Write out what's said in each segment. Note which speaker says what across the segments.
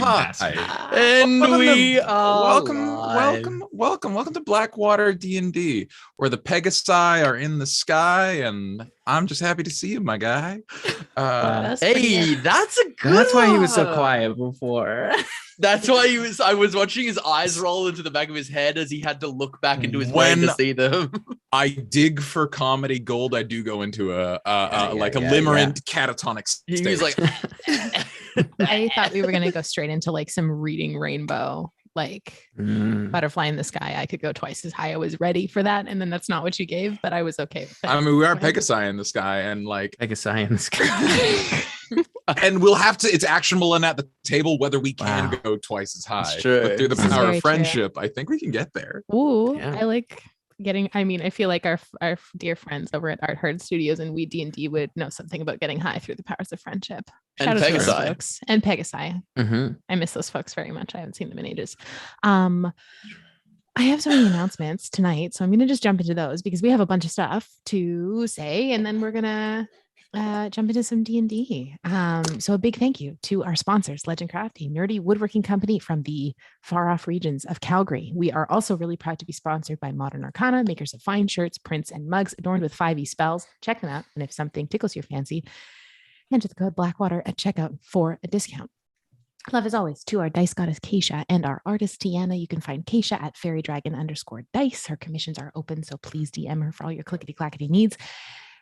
Speaker 1: Hi,
Speaker 2: And
Speaker 1: welcome
Speaker 2: we
Speaker 1: to,
Speaker 2: are
Speaker 1: welcome to BlackwaterDnD, where the Pegasi are in the sky, and I'm just happy to see you, my guy.
Speaker 2: Hey, that's a good
Speaker 3: That's why he was so
Speaker 2: one.
Speaker 3: quiet before.
Speaker 2: That's why he was. I was watching his eyes roll into the back of his head as he had to look back into his brain to see them.
Speaker 1: I dig for comedy gold. I do go into a limerent catatonic state.
Speaker 2: He was like,
Speaker 4: I thought we were going to go straight into like some reading rainbow, like butterfly in the sky. I could go twice as high. I was ready for that. And then that's not what you gave, but I was okay with it.
Speaker 1: I mean, we are Pegasi in the sky, and like
Speaker 3: Pegasi in the sky.
Speaker 1: and we'll have to, it's actionable and at the table whether we can go twice as high. But through the power of friendship, I think we can get there.
Speaker 4: Ooh, yeah. I like getting, I mean, I feel like our dear friends over at Art Herd Studios and We D&D would know something about getting high through the powers of friendship.
Speaker 2: Shout out to those
Speaker 4: folks. And Pegasi.
Speaker 3: Mm-hmm.
Speaker 4: I miss those folks very much. I haven't seen them in ages. I have so many announcements tonight, so I'm going to just jump into those because we have a bunch of stuff to say, and then we're going to jump into some D&D. So a big thank you to our sponsors, Legend Craft, a nerdy woodworking company from the far off regions of Calgary. We are also really proud to be sponsored by Modern Arcana, makers of fine shirts, prints, and mugs adorned with 5e spells. Check them out, and if something tickles your fancy, enter the code Blackwater at checkout for a discount. Love as always to our dice goddess Keisha and our artist Tiana. You can find Keisha at fairydragon_dice. Her commissions are open, so please DM her for all your clickety clackety needs.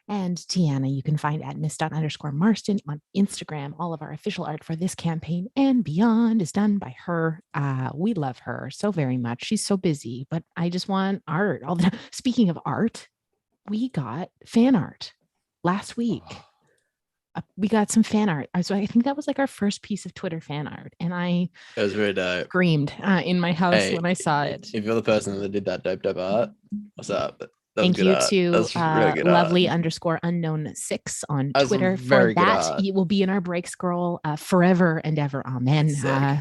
Speaker 4: And Tiana, you can find at miss._Marston on Instagram. All of our official art for this campaign and beyond is done by her. We love her so very much. She's so busy, but I just want art all the time. Speaking of art, we got fan art last week. We got some fan art. So I think that was like our first piece of Twitter fan art. And it
Speaker 2: was very dope.
Speaker 4: Screamed in my house when I saw it.
Speaker 2: If you're the person that did that dope art, what's up?
Speaker 4: Thank you to lovely_unknown6 on Twitter for that. It will be in our break scroll forever and ever. Amen.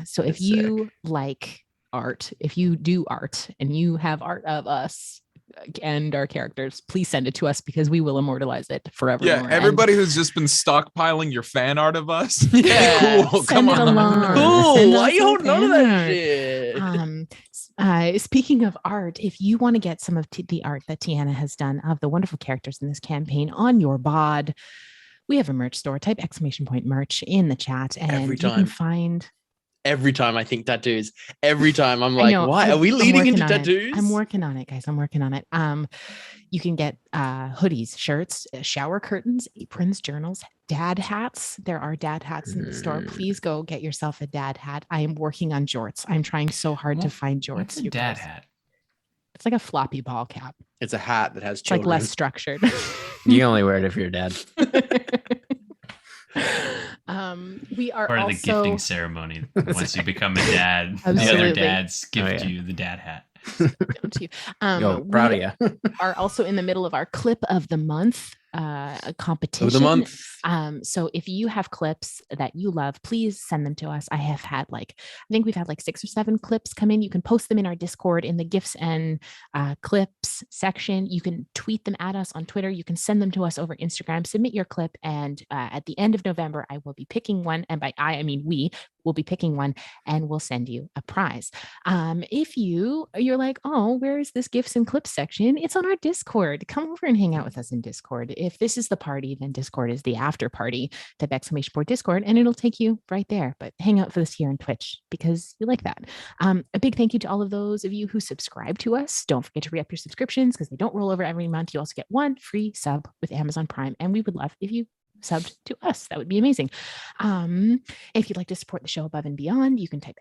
Speaker 4: So if you like art, if you do art and you have art of us and our characters, please send it to us because we will immortalize it forever.
Speaker 1: Yeah, everybody who's just been stockpiling your fan art of us.
Speaker 4: Yeah,
Speaker 1: cool. Come on.
Speaker 2: Cool. Why are you holding on to that shit?
Speaker 4: Speaking of art, if you want to get some of the art that Tiana has done of the wonderful characters in this campaign on your bod, we have a merch store. Type !merch in the chat, and you can find.
Speaker 2: Every time I think tattoos, every time I'm like, why are we leading into tattoos?
Speaker 4: I'm working on it, guys. I'm working on it. You can get hoodies, shirts, shower curtains, aprons, journals, dad hats. There are dad hats in the store. Please go get yourself a dad hat. I am working on jorts. I'm trying so hard to find jorts.
Speaker 5: What's a dad hat?
Speaker 4: It's like a floppy ball cap.
Speaker 2: It's a hat that has
Speaker 4: children. It's like less structured.
Speaker 3: You only wear it if you're dad.
Speaker 4: We are
Speaker 5: part of the
Speaker 4: also...
Speaker 5: gifting ceremony. Once you become a dad,
Speaker 4: Absolutely.
Speaker 5: The other dads gift you the dad hat.
Speaker 4: Don't you?
Speaker 3: Proud of you.
Speaker 4: Are also in the middle of our clip of the month competition
Speaker 2: of the month.
Speaker 4: So if you have clips that you love, please send them to us. I think we've had like 6 or 7 clips come in. You can post them in our Discord in the gifts and clips section. You can tweet them at us on Twitter. You can send them to us over Instagram. Submit your clip, and at the end of November, I will be picking one, and by I mean we will be picking one, and we'll send you a prize. If you're like, oh, where is this gifts and clips section? It's on our Discord. Come over and hang out with us in Discord. If this is the party, then Discord is the after party. Type !Discord, and it'll take you right there. But hang out for this here on Twitch because you like that. A big thank you to all of those of you who subscribe to us. Don't forget to re-up your subscriptions because they don't roll over every month. You also get 1 free sub with Amazon Prime, and we would love if you subbed to us. That would be amazing. If you'd like to support the show above and beyond, you can type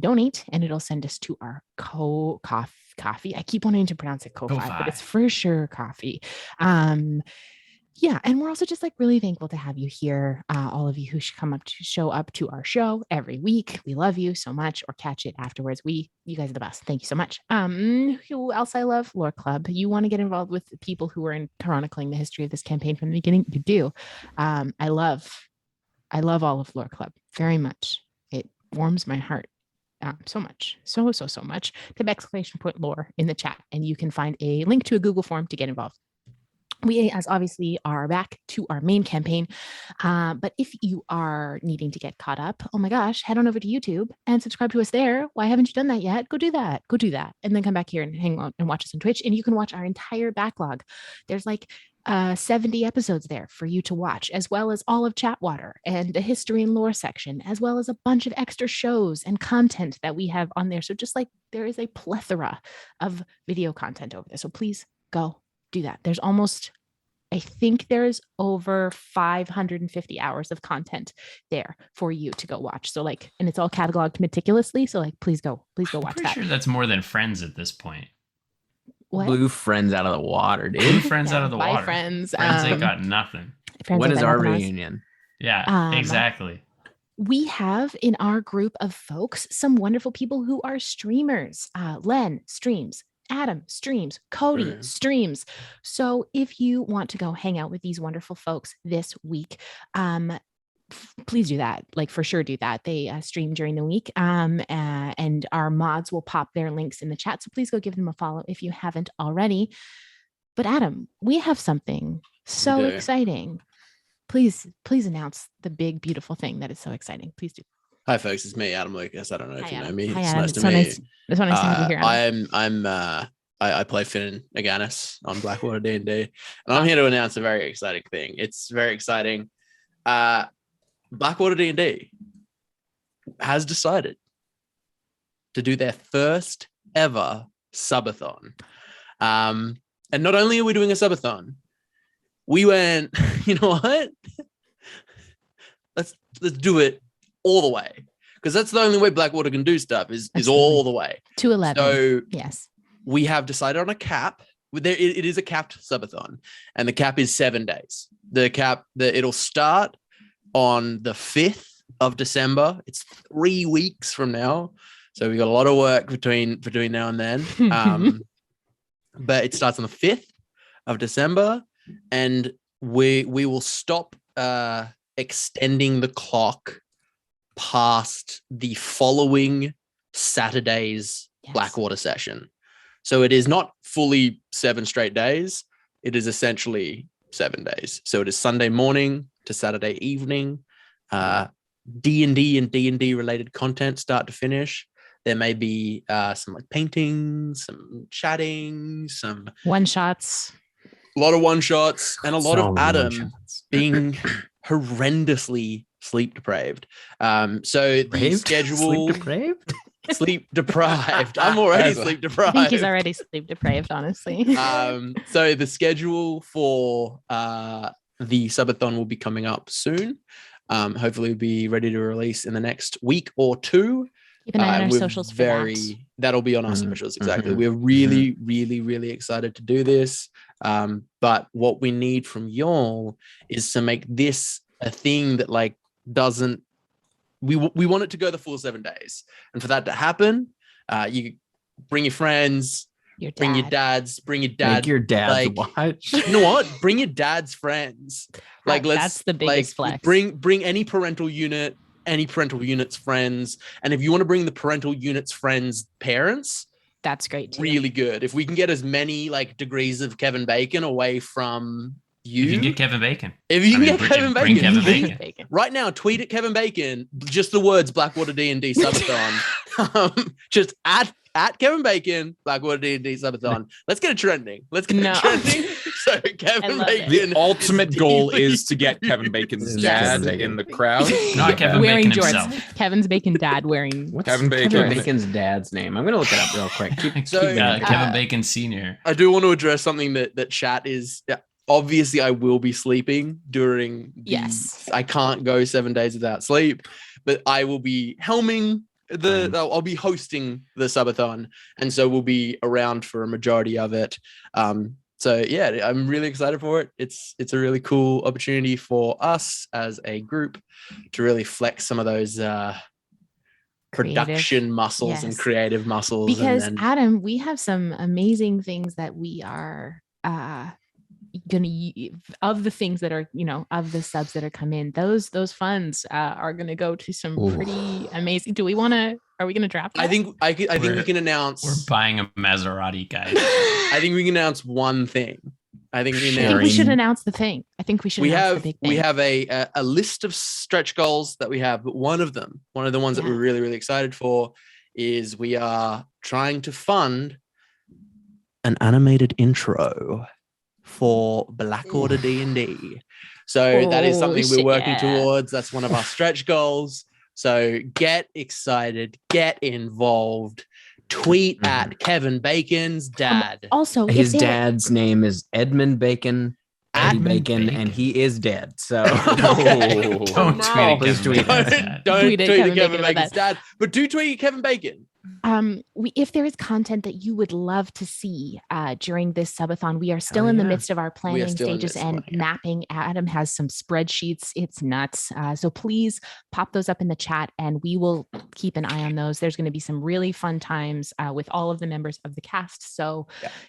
Speaker 4: !donate, and it'll send us to our coffee. I keep wanting to pronounce it Ko-Fi, but it's for sure coffee. Yeah, and we're also just like really thankful to have you here. All of you who show up to our show every week. We love you so much, or catch it afterwards. You guys are the best. Thank you so much. Who else I love? Lore Club. You want to get involved with people who are chronicling the history of this campaign from the beginning? You do. I love all of Lore Club very much. It warms my heart. So much, so much. Type !lore in the chat, and you can find a link to a Google form to get involved. we as obviously are back to our main campaign. But if you are needing to get caught up, oh my gosh, head on over to YouTube and subscribe to us there. Why haven't you done that yet? Go do that. Go do that. And then come back here and hang on and watch us on Twitch. And you can watch our entire backlog. There's like 70 episodes there for you to watch, as well as all of Chatwater and the history and lore section, as well as a bunch of extra shows and content that we have on there. So just like there is a plethora of video content over there. So please go do that. There's almost, I think there's over 550 hours of content there for you to go watch. So like, and it's all cataloged meticulously. So like, please go watch
Speaker 5: Pretty
Speaker 4: that.
Speaker 5: sure that's more than Friends at this point.
Speaker 4: What?
Speaker 3: Blew friends out of the water,
Speaker 5: Blew
Speaker 3: dude.
Speaker 5: Friends out of the
Speaker 4: Bye,
Speaker 5: water.
Speaker 4: friends.
Speaker 5: Friends ain't got nothing.
Speaker 4: Friends
Speaker 3: When
Speaker 4: ain't
Speaker 3: is
Speaker 4: got
Speaker 3: our
Speaker 4: nothing else.
Speaker 3: reunion?
Speaker 5: Yeah, exactly.
Speaker 4: We have in our group of folks some wonderful people who are streamers. Len streams, Adam streams, Cody streams. So if you want to go hang out with these wonderful folks this week, please do that. Like for sure do that. They stream during the week, and our mods will pop their links in the chat. So please go give them a follow if you haven't already. But Adam, we have something so exciting. Please announce the big, beautiful thing that is so exciting. Please do.
Speaker 2: Hi, folks. It's me, Adam Lucas. I don't know if
Speaker 4: Hi,
Speaker 2: you know
Speaker 4: Adam.
Speaker 2: me.
Speaker 4: Hi,
Speaker 2: It's
Speaker 4: Adam.
Speaker 2: nice
Speaker 4: It's
Speaker 2: to
Speaker 4: so
Speaker 2: meet
Speaker 4: nice.
Speaker 2: you.
Speaker 4: It's so nice to have you here, Adam.
Speaker 2: I play Finn Aganis on BlackwaterDnD, and I'm here to announce a very exciting thing. It's very exciting. BlackwaterDnD has decided to do their first ever subathon. And not only are we doing a subathon, we went, you know what? Let's do it all the way. Because that's the only way Blackwater can do stuff is all the way.
Speaker 4: 211.
Speaker 2: So
Speaker 4: yes.
Speaker 2: We have decided on a cap. It is a capped subathon, and the cap is 7 days. It'll start on the 5th of December. It's 3 weeks from now. So we got a lot of work between now and then. But it starts on the 5th of December, and we will stop extending the clock past the following Saturday's Blackwater session. So it is not fully 7 straight days. It is essentially 7 days. So it is Sunday morning to Saturday evening. D&D and D&D related content start to finish. There may be some like painting, some chatting, some
Speaker 4: one-shots.
Speaker 2: A lot of one-shots, and a lot
Speaker 3: So
Speaker 2: of
Speaker 3: many
Speaker 2: Adam
Speaker 3: one-shots.
Speaker 2: being horrendously sleep deprived. So the schedule
Speaker 3: Sleep deprived?
Speaker 2: sleep deprived. I'm already sleep
Speaker 4: I
Speaker 2: deprived.
Speaker 4: think he's already sleep deprived, honestly.
Speaker 2: So the schedule for the subathon will be coming up soon. Hopefully we'll be ready to release in the next week or two.
Speaker 4: Keep an eye on our socials for that.
Speaker 2: That'll be on our socials, exactly. We're really, really, really excited to do this. But what we need from y'all is to make this a thing that like doesn't. We want it to go the full 7 days, and for that to happen, you bring your friends, bring your dads, bring your dad.
Speaker 3: Make your dad
Speaker 2: like,
Speaker 3: watch.
Speaker 2: You know what? Bring your dad's friends. Like
Speaker 4: that's the biggest flex.
Speaker 2: Bring any parental unit, any parental unit's friends, and if you want to bring the parental unit's friends' parents,
Speaker 4: that's great too.
Speaker 2: Really good. If we can get as many like degrees of Kevin Bacon away from you,
Speaker 5: You can get Kevin Bacon.
Speaker 2: If you can get Kevin
Speaker 5: bring
Speaker 2: Bacon,
Speaker 5: Kevin Bacon.
Speaker 2: right now, tweet at Kevin Bacon, just the words BlackwaterDnD Subathon. Just at Kevin Bacon, BlackwaterDnD Subathon. Let's get it trending. Let's get it trending. So Kevin Bacon.
Speaker 1: The ultimate goal is to get Kevin Bacon's dad in the crowd.
Speaker 5: Not Kevin
Speaker 4: wearing
Speaker 5: Bacon
Speaker 4: jorts.
Speaker 5: himself.
Speaker 4: Kevin's Bacon dad wearing.
Speaker 3: What's
Speaker 1: Kevin Bacon.
Speaker 3: Kevin Bacon's dad's name? I'm gonna look it up real quick.
Speaker 5: Kevin Bacon Sr.
Speaker 2: I do want to address something that chat is. Obviously, I will be sleeping during. I can't go 7 days without sleep, but I will be helming I'll be hosting the subathon, and so we'll be around for a majority of it. So yeah, I'm really excited for it. It's a really cool opportunity for us as a group to really flex some of those production muscles and creative muscles.
Speaker 4: Because Adam, we have some amazing things that we are gonna of the things that are of the subs that are come in. Those funds are gonna go to some pretty amazing. Are we gonna drop that?
Speaker 2: I think we can announce
Speaker 5: we're buying a Maserati, guys.
Speaker 2: I think we can announce one thing. I think we
Speaker 4: I think we should
Speaker 3: Sharing.
Speaker 4: announce the thing. I think we should announce the big thing.
Speaker 2: we have a list of stretch goals that we have, but one of the ones that we're really, really excited for is we are trying to fund an animated intro for Blackwater D&D. So that is something we're working towards. That's one of our stretch goals. So get excited, get involved. Tweet at Kevin Bacon's dad.
Speaker 4: Also,
Speaker 3: His dad's name is Edmund Bacon. Eddie
Speaker 5: Edmund
Speaker 3: Bacon, and
Speaker 5: Bacon.
Speaker 3: he is dead. So
Speaker 2: Okay.
Speaker 5: Don't tweet
Speaker 3: Please
Speaker 5: at
Speaker 3: tweet
Speaker 5: Kevin
Speaker 3: at
Speaker 5: Bacon's dad.
Speaker 2: Don't
Speaker 4: Tweet
Speaker 2: tweet
Speaker 4: at
Speaker 2: at
Speaker 4: Kevin
Speaker 2: Kevin
Speaker 4: Bacon about
Speaker 2: Bacon's dad, but do tweet at Kevin Bacon.
Speaker 4: If there is content that you would love to see during this subathon, we are still in the midst of our planning stages and mapping. Adam has some spreadsheets. It's nuts. So please pop those up in the chat and we will keep an eye on those. There's going to be some really fun times with all of the members of the cast. So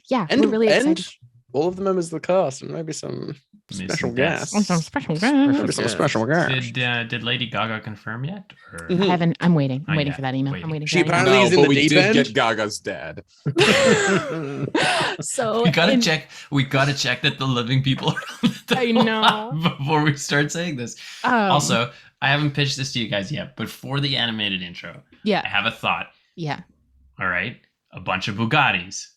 Speaker 4: yeah, we're really excited.
Speaker 2: All of the members of the cast and maybe some special guests.
Speaker 4: Some special
Speaker 2: Maybe
Speaker 4: guests.
Speaker 2: some special guests.
Speaker 5: Did Lady Gaga confirm yet? Or?
Speaker 2: Mhm.
Speaker 4: I'm waiting. I'm
Speaker 5: Oh,
Speaker 4: waiting
Speaker 5: yeah.
Speaker 4: for that email.
Speaker 5: Waiting.
Speaker 4: I'm waiting.
Speaker 2: She
Speaker 4: for that
Speaker 2: apparently
Speaker 4: email.
Speaker 2: is in
Speaker 1: but
Speaker 2: the
Speaker 1: we
Speaker 2: deep
Speaker 1: did
Speaker 2: end.
Speaker 1: get Gaga's dad.
Speaker 4: So
Speaker 5: We gotta check. We gotta check that the living people are
Speaker 4: I know.
Speaker 5: before we start saying this. Also, I haven't pitched this to you guys yet, but for the animated intro, I
Speaker 4: yeah,
Speaker 5: have a thought.
Speaker 4: yeah.
Speaker 5: All right, a bunch of Bugattis,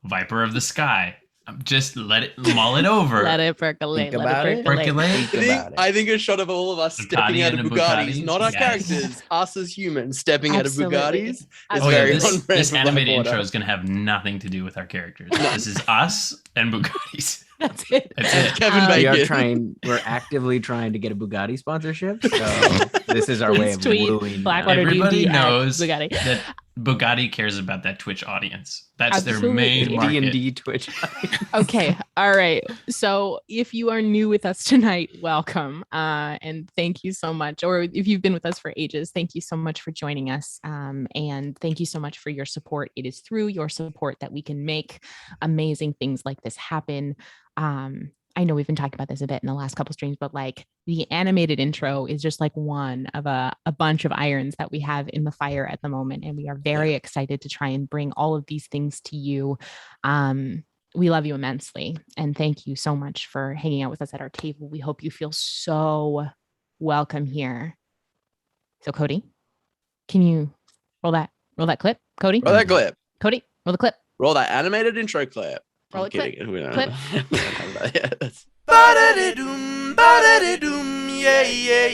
Speaker 5: Viper of the Sky. Just let it mull it over.
Speaker 4: Let it percolate.
Speaker 3: Think
Speaker 4: Let
Speaker 3: about
Speaker 4: it
Speaker 3: it.
Speaker 4: percolate.
Speaker 5: Percolate.
Speaker 2: I think a shot of all of us stepping
Speaker 5: Bucati
Speaker 2: out of
Speaker 5: and the
Speaker 2: Bugattis,
Speaker 5: Bugattis,
Speaker 2: not our
Speaker 5: yes.
Speaker 2: characters, us as humans stepping
Speaker 4: Absolutely.
Speaker 2: out of Bugattis. Is
Speaker 5: Oh,
Speaker 2: very
Speaker 5: yeah,
Speaker 2: on brand
Speaker 5: this
Speaker 2: for
Speaker 5: animated
Speaker 2: Blackwater.
Speaker 5: intro is going to have nothing to do with our characters. This is us and Bugattis.
Speaker 4: That's it.
Speaker 5: That's
Speaker 2: And
Speaker 5: it.
Speaker 2: Kevin
Speaker 4: We
Speaker 2: Bacon.
Speaker 3: we're actively trying to get a Bugatti sponsorship. So this is our way
Speaker 4: Please
Speaker 3: of
Speaker 4: tweet
Speaker 3: wooing.
Speaker 4: Blackwater
Speaker 5: Everybody
Speaker 4: D&D at
Speaker 5: knows
Speaker 4: Bugatti.
Speaker 5: that Bugatti cares about that Twitch audience. That's their
Speaker 4: Absolutely.
Speaker 5: main market.
Speaker 3: D&D Twitch.
Speaker 4: Okay. All right. So if you are new with us tonight, welcome. And thank you so much. Or if you've been with us for ages, thank you so much for joining us. And thank you so much for your support. It is through your support that we can make amazing things like this happen. I know we've been talking about this a bit in the last couple streams, but like the animated intro is just like one of a bunch of irons that we have in the fire at the moment. And we are very excited to try and bring all of these things to you. We love you immensely. And thank you so much for hanging out with us at our table. We hope you feel so welcome here. So Cody, can you roll that clip? Cody?
Speaker 2: Roll that clip.
Speaker 4: Cody, roll the clip.
Speaker 2: Roll that animated intro clip.
Speaker 4: Roll
Speaker 2: I'm
Speaker 4: it, clip.
Speaker 2: kidding. We don't
Speaker 4: Clip.
Speaker 2: we don't have that yet. Ba-da-da-doom, yeah, yeah,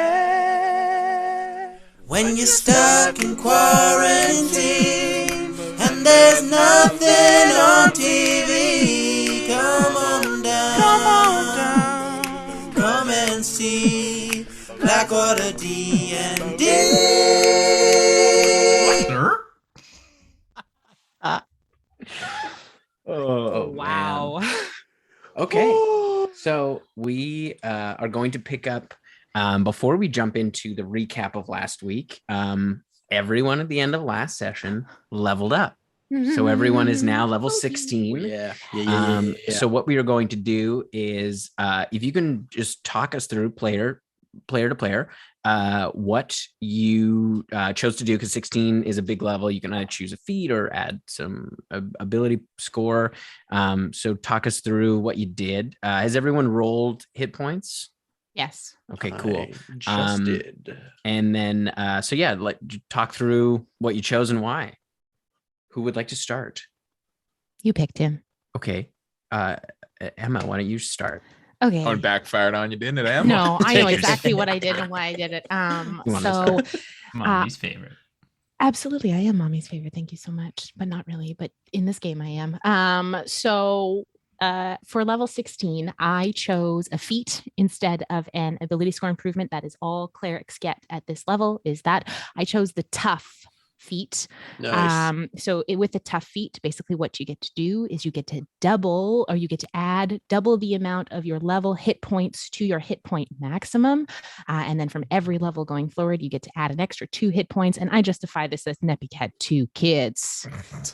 Speaker 2: yeah.
Speaker 6: When you're stuck in quarantine and there's nothing on TV, come on down, come and see Blackwater D&D.
Speaker 3: Oh,
Speaker 4: Wow.
Speaker 3: man. Okay. So we are going to pick up before we jump into the recap of last week. Everyone at the end of last session leveled up. So everyone is now level 16.
Speaker 2: Yeah.
Speaker 3: So what we are going to do is if you can just talk us through player to player what you chose to do, because 16 is a big level. You can either choose a feat or add some ability score. So talk us through what you did. Has everyone rolled hit points?
Speaker 4: Yes.
Speaker 3: Okay, cool.
Speaker 2: I just did.
Speaker 3: And then so yeah, talk through what you chose and why. Who would like to start?
Speaker 4: You picked him.
Speaker 3: Okay. Emma, why don't you start?
Speaker 4: Okay.
Speaker 1: Oh, it backfired on you, didn't it, Em?
Speaker 4: No, I know
Speaker 5: Take your
Speaker 4: exactly what I did and why I did it.
Speaker 3: You wanna
Speaker 4: So
Speaker 5: Mommy's favorite.
Speaker 4: absolutely, I am mommy's favorite. Thank you so much, but not really. But in this game, I am. So for level 16, I chose a feat instead of an ability score improvement. That is all clerics get at this level. Is that I chose the tough feat.
Speaker 2: Nice.
Speaker 4: So with the tough feat, basically what you get to do is you get to double, or you get to add double the amount of your level hit points to your hit point maximum. And then from every level going forward, you get to add an extra 2 hit points. And I justify this as Nepi had 2 kids.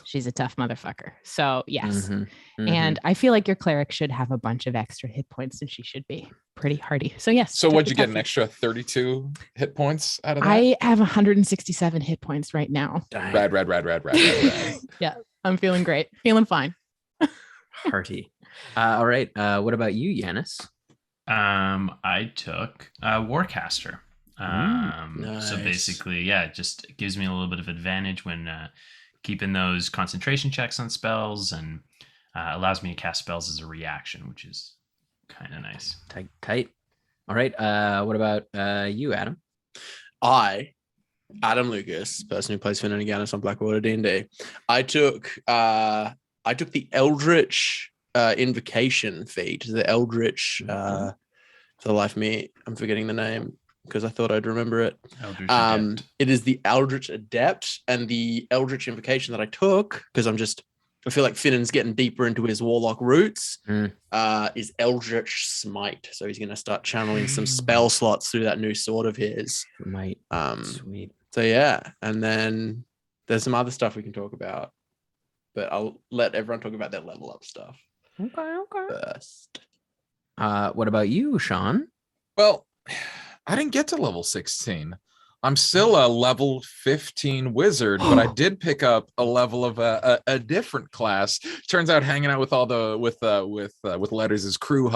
Speaker 4: She's a tough motherfucker. So yes. And I feel like your cleric should have a bunch of extra hit points and she should be pretty hardy. So yes.
Speaker 1: So
Speaker 4: took
Speaker 1: what'd
Speaker 4: the
Speaker 1: you get,
Speaker 4: tough
Speaker 1: an
Speaker 4: feat.
Speaker 1: extra 32 hit points out of that?
Speaker 4: I have 167 hit points right now.
Speaker 1: Rad.
Speaker 4: Yeah, I'm feeling great. Feeling fine.
Speaker 3: Hearty. All right. What about you, Yanis?
Speaker 5: I took Warcaster. So
Speaker 2: Nice.
Speaker 5: basically, yeah, it just gives me a little bit of advantage when keeping those concentration checks on spells, and allows me to cast spells as a reaction, which is kind of nice.
Speaker 3: Tight. All right. What about you, Adam?
Speaker 2: Adam Lucas, person who plays Finn and Ganis on Blackwater D&D. I took the Eldritch Invocation feat. The Eldritch for the life of me, I'm forgetting the name because I thought I'd remember it.
Speaker 5: Eldritch Adept.
Speaker 2: It is the Eldritch Adept, and the Eldritch Invocation that I took, because I feel like Finnan's getting deeper into his warlock roots, is Eldritch Smite. So he's going to start channeling some spell slots through that new sword of his.
Speaker 3: Might. Sweet.
Speaker 2: So yeah, and then there's some other stuff we can talk about, but I'll let everyone talk about their level up stuff
Speaker 3: Okay.
Speaker 2: first.
Speaker 3: What about you, Sean?
Speaker 1: Well, I didn't get to level 16. I'm still a level 15 wizard, but I did pick up a level of a different class. Turns out hanging out with all the with Letters' crew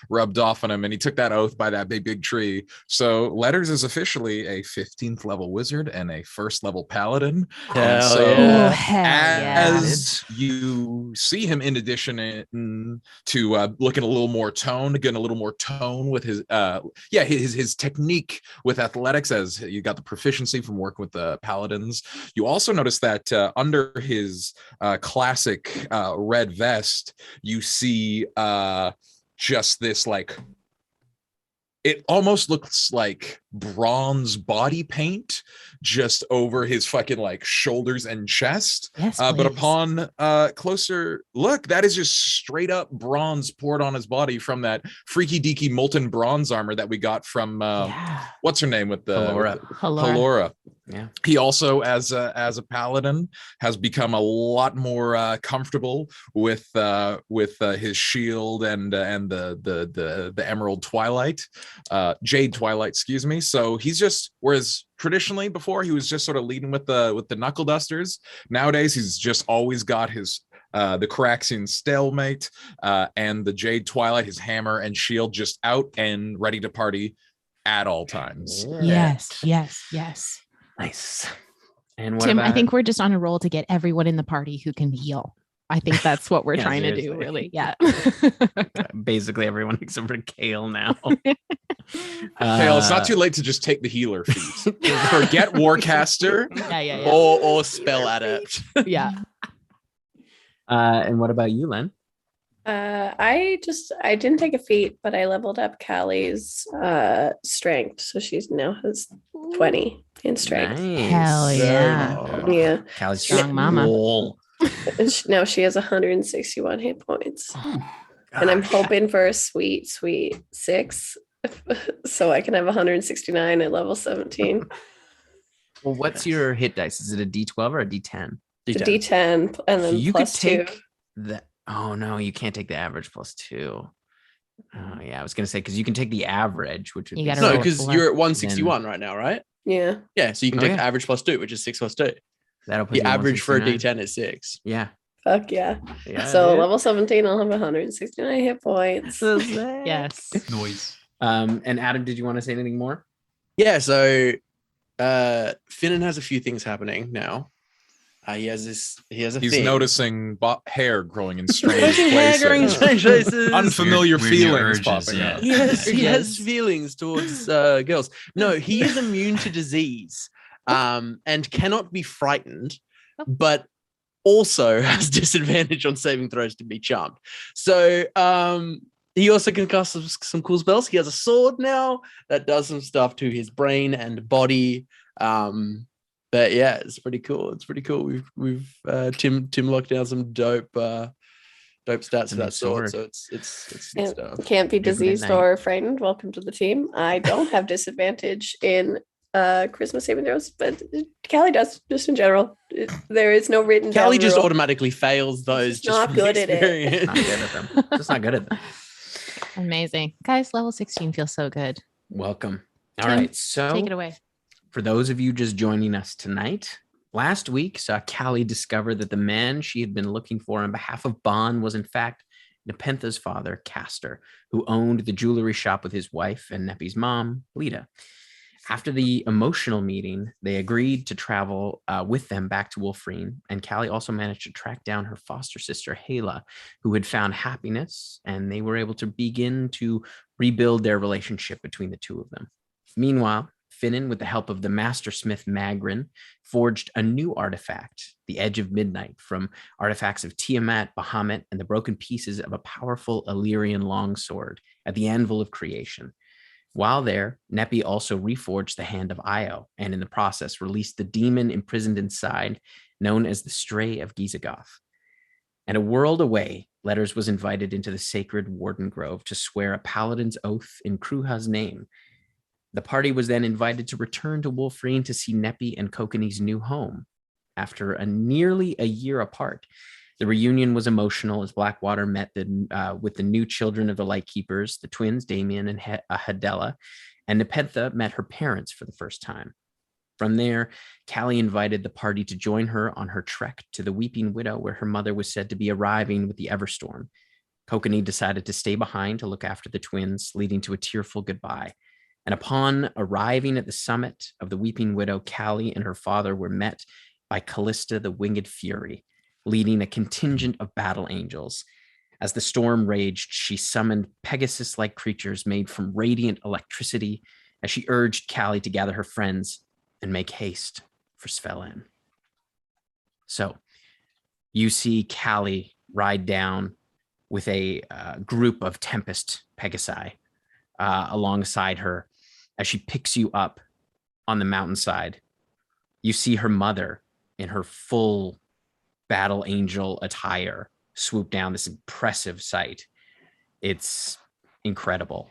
Speaker 1: rubbed off on him, and he took that oath by that big tree. So Letters is officially a 15th level wizard and a 1st level paladin. And
Speaker 2: Hell
Speaker 1: so
Speaker 2: yeah.
Speaker 4: Oh, hell yeah.
Speaker 1: as you see him, in addition to looking a little more toned, getting a little more tone with his his technique with athletics, as you got the proficiency from working with the paladins. You also notice that under his classic red vest, you see just this, like, it almost looks like bronze body paint just over his fucking like shoulders and chest.
Speaker 4: Yes,
Speaker 1: But
Speaker 4: please.
Speaker 1: upon closer look, that is just straight up bronze poured on his body from that freaky deaky molten bronze armor that we got from what's her name with the Halora.
Speaker 3: Yeah.
Speaker 1: He also, as a paladin, has become a lot more comfortable with his shield and the Emerald Twilight, Jade Twilight, excuse me. So he's just, whereas traditionally before he was just sort of leading with the knuckle dusters, nowadays he's just always got his the Caraxian Stalemate and the Jade Twilight, his hammer and shield, just out and ready to party at all times.
Speaker 4: Yes.
Speaker 3: Nice. And what
Speaker 4: Tim,
Speaker 3: about...
Speaker 4: I think we're just on a roll to get everyone in the party who can heal. I think that's what we're
Speaker 3: Yeah,
Speaker 4: trying to do,
Speaker 3: seriously.
Speaker 4: really. Yeah.
Speaker 3: basically everyone except for Kale now.
Speaker 1: Kale, it's not too late to just take the healer feat. Forget Warcaster.
Speaker 4: Yeah.
Speaker 2: Or Spell Adept.
Speaker 4: Yeah.
Speaker 3: And what about you, Len?
Speaker 7: I didn't take a feat, but I leveled up Callie's strength, so she's now has 20 in strength.
Speaker 3: Nice.
Speaker 4: Hell yeah.
Speaker 3: Oh,
Speaker 7: Yeah.
Speaker 3: Callie's
Speaker 4: Strong mama.
Speaker 3: cool.
Speaker 7: And now she has 161 hit points, and I'm hoping for a sweet 6, so I can have 169 at level 17.
Speaker 3: Well, what's your hit dice? Is it a D12 or a D10?
Speaker 7: It's a D10, and then
Speaker 3: You
Speaker 7: plus
Speaker 3: could take
Speaker 7: 2.
Speaker 3: the... Oh, no, you can't take the average plus 2. Oh, yeah, I was going to say, because you can take the average, which would
Speaker 4: You
Speaker 3: be...
Speaker 4: gotta
Speaker 2: No,
Speaker 4: roll
Speaker 2: because
Speaker 4: 4.
Speaker 2: you're at 161 right now, right?
Speaker 7: Yeah.
Speaker 2: Yeah, so you can
Speaker 3: Oh,
Speaker 2: take
Speaker 3: yeah.
Speaker 2: the average plus 2, which is 6 plus 2.
Speaker 3: That'll put
Speaker 2: The
Speaker 3: you at
Speaker 2: average for a
Speaker 3: 169.
Speaker 2: D10 is 6.
Speaker 3: Yeah.
Speaker 7: Fuck yeah.
Speaker 3: dude.
Speaker 7: So level 17, I'll have 169 hit points.
Speaker 4: Yes.
Speaker 5: Noise.
Speaker 3: And Adam, did you want to say anything more?
Speaker 2: Yeah, so Finnan has a few things happening now. He has a
Speaker 1: He's
Speaker 2: thing.
Speaker 1: noticing hair growing in strange
Speaker 2: Hair growing in
Speaker 1: places.
Speaker 2: strange places.
Speaker 1: Unfamiliar
Speaker 5: Weird
Speaker 1: feelings
Speaker 5: urges,
Speaker 1: popping
Speaker 5: yeah.
Speaker 1: up.
Speaker 2: He has feelings towards girls. No, he is immune to disease and cannot be frightened, but also has disadvantage on saving throws to be charmed. So he also can cast some cool spells. He has a sword now that does some stuff to his brain and body. But yeah, it's pretty cool. We've Tim locked down some dope stats for that sword. So it's good stuff.
Speaker 7: Can't be
Speaker 3: Good
Speaker 7: diseased
Speaker 3: midnight.
Speaker 7: or frightened. Welcome to the team. I don't have disadvantage in Christmas saving throws, but Callie does, just in general. There is no written down
Speaker 2: Callie just
Speaker 7: rule.
Speaker 2: automatically fails those.
Speaker 7: She's not
Speaker 2: from
Speaker 7: good at it.
Speaker 2: experience.
Speaker 3: Not good at them. Just not good at them.
Speaker 4: Amazing. Guys, level 16 feels so good.
Speaker 3: Welcome. All
Speaker 4: Tim,
Speaker 3: right. So
Speaker 4: Take it away.
Speaker 3: for those of you just joining us tonight, last week saw Callie discover that the man she had been looking for on behalf of Bond was in fact Nepentha's father, Castor, who owned the jewelry shop with his wife and Nepi's mom, Lita. After the emotional meeting, they agreed to travel with them back to Wolfreen, and Callie also managed to track down her foster sister, Hala, who had found happiness, and they were able to begin to rebuild their relationship between the two of them. Meanwhile, Finnan, with the help of the mastersmith Magrin, forged a new artifact, the Edge of Midnight, from artifacts of Tiamat, Bahamut, and the broken pieces of a powerful Illyrian longsword at the Anvil of Creation. While there, Nepi also reforged the Hand of Io, and in the process released the demon imprisoned inside, known as the Stray of Gizagoth. And a world away, Letters was invited into the sacred Warden Grove to swear a paladin's oath in Kruha's name. The party was then invited to return to Wolfreen to see Nepi and Kokanei's new home. After nearly a year apart, the reunion was emotional as Blackwater met with the new children of the Lightkeepers, the twins, Damien and Hadella, and Nepentha met her parents for the first time. From there, Callie invited the party to join her on her trek to the Weeping Widow, where her mother was said to be arriving with the Everstorm. Kokanei decided to stay behind to look after the twins, leading to a tearful goodbye. And upon arriving at the summit of the Weeping Widow, Callie and her father were met by Callista, the Winged Fury, leading a contingent of battle angels. As the storm raged, she summoned Pegasus-like creatures made from radiant electricity as she urged Callie to gather her friends and make haste for Svel-En. So you see Callie ride down with a group of Tempest Pegasi alongside her as she picks you up on the mountainside. You see her mother in her full battle angel attire swoop down, this impressive sight. It's incredible.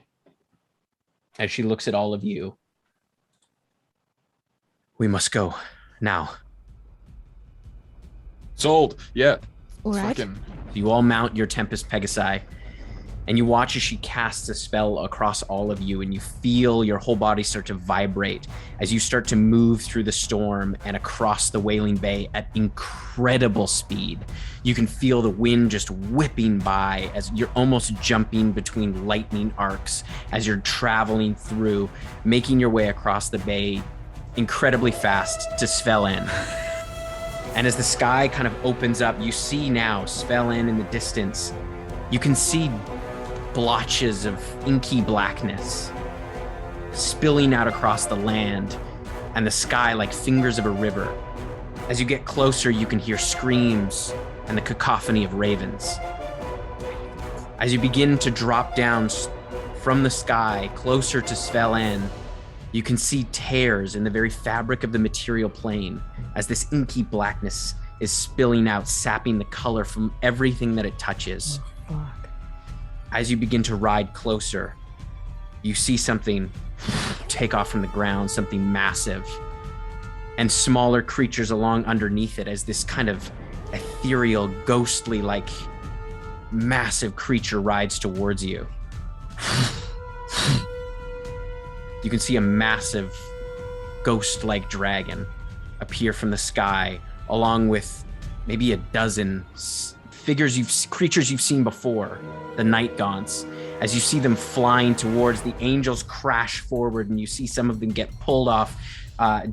Speaker 3: As she looks at all of you, we must go now.
Speaker 1: Sold. Yeah.
Speaker 4: All right.
Speaker 3: You all mount your Tempest Pegasi, and you watch as she casts a spell across all of you, and you feel your whole body start to vibrate as you start to move through the storm and across the Wailing Bay at incredible speed. You can feel the wind just whipping by as you're almost jumping between lightning arcs as you're traveling through, making your way across the bay incredibly fast to Svel-En. And as the sky kind of opens up, you see now Svel-En in the distance. You can see blotches of inky blackness spilling out across the land and the sky like fingers of a river. As you get closer, you can hear screams and the cacophony of ravens. As you begin to drop down from the sky closer to Svel-En, you can see tears in the very fabric of the material plane as this inky blackness is spilling out, sapping the color from everything that it touches.
Speaker 4: Oh, fuck.
Speaker 3: As you begin to ride closer, you see something take off from the ground, something massive, and smaller creatures along underneath it as this kind of ethereal, ghostly, like massive creature rides towards you. You can see a massive ghost-like dragon appear from the sky, along with maybe a dozen creatures you've seen before, the Night Gaunts. As you see them flying towards, the angels crash forward, and you see some of them get pulled off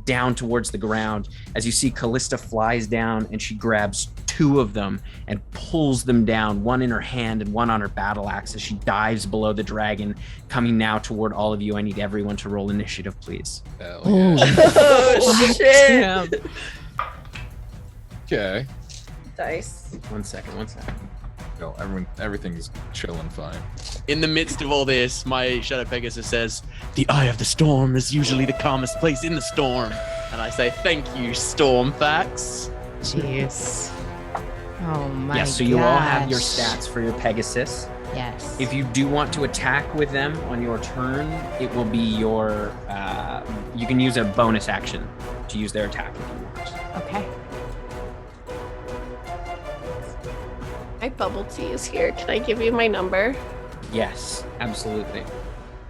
Speaker 3: down towards the ground. As you see Callista flies down, and she grabs two of them and pulls them down, one in her hand and one on her battle axe, as she dives below the dragon, coming now toward all of you. I need everyone to roll initiative, please.
Speaker 1: Hell yeah.
Speaker 7: Oh, shit.
Speaker 4: Damn.
Speaker 1: Okay.
Speaker 7: Dice.
Speaker 3: One second.
Speaker 1: No, everything's chilling fine.
Speaker 2: In the midst of all this, my Shadow Pegasus says, "The eye of the storm is usually the calmest place in the storm." And I say, "Thank you, Stormfax."
Speaker 4: Jeez. Oh my god.
Speaker 3: Yes, so you all have your stats for your Pegasus.
Speaker 4: Yes.
Speaker 3: If you do want to attack with them on your turn, it will be your, you can use a bonus action to use their attack if you want.
Speaker 4: Okay.
Speaker 7: My bubble tea is here. Can I give you my number?
Speaker 3: Yes, absolutely.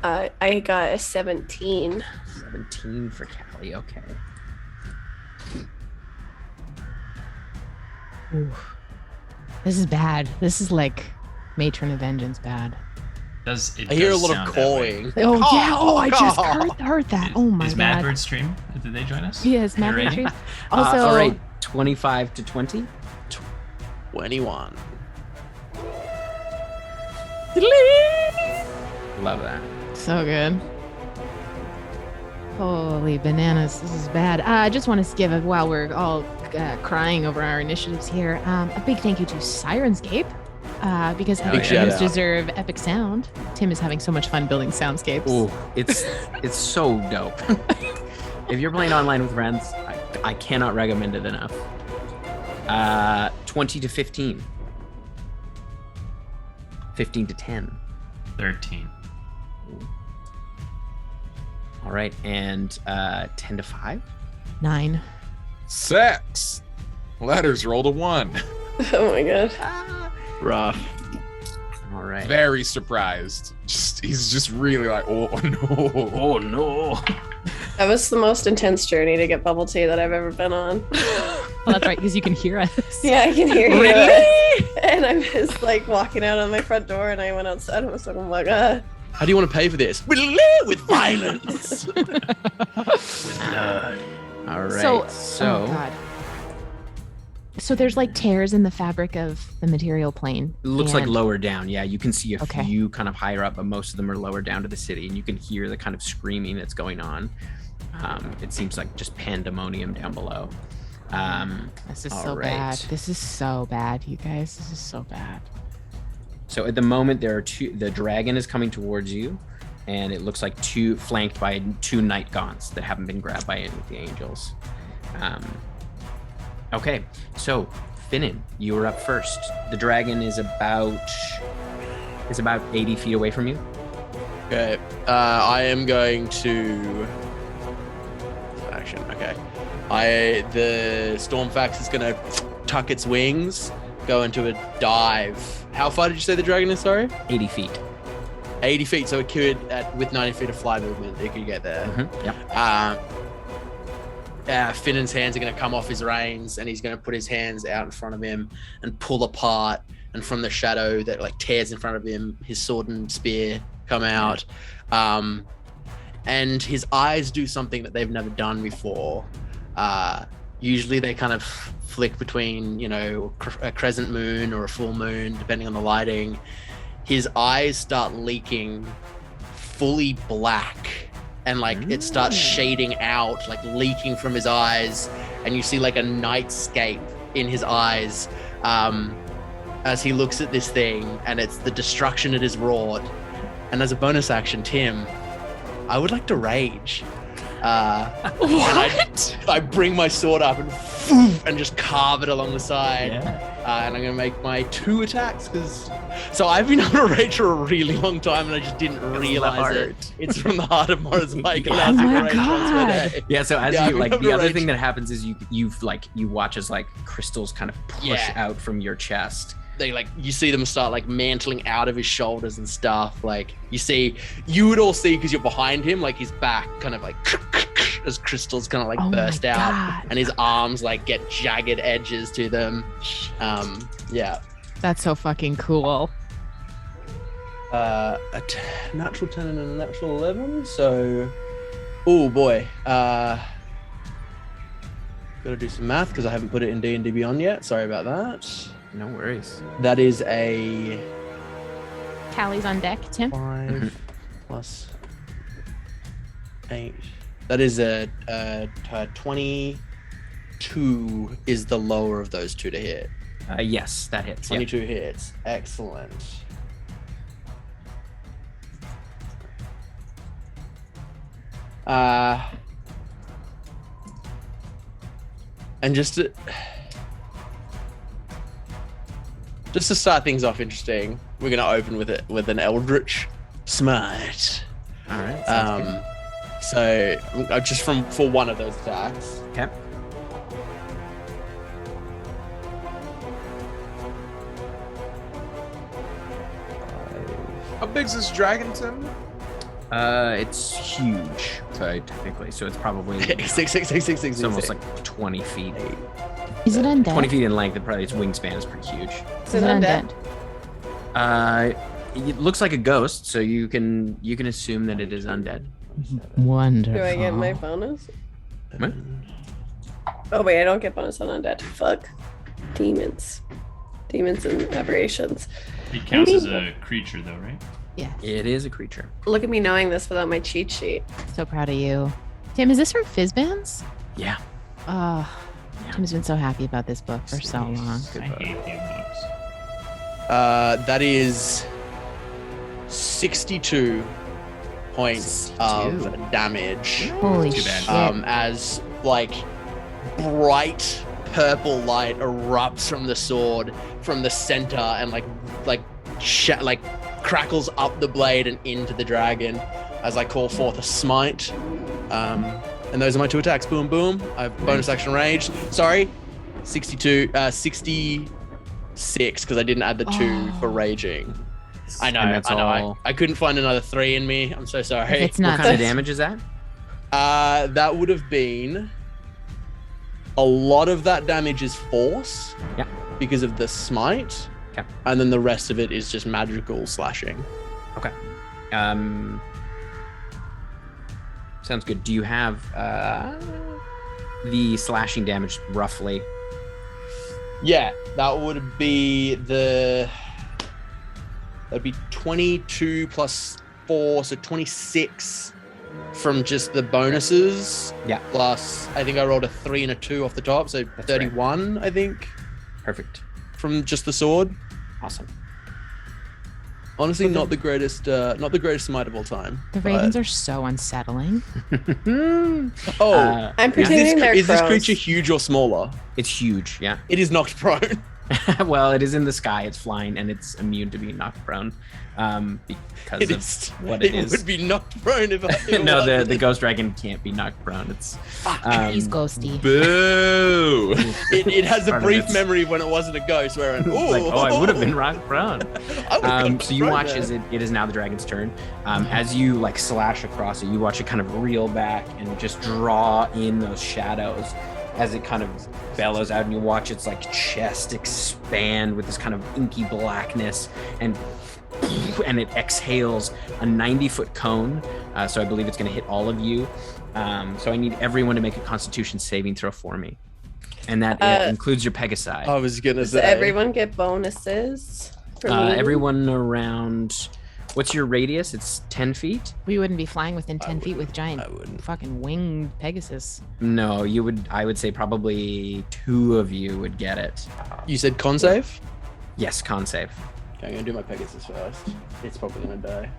Speaker 7: I got a 17.
Speaker 3: 17 for Callie, okay.
Speaker 4: Ooh. This is bad. This is like Matron of Vengeance bad.
Speaker 2: I hear a lot of cawing.
Speaker 4: Oh yeah. Oh, I just heard that. Oh my
Speaker 5: is
Speaker 4: god.
Speaker 5: Madbird stream? Did they join us?
Speaker 4: Yes,
Speaker 5: Are you
Speaker 4: Madbird
Speaker 5: ready?
Speaker 4: stream. Also,
Speaker 3: all right, 25 to 20.
Speaker 2: 21.
Speaker 3: Love that.
Speaker 4: so good. Holy bananas, this is bad. I just want to give it while we're all crying over our initiatives here. A big thank you to Sirenscape. Because
Speaker 2: Big shout
Speaker 4: epics
Speaker 2: out.
Speaker 4: deserve epic sound. Tim is having so much fun building soundscapes.
Speaker 3: Oh, it's so dope. If you're playing online with friends, I cannot recommend it enough. 20 to 15. 15 to 10.
Speaker 5: 13.
Speaker 3: All right, and 10 to 5.
Speaker 4: 9.
Speaker 1: 6. Letters rolled a 1.
Speaker 7: Oh my god.
Speaker 2: Rough.
Speaker 3: All right.
Speaker 1: Very surprised. He's just really like, oh no.
Speaker 3: Oh no.
Speaker 7: That was the most intense journey to get bubble tea that I've ever been on.
Speaker 4: Well, that's right, because you can hear us.
Speaker 7: Yeah, I can hear you.
Speaker 4: Really?
Speaker 7: And I was like walking out on my front door and I went outside and I was like, oh my god.
Speaker 2: How do you want to pay for this? With violence.
Speaker 5: Blood.
Speaker 3: All right.
Speaker 4: Oh god. So there's like tears in the fabric of the material plane.
Speaker 3: It looks like
Speaker 4: and-
Speaker 3: lower down. Yeah, you can see a
Speaker 4: Okay.
Speaker 3: few kind of higher up, but most of them are lower down to the city, and you can hear the kind of screaming that's going on. It seems like just pandemonium down below.
Speaker 4: This is
Speaker 3: all
Speaker 4: so
Speaker 3: right.
Speaker 4: bad. This is so bad, you guys. This is so bad.
Speaker 3: So at the moment, there are two. The dragon is coming towards you, and it looks like flanked by 2 night gaunts that haven't been grabbed by any of the angels. Okay, so Finnan, you are up first. The dragon is about 80 feet away from you.
Speaker 2: Okay. I am going to action. Okay. The Stormfax is gonna tuck its wings, go into a dive. How far did you say the dragon is? Sorry.
Speaker 3: 80 feet.
Speaker 2: 80 feet. So it could, with 90 feet of fly movement, it could get there.
Speaker 3: Yep.
Speaker 2: Finnan's hands are going to come off his reins, and he's going to put his hands out in front of him and pull apart. And from the shadow that like tears in front of him, his sword and spear come out. And his eyes do something that they've never done before. Usually they kind of flick between, a crescent moon or a full moon, depending on the lighting. His eyes start leaking fully black. And like it starts shading out, like leaking from his eyes, and you see like a nightscape in his eyes as he looks at this thing, and it's the destruction it has wrought. And as a bonus action, Tim, I would like to rage.
Speaker 4: What?
Speaker 2: I bring my sword up and just carve it along the side. And I'm gonna make my 2 attacks so I've been on a rage for a really long time, and I just didn't realize it. It's from the heart of Mars Mike.
Speaker 4: Oh my God.
Speaker 3: Yeah, so as
Speaker 2: Yeah,
Speaker 3: you
Speaker 2: I'm
Speaker 3: like,
Speaker 2: gonna
Speaker 3: the other
Speaker 2: rage.
Speaker 3: thing that happens is you watch as like crystals kind of push out from your chest.
Speaker 2: You see them start like mantling out of his shoulders and stuff. Like you would all see, because you're behind him, like his back kind of like as crystals kind of like
Speaker 4: Oh my
Speaker 2: burst out,
Speaker 4: God.
Speaker 2: and his arms like get jagged edges to them. Yeah.
Speaker 4: That's so fucking cool.
Speaker 2: Natural 10 and a natural 11. So, oh boy. Gotta do some math because I haven't put it in D&D Beyond yet. Sorry about that.
Speaker 3: No worries.
Speaker 2: That is a
Speaker 4: Tally's on deck, Tim.
Speaker 2: 5 plus 8. That is a 22 is the lower of those 2 to hit.
Speaker 3: Yes, that hits. Yeah.
Speaker 2: 22 hits. Excellent. And just to start things off interesting, we're gonna open with an Eldritch Smite.
Speaker 3: All right. sounds good.
Speaker 2: So just for one of those attacks.
Speaker 3: Okay.
Speaker 1: How big's this dragon, Tim?
Speaker 3: It's huge, technically. So it's probably
Speaker 2: Six.
Speaker 3: it's almost like 20 feet.
Speaker 4: Is it undead?
Speaker 3: 20 feet in length, and probably its wingspan is pretty huge.
Speaker 7: Is it undead?
Speaker 3: It looks like a ghost, so you can assume that it is undead.
Speaker 4: Wonderful.
Speaker 7: Do I get my bonus?
Speaker 3: What?
Speaker 7: Oh wait, I don't get bonus on undead. Fuck. Demons and aberrations.
Speaker 5: It counts as a creature, though, right?
Speaker 4: Yeah.
Speaker 3: It is a creature.
Speaker 7: Look at me knowing this without my cheat sheet.
Speaker 4: So proud of you. Tim, is this from Fizzbands?
Speaker 3: Yeah.
Speaker 4: Oh, Tim's been so happy about this book for so long.
Speaker 5: I hate these books.
Speaker 2: That is 62 points
Speaker 3: 62.
Speaker 2: of damage.
Speaker 4: Holy
Speaker 5: Too
Speaker 4: shit.
Speaker 5: bad.
Speaker 2: As like bright purple light erupts from the sword from the center and like crackles up the blade and into the dragon as I call forth a smite. And those are my 2 attacks. Boom, boom. I have bonus action rage. Sorry, 66 because I didn't add the 2 for raging. I know.
Speaker 3: And that's
Speaker 2: I know.
Speaker 3: all.
Speaker 2: I couldn't find another 3 in me. I'm so sorry.
Speaker 4: If it's
Speaker 3: What
Speaker 4: not
Speaker 3: kind of damage is that?
Speaker 2: That would have been a lot of that damage is force.
Speaker 3: Yeah.
Speaker 2: Because of the smite.
Speaker 3: Okay.
Speaker 2: And then the rest of it is just magical slashing.
Speaker 3: Okay. Sounds good. Do you have the slashing damage roughly?
Speaker 2: Yeah, that would be that'd be 22 plus 4, so 26 from just the bonuses.
Speaker 3: Yeah.
Speaker 2: Plus, I think I rolled a 3 and a 2 off the top, so
Speaker 3: That's
Speaker 2: 31, I think,
Speaker 3: Perfect.
Speaker 2: from just the sword.
Speaker 3: Awesome.
Speaker 2: Honestly, not the greatest smite of all time.
Speaker 4: The ravens are so unsettling.
Speaker 2: Oh,
Speaker 7: I'm
Speaker 2: is
Speaker 7: pretending they're
Speaker 2: this
Speaker 7: crows.
Speaker 2: creature huge or smaller?
Speaker 3: It's huge, yeah.
Speaker 2: It is knocked prone.
Speaker 3: Well, it is in the sky, it's flying, and it's immune to being knocked prone. Because
Speaker 2: It
Speaker 3: of
Speaker 2: is.
Speaker 3: what
Speaker 2: It
Speaker 3: it is.
Speaker 2: would be knocked prone if I.
Speaker 3: No, the ghost dragon can't be knocked prone. It's
Speaker 4: He's ghosty.
Speaker 1: Boo!
Speaker 2: It has a
Speaker 3: Part of
Speaker 2: brief
Speaker 3: its-
Speaker 2: memory of when it wasn't a ghost, where it,
Speaker 3: like, oh, I would have been knocked prone.
Speaker 2: I would've gone
Speaker 3: So you
Speaker 2: prone
Speaker 3: watch
Speaker 2: there.
Speaker 3: as it is now the dragon's turn. As you like slash across it, you watch it kind of reel back and just draw in those shadows as it kind of bellows out, and you watch its like chest expand with this kind of inky blackness, and it exhales a 90-foot cone. So I believe it's going to hit all of you. So I need everyone to make a Constitution saving throw for me, and that includes your Pegasi.
Speaker 2: I was gonna
Speaker 7: Does
Speaker 2: say.
Speaker 7: everyone get bonuses? For me?
Speaker 3: Everyone around. What's your radius? It's 10 feet.
Speaker 4: We wouldn't be flying within 10 feet with giant
Speaker 2: I wouldn't.
Speaker 4: fucking winged Pegasus.
Speaker 3: No, you would. I would say probably 2 of you would get it.
Speaker 2: You said con save?
Speaker 3: Yes, con save.
Speaker 2: Okay, I'm gonna do my Pegasus first. It's probably gonna die.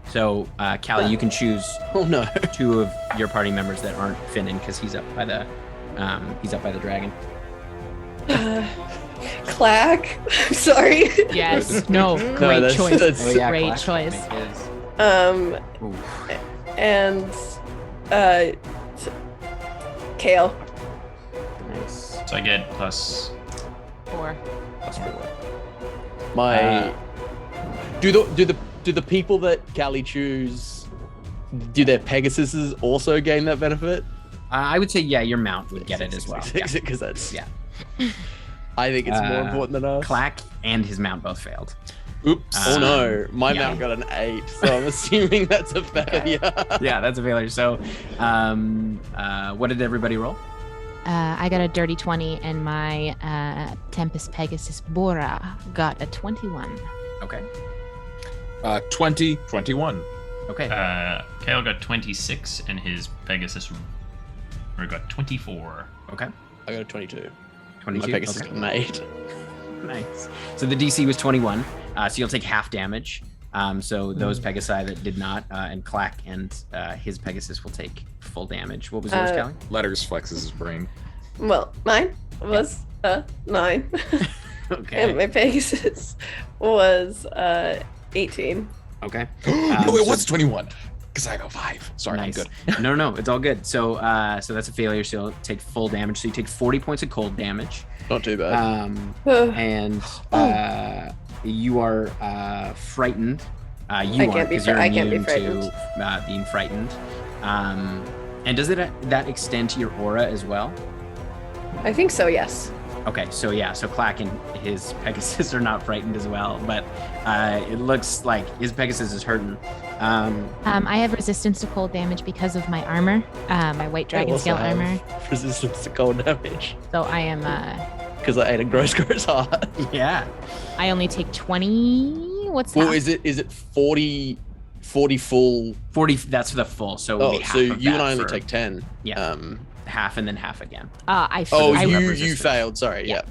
Speaker 3: So, Callie, you can choose
Speaker 2: Oh no.
Speaker 3: 2 of your party members that aren't Finnan because he's up by the dragon.
Speaker 7: Clack. I'm sorry.
Speaker 4: Yes. No.
Speaker 2: No,
Speaker 4: Great
Speaker 2: that's-
Speaker 4: choice.
Speaker 2: that's-
Speaker 4: Great
Speaker 3: Clash
Speaker 4: choice.
Speaker 3: make his- Oof.
Speaker 7: And Kale.
Speaker 3: Nice.
Speaker 5: So I get plus.
Speaker 4: 4.
Speaker 3: Plus 4.
Speaker 2: My do the people that Callie choose, do their Pegasuses also gain that benefit?
Speaker 3: I would say, yeah, your mount would get it as well. Yeah.
Speaker 2: Because that's
Speaker 3: Yeah.
Speaker 2: I think it's more important than us.
Speaker 3: Clack and his mount both failed.
Speaker 1: Oops.
Speaker 2: Oh no, my
Speaker 3: yeah.
Speaker 2: mount got an 8, so I'm assuming that's a failure.
Speaker 3: Yeah, that's a failure. So, what did everybody roll?
Speaker 4: I got a dirty 20, and my Tempest Pegasus Bora got a 21.
Speaker 3: Okay.
Speaker 1: 21.
Speaker 3: Okay.
Speaker 5: Kale got 26, and his Pegasus got 24.
Speaker 3: Okay.
Speaker 2: I got a 22.
Speaker 3: 22.
Speaker 2: My Pegasus
Speaker 3: Okay.
Speaker 2: got an 8.
Speaker 3: Nice. So the DC was 21. So you'll take half damage. So those Pegasi that did not, and Clack and his Pegasus will take full damage. What was yours, Callie?
Speaker 1: Letters flexes his brain.
Speaker 7: Well, mine was 9.
Speaker 3: Okay.
Speaker 7: And my Pegasus was 18.
Speaker 3: Okay.
Speaker 1: No, it was 21. Because I got 5. Sorry,
Speaker 3: Nice.
Speaker 1: I'm good.
Speaker 3: No, it's all good. So so that's a failure. So you'll take full damage. So you take 40 points of cold damage.
Speaker 2: Not too bad.
Speaker 3: And you are frightened. You
Speaker 7: I
Speaker 3: are
Speaker 7: can't be
Speaker 3: because you're
Speaker 7: I can't be
Speaker 3: immune to being frightened. And does that extend to your aura as well?
Speaker 7: I think so, yes.
Speaker 3: Okay, so Clack and his Pegasus are not frightened as well, but it looks like his Pegasus is hurting.
Speaker 4: I have resistance to cold damage because of my armor, my white dragon scale armor.
Speaker 2: Resistance to cold damage.
Speaker 4: So I am.
Speaker 2: Because I ate a gross heart.
Speaker 3: Yeah.
Speaker 4: I only take 20. What's that?
Speaker 2: Well, is it 40 full?
Speaker 3: 40. That's the full. So it would be half
Speaker 2: so
Speaker 3: of
Speaker 2: you
Speaker 3: that
Speaker 2: and I only
Speaker 3: for-
Speaker 2: take 10.
Speaker 3: Yeah. Half and then half again.
Speaker 2: You
Speaker 3: resistance.
Speaker 2: failed. Sorry.
Speaker 4: Yeah.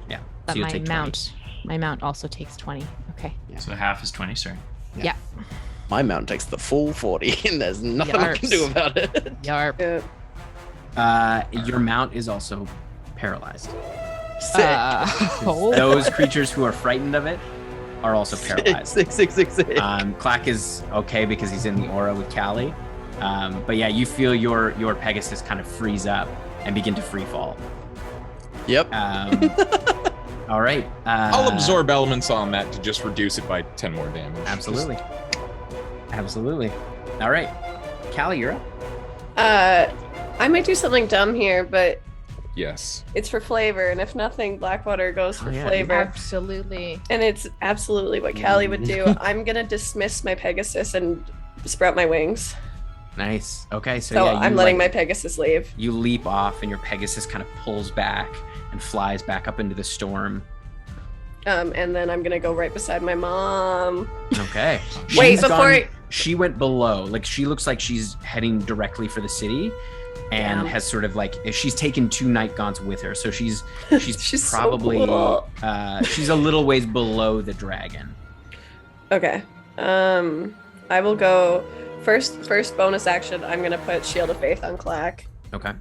Speaker 2: Yeah.
Speaker 4: But
Speaker 3: So you'll
Speaker 4: my
Speaker 3: take 20.
Speaker 4: my mount also takes 20. Okay.
Speaker 5: So half is 20, sorry.
Speaker 4: Yeah.
Speaker 2: My mount takes the full 40, and there's nothing I can do about it.
Speaker 4: Yarp.
Speaker 3: Your mount is also paralyzed.
Speaker 2: Sick.
Speaker 4: Oh.
Speaker 3: Those creatures who are frightened of it are also paralyzed.
Speaker 2: Sick.
Speaker 3: Clack is okay because he's in the aura with Callie. But yeah, you feel your Pegasus kind of freeze up and begin to free fall.
Speaker 2: Yep.
Speaker 3: All right.
Speaker 1: I'll absorb elements on that to just reduce it by 10 more damage.
Speaker 3: Absolutely. All right. Callie, you're up.
Speaker 7: I might do something dumb here, but
Speaker 1: Yes.
Speaker 7: it's for flavor, and if nothing, Blackwater goes for
Speaker 3: yeah,
Speaker 7: flavor.
Speaker 4: Absolutely.
Speaker 7: And it's absolutely what Callie would do. I'm gonna dismiss my Pegasus and sprout my wings.
Speaker 3: Nice. Okay, so
Speaker 7: So
Speaker 3: yeah,
Speaker 7: I'm letting my Pegasus leave.
Speaker 3: You leap off, and your Pegasus kind of pulls back and flies back up into the storm.
Speaker 7: And then I'm gonna go right beside my mom.
Speaker 3: Okay.
Speaker 7: Wait,
Speaker 3: She's
Speaker 7: before
Speaker 3: gone- she went below. Like she looks like she's heading directly for the city, and
Speaker 7: Yeah.
Speaker 3: has sort of like she's taken 2 night gaunts with her. So she's
Speaker 7: She's so
Speaker 3: probably
Speaker 7: cool.
Speaker 3: she's a little ways below the dragon.
Speaker 7: Okay. I will go first bonus action. I'm gonna put Shield of Faith on Clack.
Speaker 3: Okay.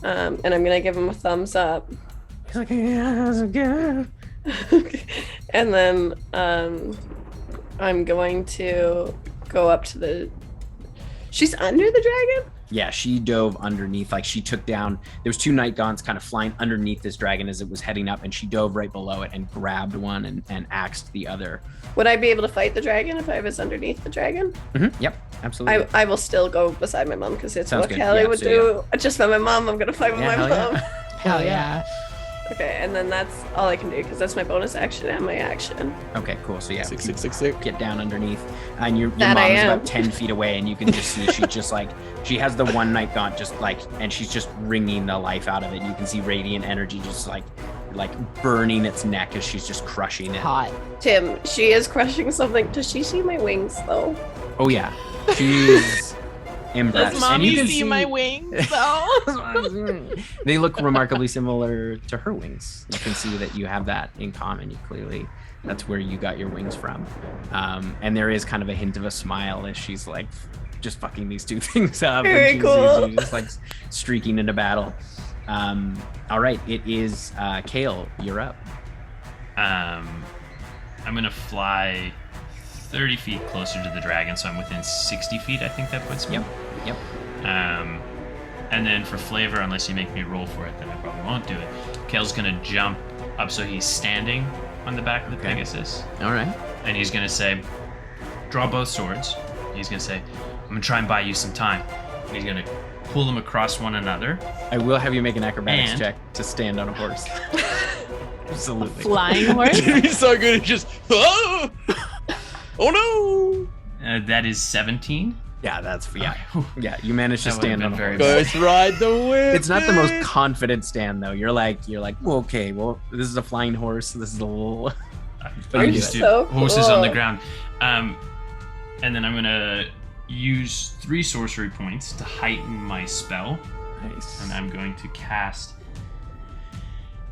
Speaker 7: And I'm gonna give him a thumbs up.
Speaker 3: He's like, yeah, that's good.
Speaker 7: And then I'm going to go up to the. She's under the dragon?
Speaker 3: Yeah, she dove underneath. Like she took down. There was 2 night gaunts kind of flying underneath this dragon as it was heading up, and she dove right below it and grabbed one and axed the other.
Speaker 7: Would I be able to fight the dragon if I was underneath the dragon?
Speaker 3: Yep, absolutely.
Speaker 7: I will still go beside my mom because it's
Speaker 3: Sounds
Speaker 7: what
Speaker 3: good.
Speaker 7: Callie
Speaker 3: Yeah,
Speaker 7: would
Speaker 3: so
Speaker 7: do. Just by my mom, I'm gonna fight with
Speaker 3: Yeah,
Speaker 7: my
Speaker 3: hell
Speaker 7: mom.
Speaker 3: yeah.
Speaker 4: Hell yeah.
Speaker 7: Okay, and then that's all I can do because that's my bonus action and my action.
Speaker 3: Okay, cool. So yeah,
Speaker 2: Sick.
Speaker 3: get down underneath, and your
Speaker 7: That
Speaker 3: mom
Speaker 7: I
Speaker 3: is
Speaker 7: am.
Speaker 3: about 10 feet away, and you can just see she's just like she has the 1 night gaunt just like, and she's just wringing the life out of it. You can see radiant energy just like burning its neck as she's just crushing it.
Speaker 4: Hot.
Speaker 7: Tim, she is crushing something. Does she see my wings though?
Speaker 3: Oh yeah, she's impressed.
Speaker 4: Does
Speaker 3: And you
Speaker 4: mommy
Speaker 3: can
Speaker 4: see my wings though?
Speaker 3: They look remarkably similar to her wings. You can see that you have that in common. You clearly, that's where you got your wings from. And there is kind of a hint of a smile as she's like just fucking these 2 things up.
Speaker 7: Very
Speaker 3: and
Speaker 7: cool.
Speaker 3: she's just like streaking into battle. All right, it is Kale, you're up.
Speaker 5: I'm gonna fly 30 feet closer to the dragon, so I'm within 60 feet. I think that puts me.
Speaker 3: Yep.
Speaker 5: And then for flavor, unless you make me roll for it, then I probably won't do it. Kale's gonna jump up so he's standing on the back of the Pegasus,
Speaker 3: All right.
Speaker 5: and he's gonna say, "Draw both swords." He's gonna say, "I'm gonna try and buy you some time." And he's gonna pull them across one another.
Speaker 3: I will have you make an acrobatics
Speaker 5: And-
Speaker 3: check to stand on a horse. Absolutely.
Speaker 4: Flying horse?
Speaker 2: He's so good. He just. Oh, oh no!
Speaker 5: That is 17.
Speaker 3: Yeah, that's
Speaker 5: Okay.
Speaker 3: yeah. You managed to
Speaker 5: That would've
Speaker 3: stand
Speaker 5: been
Speaker 3: on a
Speaker 5: very
Speaker 3: horse.
Speaker 2: Ghost ride the wind.
Speaker 3: It's not the most confident stand though. You're like, well, okay, well, this is a flying horse. This is a little. But
Speaker 5: I'm
Speaker 3: you do
Speaker 5: used
Speaker 3: it.
Speaker 5: to
Speaker 7: So
Speaker 5: horses on the
Speaker 7: cool.
Speaker 5: ground. And then I'm gonna use 3 sorcery points to heighten my spell,
Speaker 3: Nice.
Speaker 5: and I'm going to cast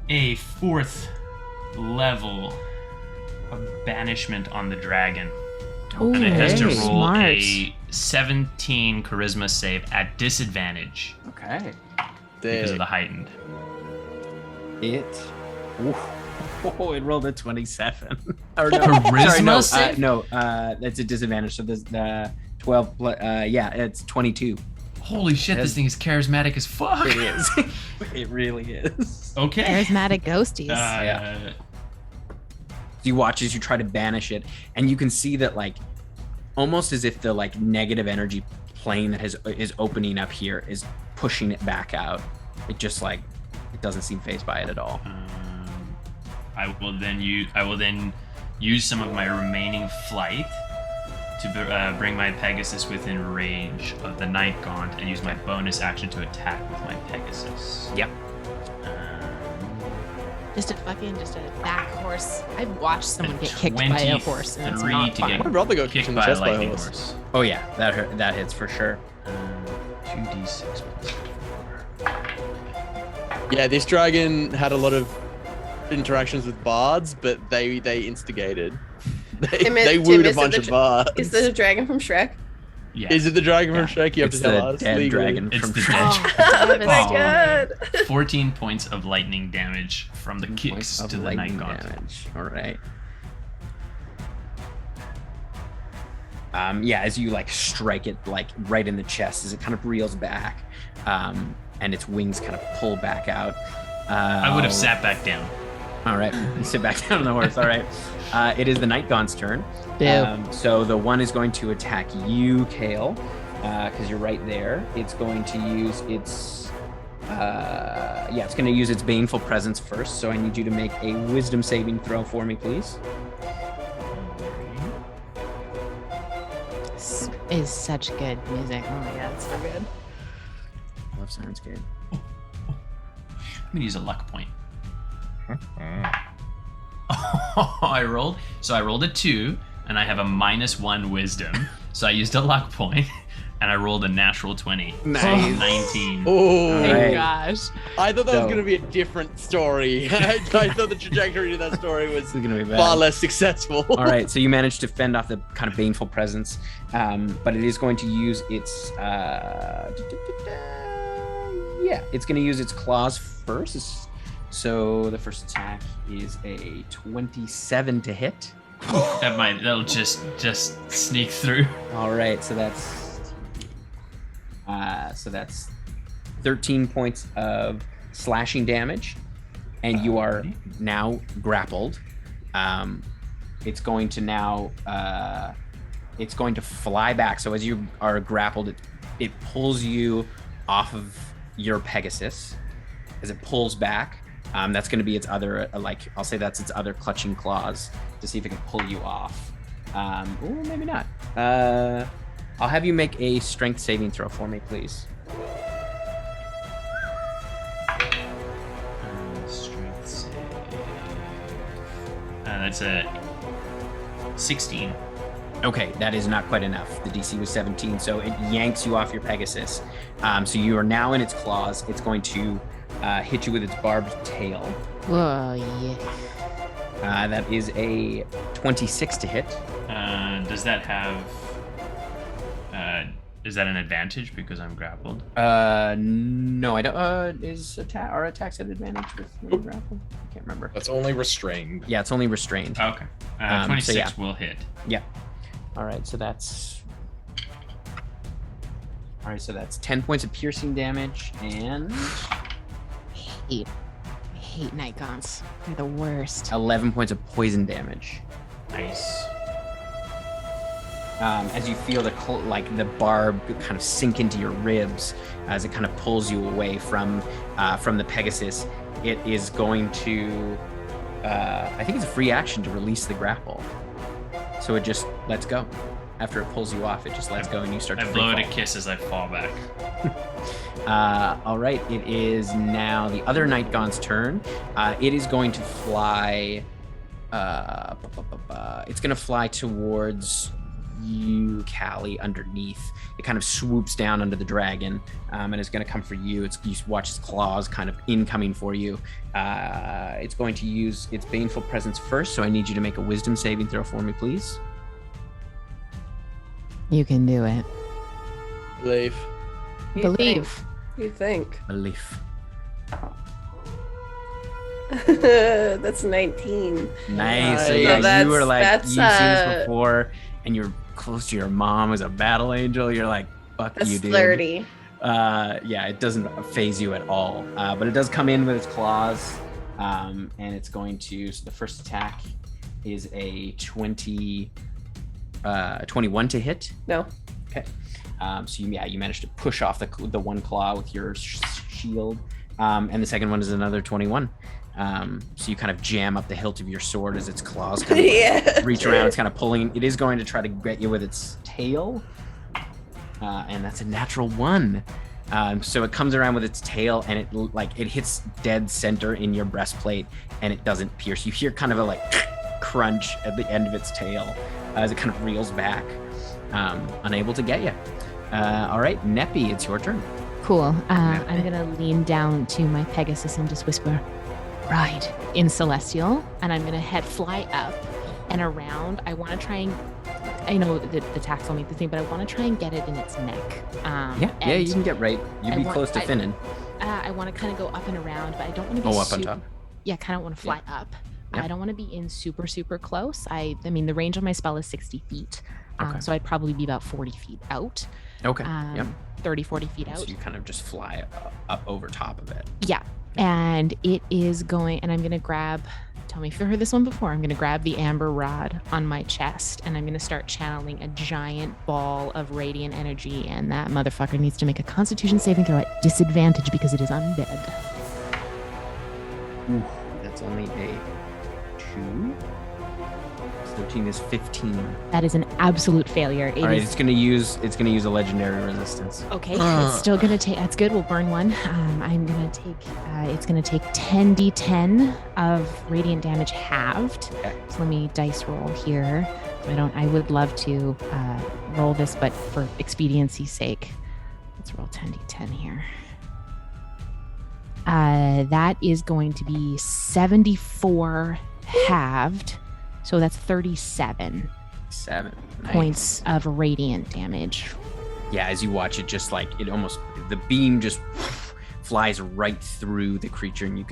Speaker 5: a 4th level of banishment on the dragon, and it has to
Speaker 3: Okay.
Speaker 5: roll
Speaker 4: Smart.
Speaker 5: a 17 charisma save at disadvantage
Speaker 3: Okay.
Speaker 5: because of the heightened.
Speaker 3: It. Oh, it rolled a 27. Or no,
Speaker 5: Charisma
Speaker 3: sorry, no,
Speaker 5: save?
Speaker 3: that's a disadvantage. So this the 12. Yeah, it's 22.
Speaker 5: Holy shit! This thing is charismatic as fuck.
Speaker 3: It is. It really is.
Speaker 5: Okay.
Speaker 4: Charismatic ghosties.
Speaker 3: Yeah. You watch as you try to banish it, and you can see that like almost as if the like negative energy plane that is opening up here is pushing it back out. It just like It doesn't seem phased by it at all.
Speaker 5: I will then use some of my remaining flight to bring my Pegasus within range of the Night Gaunt and use my bonus action to attack with my Pegasus.
Speaker 3: Yep.
Speaker 4: Just a back horse. I've watched someone get kicked by a horse, and it's not
Speaker 5: to
Speaker 4: fun.
Speaker 5: get
Speaker 2: My brother got kicked in the
Speaker 5: by a
Speaker 2: chest by a
Speaker 5: lightning
Speaker 2: horse.
Speaker 5: horse.
Speaker 3: Oh yeah, that hits for sure.
Speaker 5: 2d6 plus 4.
Speaker 2: Yeah, this dragon had a lot of interactions with bards, but they instigated. They wooed a bunch of bards.
Speaker 7: Is the dragon from Shrek?
Speaker 5: Yeah.
Speaker 2: Is it the dragon from Shrek? You have
Speaker 3: It's
Speaker 2: to tell
Speaker 3: the
Speaker 2: us.
Speaker 3: dead
Speaker 2: legally.
Speaker 3: dragon
Speaker 5: It's
Speaker 3: from
Speaker 5: the
Speaker 3: Shrek.
Speaker 5: dead
Speaker 7: Oh my god.
Speaker 5: 14 points of lightning damage from the kicks
Speaker 3: Of
Speaker 5: to the
Speaker 3: lightning
Speaker 5: Night Gaunt.
Speaker 3: damage. All right. Yeah, as you like strike it like right in the chest, as it kind of reels back, and its wings kind of pull back out.
Speaker 5: I would have sat back down.
Speaker 3: All right, you sit back down on the horse. All right, it is the Night Gaunt's turn.
Speaker 4: Boo.
Speaker 3: So the one is going to attack you, Kale, because you're right there. It's going to use its, it's going to use its Baneful Presence first. So I need you to make a Wisdom saving throw for me, please.
Speaker 4: This is such good music. Oh my god, it's so good.
Speaker 3: I love Sirenscape.
Speaker 5: I'm gonna use a luck point. I rolled a 2, and I have a -1 wisdom. So I used a luck point, and I rolled a natural 20.
Speaker 3: Nice.
Speaker 5: So 19.
Speaker 2: Oh,
Speaker 3: All
Speaker 4: My
Speaker 3: right.
Speaker 4: gosh.
Speaker 2: I thought that
Speaker 3: So-
Speaker 2: was going to be a different story. I thought the trajectory to that story was
Speaker 3: This is going to be bad.
Speaker 2: far less successful.
Speaker 3: All right, so you managed to fend off the kind of Baneful Presence, but it is going to use its, it's going to use its claws first. So the first attack is a 27 to hit.
Speaker 5: That'll just sneak through.
Speaker 3: All right, so that's 13 points of slashing damage, and you are now grappled. It's going to now it's going to fly back. So as you are grappled, it pulls you off of your Pegasus. As it pulls back, that's going to be its other I'll say that's its other clutching claws to see if it can pull you off. Or maybe not. I'll have you make a strength saving throw for me, please.
Speaker 5: Strength save. That's a 16.
Speaker 3: Okay, that is not quite enough. The DC was 17, so it yanks you off your Pegasus. So you are now in its claws. It's going to hit you with its barbed tail.
Speaker 4: Whoa, yeah.
Speaker 3: That is a 26 to hit.
Speaker 5: Does that have? Is that an advantage because I'm grappled?
Speaker 3: No, I don't. Is our attacks at advantage with being grappled? I can't remember.
Speaker 1: That's only restrained.
Speaker 3: Yeah, it's only restrained.
Speaker 5: Okay.
Speaker 3: So
Speaker 5: 26
Speaker 3: yeah.
Speaker 5: will hit.
Speaker 3: Yeah. All right, so that's 10 points of piercing damage and
Speaker 4: I hate night gaunts. They're the worst.
Speaker 3: 11 points of poison damage.
Speaker 5: Nice.
Speaker 3: As you feel the barb kind of sink into your ribs as it kind of pulls you away from the Pegasus, it is going to. I think it's a free action to release the grapple. So it just lets go. After it pulls you off, it just lets go and you start to
Speaker 5: I
Speaker 3: free
Speaker 5: blow it a
Speaker 3: fall.
Speaker 5: kiss as I fall back.
Speaker 3: All right, it is now the other Night Gaunt's turn. It is going to fly. It's going to fly towards you, Callie, underneath. It kind of swoops down under the dragon, and is going to come for you. You watch its claws kind of incoming for you. It's going to use its Baneful Presence first, so I need you to make a Wisdom saving throw for me, please.
Speaker 4: You can do it.
Speaker 2: Believe.
Speaker 4: Believe.
Speaker 7: You think?
Speaker 3: Belief.
Speaker 7: That's 19.
Speaker 3: Nice. So
Speaker 2: Nice.
Speaker 3: yeah,
Speaker 7: So
Speaker 3: you were like,
Speaker 7: that's,
Speaker 3: you've seen this before, and you're close to your mom as a battle angel. You're like, fuck
Speaker 7: That's
Speaker 3: you, dude.
Speaker 7: 30.
Speaker 3: Yeah, it doesn't phase you at all, but it does come in with its claws, and it's going to. So the first attack is a 21 to hit.
Speaker 7: No.
Speaker 3: Okay. So you managed to push off the one claw with your shield, And the second one is another 21. So you kind of jam up the hilt of your sword as its claws kind of
Speaker 7: Yeah.
Speaker 3: reach around. It's kind of pulling. It is going to try to get you with its tail. And that's a natural 1. So it comes around with its tail and it hits dead center in your breastplate and it doesn't pierce. You hear kind of a crunch at the end of its tail as it kind of reels back, unable to get you. All right, Neppy, it's your turn.
Speaker 4: Cool. I'm going to lean down to my Pegasus and just whisper, ride in Celestial. And I'm going to fly up and around. I want to try and, I know the tax will make the thing, but I want to try and get it in its neck.
Speaker 3: Yeah, you can get right. You'd be close to Finnan.
Speaker 4: I want to kind of go up and around, but I don't want to be
Speaker 3: up on top.
Speaker 4: Yeah, kind of want to fly up.
Speaker 3: Yep.
Speaker 4: I don't want to be in super, super close. I mean, the range of my spell is 60 feet.
Speaker 3: Okay.
Speaker 4: So I'd probably be about 40 feet out.
Speaker 3: Okay.
Speaker 4: 30, 40 feet out.
Speaker 3: So you kind of just fly up over top of it.
Speaker 4: Yeah. And it is going, and I'm going to grab, tell me if you've heard this one before, I'm going to grab the amber rod on my chest and I'm going to start channeling a giant ball of radiant energy. And that motherfucker needs to make a constitution saving throw at disadvantage because it is undead.
Speaker 3: Ooh, that's only a 2. 13 is 15.
Speaker 4: That is an absolute failure.
Speaker 3: All right, it's gonna use a legendary resistance.
Speaker 4: Okay, it's still gonna take. That's good. We'll burn one. I'm gonna take. It's gonna take 10d10 of radiant damage halved.
Speaker 3: Okay.
Speaker 4: So let me dice roll here. I would love to roll this, but for expediency's sake, let's roll 10d10 here. That is going to be 74 halved. So that's 37
Speaker 3: nice.
Speaker 4: points of radiant damage.
Speaker 3: Yeah, as you watch it, just the beam just flies right through the creature, and you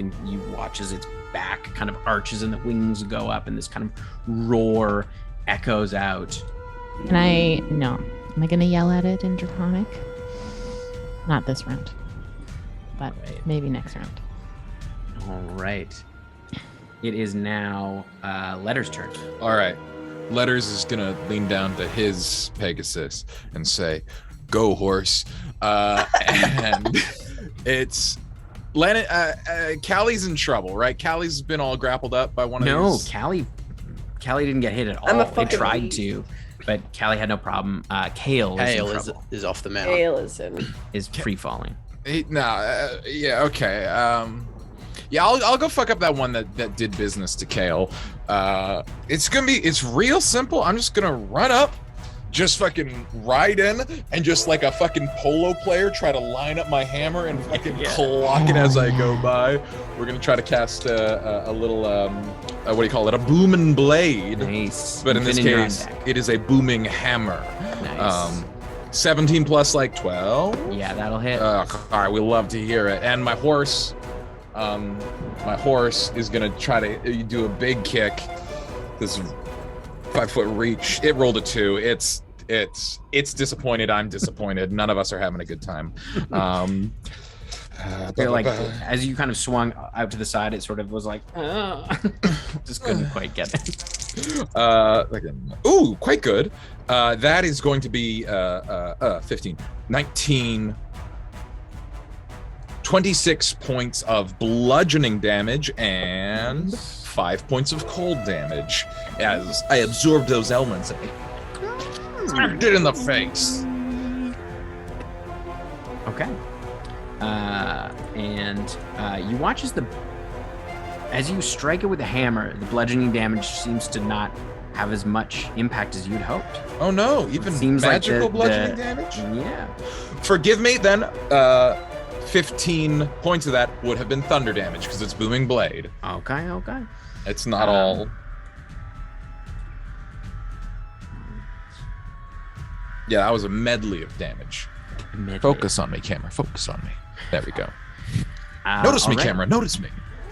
Speaker 3: watch as its back kind of arches and the wings go up, and this kind of roar echoes out.
Speaker 4: Am I gonna yell at it in Draconic? Not this round, but maybe next round.
Speaker 3: All right. It is now Letter's turn.
Speaker 1: All right. Letters is going to lean down to his Pegasus and say, go, horse. And it's... Callie's in trouble, right? Callie's been all grappled up by one of these...
Speaker 3: No, Callie didn't get hit at all.
Speaker 7: I'm a
Speaker 3: They
Speaker 7: fucking
Speaker 3: tried
Speaker 7: weed.
Speaker 3: to, but Callie had no problem. Kale
Speaker 2: is off the mount.
Speaker 7: Hail is in.
Speaker 3: is free falling.
Speaker 1: Yeah, okay. Yeah, I'll go fuck up that one that did business to Kale. It's real simple. I'm just gonna run up, just fucking ride in, and just like a fucking polo player try to line up my hammer and fucking clock it as I go by. We're gonna try to cast a little what do you call it? A booming blade.
Speaker 3: Nice.
Speaker 1: But in this
Speaker 3: Infinity
Speaker 1: case,
Speaker 3: on deck.
Speaker 1: it is a booming hammer.
Speaker 3: Nice.
Speaker 1: 17 plus 12.
Speaker 3: Yeah, that'll hit.
Speaker 1: All right, we love to hear it. And my horse is gonna try to do a big kick. This 5-foot reach. It rolled a 2. It's disappointed. I'm disappointed. None of us are having a good time.
Speaker 3: As you kind of swung out to the side, it sort of was like, just couldn't quite get it.
Speaker 1: Ooh, quite good. That is going to be 15, 19. 26 points of bludgeoning damage and 5 points of cold damage as I absorb those elements and get in the face.
Speaker 3: Okay. And you watch as you strike it with a hammer, the bludgeoning damage seems to not have as much impact as you'd hoped.
Speaker 1: Oh no, even
Speaker 3: Seems
Speaker 1: magical
Speaker 3: like
Speaker 1: bludgeoning damage?
Speaker 3: Yeah.
Speaker 1: Forgive me then, 15 points of that would have been thunder damage because it's booming blade.
Speaker 3: Okay.
Speaker 1: It's not all. Yeah, that was a medley of damage. Focus on me, camera. Focus on me. There we go. Notice me,
Speaker 3: all right.
Speaker 1: camera. Notice me.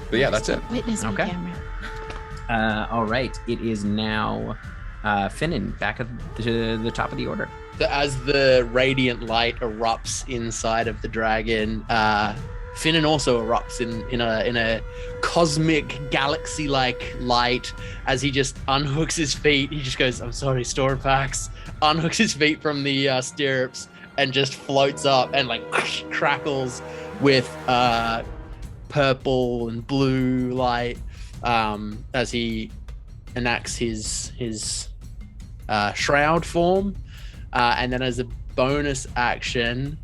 Speaker 1: But yeah, that's it.
Speaker 4: Witness me,
Speaker 3: Okay.
Speaker 4: camera.
Speaker 3: All right. It is now Finnan back at the top of the order.
Speaker 2: So as the radiant light erupts inside of the dragon, Finnan also erupts in a cosmic galaxy-like light. As he just unhooks his feet, he just goes, "I'm sorry, Stormpax." Unhooks his feet from the stirrups and just floats up and like crackles with purple and blue light as he enacts his shroud form, and then as a bonus action,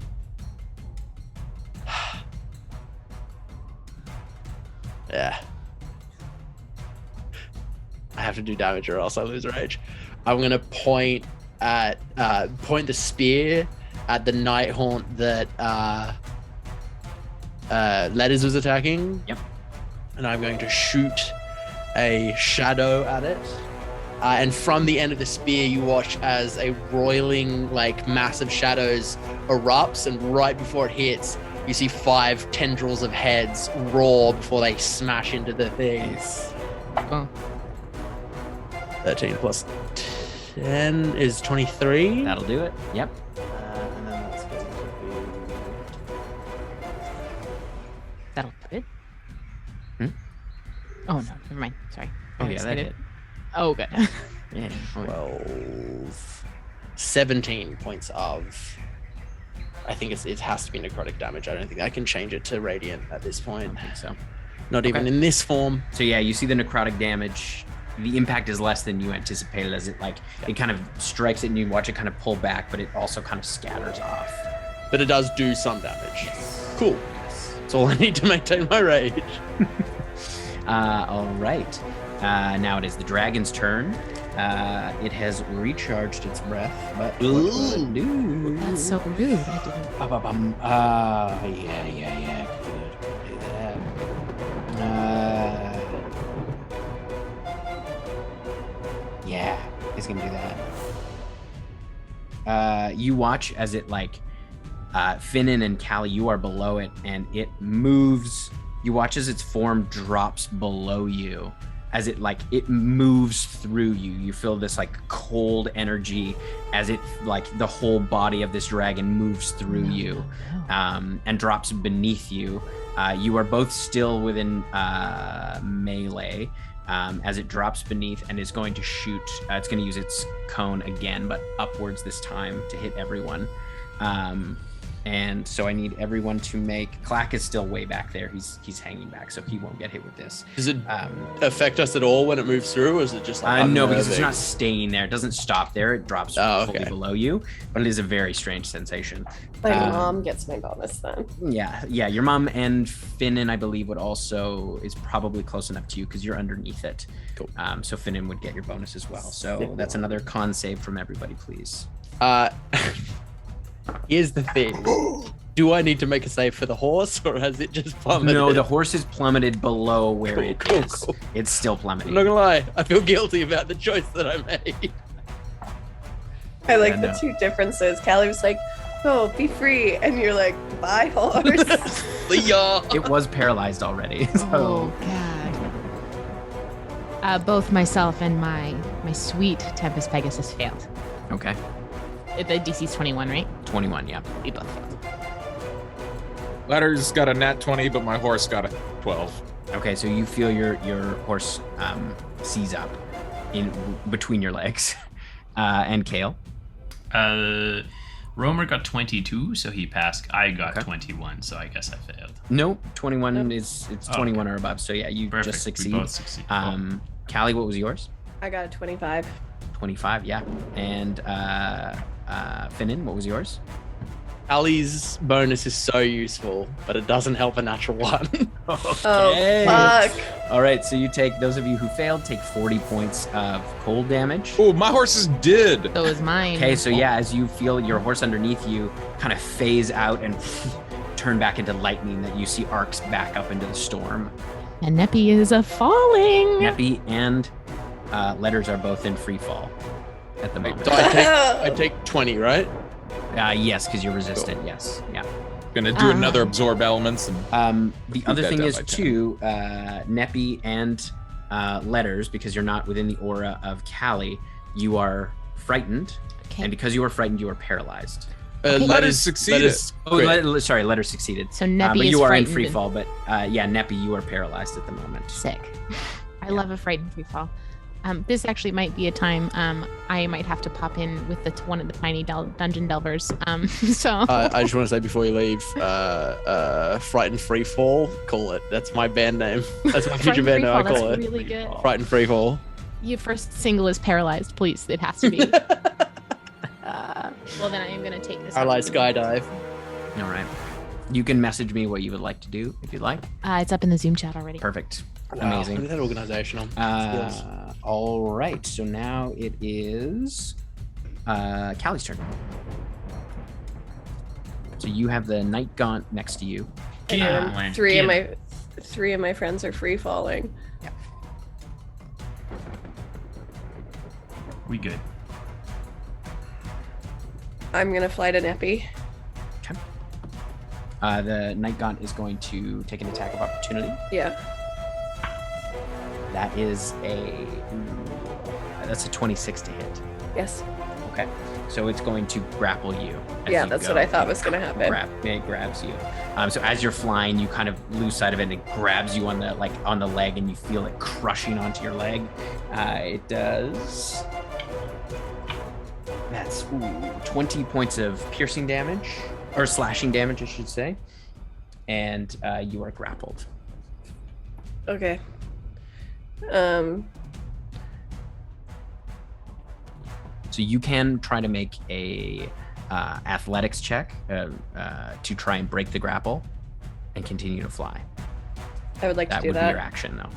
Speaker 2: yeah, I have to do damage or else I lose rage. I'm gonna point the spear at the night haunt that Letters was attacking.
Speaker 3: Yep.
Speaker 2: And I'm going to shoot a shadow at it. And from the end of the spear, you watch as a roiling, like, massive shadows erupts, and right before it hits, you see 5 tendrils of heads roar before they smash into the thing.
Speaker 4: Oh.
Speaker 2: 13 plus 10 is 23.
Speaker 3: That'll do it. Yep.
Speaker 2: And then that's going to be...
Speaker 4: That'll do it.
Speaker 3: Hmm?
Speaker 4: Oh, no. Never mind. Sorry.
Speaker 3: Oh,
Speaker 4: I
Speaker 3: yeah, that
Speaker 4: misread
Speaker 3: hit.
Speaker 4: it. Oh, good.
Speaker 3: Yeah. Oh, yeah.
Speaker 2: 12, 17 points of... I think it has to be necrotic damage. I don't think I can change it to radiant at this point.
Speaker 3: I think so.
Speaker 2: Not even in this form.
Speaker 3: So yeah, you see the necrotic damage. The impact is less than you anticipated as it kind of strikes it and you watch it kind of pull back, but it also kind of scatters off.
Speaker 2: But it does do some damage. Cool. That's all I need to maintain my rage.
Speaker 3: All right. Now it is the dragon's turn. It has recharged its breath, but what will it do?
Speaker 4: That's so rude. I didn't.
Speaker 3: Yeah. Could do that. Yeah, it's gonna do that. You watch as it Finnan and Callie, you are below it, and it moves. You watch as its form drops below you, as it moves through you. You feel this cold energy as it the whole body of this dragon moves through you, and drops beneath you. You are both still within melee. As it drops beneath and is going to shoot. It's going to use its cone again, but upwards this time to hit everyone. And so I need everyone to make... Clack is still way back there. He's hanging back, so he won't get hit with this.
Speaker 2: Does it affect us at all when it moves through, or is it just
Speaker 3: no, because it's not staying there. It doesn't stop there. It drops fully
Speaker 2: okay.
Speaker 3: below you, but it is a very strange sensation.
Speaker 7: My mom gets my bonus then.
Speaker 3: Yeah. Your mom and Finnan, I believe, is probably close enough to you because you're underneath it.
Speaker 2: Cool.
Speaker 3: So Finnan would get your bonus as well. So that's another con save from everybody, please.
Speaker 2: Here's the thing. Do I need to make a save for the horse, or has it just plummeted?
Speaker 3: No, the horse is plummeted below where it is.
Speaker 2: Cool.
Speaker 3: It's still plummeting.
Speaker 2: I'm not gonna lie, I feel guilty about the choice that I made.
Speaker 7: I like the two differences. Callie was like, "Oh, be free," and you're like, "Bye, horse."
Speaker 3: It was paralyzed already. So.
Speaker 4: Oh god. Both myself and my sweet Tempest Pegasus failed.
Speaker 3: Okay.
Speaker 4: The DC's 21, right?
Speaker 3: 21, yeah.
Speaker 4: We both failed.
Speaker 1: Letters got a nat 20, but my horse got a 12.
Speaker 3: Okay, so you feel your horse seize up in between your legs. And Kale?
Speaker 5: Romer got 22, so he passed. I got 21, so I guess I failed.
Speaker 3: Nope, 21 it's 21 or above. So yeah, you
Speaker 5: Perfect.
Speaker 3: just succeed.
Speaker 5: We both succeed.
Speaker 3: Callie, what was yours?
Speaker 7: I got a 25.
Speaker 3: 25, yeah. And Finnan, what was yours?
Speaker 2: Ali's bonus is so useful, but it doesn't help a natural one.
Speaker 3: Okay.
Speaker 7: Oh, fuck.
Speaker 3: All right, so you take, those of you who failed, take 40 points of cold damage.
Speaker 1: Oh, my horses did.
Speaker 4: So is mine.
Speaker 3: Okay, so yeah, as you feel your horse underneath you kind of phase out and turn back into lightning that you see arcs back up into the storm.
Speaker 4: And Neppy is
Speaker 3: Neppy
Speaker 4: falling.
Speaker 3: and Letters are both in free fall at the moment.
Speaker 2: So I take 20, right?
Speaker 3: Yes, because you're resistant. Cool. Yes, yeah.
Speaker 1: Gonna do another absorb elements. And
Speaker 3: the other thing is too, Neppy and Letters, because you're not within the aura of Callie, you are frightened, and because you are frightened, you are paralyzed.
Speaker 1: Letters succeeded.
Speaker 3: Letters succeeded.
Speaker 4: So Neppy
Speaker 3: but
Speaker 4: is
Speaker 3: you are in
Speaker 4: frightened
Speaker 3: free fall. But yeah, Neppy, you are paralyzed at the moment.
Speaker 4: Sick. I love a frightened free fall. This actually might be a time I might have to pop in with one of the tiny dungeon delvers. So
Speaker 2: I just want to say before you leave, Frightened Free Fall, call it. That's my band name. That's my future band name. I call it.
Speaker 4: Really good.
Speaker 2: Frightened Free Fall.
Speaker 4: Your first single is Paralyzed, please. It has to be. Well, then I am going to take this.
Speaker 2: Paralyzed Skydive.
Speaker 3: All right. You can message me what you would like to do if you'd like.
Speaker 4: It's up in the Zoom chat already.
Speaker 3: Perfect.
Speaker 2: Wow,
Speaker 3: Amazing.
Speaker 2: Look at that organizational skills.
Speaker 3: All right. So now it is Callie's turn. So you have the Night Gaunt next to you.
Speaker 7: And three of my friends are free falling.
Speaker 3: Yeah.
Speaker 5: We good.
Speaker 7: I'm gonna fly to Neppy.
Speaker 3: Okay. The Night Gaunt is going to take an attack of opportunity.
Speaker 7: Yeah.
Speaker 3: That is that's a 26 to hit.
Speaker 7: Yes.
Speaker 3: Okay. So it's going to grapple you.
Speaker 7: Yeah, that's what I thought was gonna happen.
Speaker 3: It grabs you. So as you're flying, you kind of lose sight of it, and it grabs you on the leg, and you feel it crushing onto your leg. It does. That's 20 points of piercing damage, or slashing damage, I should say. And you are grappled.
Speaker 7: Okay.
Speaker 3: So you can try to make a athletics check to try and break the grapple and continue to fly.
Speaker 7: I would like to do
Speaker 3: That would
Speaker 7: that.
Speaker 3: be your action, though.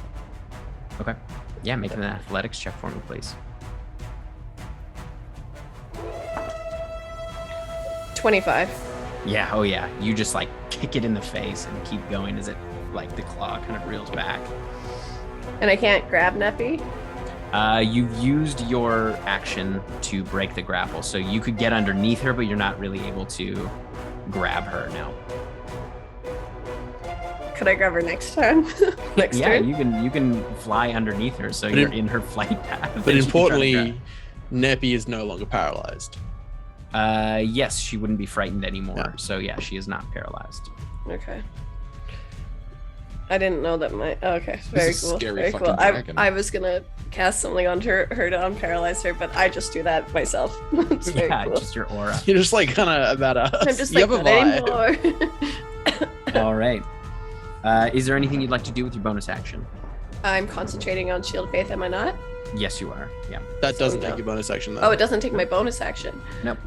Speaker 3: Okay. Yeah, make an athletics check for me, please.
Speaker 7: 25.
Speaker 3: Yeah, oh yeah. You just like kick it in the face and keep going as it like the claw kind of reels back.
Speaker 7: And I can't grab Neppy?
Speaker 3: You've used your action to break the grapple, so you could get underneath her, but you're not really able to grab her now.
Speaker 7: Could I grab her next time? Next turn?
Speaker 3: you can fly underneath her, so you're in her flight path.
Speaker 2: But
Speaker 3: and you can try to
Speaker 2: importantly, Neppy is no longer paralyzed.
Speaker 3: yes, she wouldn't be frightened anymore.
Speaker 2: Yeah.
Speaker 3: So yeah, she is not paralyzed.
Speaker 7: Okay. I didn't know that my. Oh, okay, very
Speaker 1: This is a
Speaker 7: cool.
Speaker 1: scary
Speaker 7: Very
Speaker 1: fucking
Speaker 7: cool.
Speaker 1: dragon.
Speaker 7: I was gonna cast something on her to unparalyze her, but I just do that myself. It's very
Speaker 3: Yeah,
Speaker 7: cool.
Speaker 3: just your aura.
Speaker 2: You're just like kind of about us.
Speaker 7: I'm just
Speaker 2: You
Speaker 7: like,
Speaker 2: have a
Speaker 7: not
Speaker 2: vibe.
Speaker 7: anymore.
Speaker 3: All right. Is there anything you'd like to do with your bonus action?
Speaker 7: I'm concentrating on Shield of Faith, am I not?
Speaker 3: Yes, you are. Yeah.
Speaker 2: That doesn't
Speaker 7: So,
Speaker 2: take
Speaker 7: no.
Speaker 2: your bonus action though.
Speaker 7: Oh, it doesn't take my bonus action.
Speaker 3: Nope.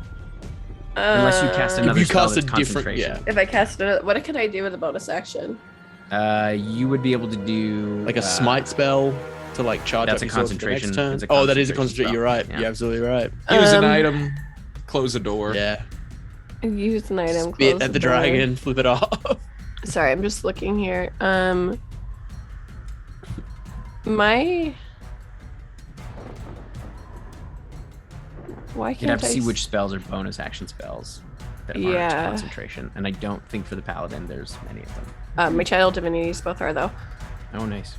Speaker 3: Unless you cast another
Speaker 2: you
Speaker 3: spell
Speaker 2: cast a
Speaker 3: that's
Speaker 2: different-
Speaker 3: concentration.
Speaker 7: If I cast another, what can I do with a bonus action?
Speaker 3: You would be able to do
Speaker 2: like a smite spell to like charge
Speaker 3: that's
Speaker 2: up
Speaker 3: a
Speaker 2: your sword for the next
Speaker 3: concentration.
Speaker 2: turn.
Speaker 3: It's a
Speaker 2: Oh, that is a
Speaker 3: concentration
Speaker 2: concentration. You're right.
Speaker 3: spell. Yeah.
Speaker 2: You're absolutely right.
Speaker 1: Use an
Speaker 7: Um,
Speaker 1: item, close a door.
Speaker 2: Yeah.
Speaker 7: Use an item.
Speaker 2: Spit
Speaker 7: close
Speaker 2: at the
Speaker 7: door.
Speaker 2: dragon, flip it off.
Speaker 7: Sorry, I'm just looking here. My. Why
Speaker 3: You'd
Speaker 7: can't
Speaker 3: have to
Speaker 7: I
Speaker 3: see
Speaker 7: s-
Speaker 3: which spells are bonus action spells that aren't
Speaker 7: Yeah.
Speaker 3: concentration, and I don't think for the paladin there's many of them.
Speaker 7: My channel divinities both are though.
Speaker 3: Oh, nice.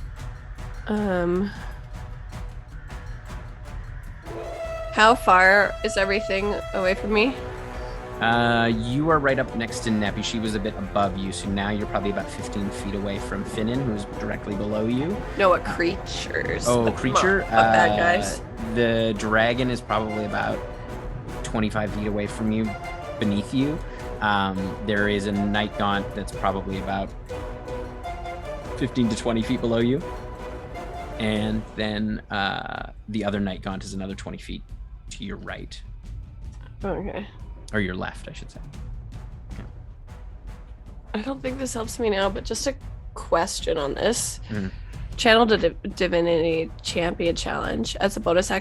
Speaker 7: How far is everything away from me?
Speaker 3: You are right up next to Neppy. She was a bit above you, so now you're probably about 15 feet away from Finnan, who's directly below you.
Speaker 7: No, what creatures?
Speaker 3: Oh,
Speaker 7: What
Speaker 3: creature?
Speaker 7: bad guys?
Speaker 3: The dragon is probably about 25 feet away from you, beneath you. There is a Night Gaunt that's probably about 15 to 20 feet below you. And then the other Night Gaunt is another 20 feet to your right.
Speaker 7: Okay.
Speaker 3: Or your left, I should say.
Speaker 7: I don't think this helps me now, but just a question on this.
Speaker 3: Mhm.
Speaker 7: Channel Divinity Champion Challenge. As a bonus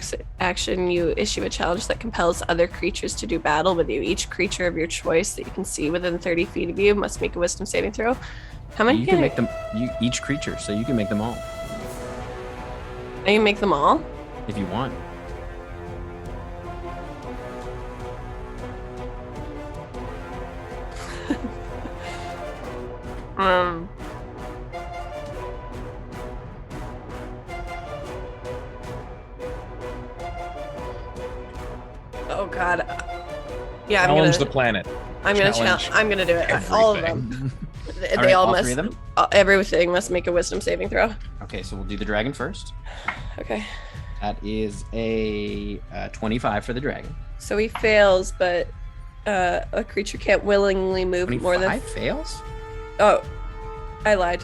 Speaker 7: action, you issue a challenge that compels other creatures to do battle with you. Each creature of your choice that you can see within 30 feet of you must make a wisdom saving throw. How many
Speaker 3: You can make them each creature, so you can make them all
Speaker 7: I can make them all?
Speaker 3: if you want.
Speaker 7: Oh god. Yeah,
Speaker 1: Challenge the planet.
Speaker 7: I'm gonna
Speaker 1: challenge
Speaker 7: I'm gonna do it. All of them. They all
Speaker 3: all
Speaker 7: must.
Speaker 3: three of them?
Speaker 7: Everything must make a wisdom saving throw.
Speaker 3: Okay, so we'll do the dragon first.
Speaker 7: Okay.
Speaker 3: That is a 25 for the dragon.
Speaker 7: So he fails, but a creature can't willingly move more than.
Speaker 3: 25 fails?
Speaker 7: Oh, I lied.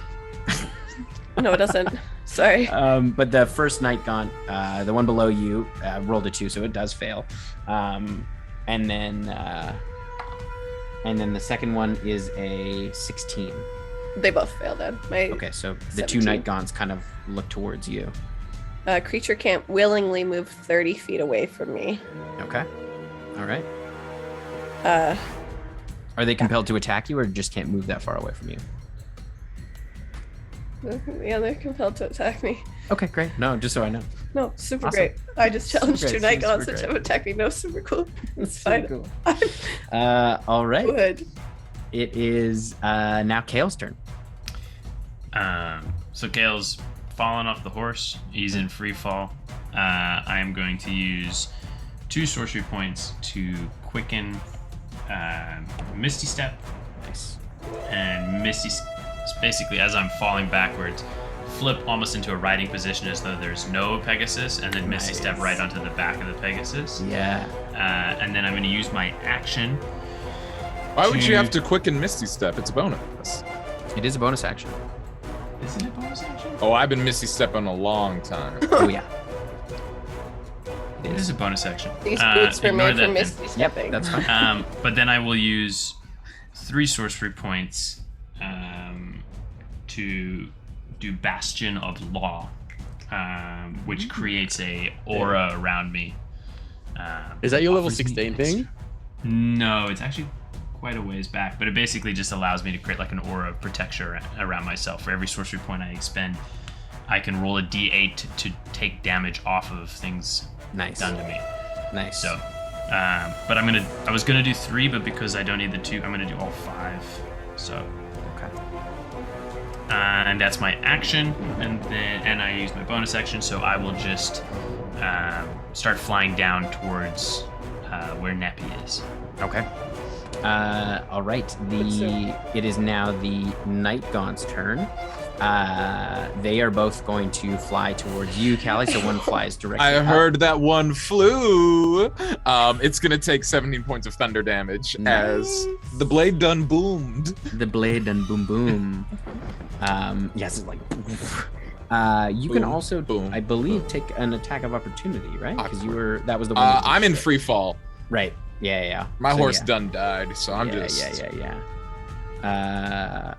Speaker 7: No, it doesn't. Sorry.
Speaker 3: But the first night gaunt, the one below you, rolled a 2, so it does fail. And then the second one is a 16.
Speaker 7: They both fail then.
Speaker 3: Okay, so the 2 night gaunts kind of look towards you.
Speaker 7: A creature can't willingly move 30 feet away from me.
Speaker 3: Okay. All right.
Speaker 7: Are
Speaker 3: they compelled to attack you, or just can't move that far away from you?
Speaker 7: Yeah, they're compelled to attack me.
Speaker 3: Okay, great. No, just so I know.
Speaker 7: No, super
Speaker 3: Awesome.
Speaker 7: I just challenged
Speaker 3: Super
Speaker 7: 2
Speaker 3: great,
Speaker 7: night gaunts
Speaker 3: super
Speaker 7: to
Speaker 3: great.
Speaker 7: attack me. No, super cool. It's fine.
Speaker 3: Cool. All right.
Speaker 7: Good.
Speaker 3: It is now Kale's turn.
Speaker 5: So Kale's fallen off the horse. He's in free fall. I am going to use 2 sorcery points to quicken Misty Step.
Speaker 3: Nice.
Speaker 5: And basically, as I'm falling backwards, flip almost into a riding position as though there's no Pegasus, and then Misty Step right onto the back of the Pegasus.
Speaker 3: Yeah.
Speaker 5: And then I'm going to use my action.
Speaker 1: Why would you have to quicken Misty Step? It's a bonus.
Speaker 3: It is a bonus action.
Speaker 5: Isn't it bonus action?
Speaker 1: Oh, I've been Misty Stepping a long time.
Speaker 3: Oh, yeah.
Speaker 5: It is a bonus action.
Speaker 7: These boots were made for
Speaker 5: that
Speaker 7: Misty Stepping.
Speaker 3: That's fine.
Speaker 5: But then I will use 3 sorcery points to do Bastion of Law, which creates a aura around me.
Speaker 2: Is that your level
Speaker 5: offers me
Speaker 2: 16
Speaker 5: extra-
Speaker 2: thing?
Speaker 5: No, it's actually quite a ways back, but it basically just allows me to create like an aura of protection around myself. For every sorcery point I expend, I can roll a d8 to take damage off of things
Speaker 3: Nice.
Speaker 5: done to me.
Speaker 3: Nice.
Speaker 5: So, but I was gonna do 3, but because I don't need the 2, I'm gonna do all 5. So,
Speaker 3: Okay.
Speaker 5: and that's my action, and I use my bonus action, so I will just start flying down towards where Neppy is.
Speaker 3: Okay. All right. It is now the Night Gaunt's turn. They are both going to fly towards you, Callie. So one flies directly.
Speaker 1: I
Speaker 3: up.
Speaker 1: heard that one flew. It's gonna take 17 points of thunder damage as the blade done boomed.
Speaker 3: The blade and boom boom. Yes, it's like. You can
Speaker 1: Boom,
Speaker 3: also,
Speaker 1: boom,
Speaker 3: I believe,
Speaker 1: boom.
Speaker 3: take an attack of opportunity, right? Because
Speaker 1: Awkward.
Speaker 3: that was the one. that
Speaker 1: I'm in
Speaker 3: did shit.
Speaker 1: free fall.
Speaker 3: Right. Yeah.
Speaker 1: My
Speaker 3: So,
Speaker 1: horse
Speaker 3: yeah.
Speaker 1: done died, so I'm
Speaker 3: Yeah.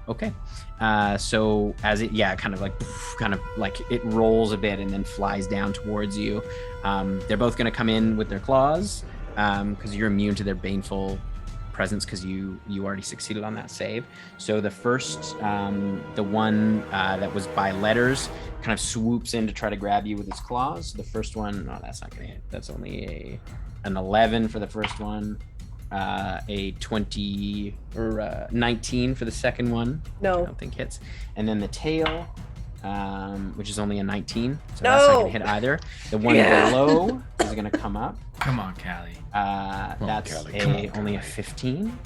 Speaker 3: Okay. So as it, kind of like it rolls a bit and then flies down towards you. They're both going to come in with their claws because you're immune to their baneful presence because you already succeeded on that save. So the first, the one that was by letters, kind of swoops in to try to grab you with its claws. The first one, no, that's not going to hit. That's only an 11 for the first one. A 20 or 19 for the second one.
Speaker 7: No.
Speaker 3: I don't think hits. And then the tail, which is only a 19. So that's not going to hit either. The one below is going to come up.
Speaker 5: Come on, Callie.
Speaker 3: That's
Speaker 1: Callie, come on,
Speaker 3: only a
Speaker 1: Callie.
Speaker 3: 15.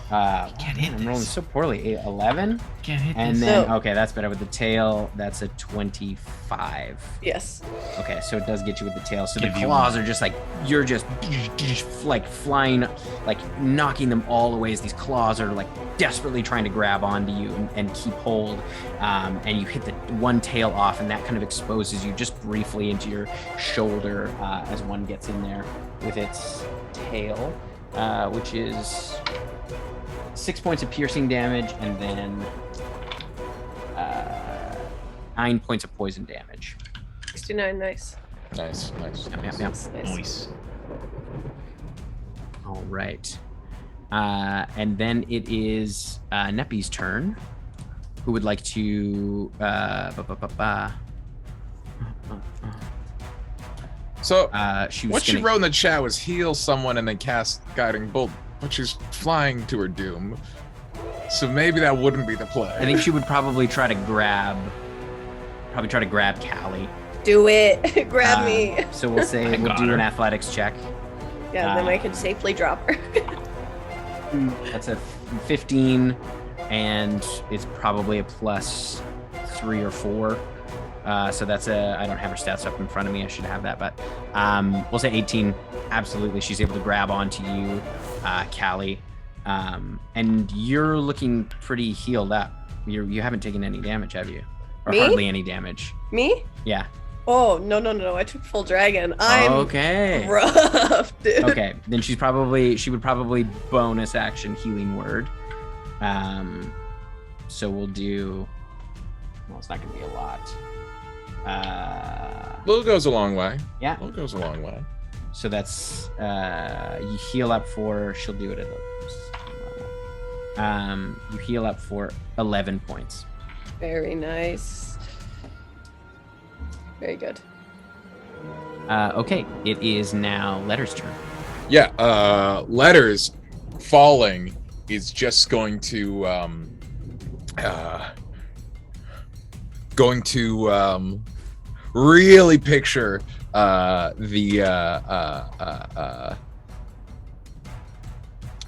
Speaker 5: Can't hit
Speaker 3: I'm rolling
Speaker 5: this.
Speaker 3: so poorly. A 11.
Speaker 5: Can't hit
Speaker 3: And
Speaker 5: this.
Speaker 3: then,
Speaker 7: So-
Speaker 3: okay, that's better with the tail. That's a 25.
Speaker 7: Yes.
Speaker 3: Okay, so it does get you with the tail. So
Speaker 5: Give
Speaker 3: the
Speaker 5: you
Speaker 3: claws
Speaker 5: one.
Speaker 3: are just like, you're just like flying, like knocking them all away as these claws are like desperately trying to grab onto you and keep hold. And you hit the one tail off, and that kind of exposes you just briefly into your shoulder as one gets in there with its tail, which is 6 points of piercing damage, and then 9 points of poison damage.
Speaker 7: 69, nice.
Speaker 1: Nice.
Speaker 3: Yep.
Speaker 7: Nice.
Speaker 5: Nice.
Speaker 3: All right. And then it is Neppy's turn. Who would like to...
Speaker 1: So
Speaker 3: she was
Speaker 1: what she
Speaker 3: gonna-
Speaker 1: wrote in the chat was heal someone and then cast guiding bolt, but she's flying to her doom. So maybe that wouldn't be the play.
Speaker 3: I think she would probably try to grab Callie.
Speaker 7: Do it. Grab me.
Speaker 3: So we'll say
Speaker 5: I
Speaker 3: we'll
Speaker 5: got
Speaker 3: do
Speaker 5: her.
Speaker 3: an athletics check.
Speaker 7: Yeah, then I can safely drop her.
Speaker 3: That's a 15, and it's probably a plus 3 or 4 So that's I don't have her stats up in front of me. I should have that, but we'll say 18. Absolutely, she's able to grab onto you, Callie, and you're looking pretty healed up. You haven't taken any damage, have you? Or
Speaker 7: Me?
Speaker 3: hardly any damage.
Speaker 7: Me?
Speaker 3: Yeah.
Speaker 7: Oh, no. I took full dragon. I'm
Speaker 3: okay.
Speaker 7: rough, dude.
Speaker 3: Okay, then she would probably bonus action healing word. So we'll do. Well, it's not gonna be a lot.
Speaker 1: Little goes a long way.
Speaker 3: Yeah.
Speaker 1: Little goes a long way.
Speaker 3: So that's you heal up for. She'll do it at you heal up for 11 points.
Speaker 7: Very nice. Very good.
Speaker 3: Okay, it is now Letter's turn.
Speaker 1: Yeah, Letters falling is just going to really picture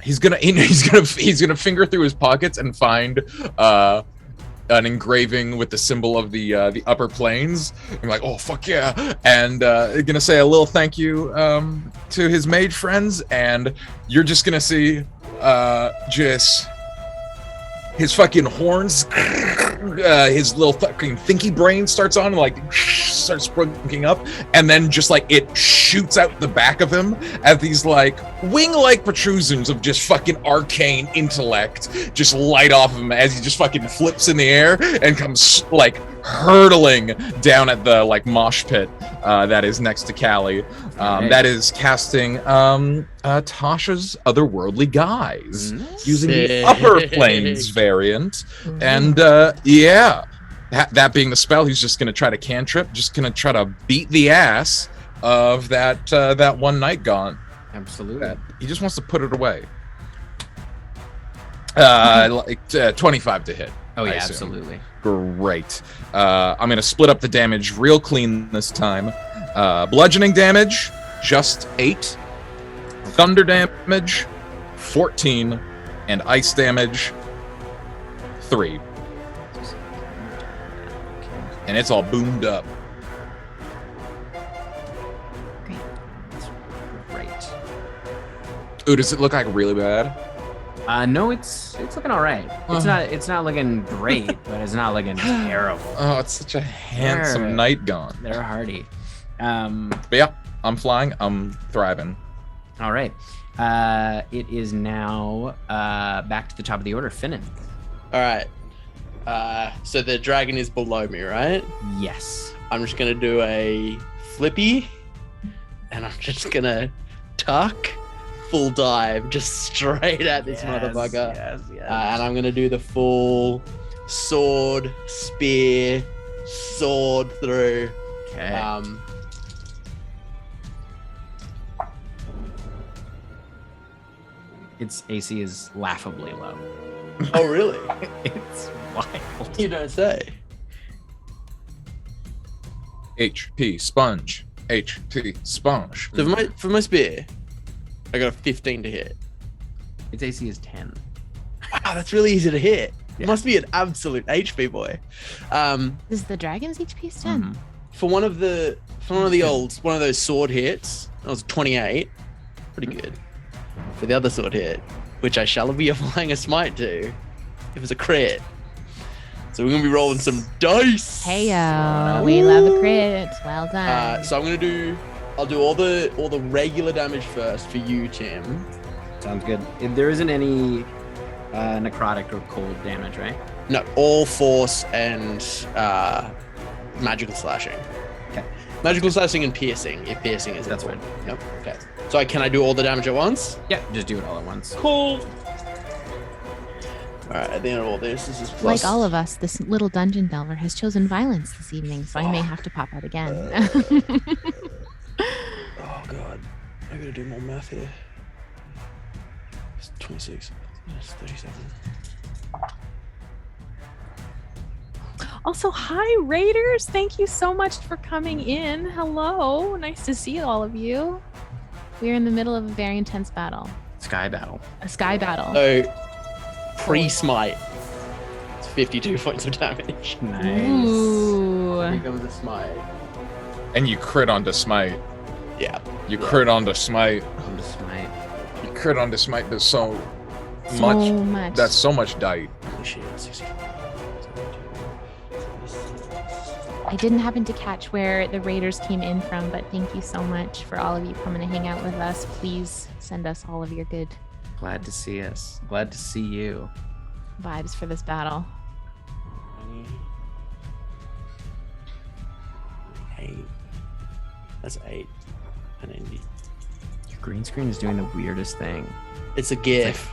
Speaker 1: he's gonna finger through his pockets and find an engraving with the symbol of the upper planes. I'm like, oh fuck yeah, and gonna say a little thank you to his mage friends, and you're just gonna see just his fucking horns, his little fucking thinky brain starts on, like starts sprunking up, and then just like it shoots out the back of him as these like wing-like protrusions of just fucking arcane intellect just light off of him as he just fucking flips in the air and comes like hurtling down at the like mosh pit that is next to Callie. That is casting Tasha's Otherworldly Guise using the upper planes variant, and yeah, that being the spell, he's just gonna try to cantrip, just gonna try to beat the ass of that one night gaunt.
Speaker 3: Absolutely.
Speaker 1: He just wants to put it away. 25 to hit.
Speaker 3: Oh yeah,
Speaker 1: I assume.
Speaker 3: absolutely.
Speaker 1: Great. I'm gonna split up the damage real clean this time. Bludgeoning damage, just 8. Thunder damage, 14, and ice damage, 3. And it's all boomed up.
Speaker 3: Great.
Speaker 1: Ooh, does it look like really bad?
Speaker 3: No, it's looking all right. It's not looking great, but it's not looking terrible.
Speaker 1: Oh, it's such a handsome night gaunt.
Speaker 3: They're hardy.
Speaker 1: But yeah, I'm flying. I'm thriving.
Speaker 3: All right. It is now back to the top of the order. Finnan.
Speaker 2: All right. So the dragon is below me, right?
Speaker 3: Yes.
Speaker 2: I'm just gonna do a flippy, and I'm just gonna tuck, full dive, just straight at this motherfucker.
Speaker 3: Yes.
Speaker 2: And I'm gonna do the full sword, spear, sword through.
Speaker 3: Okay. Its AC is laughably low.
Speaker 2: Oh, really?
Speaker 3: It's wild.
Speaker 2: You don't say.
Speaker 1: HP sponge. HP sponge.
Speaker 2: So for my spear, I got a 15 to hit.
Speaker 3: Its AC is 10.
Speaker 2: Wow, that's really easy to hit.
Speaker 3: Yeah.
Speaker 2: Must be an absolute HP boy.
Speaker 4: Is the dragon's HP is 10?
Speaker 2: For one of those sword hits, that was 28. Pretty good. For the other sword hit, which I shall be applying a smite to, it was a crit. So we're gonna be rolling some dice.
Speaker 4: Heyo, we love a crit. Well done.
Speaker 2: So I'll do all the regular damage first for you, Tim.
Speaker 3: Sounds good. There isn't any necrotic or cold damage, right?
Speaker 2: No, all force and magical slashing.
Speaker 3: Okay.
Speaker 2: Magical slashing and piercing, if piercing is
Speaker 3: That's
Speaker 2: important. Yep. Okay. So can I do all the damage at once?
Speaker 3: Yeah, just do it all at once.
Speaker 2: Cool. All right. At the end of all this is plus.
Speaker 4: Like all of us, this little dungeon delver has chosen violence this evening, so I may have to pop out again.
Speaker 2: Oh god, I gotta do more math here. It's 26. That's 37.
Speaker 4: Also, hi Raiders! Thank you so much for coming in. Hello, nice to see all of you. We're in the middle of a very intense battle.
Speaker 3: Sky battle.
Speaker 4: A sky battle.
Speaker 2: So pre-smite. It's 52 points of damage.
Speaker 3: Nice.
Speaker 4: Ooh.
Speaker 2: Here comes the smite.
Speaker 1: And you crit onto smite.
Speaker 2: Yeah.
Speaker 1: You crit onto smite.
Speaker 3: On the smite.
Speaker 1: You crit onto smite. There's so
Speaker 4: So
Speaker 1: much.
Speaker 4: much.
Speaker 1: That's so much dite.
Speaker 2: Holy shit. 64.
Speaker 4: I didn't happen to catch where the raiders came in from, but thank you so much for all of you coming to hang out with us. Please send us all of your good
Speaker 3: Glad to see us. Glad to see you.
Speaker 4: vibes for this battle.
Speaker 2: 8. That's 8. And then
Speaker 3: Your green screen is doing the weirdest thing.
Speaker 2: it's a GIF.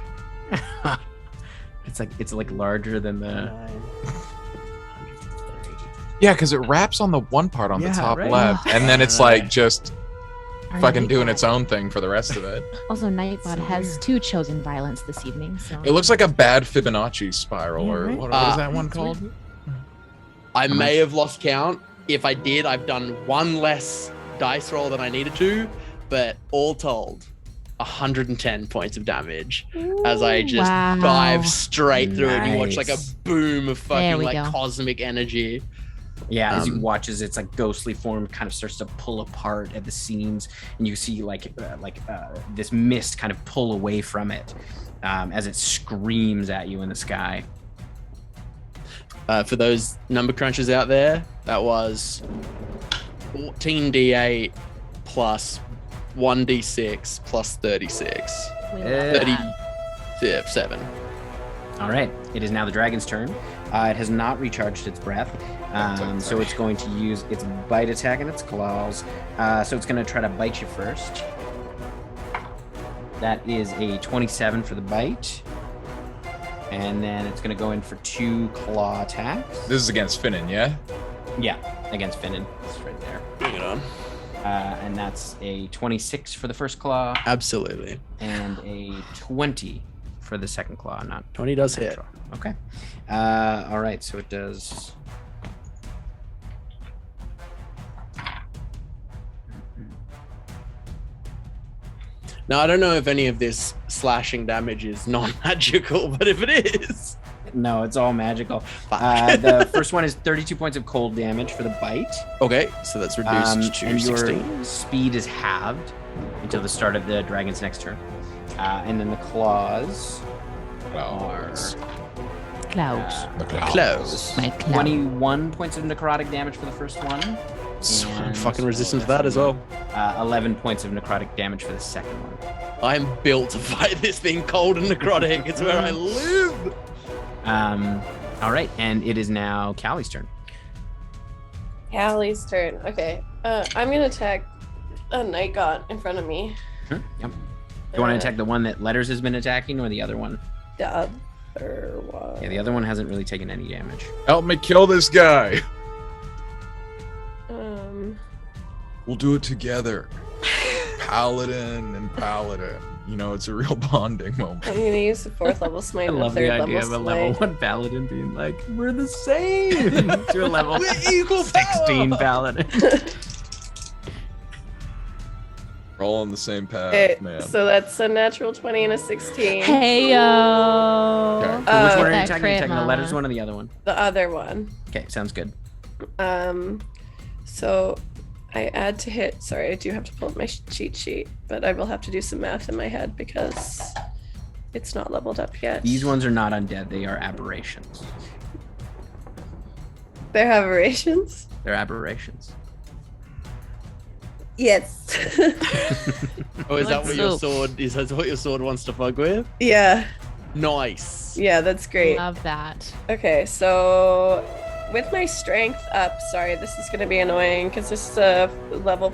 Speaker 3: It's like larger than the.
Speaker 2: 130.
Speaker 1: Yeah, because it wraps on the one part on the
Speaker 3: Yeah,
Speaker 1: top
Speaker 3: right.
Speaker 1: left, and then it's like just
Speaker 4: Our
Speaker 1: fucking doing
Speaker 4: Nightbot-
Speaker 1: its own thing for the rest of it.
Speaker 4: Also, Nightbot has 2 chosen violence this evening, so
Speaker 1: It looks like a bad Fibonacci spiral,
Speaker 3: Yeah,
Speaker 1: or
Speaker 3: right.
Speaker 1: what is that one
Speaker 3: It's
Speaker 1: called?
Speaker 2: I may have lost count. If I did, I've done one less dice roll than I needed to, but all told, 110 points of damage as I just
Speaker 4: Wow.
Speaker 2: dive straight through it. You watch like a
Speaker 3: Nice.
Speaker 2: boom of
Speaker 4: There
Speaker 2: fucking
Speaker 4: we
Speaker 2: like
Speaker 4: go.
Speaker 2: cosmic energy.
Speaker 3: Yeah, as you
Speaker 2: Um,
Speaker 3: watch as its like ghostly form kind of starts to pull apart at the seams, and you see this mist kind of pull away from it as it screams at you in the sky.
Speaker 2: For those number crunchers out there, that was 14d8 plus 1d6 plus 36.
Speaker 4: we love
Speaker 3: Yeah.
Speaker 4: that.
Speaker 2: 37.
Speaker 3: All right, it is now the dragon's turn. It has not recharged its breath, so it's going to use its bite attack and its claws. So it's going to try to bite you first. That is a 27 for the bite. And then it's going to go in for 2 claw attacks.
Speaker 1: This is against Finnan, yeah?
Speaker 3: Yeah, against Finnan. It's right there.
Speaker 2: Bring it on.
Speaker 3: And that's a 26 for the first claw
Speaker 2: Absolutely.
Speaker 3: and a 20 for the second claw. Not
Speaker 2: 20 does hit.
Speaker 3: okay. All right, so it does.
Speaker 2: Now, I don't know if any of this slashing damage is non-magical, but if it is,
Speaker 3: No, it's all magical. The first one is 32 points of cold damage for the bite.
Speaker 2: okay, so that's reduced to
Speaker 3: and
Speaker 2: 16.
Speaker 3: your speed is halved until the start of the dragon's next turn. And then the claws are
Speaker 4: Clouds.
Speaker 2: Close.
Speaker 4: My cloud.
Speaker 3: 21 points of necrotic damage for the first one.
Speaker 2: So I'm
Speaker 3: and
Speaker 2: fucking resistant to that as well.
Speaker 3: 11 points of necrotic damage for the second one.
Speaker 2: I'm built to fight this thing cold and necrotic. It's where I live.
Speaker 3: All right, and it is now Callie's turn.
Speaker 7: Hallie's turn. Okay. I'm gonna attack a night god in front of me.
Speaker 3: Yep. You want to attack the one that Letters has been attacking, or the other one?
Speaker 7: The other one.
Speaker 3: Yeah, the other one hasn't really taken any damage.
Speaker 1: Help me kill this guy. We'll do it together. Paladin and Paladin. You know, it's a real bonding moment.
Speaker 7: I'm gonna use the 4th level smite.
Speaker 3: I
Speaker 7: and
Speaker 3: love
Speaker 7: a
Speaker 3: the
Speaker 7: 3rd
Speaker 3: idea of
Speaker 7: level
Speaker 3: a level
Speaker 7: smite.
Speaker 3: 1 paladin being like, we're the same to a level
Speaker 2: We're equal
Speaker 3: 16
Speaker 2: power.
Speaker 3: paladin.
Speaker 1: We're all on the same path,
Speaker 7: Okay,
Speaker 1: man.
Speaker 7: so that's a natural 20 and a 16.
Speaker 4: Hey yo.
Speaker 1: Okay.
Speaker 3: So which one are you
Speaker 4: that
Speaker 3: attacking?
Speaker 4: crit,
Speaker 3: Attacking the
Speaker 4: mama.
Speaker 3: Letters one or the other one?
Speaker 7: The other one.
Speaker 3: Okay, sounds good.
Speaker 7: So I add to hit. Sorry, I do have to pull up my cheat sheet, but I will have to do some math in my head because it's not leveled up yet.
Speaker 3: These ones are not undead, they are aberrations.
Speaker 7: They're aberrations?
Speaker 3: They're aberrations.
Speaker 7: Yes.
Speaker 2: Oh, is that what your
Speaker 4: Let's
Speaker 2: sword? Is that what your sword wants to fuck with?
Speaker 7: Yeah.
Speaker 2: Nice.
Speaker 7: Yeah, that's great.
Speaker 4: Love that.
Speaker 7: Okay, so with my strength up, sorry, this is going to be annoying because this is a level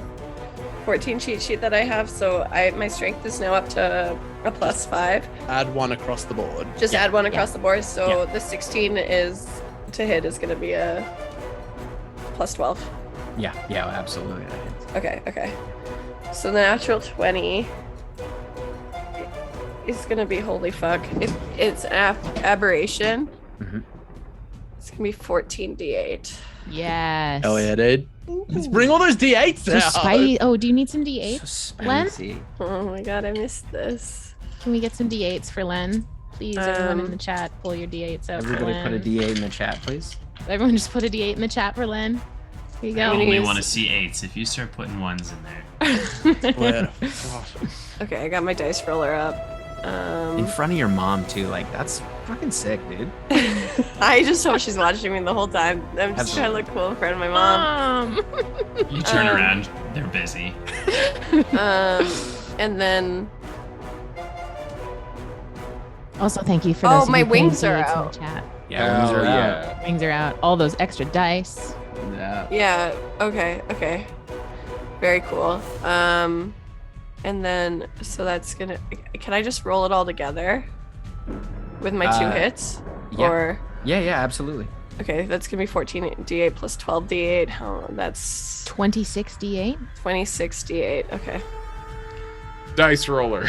Speaker 7: 14 cheat sheet that I have. So my strength is now up to a +5.
Speaker 2: Add 1 across the board.
Speaker 7: Just
Speaker 3: Yeah,
Speaker 7: add 1 across the board. So
Speaker 3: Yeah.
Speaker 7: the 16 is to hit is going to be a +12.
Speaker 3: Yeah, absolutely. That hits.
Speaker 7: Okay. So the natural 20 is going to be holy fuck. If it's an aberration,
Speaker 3: Mhm.
Speaker 7: it's going to be 14d8.
Speaker 4: Yes.
Speaker 2: Oh yeah, dude. Let's bring all those d8s
Speaker 4: So
Speaker 2: out.
Speaker 4: spicy. Oh, do you need some D8s?
Speaker 3: So
Speaker 4: Len?
Speaker 3: spicy.
Speaker 7: Oh my god, I missed this.
Speaker 4: Can we get some D8s for Len, Please, everyone in the chat, pull your D8s out.
Speaker 3: Everybody
Speaker 4: for
Speaker 3: put a
Speaker 4: Len.
Speaker 3: D8 in the chat, please.
Speaker 4: Everyone just put a D8 in the chat for Len. Here you
Speaker 5: I
Speaker 4: go.
Speaker 5: only want to see 8s. If you start putting 1s in there.
Speaker 7: Okay, I got my dice roller up.
Speaker 3: In front of your mom too. Like that's fucking sick, dude.
Speaker 7: I just hope she's watching me the whole time. I'm just trying to look cool in front of my mom.
Speaker 5: You turn around, they're busy.
Speaker 7: And then
Speaker 4: Also, thank you for
Speaker 7: Oh,
Speaker 4: those.
Speaker 7: my
Speaker 4: who put in
Speaker 7: wings are
Speaker 4: D8s in the
Speaker 7: out.
Speaker 4: chat.
Speaker 3: Yeah, wings are out.
Speaker 4: Wings are out. All those extra dice.
Speaker 3: Yeah.
Speaker 7: yeah, okay. Very cool. And then so that's gonna. Can I just roll it all together with my 2 hits?
Speaker 3: yeah.
Speaker 7: Or
Speaker 3: Yeah, absolutely.
Speaker 7: okay, that's gonna be 14 d8 plus 12 d8. Oh, that's
Speaker 4: 26 D8.
Speaker 7: 26 d8. Okay,
Speaker 1: Dice roller.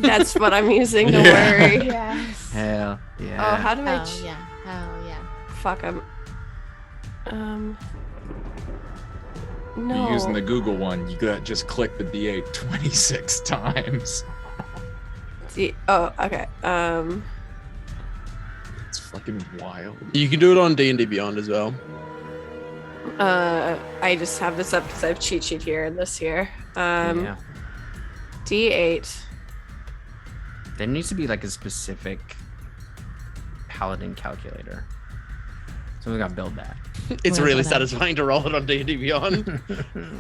Speaker 7: that's what I'm using. Don't
Speaker 1: Yeah.
Speaker 7: worry.
Speaker 4: Yes.
Speaker 3: Hell yeah.
Speaker 7: Oh, how do I?
Speaker 4: Hell yeah. Hell yeah.
Speaker 7: Fuck, no.
Speaker 1: You're using the Google one. You got just click the D8 26 times.
Speaker 7: Oh, okay.
Speaker 1: It's fucking wild.
Speaker 2: You can do it on D&D Beyond as well.
Speaker 7: I just have this up because I have cheat sheet here and this here.
Speaker 3: Yeah.
Speaker 7: D8.
Speaker 3: There needs to be like a specific paladin calculator. So we gotta build that.
Speaker 2: It's
Speaker 4: Wait,
Speaker 2: really
Speaker 4: hold on.
Speaker 2: satisfying to roll it on D&D Beyond.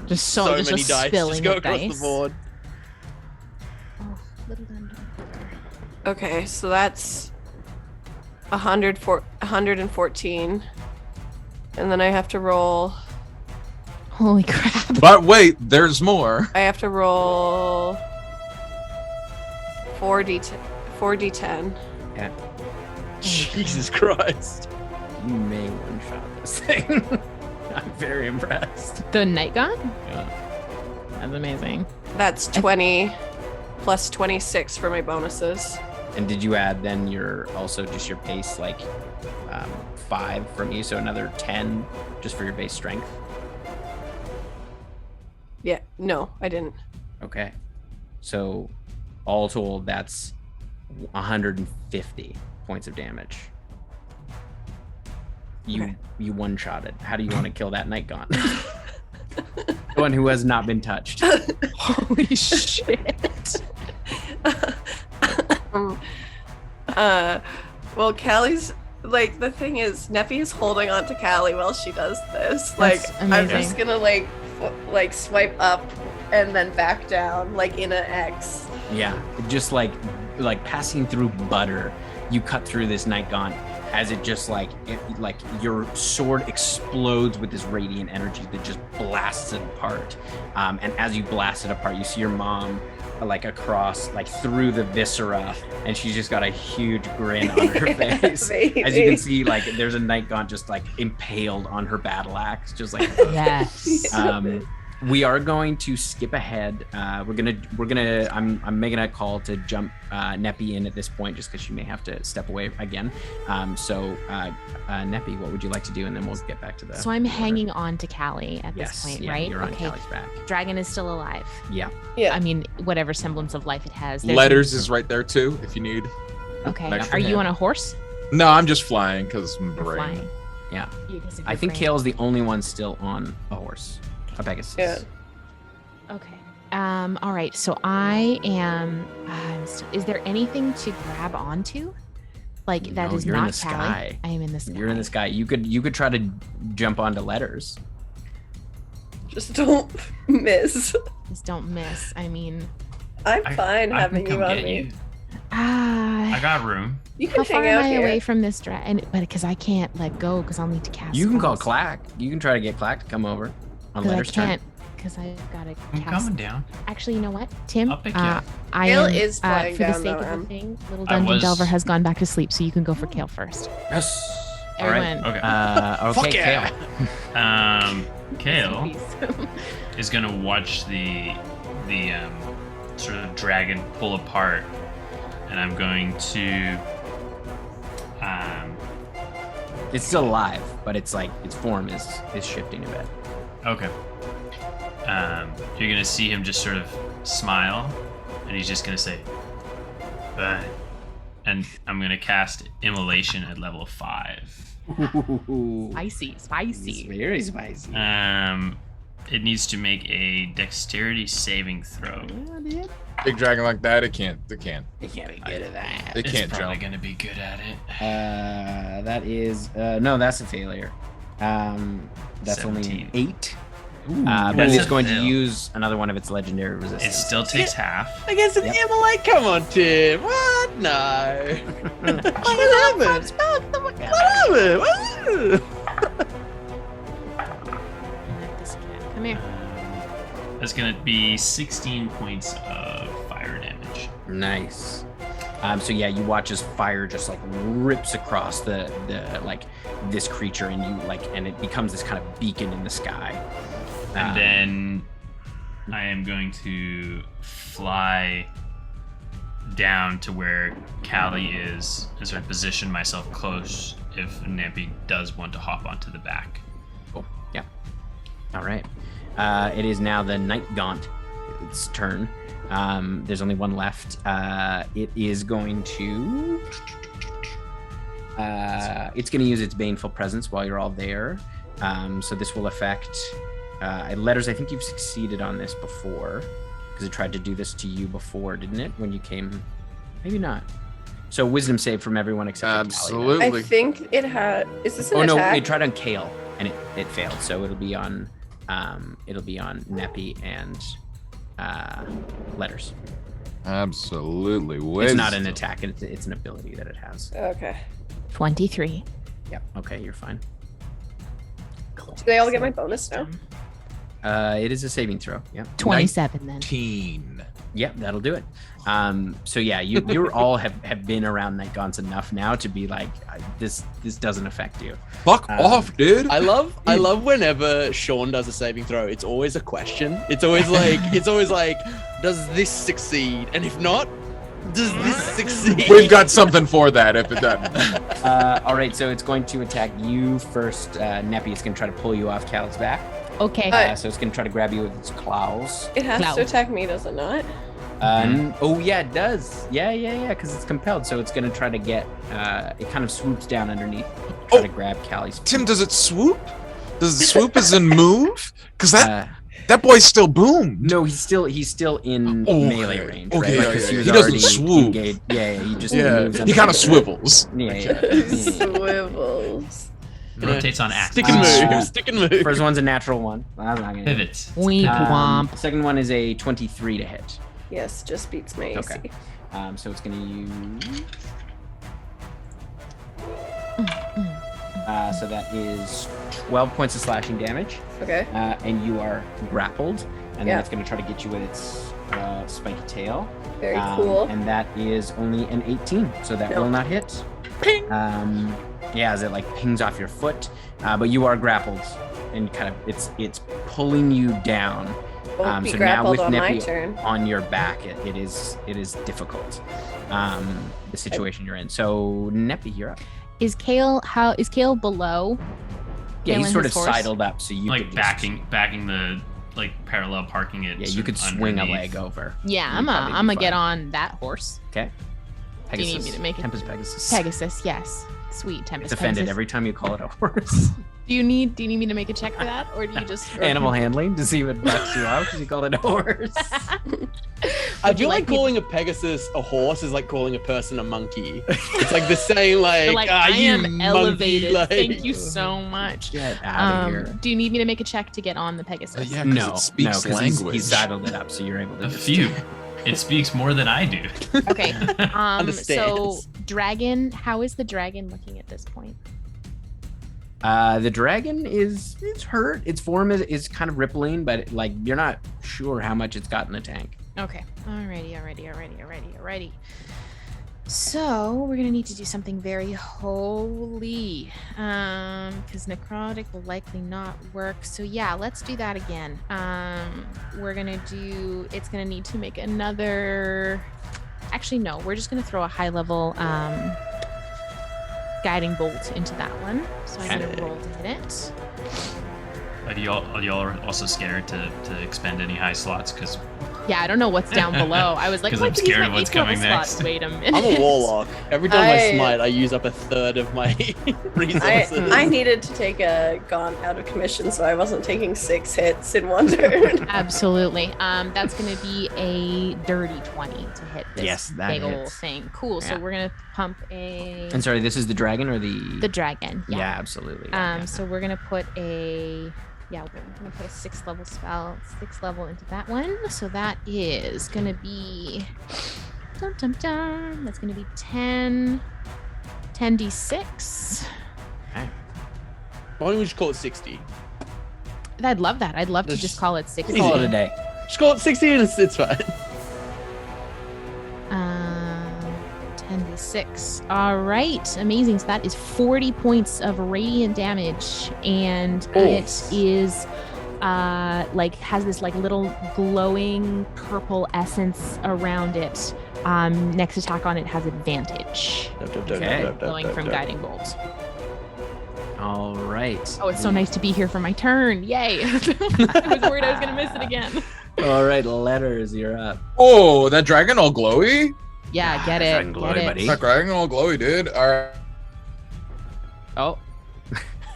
Speaker 4: Just so
Speaker 2: many
Speaker 4: just
Speaker 2: dice
Speaker 4: spilling
Speaker 2: just go
Speaker 4: of
Speaker 2: across
Speaker 4: dice.
Speaker 2: the board.
Speaker 4: Oh, little Dunder.
Speaker 7: Okay, so that's 114. And then I have to roll.
Speaker 4: Holy crap.
Speaker 1: But wait, there's more.
Speaker 7: I have to roll 4d10.
Speaker 3: Yeah.
Speaker 2: Jesus Christ.
Speaker 3: You may one shot this thing. I'm very impressed.
Speaker 4: The night gone?
Speaker 3: Yeah.
Speaker 4: That's amazing.
Speaker 7: That's 20 plus 26 for my bonuses.
Speaker 3: And did you add then your also just your base like 5 from you, so another 10 just for your base strength?
Speaker 7: Yeah, no, I didn't.
Speaker 3: Okay. So all told, that's 150 points of damage. You one-shotted. How do you want to kill that night gaunt? The one who has not been touched.
Speaker 4: Holy shit.
Speaker 7: Well, Callie's like the thing is, Neffy is holding on to Callie while she does this. Like,
Speaker 4: That's
Speaker 7: I'm
Speaker 4: amazing.
Speaker 7: just gonna like swipe up and then back down, like in an X.
Speaker 3: Yeah, just like passing through butter, you cut through this night gaunt as it just like your sword explodes with this radiant energy that just blasts it apart. And as you blast it apart, you see your mom like across, like through the viscera, and she's just got a huge grin on her face.
Speaker 7: Baby.
Speaker 3: As you can see, like there's a night gaunt just like impaled on her battle axe, just like.
Speaker 4: Yes.
Speaker 3: We are going to skip ahead. We're gonna. I'm making a call to jump Neppy in at this point, just because she may have to step away again. Neppy, what would you like to do, and then we'll get back to the.
Speaker 4: So I'm
Speaker 3: order.
Speaker 4: hanging on to Callie at
Speaker 3: Yes,
Speaker 4: this point,
Speaker 3: yeah,
Speaker 4: right?
Speaker 3: You're on Callie's back.
Speaker 4: Dragon is still alive.
Speaker 3: Yeah.
Speaker 7: Yeah.
Speaker 4: I mean, whatever semblance of life it has. There's-
Speaker 1: Letters is right there too, if you need.
Speaker 4: Okay.
Speaker 1: next
Speaker 4: Are
Speaker 1: to
Speaker 4: you
Speaker 1: him.
Speaker 4: on a horse?
Speaker 1: No, I'm just flying because I'm
Speaker 4: You're
Speaker 1: brain.
Speaker 4: flying.
Speaker 3: Yeah.
Speaker 4: You just-
Speaker 3: I think
Speaker 4: you're
Speaker 3: Kale's the only one still on a horse, a Pegasus.
Speaker 7: Yeah.
Speaker 4: Okay. All right. So I am. Is there anything to grab onto? Like that
Speaker 3: No,
Speaker 4: is
Speaker 3: you're in
Speaker 4: not
Speaker 3: the
Speaker 4: Callie?
Speaker 3: sky.
Speaker 4: I am in the sky.
Speaker 3: You're in the sky. You could try to jump onto Letters.
Speaker 7: Just don't miss.
Speaker 4: Just don't miss. I mean,
Speaker 7: I'm
Speaker 5: I
Speaker 7: fine
Speaker 5: can
Speaker 7: having
Speaker 5: come
Speaker 7: you on
Speaker 5: get
Speaker 7: me.
Speaker 5: you. I got room.
Speaker 7: You
Speaker 4: how
Speaker 7: can
Speaker 4: far
Speaker 7: hang
Speaker 4: am
Speaker 7: out
Speaker 4: I
Speaker 7: here.
Speaker 4: away from this dragon? But because I can't let go, because I'll need to cast.
Speaker 3: You can call
Speaker 4: spells.
Speaker 3: Clack. You can try to get Clack to come over on
Speaker 4: 'Cause I
Speaker 3: Letters' turn.
Speaker 4: can't, because I've got to
Speaker 5: I'm
Speaker 4: cast.
Speaker 5: coming down.
Speaker 4: Actually, you know what, Tim?
Speaker 5: I'll pick you up.
Speaker 4: I
Speaker 7: Kale
Speaker 4: am,
Speaker 7: is flying
Speaker 4: for the
Speaker 7: down,
Speaker 4: sake
Speaker 7: though,
Speaker 4: of
Speaker 7: Em.
Speaker 4: the thing. Little
Speaker 5: I
Speaker 4: Dungeon
Speaker 5: was-
Speaker 4: Delver has gone back to sleep, so you can go for Kale first.
Speaker 3: Yes. All right.
Speaker 4: Everyone.
Speaker 5: Okay.
Speaker 3: Okay,
Speaker 1: yeah.
Speaker 3: Kale.
Speaker 5: Kale
Speaker 4: Peace.
Speaker 5: is gonna watch the sort of dragon pull apart, and I'm going to
Speaker 3: It's still alive, but it's like its form is shifting a bit.
Speaker 5: okay. You're gonna see him just sort of smile, and he's just gonna say, "Bye," and I'm gonna cast Immolation at level 5.
Speaker 4: Spicy, spicy.
Speaker 3: It's very spicy.
Speaker 5: It needs to make a Dexterity saving throw.
Speaker 1: Big dragon like that, it can't.
Speaker 3: It can't be good at that.
Speaker 1: It can't
Speaker 5: It's probably
Speaker 1: jump.
Speaker 5: gonna be good at it.
Speaker 3: That is no, that's a failure. That's only
Speaker 5: 17.
Speaker 3: an 8.
Speaker 5: That's
Speaker 3: But it's
Speaker 5: a
Speaker 3: going to
Speaker 5: fail.
Speaker 3: use another one of its legendary
Speaker 5: It
Speaker 3: resistance.
Speaker 5: still takes half.
Speaker 2: Against an
Speaker 3: Yep.
Speaker 2: Immolate? Come on, Tim. What? No. What happened? What happened?
Speaker 4: Come here.
Speaker 5: That's gonna be 16 points of fire damage.
Speaker 3: Nice. So yeah, you watch as fire just like rips across the like this creature, and it becomes this kind of beacon in the sky.
Speaker 5: And then I am going to fly down to where Callie is and sort of position myself close if Nappy does want to hop onto the back.
Speaker 3: Cool. Yeah. All right. It is now the Night Gaunt's turn. There's only one left. It is going to. It's going to use its Baneful Presence while you're all there. So this will affect. Letters, I think you've succeeded on this before, because it tried to do this to you before, didn't it? When you came, maybe not. So Wisdom save from everyone except for Callie, then.
Speaker 7: I think it had. Is this an
Speaker 3: Oh no,
Speaker 7: attack?
Speaker 3: it tried on Kale and it failed. So it'll be on Neppy and Letters.
Speaker 1: Absolutely.
Speaker 3: It's not an attack. It's an ability that it has.
Speaker 7: Okay.
Speaker 4: 23.
Speaker 3: Yep. Okay, you're fine.
Speaker 7: Do they all get my bonus now?
Speaker 3: It is a saving throw. Yep.
Speaker 4: 27 then.
Speaker 1: 19.
Speaker 3: Yep, that'll do it. So yeah, you're all have been around Night Gaunts enough now to be like, this doesn't affect you.
Speaker 1: Fuck off, dude.
Speaker 2: I love whenever Sean does a saving throw. It's always a question. It's always like, does this succeed? And if not, does this succeed?
Speaker 1: We've got something for that if it doesn't.
Speaker 3: All right, so it's going to attack you first. Neppy is going to try to pull you off Cal's back.
Speaker 4: Okay.
Speaker 3: So it's going to try to grab you with its claws.
Speaker 7: It has
Speaker 4: Cloud.
Speaker 7: to attack me, does it not?
Speaker 3: Oh yeah, it does. Yeah, because it's compelled. So it's going to try to get. It kind of swoops down underneath, try to grab Callie's.
Speaker 1: Tim, does it swoop? Does it swoop as in move? Because that boy's still boomed.
Speaker 3: No, he's still in melee range.
Speaker 1: Okay,
Speaker 3: right? 'Cause
Speaker 1: he
Speaker 3: was
Speaker 1: doesn't
Speaker 3: already
Speaker 1: swoop.
Speaker 3: engaged. Yeah, he just
Speaker 1: Yeah,
Speaker 3: moves.
Speaker 1: he kind of swivels.
Speaker 3: Yeah.
Speaker 7: Swivels.
Speaker 5: Rotates on axis.
Speaker 2: Stick and move. Stick and move.
Speaker 3: First one's a natural one. I'm not gonna
Speaker 5: Pivot.
Speaker 4: Womp womp.
Speaker 3: Second one is a 23 to hit.
Speaker 7: Yes, just beats my AC.
Speaker 3: Okay. So it's gonna use. So that is 12 points of slashing damage,
Speaker 7: Okay.
Speaker 3: and you are grappled, and
Speaker 7: Yeah.
Speaker 3: then it's gonna try to get you with its spiky tail.
Speaker 7: Very cool.
Speaker 3: And that is only an 18, so that will not hit.
Speaker 4: Ping.
Speaker 3: Yeah, as it like pings off your foot, but you are grappled, and kind of it's pulling you down.
Speaker 7: Won't be
Speaker 3: So now
Speaker 7: grappled
Speaker 3: with
Speaker 7: on my
Speaker 3: Neppy
Speaker 7: turn.
Speaker 3: on your back, it is difficult. The situation you're in. So Neppy, you're up.
Speaker 4: Is Kale below?
Speaker 3: Yeah,
Speaker 4: Kale
Speaker 3: he's
Speaker 4: and
Speaker 3: sort
Speaker 4: his
Speaker 3: of
Speaker 4: horse?
Speaker 3: sidled up, so you
Speaker 5: Like
Speaker 3: could just,
Speaker 5: backing the parallel parking it.
Speaker 3: Yeah, you
Speaker 5: sort
Speaker 3: could
Speaker 5: of
Speaker 3: swing a
Speaker 5: underneath.
Speaker 3: leg over.
Speaker 4: Yeah,
Speaker 3: You'd
Speaker 4: I'm
Speaker 3: probably be
Speaker 4: gonna
Speaker 3: fine.
Speaker 4: get on that horse.
Speaker 3: Okay.
Speaker 4: Do you need
Speaker 3: Pegasus.
Speaker 4: me to make it?
Speaker 3: Tempest Pegasus.
Speaker 4: Pegasus, yes. Sweet Tempest
Speaker 3: It's offended
Speaker 4: Pegasus.
Speaker 3: every time you call it a horse.
Speaker 4: Do you need me to make a check for that, or do you just
Speaker 3: Animal handling to see what bucks you out because you called it a horse.
Speaker 2: I
Speaker 4: Would you
Speaker 2: feel like
Speaker 4: like me-
Speaker 2: calling a Pegasus a horse is like calling a person a monkey. It's like the same,
Speaker 4: You're
Speaker 2: like,
Speaker 4: like, I
Speaker 2: you
Speaker 4: am
Speaker 2: monkey,
Speaker 4: elevated.
Speaker 2: like-
Speaker 4: Thank you so much.
Speaker 3: Get out of here.
Speaker 4: Do you need me to make a check to get on the Pegasus?
Speaker 1: Yeah, 'cause
Speaker 3: No,
Speaker 1: it speaks
Speaker 3: 'cause
Speaker 1: language.
Speaker 3: he's saddled it up, so you're able to
Speaker 5: A
Speaker 3: just
Speaker 5: few. It speaks more than I do.
Speaker 4: Okay. So
Speaker 2: Understands.
Speaker 4: dragon, how is the dragon looking at this point?
Speaker 3: The dragon is hurt. Its form is kind of rippling, but like you're not sure how much it's got in the tank.
Speaker 4: Okay. Alrighty. So we're gonna need to do something very holy, because necrotic will likely not work. So yeah, let's do that again. We're gonna do. It's gonna need to make another. Actually, no. We're just gonna throw a high level guiding bolt into that one. So I'm gonna roll to hit it.
Speaker 5: Y'all are also scared to expend any high slots because
Speaker 4: Yeah, I don't know what's down below. I was like,
Speaker 5: 'Cause
Speaker 4: oh, I
Speaker 5: I'm
Speaker 4: could use
Speaker 5: scared
Speaker 4: my
Speaker 5: of what's
Speaker 4: 8th level
Speaker 5: coming
Speaker 4: slot.
Speaker 5: next.
Speaker 4: Wait a minute.
Speaker 2: I'm a warlock. Every time I
Speaker 7: I-
Speaker 2: smite, I use up a third of my resources.
Speaker 7: I needed to take a gaunt out of commission, so I wasn't taking 6 hits in one turn.
Speaker 4: Absolutely. That's going to be a dirty 20 to hit this
Speaker 3: Yes, that
Speaker 4: big old
Speaker 3: hits.
Speaker 4: thing. Cool. So
Speaker 3: Yeah.
Speaker 4: we're going to pump a
Speaker 3: And sorry, this is the dragon or the
Speaker 4: dragon.
Speaker 3: Yeah,
Speaker 4: Yeah.
Speaker 3: absolutely.
Speaker 4: So we're going to put a we're going to put a 6th level spell, 6th level into that one. So that is going to be that's going to be 10d6.
Speaker 2: Why don't we just call it 60?
Speaker 4: I'd love that. I'd love to
Speaker 2: Just
Speaker 4: just call it 60.
Speaker 3: Call it a day.
Speaker 2: Just call it 60 and it's fine.
Speaker 4: 10d6. All right, amazing. So that is 40 points of radiant damage, and it is has this like little glowing purple essence around it. Next attack on it has advantage, glowing from guiding bolt.
Speaker 3: All right.
Speaker 4: Oh, it's so nice to be here for my turn! Yay! I was worried I was gonna miss it again.
Speaker 3: All right, letters, you're up.
Speaker 1: Oh, that dragon all glowy?
Speaker 4: Yeah, get it.
Speaker 3: Dragon glory,
Speaker 4: Get it.
Speaker 3: buddy.
Speaker 1: That dragon all glowy, dude. All right.
Speaker 3: Oh,
Speaker 1: All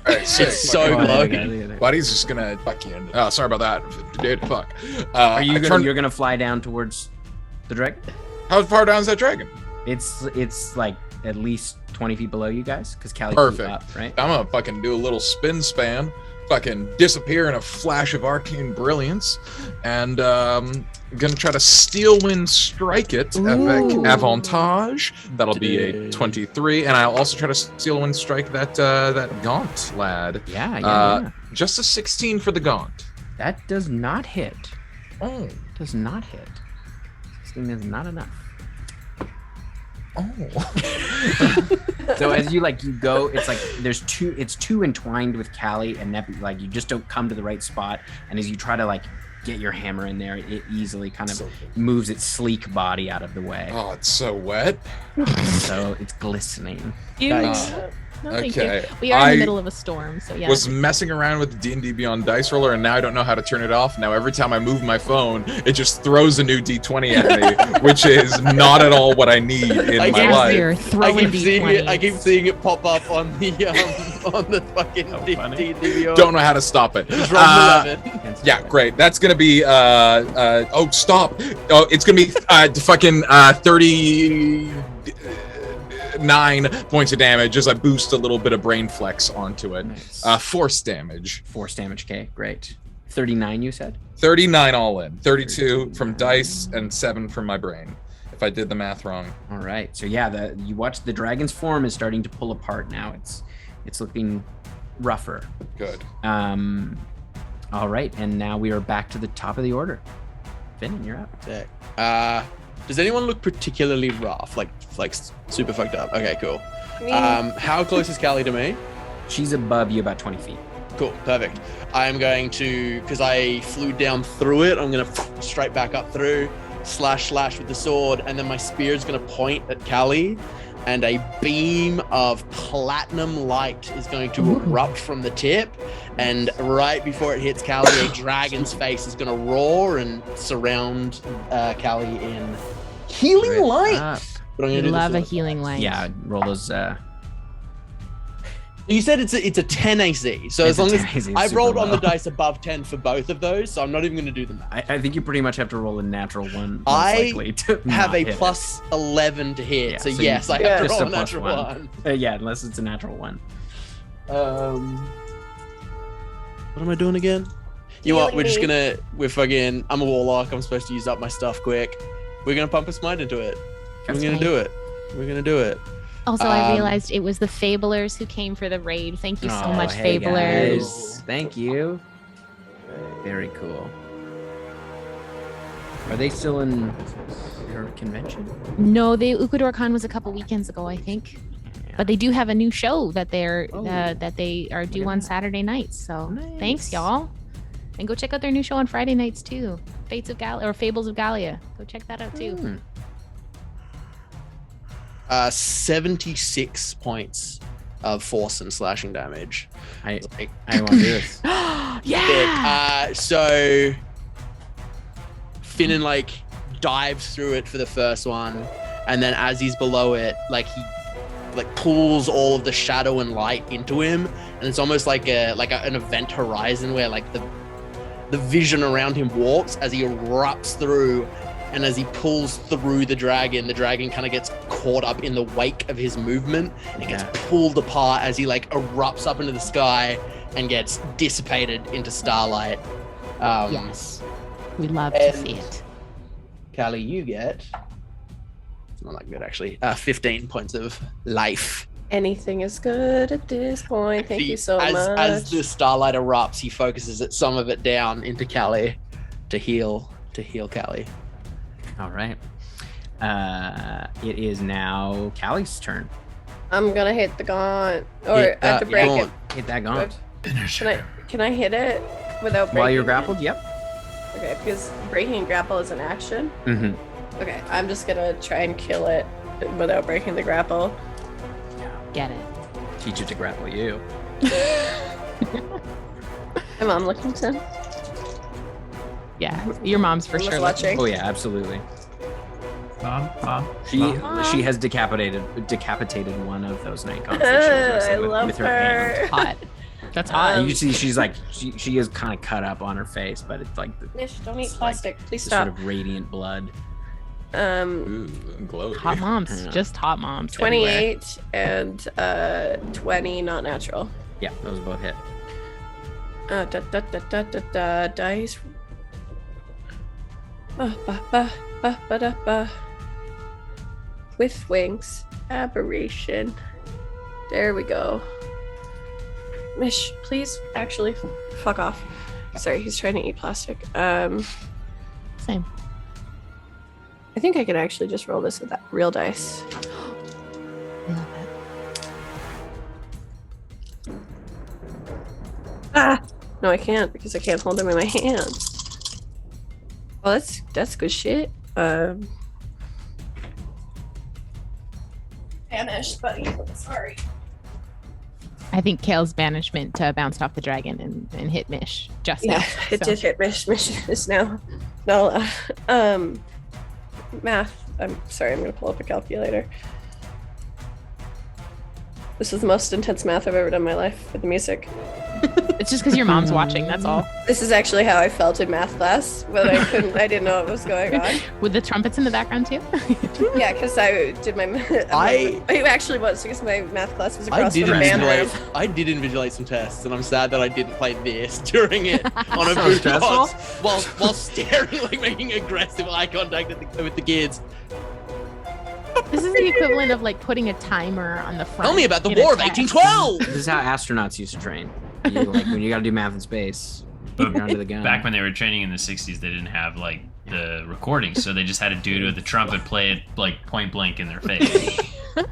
Speaker 1: right, sick.
Speaker 2: It's so
Speaker 1: Fucking- Buddy's just gonna fuck you. Oh, sorry about that, dude. Fuck.
Speaker 3: Are you
Speaker 1: I
Speaker 3: gonna,
Speaker 1: turned-
Speaker 3: you're gonna fly down towards the dragon?
Speaker 1: How far down is that dragon?
Speaker 3: It's like at least 20 feet below you guys, because Callie
Speaker 1: Perfect.
Speaker 3: flew up, right?
Speaker 1: I'm gonna fucking do a little spin span, fucking disappear in a flash of arcane brilliance, and I'm gonna try to steel wind strike it avec
Speaker 4: Ooh.
Speaker 1: avantage. That'll be a 23, and I'll also try to steel wind strike that gaunt lad.
Speaker 3: Yeah.
Speaker 1: Just a 16 for the gaunt.
Speaker 3: That does not hit.
Speaker 1: Oh,
Speaker 3: Does not hit. 16 is not enough.
Speaker 1: oh.
Speaker 3: So as you go, it's like it's too entwined with Callie and like you just don't come to the right spot. And as you try to get your hammer in there, it easily kind of moves its sleek body out of the way.
Speaker 1: Oh, it's so wet.
Speaker 3: So it's glistening.
Speaker 2: Nice.
Speaker 4: No, thank
Speaker 1: Okay,
Speaker 4: you. We are in the
Speaker 1: I
Speaker 4: middle of a storm, so yeah.
Speaker 1: Was messing around with D&D Beyond Dice Roller, and now I don't know how to turn it off. Now every time I move my phone, it just throws a new D20 at me, which is not at all what I need in
Speaker 2: I
Speaker 1: my
Speaker 2: guess
Speaker 1: life.
Speaker 4: You're
Speaker 2: I
Speaker 4: throwing
Speaker 2: keep seeing it. I keep
Speaker 4: D20s.
Speaker 2: seeing it pop up on the fucking
Speaker 3: funny.
Speaker 2: D.
Speaker 1: Don't know how to stop it.
Speaker 2: Just roll 11.
Speaker 1: Yeah, great. That's gonna be oh stop. Oh, it's gonna be fucking 39 points of damage as I boost a little bit of brain flex onto it.
Speaker 3: Nice.
Speaker 1: Force damage.
Speaker 3: Force damage. Okay, great. 39, you said?
Speaker 1: 39 all in. 32 from dice and 7 from my brain. If I did the math wrong.
Speaker 3: All right. So yeah, you watch the dragon's form is starting to pull apart now. It's looking rougher.
Speaker 1: Good.
Speaker 3: All right, and now we are back to the top of the order. Finn, you're up.
Speaker 2: Sick. Does anyone look particularly rough? Like super fucked up? Okay, cool. How close is Callie to me?
Speaker 3: She's above you about 20 feet.
Speaker 2: Cool, perfect. I'm going to, because I flew down through it, I'm going to straight back up through, slash with the sword, and then my spear is going to point at Callie, and a beam of platinum light is going to erupt from the tip, and right before it hits Callie, a dragon's face is going to roar and surround Callie in healing
Speaker 3: Right
Speaker 2: light.
Speaker 3: up.
Speaker 2: But I'm
Speaker 4: We
Speaker 2: gonna do
Speaker 4: love a
Speaker 2: this
Speaker 4: healing light.
Speaker 3: Yeah, roll those.
Speaker 2: You said it's a 10 AC, so
Speaker 3: It's
Speaker 2: as
Speaker 3: a
Speaker 2: long
Speaker 3: 10
Speaker 2: as
Speaker 3: AC,
Speaker 2: I've
Speaker 3: super
Speaker 2: rolled on the
Speaker 3: low.
Speaker 2: dice above 10 for both of those, so I'm not even going to do the math.
Speaker 3: I think you pretty much have to roll a natural one. Most
Speaker 2: I
Speaker 3: likely to
Speaker 2: Have
Speaker 3: not
Speaker 2: a
Speaker 3: hit it.
Speaker 2: plus 11 to hit,
Speaker 3: Yeah,
Speaker 2: so
Speaker 3: so
Speaker 2: yes,
Speaker 3: you-
Speaker 2: I have to
Speaker 3: just
Speaker 2: roll
Speaker 3: a
Speaker 2: a
Speaker 3: plus
Speaker 2: natural
Speaker 3: one.
Speaker 2: one.
Speaker 3: Yeah, unless it's a natural one.
Speaker 2: What am I doing again? You know what? We're just
Speaker 7: Healing
Speaker 2: gonna. I'm a warlock. I'm supposed to use up my stuff quick. We're gonna pump a smite into it. We're gonna do it. We're gonna do it.
Speaker 4: Also, I
Speaker 2: Um,
Speaker 4: realized it was the Fablers who came for the raid. Thank you so
Speaker 3: Oh,
Speaker 4: much,
Speaker 3: hey,
Speaker 4: Fablers.
Speaker 3: guys. Thank you. Very cool. Are they still in their convention?
Speaker 4: No, the UkadorCon was a couple weekends ago, I think. But they do have a new show that they're that they are due on Saturday nights. So thanks, y'all. And go check out their new show on Friday nights too. Fates of Galia or Fables of Galia. Go check that out too.
Speaker 2: 76 points of force and slashing damage.
Speaker 3: I want to do this.
Speaker 4: Yeah.
Speaker 2: So Finnan like dives through it for the first one, and then as he's below it, like he like pulls all of the shadow and light into him, and it's almost like an event horizon where like the vision around him warps as he erupts through, and as he pulls through the dragon kind of gets caught up in the wake of his movement, and it gets pulled apart as he like erupts up into the sky and gets dissipated into starlight.
Speaker 4: Yes, we love to see it.
Speaker 2: Callie, you get, it's not that good actually, 15 points of life.
Speaker 7: Anything is good at this point. Thank you so much.
Speaker 2: As the starlight erupts, he focuses some of it down into Callie to heal Callie.
Speaker 3: All right. It is now Callie's turn.
Speaker 7: I'm gonna hit the gaunt, or I have to break it.
Speaker 3: Hit that gaunt.
Speaker 7: Can I hit it without breaking?
Speaker 3: While you're grappled? Yep.
Speaker 7: Okay, because breaking grapple is an action.
Speaker 3: Mm-hmm.
Speaker 7: Okay, I'm just gonna try and kill it without breaking the grapple.
Speaker 4: Get it.
Speaker 3: Teach it to grapple you.
Speaker 7: My mom looking to.
Speaker 4: Yeah, your mom's for sure
Speaker 7: watching.
Speaker 3: Oh yeah, absolutely.
Speaker 5: Mom.
Speaker 3: She has decapitated one of those night gaunts.
Speaker 7: I love
Speaker 3: with
Speaker 7: her.
Speaker 3: hand.
Speaker 4: Hot. That's hot.
Speaker 3: And you see, she's like she is kind of cut up on her face, but it's like
Speaker 7: Mish, don't eat
Speaker 3: it's
Speaker 7: plastic.
Speaker 3: like
Speaker 7: Please
Speaker 3: this
Speaker 7: stop.
Speaker 3: sort of radiant blood.
Speaker 1: Ooh, glowy.
Speaker 4: Hot moms,
Speaker 3: Yeah.
Speaker 4: just hot moms. everywhere.
Speaker 7: 28 and 20 not natural.
Speaker 3: Yeah, those both hit.
Speaker 7: Dice. Ba. With wings. Aberration. There we go. Mish, please actually fuck off. Sorry, he's trying to eat plastic.
Speaker 4: Same.
Speaker 7: I think I could actually just roll this with that real dice.
Speaker 4: I love it.
Speaker 7: Ah! No, I can't because I can't hold them in my hand. Well, that's good shit. Banished, buddy. Sorry.
Speaker 4: I think Kale's banishment bounced off the dragon and hit Mish just
Speaker 7: Yeah,
Speaker 4: now.
Speaker 7: it did hit Mish. Mish is now no. Math. I'm sorry. I'm gonna pull up a calculator. This is the most intense math I've ever done in my life with the music.
Speaker 4: It's just because your mom's watching. That's all.
Speaker 7: This is actually how I felt in math class, but I didn't know what was going on.
Speaker 4: With the trumpets in the background too.
Speaker 7: Yeah, because I did my. It actually was because my math class was across from the band room.
Speaker 2: I did invigilate some tests, and I'm sad that I didn't play this during it on a
Speaker 3: So
Speaker 2: boot
Speaker 3: stressful?
Speaker 2: box while staring, like making aggressive eye contact with the kids.
Speaker 4: This is the equivalent of like putting a timer on the front.
Speaker 2: Tell me about the
Speaker 4: in a
Speaker 2: War of
Speaker 4: test.
Speaker 2: 1812.
Speaker 3: This is how astronauts used to train. Like when you got to do math in space,
Speaker 5: But
Speaker 3: you're under the gun.
Speaker 5: back when they were training in the 60s, they didn't have like the recording, so they just had a dude with the trumpet play it like point blank in their face.
Speaker 2: Are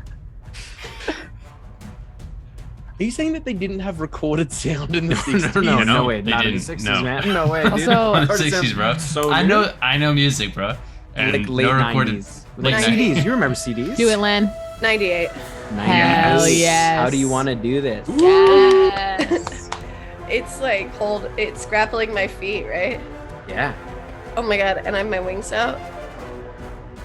Speaker 2: you saying that they didn't have recorded sound in the 60s?
Speaker 3: No way,
Speaker 5: they
Speaker 3: not in the
Speaker 5: didn't,
Speaker 3: 60s,
Speaker 5: no.
Speaker 3: man. No way, dude.
Speaker 4: Also-
Speaker 5: In the 60s, bro.
Speaker 3: So
Speaker 5: I
Speaker 3: weird.
Speaker 5: know music, bro. And
Speaker 3: Like late
Speaker 5: no recorded.
Speaker 3: 90s.
Speaker 5: Like
Speaker 3: Like CDs. You remember CDs?
Speaker 4: Do it, Lynn.
Speaker 7: 98.
Speaker 3: 90s.
Speaker 4: Hell yes.
Speaker 3: How do you want to do this?
Speaker 4: Yes.
Speaker 7: It's like it's grappling my feet, right?
Speaker 3: Yeah.
Speaker 7: Oh my god, and I have my wings out.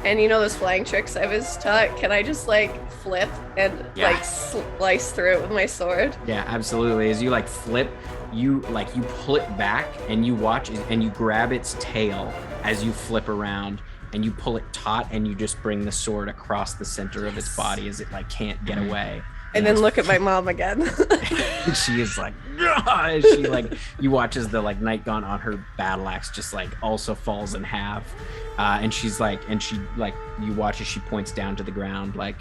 Speaker 7: And you know those flying tricks I was taught? Can I just like flip and
Speaker 3: Yeah.
Speaker 7: like slice through it with my sword?
Speaker 3: Yeah, absolutely. As you like flip, you pull it back and you watch and you grab its tail as you flip around and you pull it taut and you just bring the sword across the center of its body as it like can't get away.
Speaker 7: And then look at my mom again.
Speaker 3: And she is like, "Ugh," as she like, you watch as the like night gaunt on her battle axe just like also falls in half, and she's like, you watch as she points down to the ground like,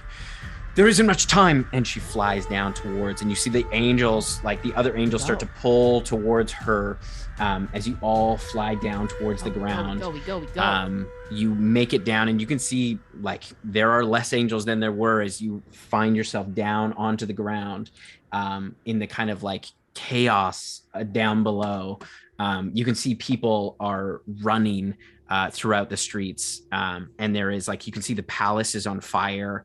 Speaker 3: there isn't much time, and she flies down towards, and you see the angels, like the other angels, start to pull towards her, as you all fly down towards the ground.
Speaker 4: We go.
Speaker 3: You make it down, and you can see like there are less angels than there were as you find yourself down onto the ground, in the kind of like chaos down below. You can see people are running throughout the streets, and there is like, you can see the palace is on fire.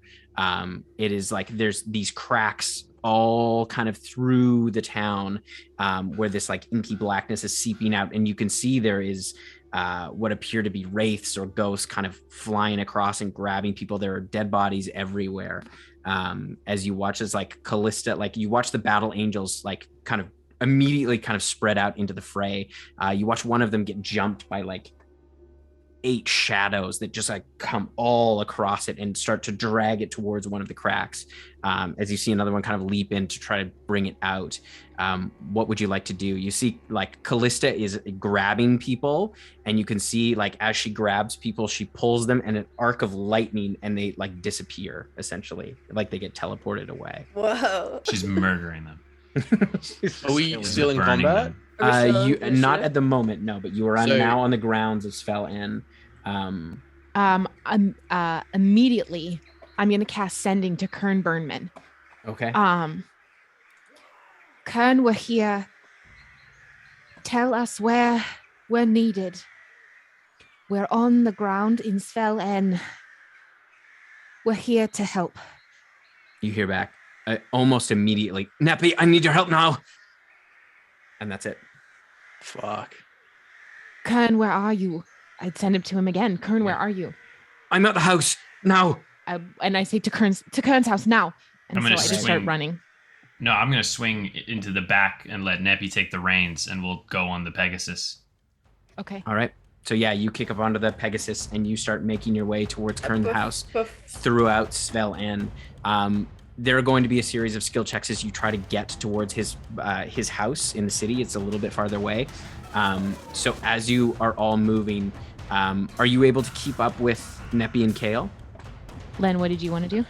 Speaker 3: It is like there's these cracks all kind of through the town, where this like inky blackness is seeping out, and you can see there is what appear to be wraiths or ghosts kind of flying across and grabbing people. There are dead bodies everywhere. As you watch as like Callista, like you watch the battle angels like kind of immediately kind of spread out into the fray. You watch one of them get jumped by like 8 shadows that just like come all across it and start to drag it towards one of the cracks. As you see another one kind of leap in to try to bring it out. What would you like to do? You see like Callista is grabbing people, and you can see like as she grabs people, she pulls them in an arc of lightning, and they like disappear essentially, like they get teleported away.
Speaker 7: Whoa.
Speaker 5: She's murdering them.
Speaker 2: Are we still in
Speaker 5: Burning
Speaker 2: combat?
Speaker 5: them.
Speaker 7: Are we still
Speaker 3: You
Speaker 7: in
Speaker 3: not
Speaker 7: initiative?
Speaker 3: at the moment, no, but you are
Speaker 2: So-
Speaker 3: now on the grounds of Svel-En.
Speaker 4: Immediately, I'm gonna cast Sending to Kern Burnman.
Speaker 3: Okay.
Speaker 4: Kern, we're here. Tell us where we're needed. We're on the ground in Svel-En. We're here to help.
Speaker 3: You hear back almost immediately. Neppy, I need your help now. And that's it.
Speaker 2: Fuck.
Speaker 4: Kern, where are you? I'd send him to him again. Kern, where are you?
Speaker 3: I'm at the house now.
Speaker 4: And I say to Kern's house now. And
Speaker 5: I'm
Speaker 4: so I
Speaker 5: gonna
Speaker 4: just start
Speaker 5: swing.
Speaker 4: running.
Speaker 5: No, I'm gonna swing into the back and let Neppy take the reins, and we'll go on the Pegasus.
Speaker 4: Okay.
Speaker 3: All right. So yeah, you kick up onto the Pegasus and you start making your way towards Kern's house throughout Svel-En. There are going to be a series of skill checks as you try to get towards his house in the city. It's a little bit farther away. So as you are all moving, are you able to keep up with Neppy and Kale?
Speaker 4: Len, what did you want to do?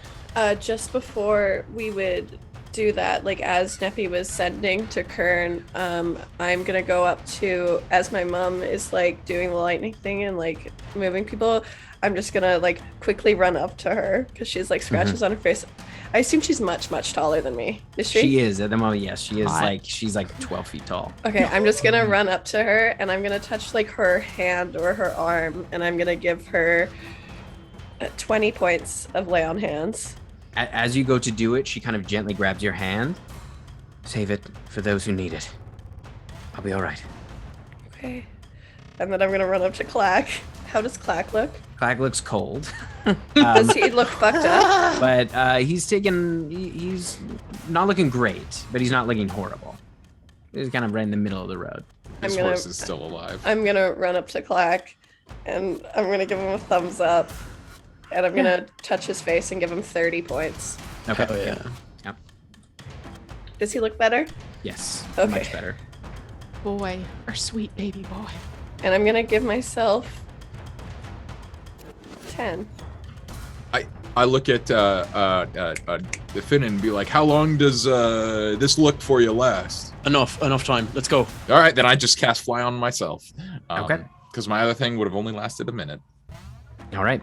Speaker 7: Just before we would do that, like as Neppy was sending to Kern, I'm gonna go up to, as my mom is like doing the lightning thing and like moving people, I'm just gonna like quickly run up to her because she's like scratches on her face. I assume she's much taller than me. Is she?
Speaker 3: She is at the moment. Yes, she is.
Speaker 4: Hot.
Speaker 3: She's like 12 feet tall.
Speaker 7: Okay, I'm just gonna run up to her and I'm gonna touch like her hand or her arm, and I'm gonna give her 20 points of lay on hands.
Speaker 3: As you go to do it, she kind of gently grabs your hand. Save it for those who need it. I'll be all right.
Speaker 7: Okay. And then I'm gonna run up to Clack. How does Clack look?
Speaker 3: Clack looks cold.
Speaker 7: Does he look fucked up?
Speaker 3: But he's not looking great, but he's not looking horrible. He's kind of right in the middle of the road.
Speaker 1: His
Speaker 7: I'm gonna-
Speaker 1: horse is still alive.
Speaker 7: I'm gonna run up to Clack and I'm gonna give him a thumbs up. And I'm gonna touch his face and give him 30 points.
Speaker 3: Okay.
Speaker 2: Oh yeah.
Speaker 3: Yep.
Speaker 7: Does he look better?
Speaker 3: Yes.
Speaker 7: Okay.
Speaker 3: Much better.
Speaker 4: Boy, our sweet baby boy.
Speaker 7: And I'm gonna give myself 10.
Speaker 1: I look at Finn and be like, "How long does this look for you last?"
Speaker 2: Enough time. Let's go.
Speaker 1: All right, then I just cast Fly on myself.
Speaker 3: Okay.
Speaker 1: Because my other thing would have only lasted a minute.
Speaker 3: All right.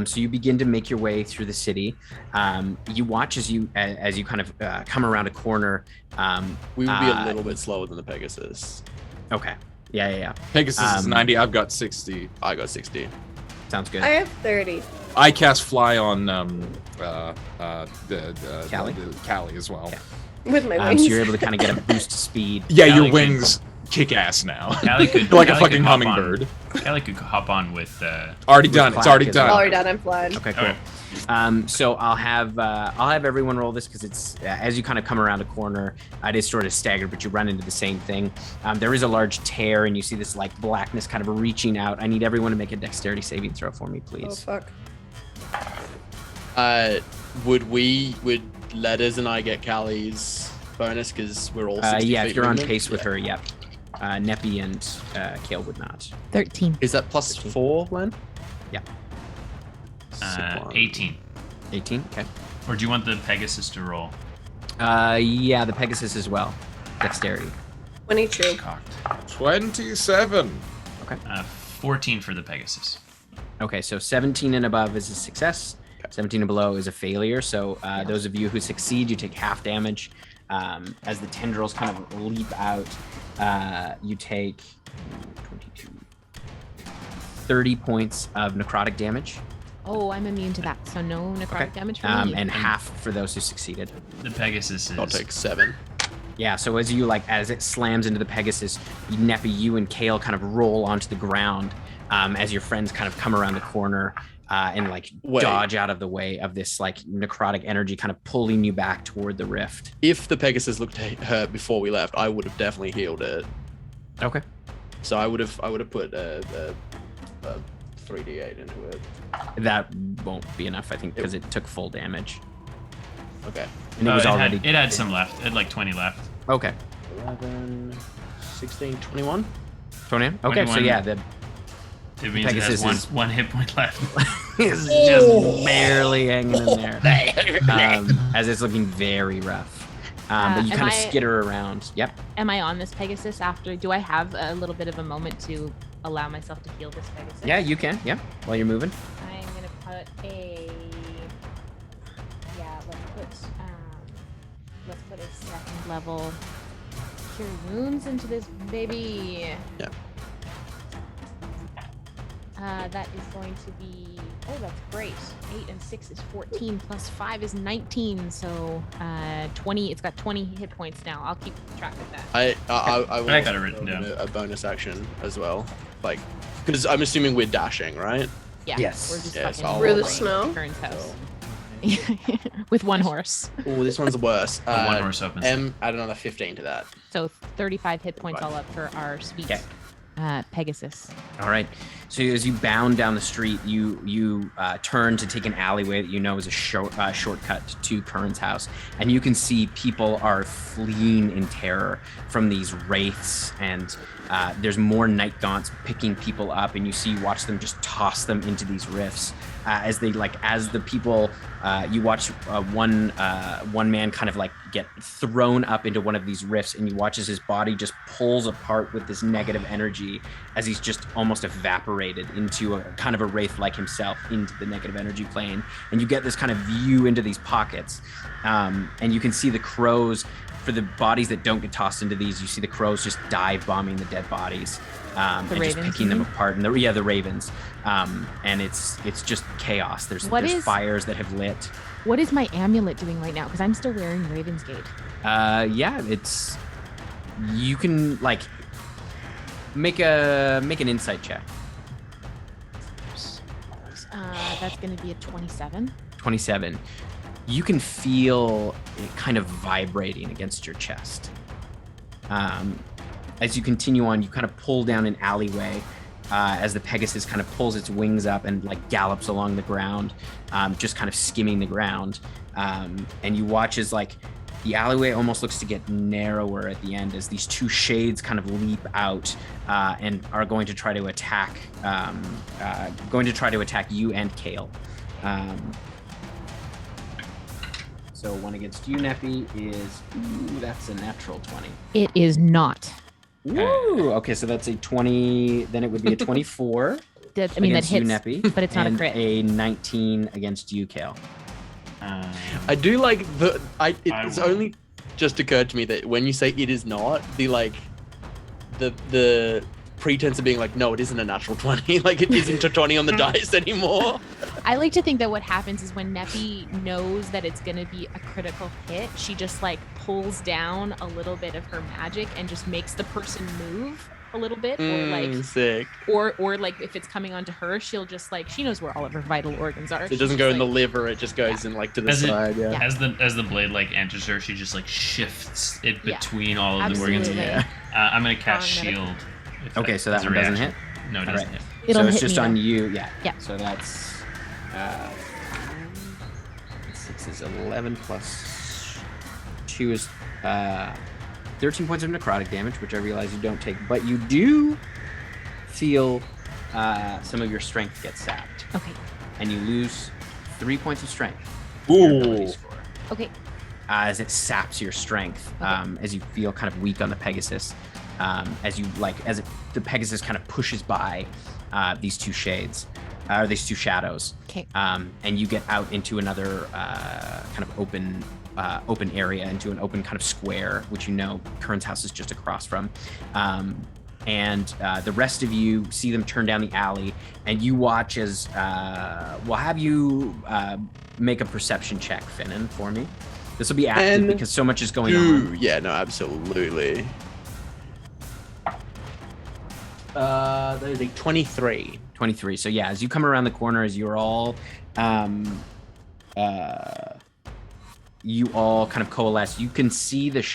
Speaker 3: So you begin to make your way through the city. You watch as you kind of come around a corner.
Speaker 2: We would be a little bit slower than the Pegasus.
Speaker 3: Okay. Yeah.
Speaker 1: Pegasus is 90. I've got 60.
Speaker 2: I got 60.
Speaker 3: Sounds good.
Speaker 7: I have 30.
Speaker 1: I cast Fly on
Speaker 3: Callie?
Speaker 1: Callie as well.
Speaker 3: Yeah.
Speaker 7: With my
Speaker 3: So
Speaker 7: wings.
Speaker 3: you're able to kind of get a boost to speed.
Speaker 1: Yeah, your
Speaker 5: Callie
Speaker 1: wings kick ass now.
Speaker 5: Callie could
Speaker 1: You're like a
Speaker 5: Callie
Speaker 1: fucking
Speaker 5: could hop on-
Speaker 1: hummingbird.
Speaker 5: Callie could hop on with.
Speaker 1: Already
Speaker 3: With
Speaker 1: done. It's
Speaker 3: Clack
Speaker 1: already
Speaker 3: as
Speaker 1: done.
Speaker 3: well.
Speaker 7: Already done, I'm flying.
Speaker 3: Okay, cool.
Speaker 5: Okay.
Speaker 3: So I'll have everyone roll this because it's as you kind of come around a corner, it is sort of staggered, but you run into the same thing. There is a large tear, and you see this like blackness kind of reaching out. I need everyone to make a dexterity saving throw for me,
Speaker 7: Oh,
Speaker 3: please.
Speaker 7: fuck.
Speaker 2: Would Letters and I get Callie's bonus because we're all 60
Speaker 3: Yeah,
Speaker 2: feet
Speaker 3: if you're on
Speaker 2: movement?
Speaker 3: pace with her, yep. Neppy and Kale would not.
Speaker 4: 13.
Speaker 2: Is that plus 4, Len?
Speaker 3: Yeah.
Speaker 5: 18.
Speaker 3: 18. Okay.
Speaker 5: Or do you want the Pegasus to roll?
Speaker 3: Yeah, the Pegasus as well. Dexterity.
Speaker 7: 22.
Speaker 5: Cocked.
Speaker 1: 27.
Speaker 5: 14 for the Pegasus.
Speaker 3: Okay, so 17 and above is a success. 17 and below is a failure. So those of you who succeed, you take half damage. As the tendrils kind of leap out, you take 22, 30 points of necrotic damage.
Speaker 4: Oh, I'm immune to that, so no necrotic damage for me.
Speaker 3: And half for those who succeeded.
Speaker 5: The Pegasus is.
Speaker 2: I'll take 7.
Speaker 3: Yeah, so as it slams into the Pegasus, Neppy, you and Kale kind of roll onto the ground as your friends kind of come around the corner and like dodge out of the way of this like necrotic energy kind of pulling you back toward the rift.
Speaker 2: If the Pegasus looked hurt before we left, I would have definitely healed it.
Speaker 3: Okay.
Speaker 2: So I would have put a 3d8 into it.
Speaker 3: That won't be enough, I think, because it took full damage.
Speaker 2: Okay.
Speaker 3: And it was already.
Speaker 5: It had some left. It had like 20 left.
Speaker 3: Okay.
Speaker 2: 11, 16, 21.
Speaker 3: 20? Okay,
Speaker 5: 21.
Speaker 3: so yeah, the
Speaker 5: It means
Speaker 3: Pegasus
Speaker 5: it has
Speaker 3: is-
Speaker 5: one hit point left.
Speaker 3: is just barely hanging in there. As it's looking very rough. But you
Speaker 4: am
Speaker 3: kind of
Speaker 4: I-
Speaker 3: skitter around. Yep.
Speaker 4: Am I on this Pegasus after? Do I have a little bit of a moment to allow myself to heal this Pegasus?
Speaker 3: Yeah, you can. Yeah, while you're moving.
Speaker 4: I'm gonna put a. Yeah, let's put a second level cure wounds into this baby.
Speaker 2: Yeah.
Speaker 4: That is going to be. Oh, that's great. 8 and 6 is 14 plus 5 is 19. So 20. It's got 20 hit points now. I'll keep track of that.
Speaker 2: I will
Speaker 5: I got it written down.
Speaker 2: A bonus action as well, like because I'm assuming we're dashing, right?
Speaker 4: Yeah.
Speaker 3: Yes.
Speaker 4: We're just
Speaker 2: Yes,
Speaker 4: fucking
Speaker 2: I'll
Speaker 7: Through the
Speaker 2: roll.
Speaker 7: snow.
Speaker 4: Kern's house. With one horse.
Speaker 2: Oh, this one's worse.
Speaker 5: The one horse opens.
Speaker 2: Add another 15 to that.
Speaker 4: So 35 hit points all up for our sweet
Speaker 3: Okay.
Speaker 4: Pegasus.
Speaker 3: All right. So as you bound down the street, you turn to take an alleyway that you know is a shortcut to Curran's house, and you can see people are fleeing in terror from these wraiths, and there's more night gaunts picking people up, and you watch them just toss them into these rifts as the people you watch one man kind of like get thrown up into one of these rifts, and you watch as his body just pulls apart with this negative energy as he's just almost evaporated into a kind of a wraith like himself into the negative energy plane, and you get this kind of view into these pockets, and you can see the crows. For the bodies that don't get tossed into these, you see the crows just dive bombing the dead bodies and
Speaker 4: ravens,
Speaker 3: just picking them apart. And the ravens, and it's just chaos. There's fires that have lit.
Speaker 4: What is my amulet doing right now? Because I'm still wearing Raven's Gate.
Speaker 3: Yeah, it's you can like make an insight check.
Speaker 4: That's going to be a 27.
Speaker 3: 27. You can feel it kind of vibrating against your chest. As you continue on, you kind of pull down an alleyway as the Pegasus kind of pulls its wings up and like gallops along the ground, just kind of skimming the ground. And you watch as like the alleyway almost looks to get narrower at the end as these two shades kind of leap out and are going to try to attack you and Kale. So one against you, Neppy, is that's a natural 20.
Speaker 4: It is not.
Speaker 3: Ooh, okay, so that's a 20. Then it would be a 24.
Speaker 4: That
Speaker 3: against
Speaker 4: hits,
Speaker 3: you, Neppy,
Speaker 4: but it's not a
Speaker 3: and
Speaker 4: crit.
Speaker 3: a 19 against you, Kale.
Speaker 2: I do like it's only just occurred to me that when you say it is not, the pretense of being like, no, it isn't a natural 20, like it isn't a 20 on the dice anymore.
Speaker 4: I like to think that what happens is when Neppy knows that it's going to be a critical hit, she just like pulls down a little bit of her magic and just makes the person move a little bit, or like
Speaker 2: sick.
Speaker 4: or like if it's coming onto her, she'll just like, she knows where all of her vital organs are.
Speaker 2: It doesn't go in the liver, it just goes in like to the side. Yeah.
Speaker 5: As the blade like enters her, she just like shifts it
Speaker 4: Yeah,
Speaker 5: between all of the organs.
Speaker 4: absolutely.
Speaker 5: I'm gonna cast
Speaker 4: Strong
Speaker 5: shield. if
Speaker 3: Okay, so that
Speaker 5: as a
Speaker 3: one doesn't
Speaker 5: reaction.
Speaker 3: hit?
Speaker 5: No, it
Speaker 3: All
Speaker 5: doesn't
Speaker 3: right.
Speaker 5: hit.
Speaker 4: It'll
Speaker 3: so it's
Speaker 4: hit
Speaker 3: just
Speaker 4: me,
Speaker 3: on
Speaker 4: though.
Speaker 3: you, yeah.
Speaker 4: Yeah.
Speaker 3: So that's 6 is 11 plus 2 is 13 points of necrotic damage, which I realize you don't take, but you do feel some of your strength get sapped,
Speaker 4: Okay.
Speaker 3: and you lose 3 points of strength.
Speaker 2: Ooh.
Speaker 4: Okay.
Speaker 3: As it saps your strength, as you feel kind of weak on the Pegasus, the Pegasus kind of pushes by these two shades, or these two shadows,
Speaker 4: Okay.
Speaker 3: and you get out into another kind of open area, into an open kind of square, which you know Kern's house is just across from, and the rest of you see them turn down the alley, and you watch as we'll have you make a perception check, Finnan, for me. This will be active because so much is going on.
Speaker 2: Yeah, no, absolutely. There's a 23.
Speaker 3: 23. So yeah, as you come around the corner, as you're all you all kind of coalesce, you can see the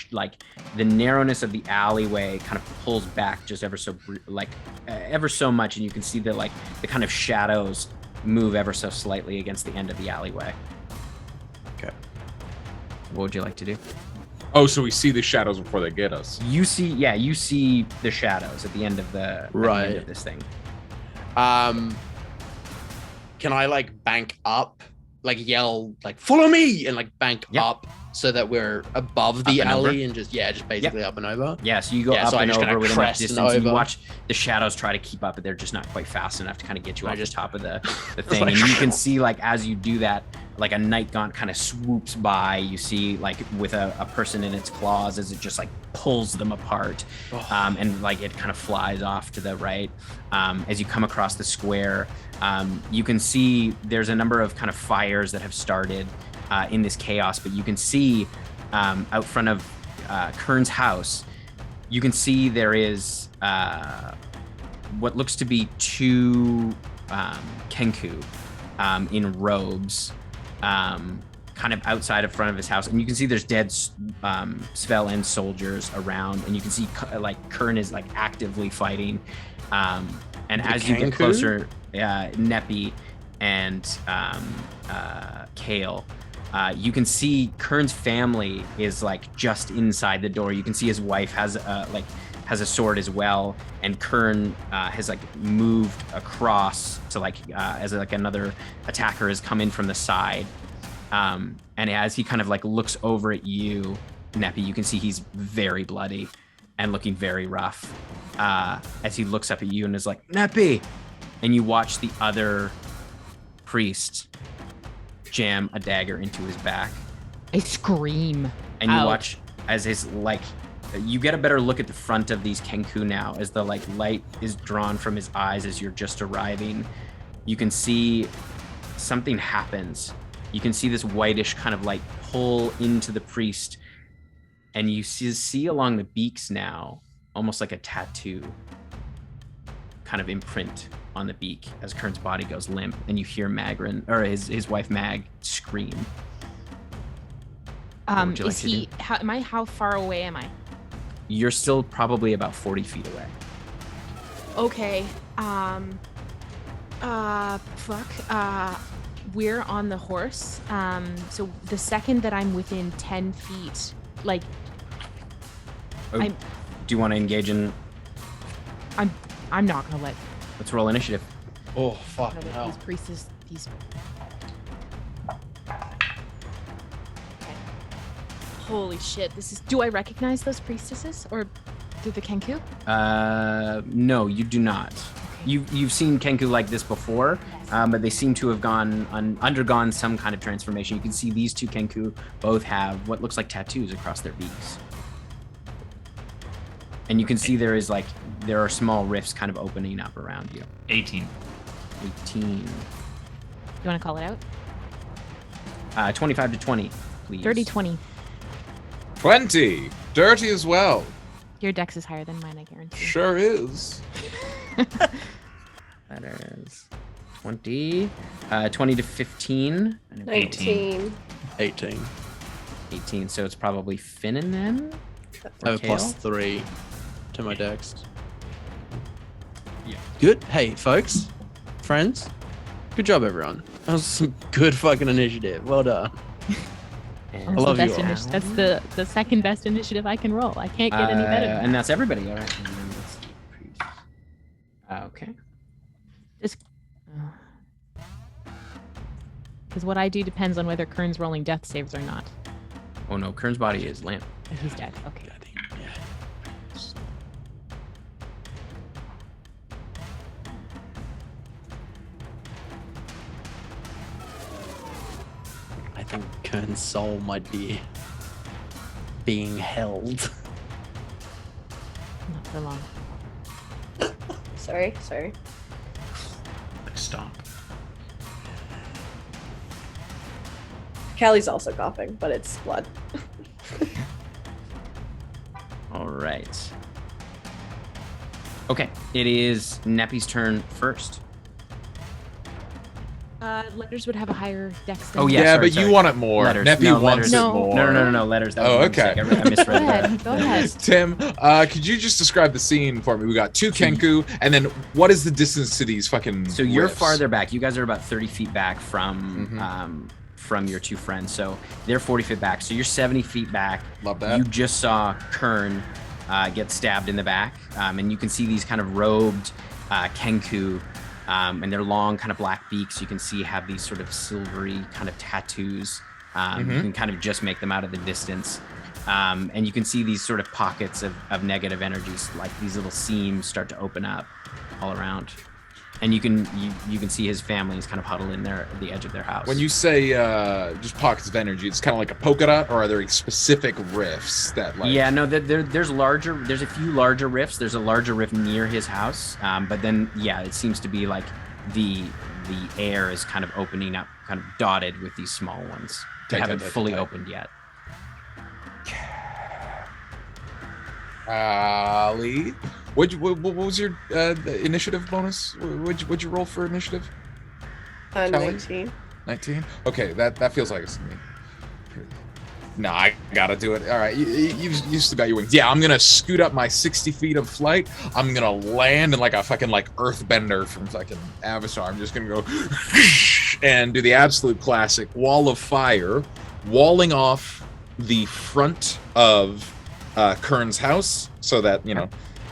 Speaker 3: the narrowness of the alleyway kind of pulls back just ever so much, and you can see the kind of shadows move ever so slightly against the end of the alleyway.
Speaker 2: Okay.
Speaker 3: What would you like to do?
Speaker 1: Oh, so we see the shadows before they get us.
Speaker 3: You see the shadows at the end of the at the end of this thing.
Speaker 2: Can I bank up, yell follow me, and bank up so that we're above the alley and just basically up and over?
Speaker 3: Yeah, so you go up and over with enough distance, and you watch the shadows try to keep up, but they're just not quite fast enough to kind of get you off the top of the thing. And you can see as you do that, a night gaunt kind of swoops by. You see with a person in its claws as it just pulls them apart, and it kind of flies off to the right. As you come across the square, you can see there's a number of kind of fires that have started in this chaos, but you can see out front of Kern's house, you can see there is what looks to be two Kenku in robes, kind of outside of front of his house, and you can see there's dead Svel-En soldiers around, and you can see Kern is actively fighting, and as you get closer, Neppy and Kale, you can see Kern's family is just inside the door. You can see his wife has a sword as well, and Kern has moved across to as another attacker has come in from the side, and as he kind of looks over at you, Neppy, you can see he's very bloody and looking very rough, as he looks up at you and is Neppy, and you watch the other priest jam a dagger into his back.
Speaker 4: I scream.
Speaker 3: And you watch as his you get a better look at the front of these Kenku now, as the light is drawn from his eyes as you're just arriving. You can see something happens. You can see this whitish kind of pull into the priest, and you see along the beaks now almost like a tattoo kind of imprint on the beak as Kern's body goes limp, and you hear Magrin, or his wife Mag, scream.
Speaker 4: Is he? How far away am I?
Speaker 3: You're still probably about 40 feet away.
Speaker 4: Okay. We're on the horse. So the second that I'm within 10 feet,
Speaker 3: do you want to engage in?
Speaker 4: I'm not gonna let.
Speaker 3: Let's roll initiative.
Speaker 2: Oh, fuck no.
Speaker 4: These priests, Okay. Holy shit, do I recognize those priestesses, or do the Kenku?
Speaker 3: No, you do not. You've seen Kenku like this before, but they seem to have undergone some kind of transformation. You can see these two Kenku both have what looks like tattoos across their beaks. And you can see there are small rifts kind of opening up around you.
Speaker 5: 18.
Speaker 4: You want to call it
Speaker 3: out? 25 to 20, please.
Speaker 4: 30-20.
Speaker 1: 20. Dirty as well.
Speaker 4: Your dex is higher than mine, I guarantee.
Speaker 1: Sure is.
Speaker 3: That is 20. 20 to 15.
Speaker 7: 19.
Speaker 2: 18.
Speaker 3: So it's probably Finnan then?
Speaker 2: I have a +3 to my dex. Yeah. Good. Hey, folks. Friends. Good job, everyone. That was some good fucking initiative. Well done. I love you all.
Speaker 4: That's the second best initiative I can roll. I can't get any better.
Speaker 3: And that's everybody. All right. Okay.
Speaker 4: Because what I do depends on whether Kern's rolling death saves or not.
Speaker 3: Oh no, Kern's body is limp.
Speaker 4: He's dead. Okay.
Speaker 2: I think Kern's soul might be being held.
Speaker 4: Not for long.
Speaker 7: Sorry.
Speaker 5: Like, stop.
Speaker 7: Callie's also coughing, but it's blood.
Speaker 3: All right. Okay, it is Neppy's turn first.
Speaker 4: Letters would have a higher dex than
Speaker 3: Oh,
Speaker 4: me.
Speaker 3: yeah,
Speaker 1: Yeah,
Speaker 3: sorry,
Speaker 1: but
Speaker 3: sorry.
Speaker 1: you want it more.
Speaker 3: Letters.
Speaker 1: Neppy
Speaker 3: No,
Speaker 1: wants
Speaker 3: letters.
Speaker 1: it
Speaker 4: No.
Speaker 1: more.
Speaker 3: No. Letters. That was
Speaker 1: Oh,
Speaker 3: my
Speaker 1: okay.
Speaker 3: mistake. I misread
Speaker 4: Go
Speaker 3: that.
Speaker 4: ahead. Go ahead.
Speaker 1: Tim, could you just describe the scene for me? We got two Kenku, and then what is the distance to these fucking
Speaker 3: So you're
Speaker 1: riffs?
Speaker 3: farther back. You guys are about 30 feet back from your two friends. So they're 40 feet back. So you're 70 feet back.
Speaker 1: Love that.
Speaker 3: You just saw Kern get stabbed in the back, and you can see these kind of robed Kenku, and their long kind of black beaks. You can see have these sort of silvery kind of tattoos. You can kind of just make them out of the distance. And you can see these sort of pockets of negative energies, like these little seams start to open up all around. And you can see his family is kind of huddled in there at the edge of their house.
Speaker 1: When you say just pockets of energy, it's kind of like a polka dot, or are there specific rifts that like?
Speaker 3: Yeah, no, there's a few larger rifts. There's a larger rift near his house, but then it seems to be like the air is kind of opening up, kind of dotted with these small ones. They haven't fully opened yet.
Speaker 1: Ali, what was your initiative bonus? What'd you roll for initiative?
Speaker 7: 19.
Speaker 1: 19. Okay, that feels like it's me. No, I gotta do it. All right, you still got your wings. Yeah, I'm gonna scoot up my 60 feet of flight. I'm gonna land in like a fucking like earthbender from fucking Everstorm. I'm just gonna go and do the absolute classic wall of fire, walling off the front of Kern's house so that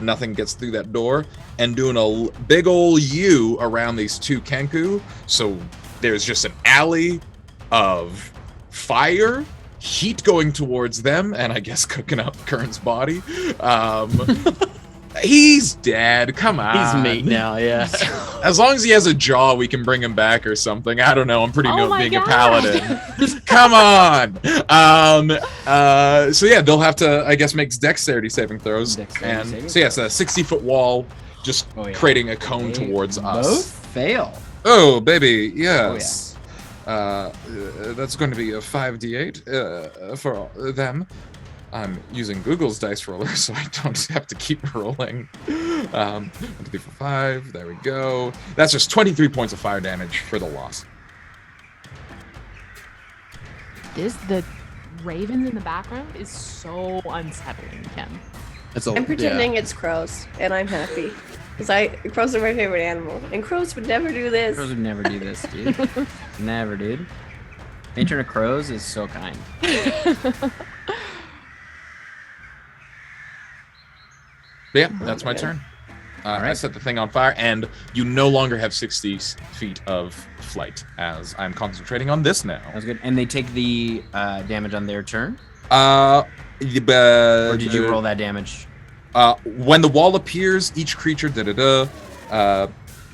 Speaker 1: nothing gets through that door, and doing a big old U around these two Kenku. So there's just an alley of fire, heat going towards them, and I guess cooking up Kern's body. He's dead. Come on.
Speaker 2: He's meat now, yeah.
Speaker 1: As long as he has a jaw, we can bring him back or something. I don't know. I'm pretty
Speaker 4: Oh
Speaker 1: new at
Speaker 4: my
Speaker 1: being a
Speaker 4: God.
Speaker 1: paladin. Come on. So yeah, they'll have to, I guess, make dexterity saving throws.
Speaker 3: Dexterity saving
Speaker 1: So yes, a 60-foot wall, just creating a cone towards us.
Speaker 3: Both fail.
Speaker 1: Oh, baby, yes. That's going to be a 5d8 for them. I'm using Google's dice roller, so I don't have to keep rolling. 1, 2, 3, 4, 5. There we go. That's just 23 points of fire damage for the loss.
Speaker 4: The ravens in the background is so unsettling, Kim.
Speaker 7: I'm pretending it's crows, and I'm happy. Because crows are my favorite animal, and crows would never do this.
Speaker 3: Crows would never do this, dude. Never, dude. Matron of Crows is so kind.
Speaker 1: But yeah, that's my turn. I set the thing on fire, and you no longer have 60 feet of flight, as I'm concentrating on this now.
Speaker 3: That was good. And they take the damage on their turn?
Speaker 1: Or
Speaker 3: did you roll that damage?
Speaker 1: When the wall appears, each creature,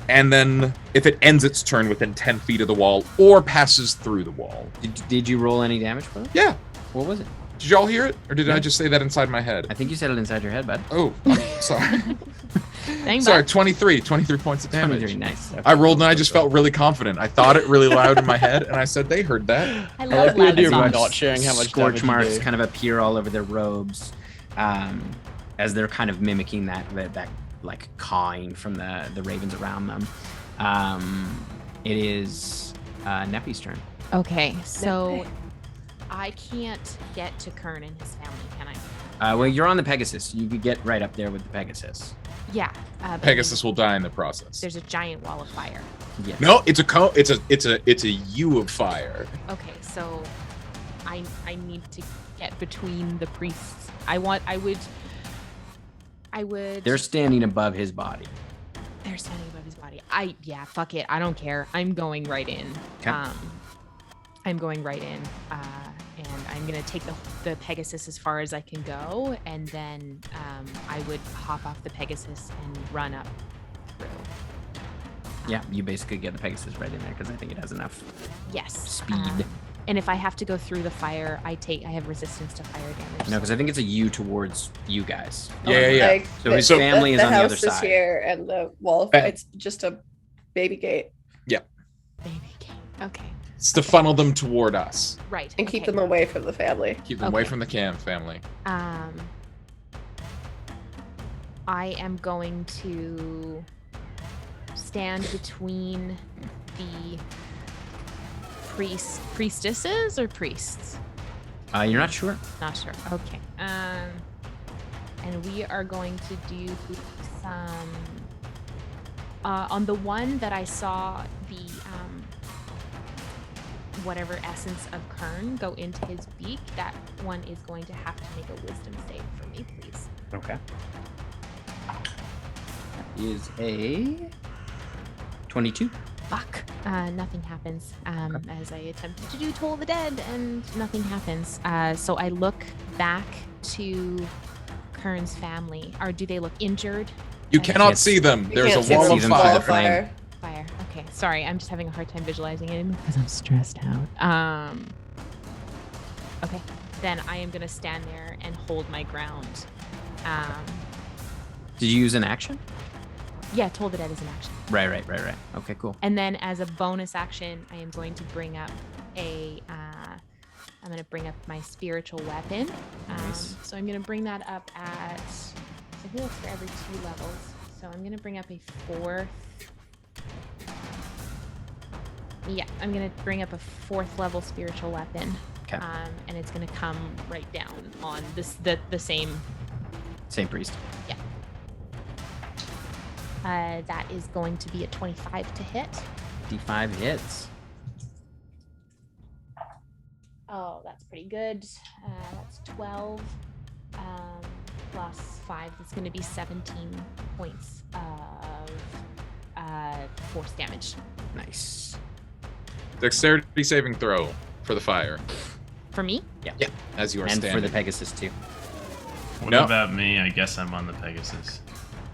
Speaker 1: and then if it ends its turn within 10 feet of the wall or passes through the wall.
Speaker 3: Did you roll any damage for it?
Speaker 1: Yeah.
Speaker 3: What was it?
Speaker 1: Did y'all hear it? Or did I just say that inside my head?
Speaker 3: I think you said it inside your head, bud.
Speaker 1: Oh, I'm sorry.
Speaker 4: Dang,
Speaker 1: Sorry,
Speaker 4: bud.
Speaker 1: 23 points of damage.
Speaker 3: 23, nice. Okay.
Speaker 1: I rolled and I just felt really confident. I thought it really loud in my head, and I said, they heard that.
Speaker 4: I
Speaker 2: I
Speaker 4: love
Speaker 2: like the idea of
Speaker 4: loud
Speaker 2: not
Speaker 4: songs.
Speaker 2: sharing how much
Speaker 3: Scorch
Speaker 2: damage
Speaker 3: marks
Speaker 2: you do.
Speaker 3: kind of appear all over their robes, as they're kind of mimicking that like cawing from the ravens around them. It is Neppy's turn.
Speaker 4: Okay, so I can't get to Kern and his family, can I?
Speaker 3: Well, you're on the Pegasus. You could get right up there with the Pegasus.
Speaker 4: Yeah. But
Speaker 1: Pegasus will die in the process.
Speaker 4: There's a giant wall of fire.
Speaker 3: Yeah.
Speaker 1: No, it's a U of fire.
Speaker 4: Okay, so I need to get between the priests. I would.
Speaker 3: They're standing above his body.
Speaker 4: They're standing above his body. Fuck it. I don't care. I'm going right in.
Speaker 3: Okay.
Speaker 4: I'm going right in, and I'm gonna take the Pegasus as far as I can go, and then I would hop off the Pegasus and run up through.
Speaker 3: Yeah, you basically get the Pegasus right in there because I think it has enough
Speaker 4: Yes.
Speaker 3: speed.
Speaker 4: And if I have to go through the fire, I have resistance to fire damage.
Speaker 3: No, because I think it's a U towards you guys.
Speaker 1: Yeah.
Speaker 7: Like,
Speaker 3: So his family is on the other
Speaker 7: house is
Speaker 3: side.
Speaker 7: here, and the wall. It's just a baby gate,
Speaker 4: Baby game. Okay.
Speaker 1: It's to funnel them toward us.
Speaker 4: Right.
Speaker 7: and keep
Speaker 4: okay.
Speaker 7: them away from the family.
Speaker 1: Keep them away
Speaker 4: Okay.
Speaker 1: from the Cam family.
Speaker 4: I am going to stand between the priestesses or priests.
Speaker 3: You're not sure?
Speaker 4: Not sure. Okay. And we are going to do some on the one that I saw the whatever essence of Kern go into his beak. That one is going to have to make a wisdom save for me, please.
Speaker 3: Okay. That is a 22.
Speaker 4: Fuck. Nothing happens as I attempted to do Toll the Dead, and nothing happens. So I look back to Kern's family. Or do they look injured?
Speaker 1: You
Speaker 4: I
Speaker 1: cannot
Speaker 3: can't
Speaker 1: see them.
Speaker 7: You
Speaker 1: There's
Speaker 7: can't
Speaker 1: a
Speaker 7: see
Speaker 1: wall
Speaker 7: them
Speaker 1: of
Speaker 3: them
Speaker 7: from
Speaker 3: through
Speaker 1: fire.
Speaker 3: the flame.
Speaker 4: Fire. Okay. Sorry, I'm just having a hard time visualizing it because I'm stressed out. Okay. Then I am gonna stand there and hold my ground.
Speaker 3: Did you use an action?
Speaker 4: Yeah, Toll the Dead is an action.
Speaker 3: Right. Okay, cool.
Speaker 4: And then as a bonus action, I am going to bring up I'm going to bring up my spiritual weapon.
Speaker 3: Nice.
Speaker 4: So I'm going to bring that up at, I think that's for every 2 levels. So I'm going to bring up a 4th. Yeah, I'm going to bring up a 4th level spiritual weapon.
Speaker 3: Okay.
Speaker 4: And it's going to come right down on the same.
Speaker 3: Same priest.
Speaker 4: Yeah. That is going to be a 25 to hit.
Speaker 3: D5 hits.
Speaker 4: Oh, that's pretty good. That's 12 plus 5. That's going to be 17 points of force damage.
Speaker 3: Nice.
Speaker 1: Dexterity saving throw for the fire.
Speaker 4: For me?
Speaker 1: Yeah, as you are
Speaker 3: And
Speaker 1: standing.
Speaker 3: for the Pegasus too.
Speaker 5: What
Speaker 1: No.
Speaker 5: about me? I guess I'm on the Pegasus.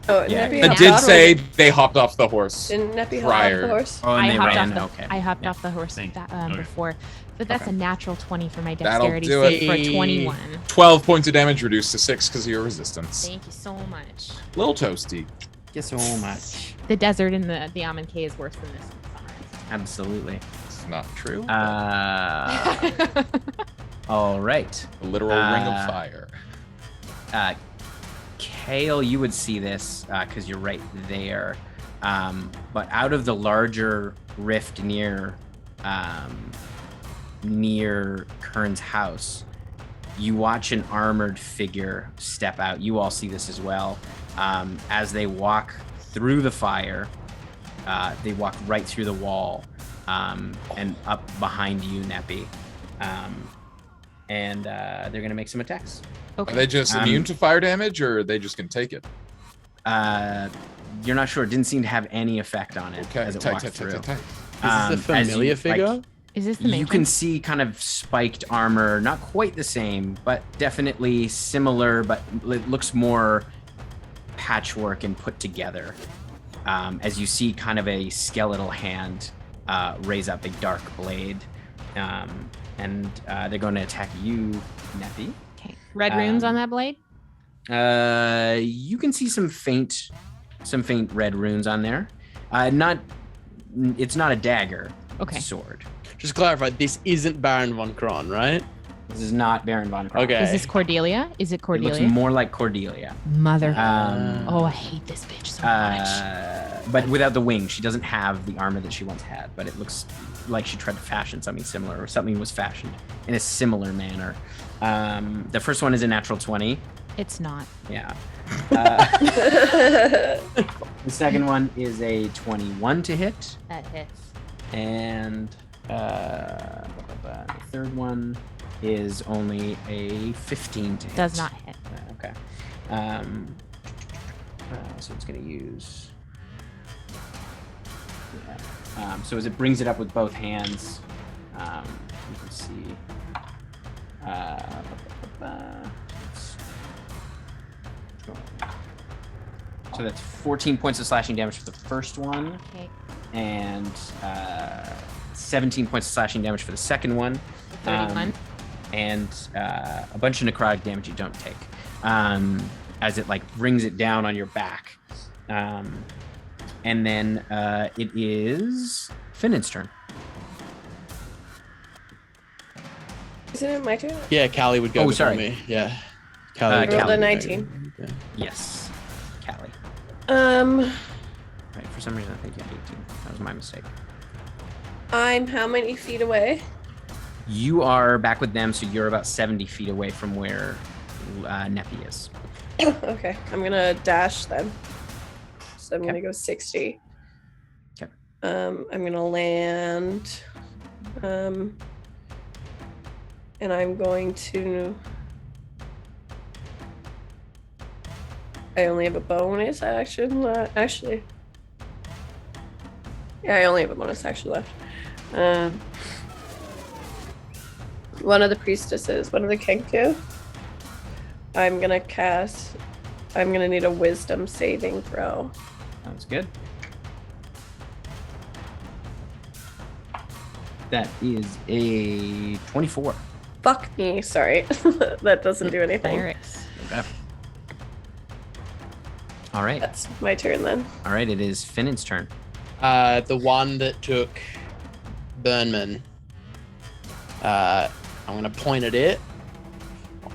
Speaker 7: Oh,
Speaker 3: Yeah.
Speaker 7: Neppy
Speaker 1: I
Speaker 7: hopped
Speaker 1: did
Speaker 7: off-
Speaker 1: say they hopped off the horse.
Speaker 7: Didn't Neppy hop off
Speaker 1: prior.
Speaker 7: the horse?
Speaker 3: Oh, and
Speaker 4: I
Speaker 3: they
Speaker 4: hopped
Speaker 3: ran.
Speaker 4: off the,
Speaker 3: Okay.
Speaker 4: I hopped
Speaker 3: Yeah.
Speaker 4: off the horse
Speaker 5: Thank-
Speaker 4: okay.
Speaker 5: before.
Speaker 4: But that's
Speaker 3: Okay.
Speaker 4: a natural 20 for my
Speaker 1: That'll
Speaker 4: dexterity
Speaker 1: do it.
Speaker 4: save for 21.
Speaker 1: 12 points of damage reduced to 6 because of your resistance.
Speaker 4: Thank you so much.
Speaker 1: Little toasty.
Speaker 3: Thank you so much.
Speaker 4: The desert in the Almond Cay is worse than this in summer.
Speaker 3: Absolutely.
Speaker 1: It's not true.
Speaker 3: All right.
Speaker 1: A literal ring of fire.
Speaker 3: Kale, you would see this because you're right there. But out of the larger rift near Kern's house, you watch an armored figure step out. You all see this as well. As they walk through the fire, they walk right through the wall and up behind you, Neppy. And they're going to make some attacks.
Speaker 1: Are they just
Speaker 3: Um,
Speaker 1: immune to fire damage, or are they just gonna take it?
Speaker 3: You're not sure. It didn't seem to have any effect on it
Speaker 1: Okay.
Speaker 3: as it walked through.
Speaker 2: Is this a
Speaker 3: as you,
Speaker 2: familiar figure?
Speaker 3: like,
Speaker 4: Is this the
Speaker 3: you
Speaker 4: matron?
Speaker 3: can see kind of spiked armor, not quite the same, but definitely similar, but it looks more patchwork and put together. As you see kind of a skeletal hand raise up a dark blade. And they're going to attack you, Neppy.
Speaker 4: Okay. Red runes on that blade?
Speaker 3: You can see some faint red runes on there. It's not a dagger.
Speaker 4: Okay.
Speaker 3: It's a sword.
Speaker 2: Just to clarify, this isn't Baron von Kron, right?
Speaker 3: This is not Baron von Kron.
Speaker 2: Okay.
Speaker 4: Is this Cordelia? Is it
Speaker 3: It
Speaker 4: Cordelia?
Speaker 3: looks more like Cordelia.
Speaker 4: Mother.
Speaker 3: Um,
Speaker 4: Oh, I hate this bitch so much.
Speaker 3: But without the wings, she doesn't have the armor that she once had. But it looks like she tried to fashion something similar, or something was fashioned in a similar manner. The first one is a natural 20.
Speaker 4: It's not.
Speaker 3: Yeah. The second one is a 21 to hit.
Speaker 4: That hits.
Speaker 3: And the third one is only a 15 to hit.
Speaker 4: Does not hit.
Speaker 3: Okay. So it's going to use... Yeah. So as it brings it up with both hands, you can see... So that's 14 points of slashing damage for the first one,
Speaker 4: Okay.
Speaker 3: and 17 points of slashing damage for the second one.
Speaker 4: 31.
Speaker 3: And a bunch of necrotic damage you don't take. As it like brings it down on your back. And then it is Finn's turn.
Speaker 7: Isn't it my turn?
Speaker 2: Yeah, Callie would go
Speaker 3: Oh,
Speaker 2: before
Speaker 3: sorry.
Speaker 2: me. Yeah.
Speaker 7: I
Speaker 2: Callie would go
Speaker 7: rolled a
Speaker 2: before me.
Speaker 7: 19.
Speaker 2: Yeah.
Speaker 3: Yes. Callie. Right, for some reason I think you had 18. That was my mistake.
Speaker 7: I'm how many feet away?
Speaker 3: You are back with them, so you're about 70 feet away from where Neppy is.
Speaker 7: Okay, I'm gonna dash then. So I'm
Speaker 3: Okay.
Speaker 7: gonna go 60.
Speaker 3: Okay.
Speaker 7: I'm gonna land. And I'm going to. I only have a bonus action actually. Yeah, I only have a bonus action left. One of the priestesses, one of the Kenku. I'm gonna need a wisdom saving throw.
Speaker 3: Sounds good. That is a 24.
Speaker 7: Fuck me, sorry. That doesn't do anything.
Speaker 4: Clerics.
Speaker 3: Okay. All right.
Speaker 7: That's my turn then.
Speaker 3: All right. It is Finn's turn.
Speaker 2: The one that took Burnman. I'm gonna point at it.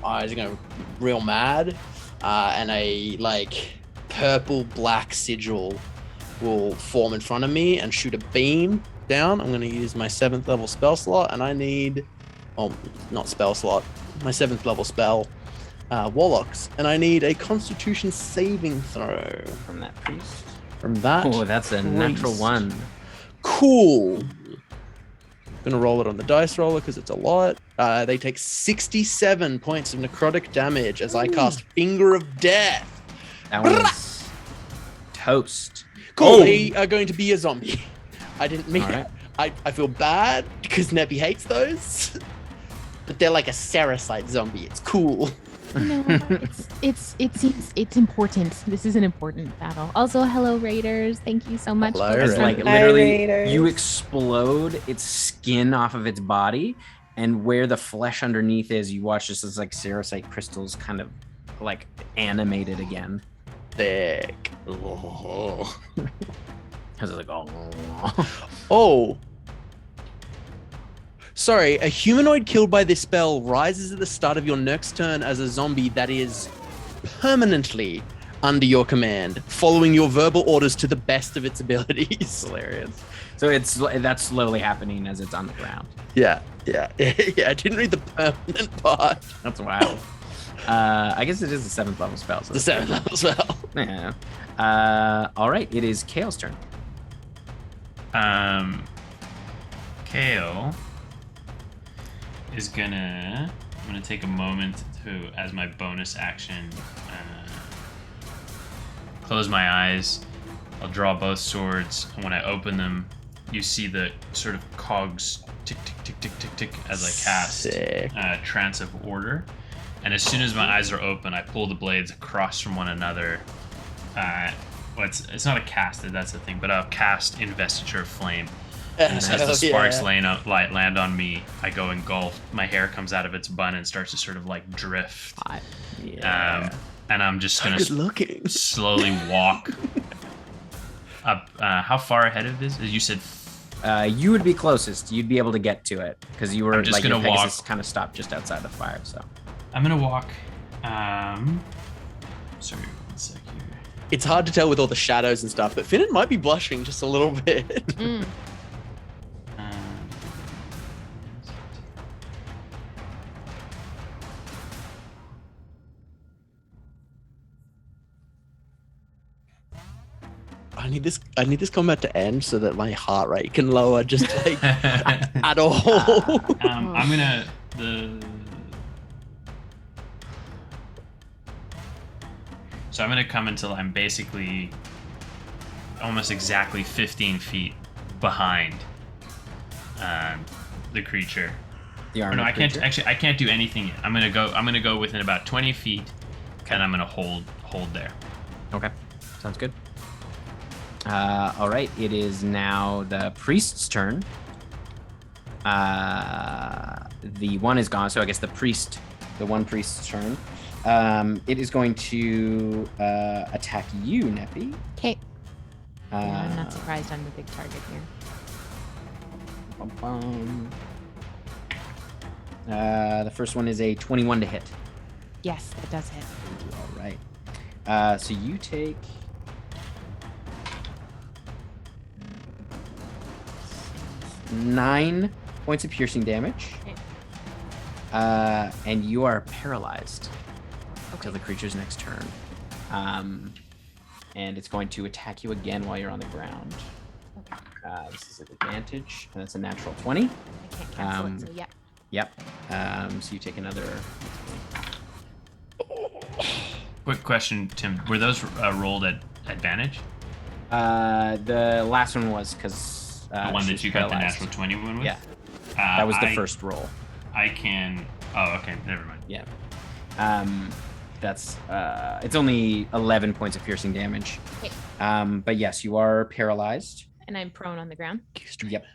Speaker 2: Eyes are gonna real mad, and a like purple black sigil will form in front of me and shoot a beam down. I'm gonna use my 7th level spell slot, and I need, not spell slot, my 7th level spell, Warlocks, and I need a Constitution saving throw
Speaker 3: From that priest.
Speaker 2: from that.
Speaker 3: Oh, that's a natural
Speaker 2: priest.
Speaker 3: 1.
Speaker 2: Cool. Gonna roll it on the dice roller because it's a lot. They take 67 points of necrotic damage as I cast Finger of Death.
Speaker 3: That one's toast.
Speaker 2: Cool.
Speaker 3: Oh.
Speaker 2: They are going to be a zombie. I didn't mean
Speaker 3: All right.
Speaker 2: it. I feel bad because Neppy hates those. But they're like a Saracite zombie. It's cool.
Speaker 4: No, it seems it's important. This is an important battle. Also, hello Raiders. Thank you so much.
Speaker 2: Hello,
Speaker 4: for
Speaker 3: It's
Speaker 2: Raiders.
Speaker 3: like
Speaker 7: Hi,
Speaker 3: literally
Speaker 7: Raiders.
Speaker 3: you explode its skin off of its body, and where the flesh underneath is, you watch just as like Saracite crystals kind of like animated again.
Speaker 2: Thick. Oh.
Speaker 3: Because it's like, oh.
Speaker 2: Oh. Sorry, a humanoid killed by this spell rises at the start of your next turn as a zombie that is permanently under your command, following your verbal orders to the best of its abilities.
Speaker 3: Hilarious. So that's slowly happening as it's on the ground.
Speaker 2: Yeah. I didn't read the permanent part.
Speaker 3: That's wild. I guess it is a 7th level spell. So
Speaker 2: The 7th level spell.
Speaker 3: yeah. All right, it is Kale's turn.
Speaker 5: Kale is I'm gonna take a moment to, as my bonus action, close my eyes. I'll draw both swords, and when I open them, you see the sort of cogs tick, tick, tick, tick, tick, tick as I cast
Speaker 2: Sick.
Speaker 5: Trance of Order. And as soon as my eyes are open, I pull the blades across from one another. It's not a cast, that's the thing, but I'll cast Investiture of Flame. And as the sparks land on me, I go engulfed. My hair comes out of its bun and starts to sort of like drift.
Speaker 4: Hot.
Speaker 3: Yeah.
Speaker 5: And I'm just gonna
Speaker 2: Good looking.
Speaker 5: slowly walk up. How far ahead of this? You said
Speaker 3: You would be closest. You'd be able to get to it because you were
Speaker 5: I'm just
Speaker 3: like your
Speaker 5: gonna walk.
Speaker 3: Pegasus kind of stopped just outside the fire. So
Speaker 5: I'm gonna walk. Sorry, 1 sec here.
Speaker 2: It's hard to tell with all the shadows and stuff, but Finn might be blushing just a little bit.
Speaker 4: Mm.
Speaker 2: I need this combat to end so that my heart rate can lower just like at all.
Speaker 5: I'm gonna So I'm gonna come until I'm basically almost exactly 15 feet behind the creature.
Speaker 3: the
Speaker 5: Or
Speaker 3: armored
Speaker 5: no, I can't
Speaker 3: creature.
Speaker 5: actually. I can't do anything yet. I'm gonna go within about 20 feet, and I'm gonna hold there.
Speaker 3: Okay, sounds good. All right, it is now the priest's turn. The one is gone, so I guess the one priest's turn. It is going to attack you, Neppy.
Speaker 4: Okay. Yeah, I'm not surprised I'm the big target here.
Speaker 3: The first one is a 21 to hit.
Speaker 4: Yes, that does hit.
Speaker 3: All right. So you take 9 points of piercing damage.
Speaker 4: Okay.
Speaker 3: And you are paralyzed until the creature's next turn. And it's going to attack you again while you're on the ground. This is an advantage, and it's a natural 20.
Speaker 4: I can't cancel it, so yeah.
Speaker 3: Yep. So you take another.
Speaker 5: Quick question, Tim. Were those rolled at advantage?
Speaker 3: The last one was because
Speaker 5: the one that you got the natural 20 one with?
Speaker 3: Yeah. That was the first roll.
Speaker 5: I can. Oh, okay. Never mind.
Speaker 3: Yeah. That's it's only 11 points of piercing damage.
Speaker 4: Okay.
Speaker 3: But yes, you are paralyzed.
Speaker 4: And I'm prone on the ground.
Speaker 3: Yep.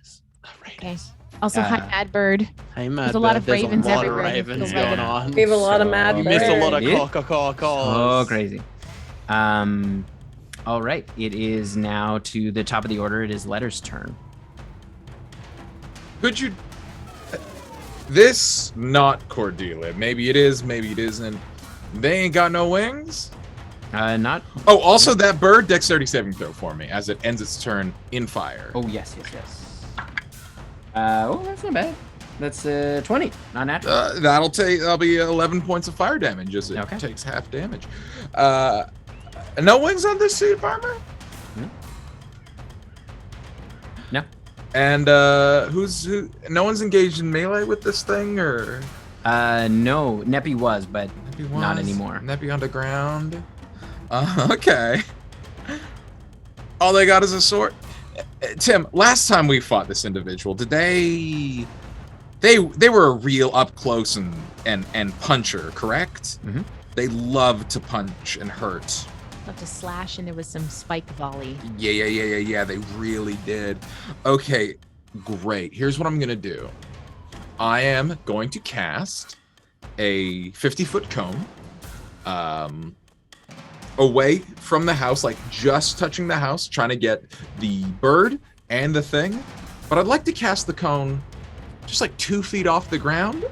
Speaker 4: Okay. Also, hi, Mad Bird.
Speaker 2: Hey, Mad
Speaker 4: There's a lot
Speaker 2: Bird.
Speaker 4: of
Speaker 2: There's
Speaker 4: ravens
Speaker 2: a lot
Speaker 4: everywhere.
Speaker 2: of ravens
Speaker 4: Feel
Speaker 2: going
Speaker 4: better.
Speaker 2: on.
Speaker 7: We have a lot of mad
Speaker 2: You missed a lot of
Speaker 3: Yeah.
Speaker 2: calls.
Speaker 3: Oh, crazy. All right. It is now to the top of the order. It is Letter's turn.
Speaker 1: Could you? This not Cordelia. Maybe it is. Maybe it isn't. They ain't got no wings.
Speaker 3: Not.
Speaker 1: Oh, also that bird dexterity saving throw for me as it ends its turn in fire.
Speaker 3: Oh, yes. That's not bad. That's 20. Not natural.
Speaker 1: That'll be 11 points of fire damage as it takes half damage. No wings on this suit of armor?
Speaker 3: No.
Speaker 1: And who? No one's engaged in melee with this thing, or?
Speaker 3: No. Neppy was, but
Speaker 1: Neppy
Speaker 3: not anymore.
Speaker 1: Neppy on the ground. Okay. All they got is a sword. Tim, last time we fought this individual, did they were a real up close and puncher, correct?
Speaker 3: Mm-hmm.
Speaker 1: They love to punch and hurt.
Speaker 4: Love to slash, and there was some spike volley.
Speaker 1: Yeah. They really did. Okay, great. Here's what I'm gonna do. I am going to cast a 50-foot cone away from the house, like just touching the house, trying to get the bird and the thing. But I'd like to cast the cone just like 2 feet off the ground.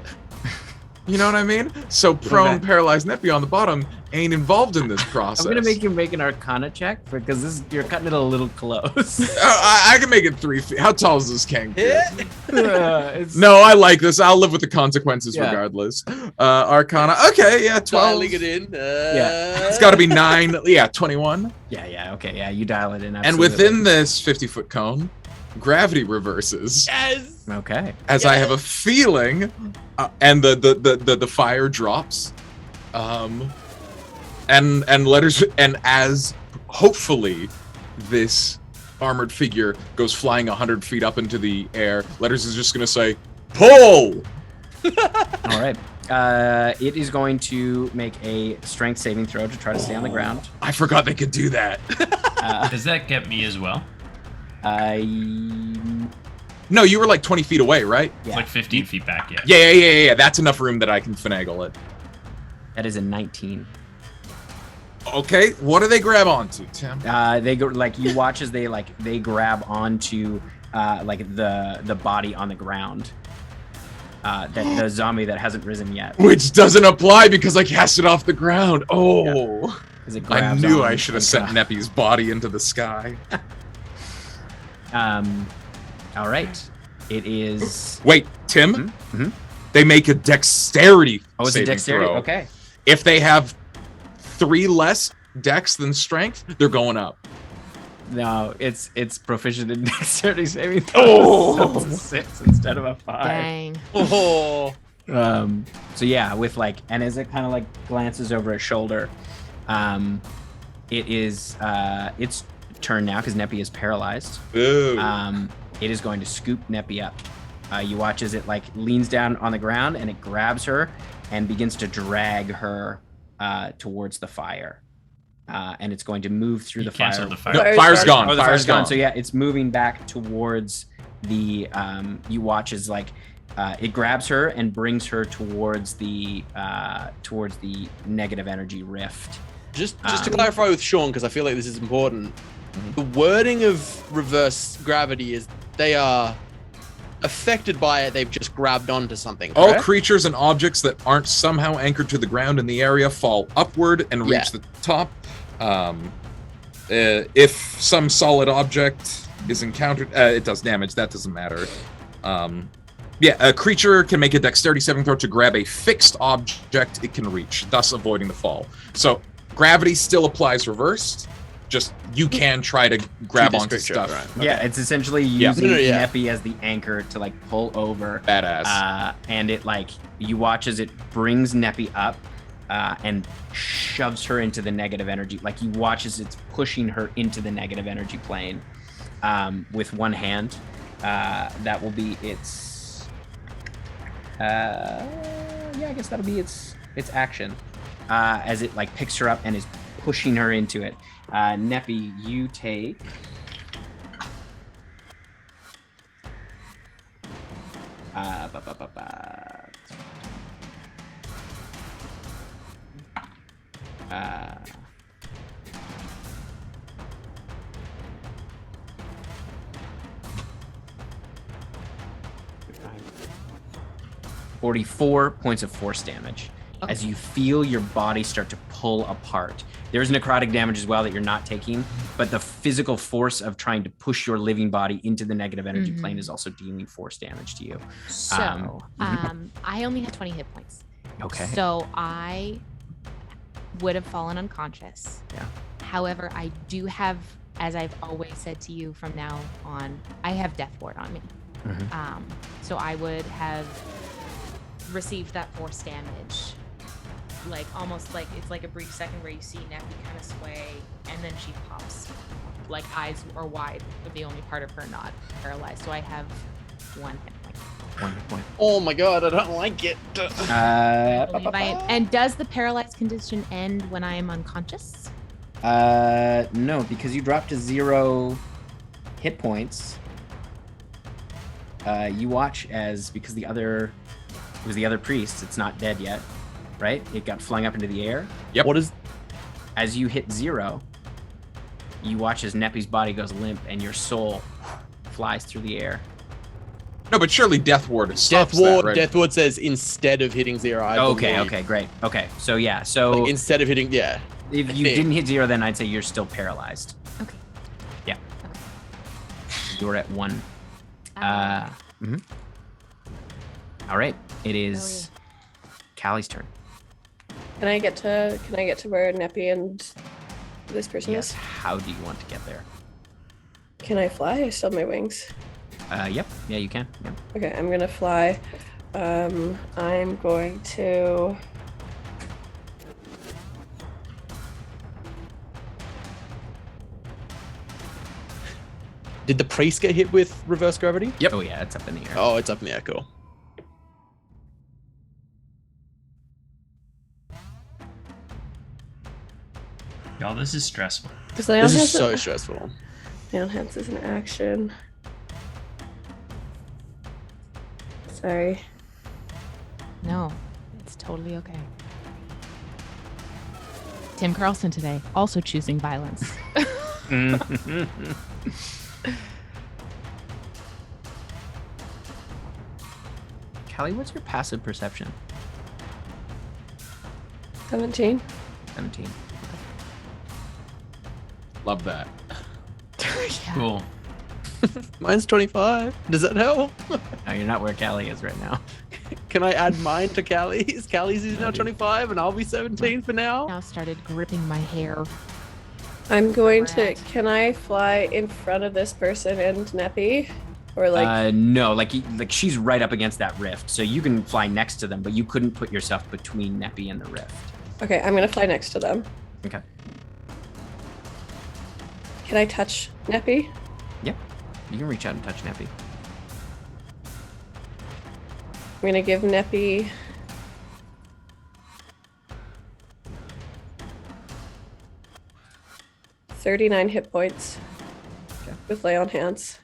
Speaker 1: You know what I mean? So prone, paralyzed Neppy on the bottom ain't involved in this process.
Speaker 3: I'm gonna make you make an Arcana check because you're cutting it a little close.
Speaker 1: I can make it 3 feet. How tall is this kangaroo?
Speaker 3: It's-
Speaker 1: No, I like this. I'll live with the consequences regardless. Arcana. Okay, yeah, 12.
Speaker 2: Dialing it in.
Speaker 3: Yeah.
Speaker 1: It's got to be 9. Yeah, 21.
Speaker 3: Yeah. Okay. Yeah, you dial it in.
Speaker 1: And
Speaker 3: Absolutely.
Speaker 1: within this 50-foot cone, gravity reverses.
Speaker 2: Yes.
Speaker 3: Okay.
Speaker 1: As I have a feeling, and the fire drops, and letters, and as hopefully this armored figure goes flying 100 feet up into the air, Letters is just gonna say, "Pull!"
Speaker 3: All right. It is going to make a strength saving throw to try to stay on the ground.
Speaker 1: I forgot they could do that.
Speaker 5: Does that get me as well?
Speaker 1: No, you were like 20 feet away, right?
Speaker 3: Yeah.
Speaker 5: Like 15 feet back, yeah.
Speaker 1: Yeah. That's enough room that I can finagle it.
Speaker 3: That is a 19.
Speaker 1: Okay, what do they grab onto, Tim?
Speaker 3: They go like you watch as they grab onto like the body on the ground. That the zombie that hasn't risen yet.
Speaker 1: Which doesn't apply because I cast it off the ground. Oh,
Speaker 3: Yeah. As it
Speaker 1: I
Speaker 3: grabs
Speaker 1: knew
Speaker 3: on
Speaker 1: I should have
Speaker 3: and
Speaker 1: sent Neppy's body into the sky.
Speaker 3: All right. It is.
Speaker 1: Wait, Tim?
Speaker 3: Mm-hmm.
Speaker 1: They make a dexterity.
Speaker 3: Oh, it's a
Speaker 1: saving
Speaker 3: dexterity.
Speaker 1: throw.
Speaker 3: Okay.
Speaker 1: If they have 3 less dex than strength, they're going up.
Speaker 3: No, it's proficient in dexterity saving throws.
Speaker 1: Oh!
Speaker 3: So it's a 6 instead of a 5.
Speaker 4: Dang.
Speaker 2: Oh.
Speaker 3: So yeah, with and as it kind of glances over his shoulder, it is its turn now because Neppy is paralyzed.
Speaker 1: Ooh.
Speaker 3: It is going to scoop Neppy up. You watch as it leans down on the ground and it grabs her and begins to drag her towards the fire. And it's going to move through the fire.
Speaker 5: Canceled the fire.
Speaker 1: No, fire's gone.
Speaker 3: Oh, the
Speaker 1: fire's
Speaker 3: fire's gone. So yeah, it's moving back towards the you watch as like it grabs her and brings her towards the negative energy rift.
Speaker 2: Just to clarify with Sean, because I feel like this is important. The wording of reverse gravity is they are affected by it. They've just grabbed onto something.
Speaker 1: All
Speaker 2: correct?
Speaker 1: creatures and objects that aren't somehow anchored to the ground in the area fall upward and reach the top. If some solid object is encountered, it does damage. That doesn't matter. A creature can make a dexterity saving throw to grab a fixed object it can reach, thus avoiding the fall. So gravity still applies reversed. Just you can try to grab onto stuff.
Speaker 2: Right.
Speaker 3: Okay. Yeah, it's essentially using Neppy as the anchor to like pull over.
Speaker 1: Badass.
Speaker 3: And it like you watch as it brings Neppy up and shoves her into the negative energy. Like you watch as it's pushing her into the negative energy plane with one hand. That will be its. I guess that'll be its action as it like picks her up and is pushing her into it. Neppy, you take 44 points of force damage as you feel your body start to pull apart. There's necrotic damage as well that you're not taking, but the physical force of trying to push your living body into the negative energy plane is also dealing force damage to you.
Speaker 4: So, I only had 20 hit points.
Speaker 3: Okay.
Speaker 4: So I would have fallen unconscious.
Speaker 3: Yeah.
Speaker 4: However, I do have, as I've always said to you from now on, I have Death Ward on me. So I would have received that force damage. Like almost like it's like a brief second where you see Neppy kind of sway and then she pops. Like eyes are wide with the only part of her not paralyzed. So I have 1 hit point.
Speaker 3: 1 hit point.
Speaker 2: Oh my god, I don't like it.
Speaker 4: And does the paralyzed condition end when I am unconscious?
Speaker 3: No, because you dropped to 0 hit points. You watch as because it was the other priest. It's not dead yet. Right? It got flung up into the air.
Speaker 1: Yep.
Speaker 3: As you hit 0, you watch as Neppy's body goes limp and your soul flies through the air.
Speaker 1: No, but surely Death Ward stops
Speaker 2: Death Ward,
Speaker 1: that, right?
Speaker 2: Death Ward says instead of hitting 0.
Speaker 3: Okay, great. Okay, so yeah,
Speaker 2: Like instead of hitting,
Speaker 3: if you didn't hit 0, then I'd say you're still paralyzed.
Speaker 4: Okay.
Speaker 3: Yeah.
Speaker 4: Okay.
Speaker 3: You're at 1. All right, it is Callie's turn.
Speaker 7: Can I get to where Neppy and this person
Speaker 3: Yes.
Speaker 7: is?
Speaker 3: How do you want to get there?
Speaker 7: Can I fly? I still have my wings.
Speaker 3: Yep. Yeah, you can. Yep.
Speaker 7: Okay, I'm gonna fly. I'm going to.
Speaker 2: Did the priest get hit with reverse gravity?
Speaker 3: Yep. Oh yeah, it's up in the air.
Speaker 2: Oh, it's up in the air. Cool.
Speaker 5: Y'all, this is stressful.
Speaker 7: Because
Speaker 2: This is so stressful.
Speaker 7: Leon Hands is an action. Sorry.
Speaker 4: No, it's totally okay. Tim Carlson today, also choosing violence.
Speaker 3: Callie, what's your passive perception?
Speaker 7: 17.
Speaker 3: 17.
Speaker 1: Love that.
Speaker 5: Cool.
Speaker 2: Mine's 25. Does that help?
Speaker 3: No, you're not where Callie is right now.
Speaker 2: Can I add mine to Callie's? Callie's is now 25 and I'll be 17 for now.
Speaker 4: Now started gripping my hair.
Speaker 7: I'm going to. Can I fly in front of this person and Neppy? Or like.
Speaker 3: No, like she's right up against that rift, so you can fly next to them, but you couldn't put yourself between Neppy and the rift.
Speaker 7: Okay, I'm going to fly next to them.
Speaker 3: Okay.
Speaker 7: Can I touch Neppy?
Speaker 3: Yep. You can reach out and touch Neppy.
Speaker 7: I'm going to give Neppy. $39 hit points.
Speaker 3: Okay.
Speaker 7: With lay on hands.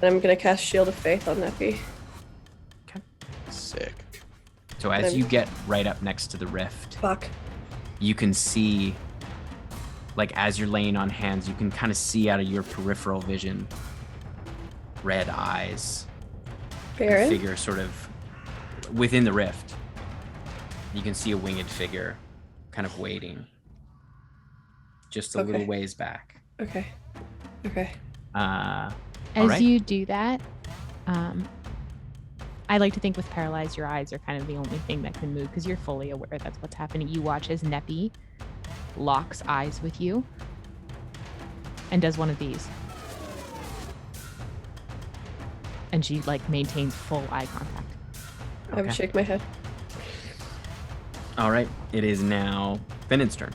Speaker 7: And I'm gonna cast Shield of Faith on Neppy.
Speaker 2: Sick.
Speaker 3: So as you get right up next to the rift,
Speaker 7: Fuck.
Speaker 3: you can see, like as you're laying on hands, you can kind of see out of your peripheral vision red eyes. A
Speaker 7: Baron?
Speaker 3: figure sort of within the rift. You can see a winged figure kind of waiting just a little ways back.
Speaker 7: Okay. Okay.
Speaker 4: As
Speaker 3: right.
Speaker 4: you do that, I like to think with paralyzed, your eyes are kind of the only thing that can move because you're fully aware that's what's happening. You watch as Neppy locks eyes with you and does one of these. And she like maintains full eye contact.
Speaker 7: I would shake my head.
Speaker 3: All right. It is now Finnan's turn.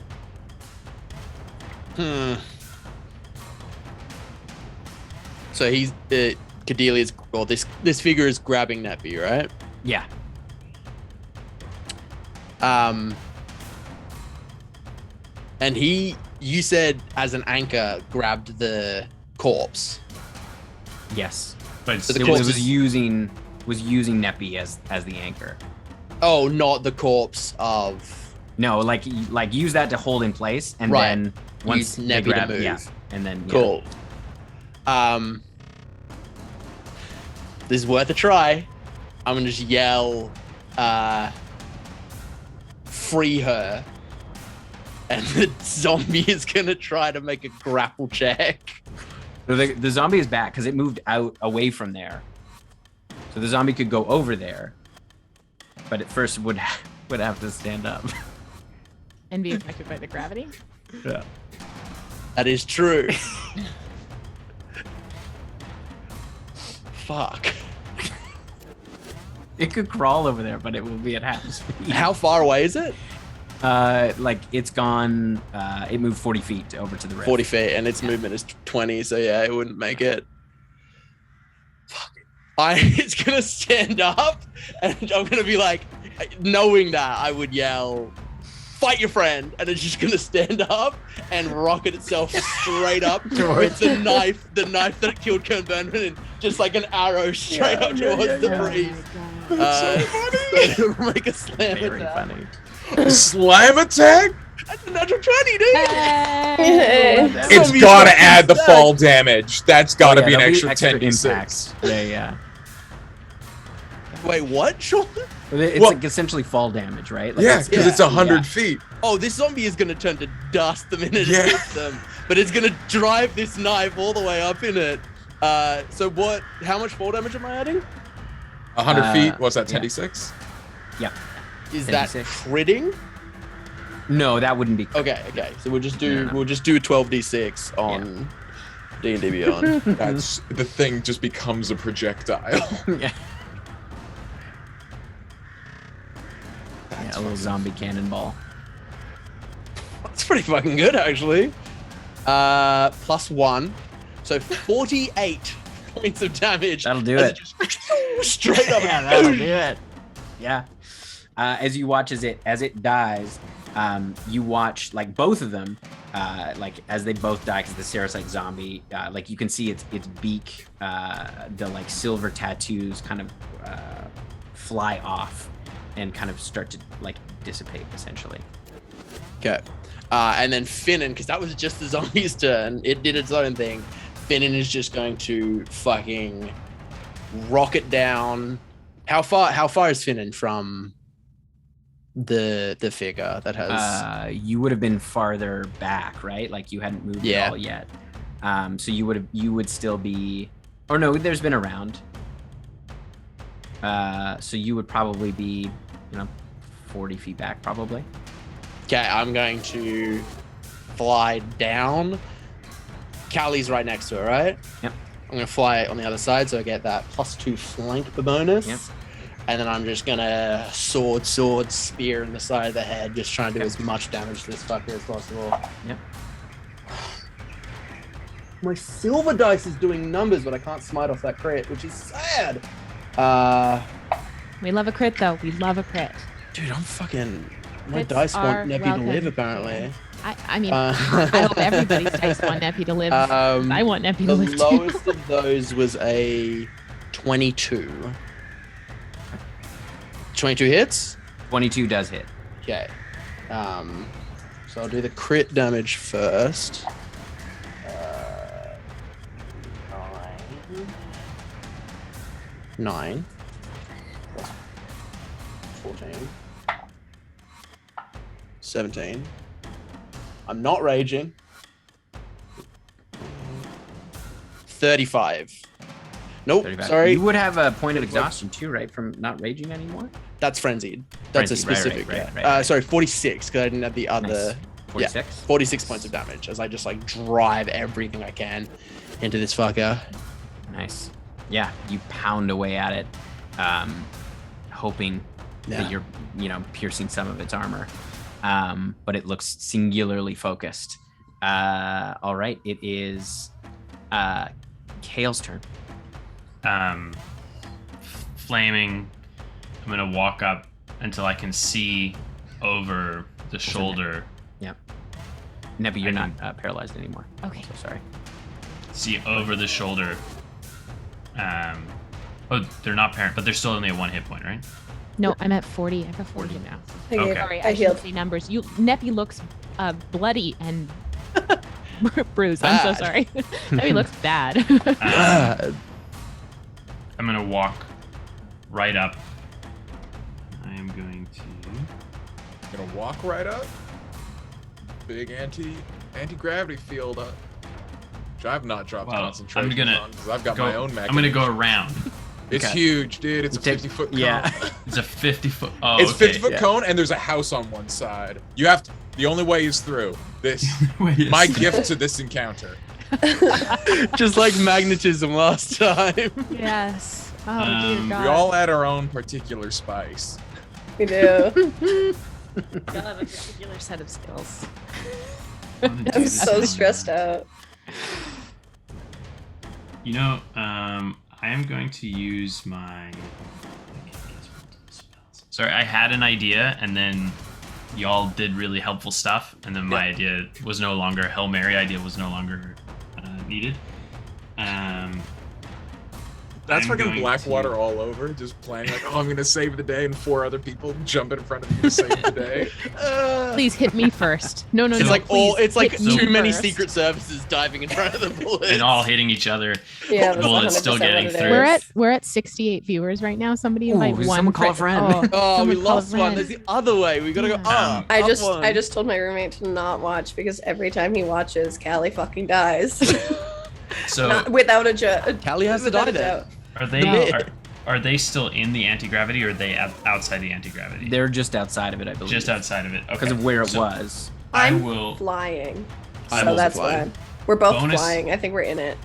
Speaker 2: So he's Cadelia's, well, this figure is grabbing Neppy, right?
Speaker 3: Yeah.
Speaker 2: And you said as an anchor grabbed the corpse.
Speaker 3: Yes.
Speaker 5: But
Speaker 2: So the
Speaker 3: It
Speaker 2: corpse
Speaker 3: was using Neppy as the anchor.
Speaker 2: Oh, not the corpse of.
Speaker 3: No, like use that to hold in place, and
Speaker 2: Right.
Speaker 3: then once
Speaker 2: Use
Speaker 3: they
Speaker 2: Neppy to
Speaker 3: grab,
Speaker 2: move.
Speaker 3: yeah, and then yeah.
Speaker 2: Cool. This is worth a try. I'm gonna just yell, free her. And the zombie is gonna try to make a grapple check.
Speaker 3: So the zombie is back because it moved out away from there. So the zombie could go over there, but at first would have to stand up.
Speaker 4: And be affected by the gravity?
Speaker 3: Yeah.
Speaker 2: That is true. Fuck.
Speaker 3: It could crawl over there, but it will be at half speed.
Speaker 2: How far away is it?
Speaker 3: Like it's gone. It moved 40 feet over to the rift.
Speaker 2: 40 feet, and its movement is 20, so yeah, it wouldn't make it. Fuck. It's gonna stand up, and I'm gonna be like, knowing that, I would yell, fight your friend, and it's just gonna stand up and rocket itself straight up with the knife that killed Kern Burnman, and just like an arrow straight up towards the breeze.
Speaker 1: That's so funny.
Speaker 2: Make a slam
Speaker 3: Very
Speaker 2: attack.
Speaker 3: funny.
Speaker 1: Slam attack?
Speaker 2: That's a natural 20, dude.
Speaker 1: It's gotta add the fall damage. That's gotta be an
Speaker 3: that'll
Speaker 1: extra 10
Speaker 3: impact. Yeah.
Speaker 2: Wait, what, Sean?
Speaker 3: It's
Speaker 1: Well-
Speaker 3: like essentially fall damage, right? Like
Speaker 1: Yeah,
Speaker 3: it's-
Speaker 1: because it's 100 feet.
Speaker 2: Oh, this zombie is gonna turn to dust the minute
Speaker 1: Yeah.
Speaker 2: it hits them, but it's gonna drive this knife all the way up in it. So what? How much fall damage am I adding?
Speaker 1: 100 feet. What's that?
Speaker 3: yeah.
Speaker 1: 10d6?
Speaker 3: Yeah.
Speaker 2: Is that
Speaker 3: 10d6.
Speaker 2: critting?
Speaker 3: No, that wouldn't be.
Speaker 2: Okay. So we'll just do
Speaker 3: No.
Speaker 2: we'll just do 12d6 on D&D Beyond.
Speaker 1: That's the thing. Just becomes a projectile.
Speaker 3: Yeah. A little zombie cannonball.
Speaker 2: That's pretty fucking good, actually. +1, so 48 points of damage.
Speaker 3: That'll do
Speaker 2: as
Speaker 3: it.
Speaker 2: Just straight up.
Speaker 3: Yeah, that'll do it. Yeah. As you watch as it dies, you watch like both of them, like as they both die because the Cerecyte zombie, like you can see its beak, the like silver tattoos kind of fly off and kind of start to like dissipate essentially.
Speaker 2: Okay. And then Finnan, because that was just the zombie's turn, it did its own thing. Finnan is just going to fucking rocket down. How far is Finnan from the figure that has?
Speaker 3: You would have been farther back, right? Like you hadn't moved
Speaker 2: Yeah.
Speaker 3: at all yet. So you would still be, or no, there's been a round. So you would probably be, 40 feet back probably.
Speaker 2: Okay, I'm going to fly down. Callie's right next to her, right?
Speaker 3: Yep.
Speaker 2: I'm gonna fly on the other side, so I get that +2 flank bonus.
Speaker 3: Yep.
Speaker 2: And then I'm just gonna sword, spear in the side of the head, just trying to do as much damage to this fucker as possible.
Speaker 3: Yep.
Speaker 2: My silver dice is doing numbers, but I can't smite off that crit, which is sad.
Speaker 4: We love a crit, though. We love a crit.
Speaker 2: Dude, I'm fucking. My
Speaker 4: Crits
Speaker 2: dice
Speaker 4: are
Speaker 2: want Neppy to live,
Speaker 4: welcome.
Speaker 2: apparently.
Speaker 4: I mean, I hope everybody's dice want Neppy to live. I want Neppy to
Speaker 2: The
Speaker 4: live too.
Speaker 2: lowest of those was a 22. 22 hits?
Speaker 3: 22 does hit.
Speaker 2: Okay. So I'll do the crit damage first. 9. 14. 17. I'm not raging. 35. Nope,
Speaker 3: 35.
Speaker 2: sorry.
Speaker 3: You would have a point of exhaustion too, right? From not raging anymore?
Speaker 2: That's frenzied. That's a
Speaker 3: Frenzied, right,
Speaker 2: specific.
Speaker 3: right.
Speaker 2: Sorry, 46, because I didn't have the other.
Speaker 3: Nice. 46?
Speaker 2: Yeah, 46 points of damage as I just like drive everything I can into this fucker.
Speaker 3: Nice. Yeah, you pound away at it, hoping that you're, piercing some of its armor. But it looks singularly focused. All right, it is Kale's turn.
Speaker 5: Flaming, I'm gonna walk up until I can see over the shoulder.
Speaker 3: Yeah. Nebby, you're not paralyzed anymore.
Speaker 4: Okay.
Speaker 3: So sorry.
Speaker 5: See over the shoulder. Oh, they're not parent, but they're still only at 1 hit point, right?
Speaker 4: No, I'm at 40. I'm at 40 now.
Speaker 5: Okay.
Speaker 4: Sorry,
Speaker 7: I
Speaker 4: I
Speaker 7: healed.
Speaker 4: should say numbers. Neppy looks bloody and bruised. I'm so
Speaker 2: Bad.
Speaker 4: sorry. Neppy looks bad.
Speaker 5: I'm gonna walk right up. I am going to.
Speaker 1: Gonna walk right up. Big anti-gravity field up. Which I've not dropped
Speaker 5: Well,
Speaker 1: concentration
Speaker 5: I'm gonna
Speaker 1: on because I've got
Speaker 5: go,
Speaker 1: my own mechanism.
Speaker 5: I'm gonna go around.
Speaker 1: It's
Speaker 3: Okay.
Speaker 1: huge, dude. It's a
Speaker 3: Take-
Speaker 1: 50-foot cone.
Speaker 3: yeah.
Speaker 5: It's a 50-foot. Oh,
Speaker 1: It's
Speaker 5: okay.
Speaker 1: 50-foot cone, and there's a house on one side. You have to. The only way is through. This.
Speaker 5: Wait,
Speaker 1: My gift to this encounter.
Speaker 2: Just like magnetism last time.
Speaker 4: Yes. Oh, dear God.
Speaker 1: We all add our own particular spice.
Speaker 7: We do.
Speaker 4: We all have a particular set of skills.
Speaker 7: I'm so stressed out.
Speaker 5: You know, I am going to use my. Sorry, I had an idea, and then y'all did really helpful stuff, and then my idea was no longer Hail Mary idea was no longer needed.
Speaker 1: That's
Speaker 5: I'm
Speaker 1: fucking
Speaker 5: going
Speaker 1: Blackwater
Speaker 5: to-
Speaker 1: all over. Just planning like, oh, I'm gonna save the day, and 4 other people jump in front of me to save the day.
Speaker 4: Please hit me first. No,
Speaker 5: It's
Speaker 4: no.
Speaker 2: like
Speaker 4: please
Speaker 2: it's like
Speaker 4: hit me
Speaker 2: too many
Speaker 4: first.
Speaker 2: secret services diving in front of the bullets.
Speaker 5: And all hitting each other.
Speaker 7: Yeah, that's
Speaker 5: Bullets
Speaker 7: 100%
Speaker 5: still getting
Speaker 7: what it
Speaker 5: through.
Speaker 7: is.
Speaker 4: We're at 68 viewers right now. Somebody invite
Speaker 3: Ooh,
Speaker 4: one.
Speaker 3: someone call a friend.
Speaker 2: Oh, we
Speaker 4: someone call a
Speaker 2: lost one.
Speaker 4: friend.
Speaker 2: There's the other way. We gotta go up.
Speaker 7: I
Speaker 2: up
Speaker 7: just
Speaker 2: one.
Speaker 7: I just told my roommate to not watch because every time he watches, Callie fucking dies.
Speaker 5: So
Speaker 7: Not, without a joke.
Speaker 2: Callie has to die then.
Speaker 5: are they are they still in the anti-gravity, or are they outside the anti-gravity?
Speaker 3: They're just outside of it, I believe.
Speaker 5: Just outside of it. Okay.
Speaker 3: Because of where it
Speaker 5: So
Speaker 3: was.
Speaker 5: I
Speaker 7: I'm
Speaker 5: will
Speaker 7: flying.
Speaker 2: I'm
Speaker 7: So
Speaker 2: also
Speaker 7: that's
Speaker 2: flying.
Speaker 7: fine. We're both
Speaker 5: Bonus-
Speaker 7: flying. I think we're in it.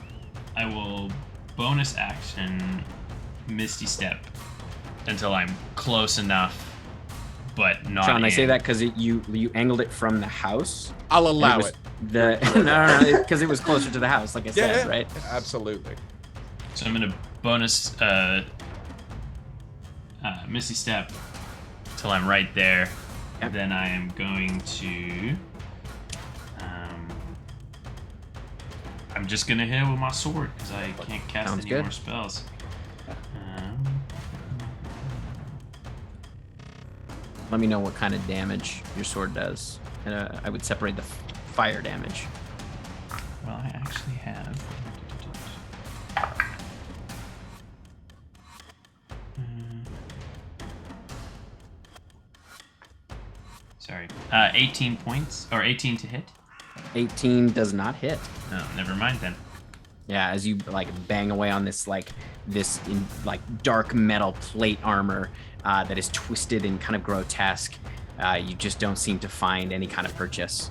Speaker 5: I will bonus action Misty Step until I'm close enough, but not.
Speaker 3: Sean, I say
Speaker 5: in.
Speaker 3: that because you angled it from the house.
Speaker 1: I'll
Speaker 3: and
Speaker 1: allow
Speaker 3: was
Speaker 1: it.
Speaker 3: no, because it was closer to the house, like I said,
Speaker 1: Yeah,
Speaker 3: right?
Speaker 1: absolutely.
Speaker 5: So I'm gonna bonus Misty Step till I'm right there.
Speaker 3: Yep.
Speaker 5: Then I am going to. I'm just gonna hit it with my sword because I can't cast
Speaker 3: Sounds
Speaker 5: any
Speaker 3: good.
Speaker 5: more spells.
Speaker 3: Let me know what kind of damage your sword does. I would separate the fire damage.
Speaker 5: Well, I actually have. Sorry, 18 points or 18 to hit.
Speaker 3: 18 does not hit.
Speaker 5: Oh, never mind then.
Speaker 3: Yeah, as you like bang away on this dark metal plate armor that is twisted and kind of grotesque, you just don't seem to find any kind of purchase.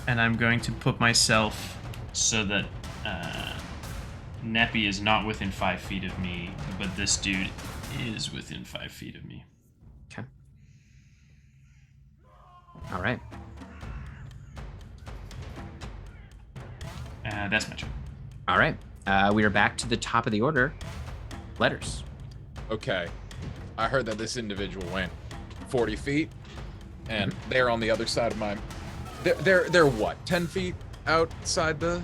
Speaker 5: And I'm going to put myself so that Neppy is not within 5 feet of me, but this dude is within 5 feet of me.
Speaker 3: Okay. All right.
Speaker 5: That's my turn.
Speaker 3: All right. We are back to the top of the order. Letters.
Speaker 1: Okay. I heard that this individual went 40 feet, and they're on the other side of my They're what? 10 feet outside the.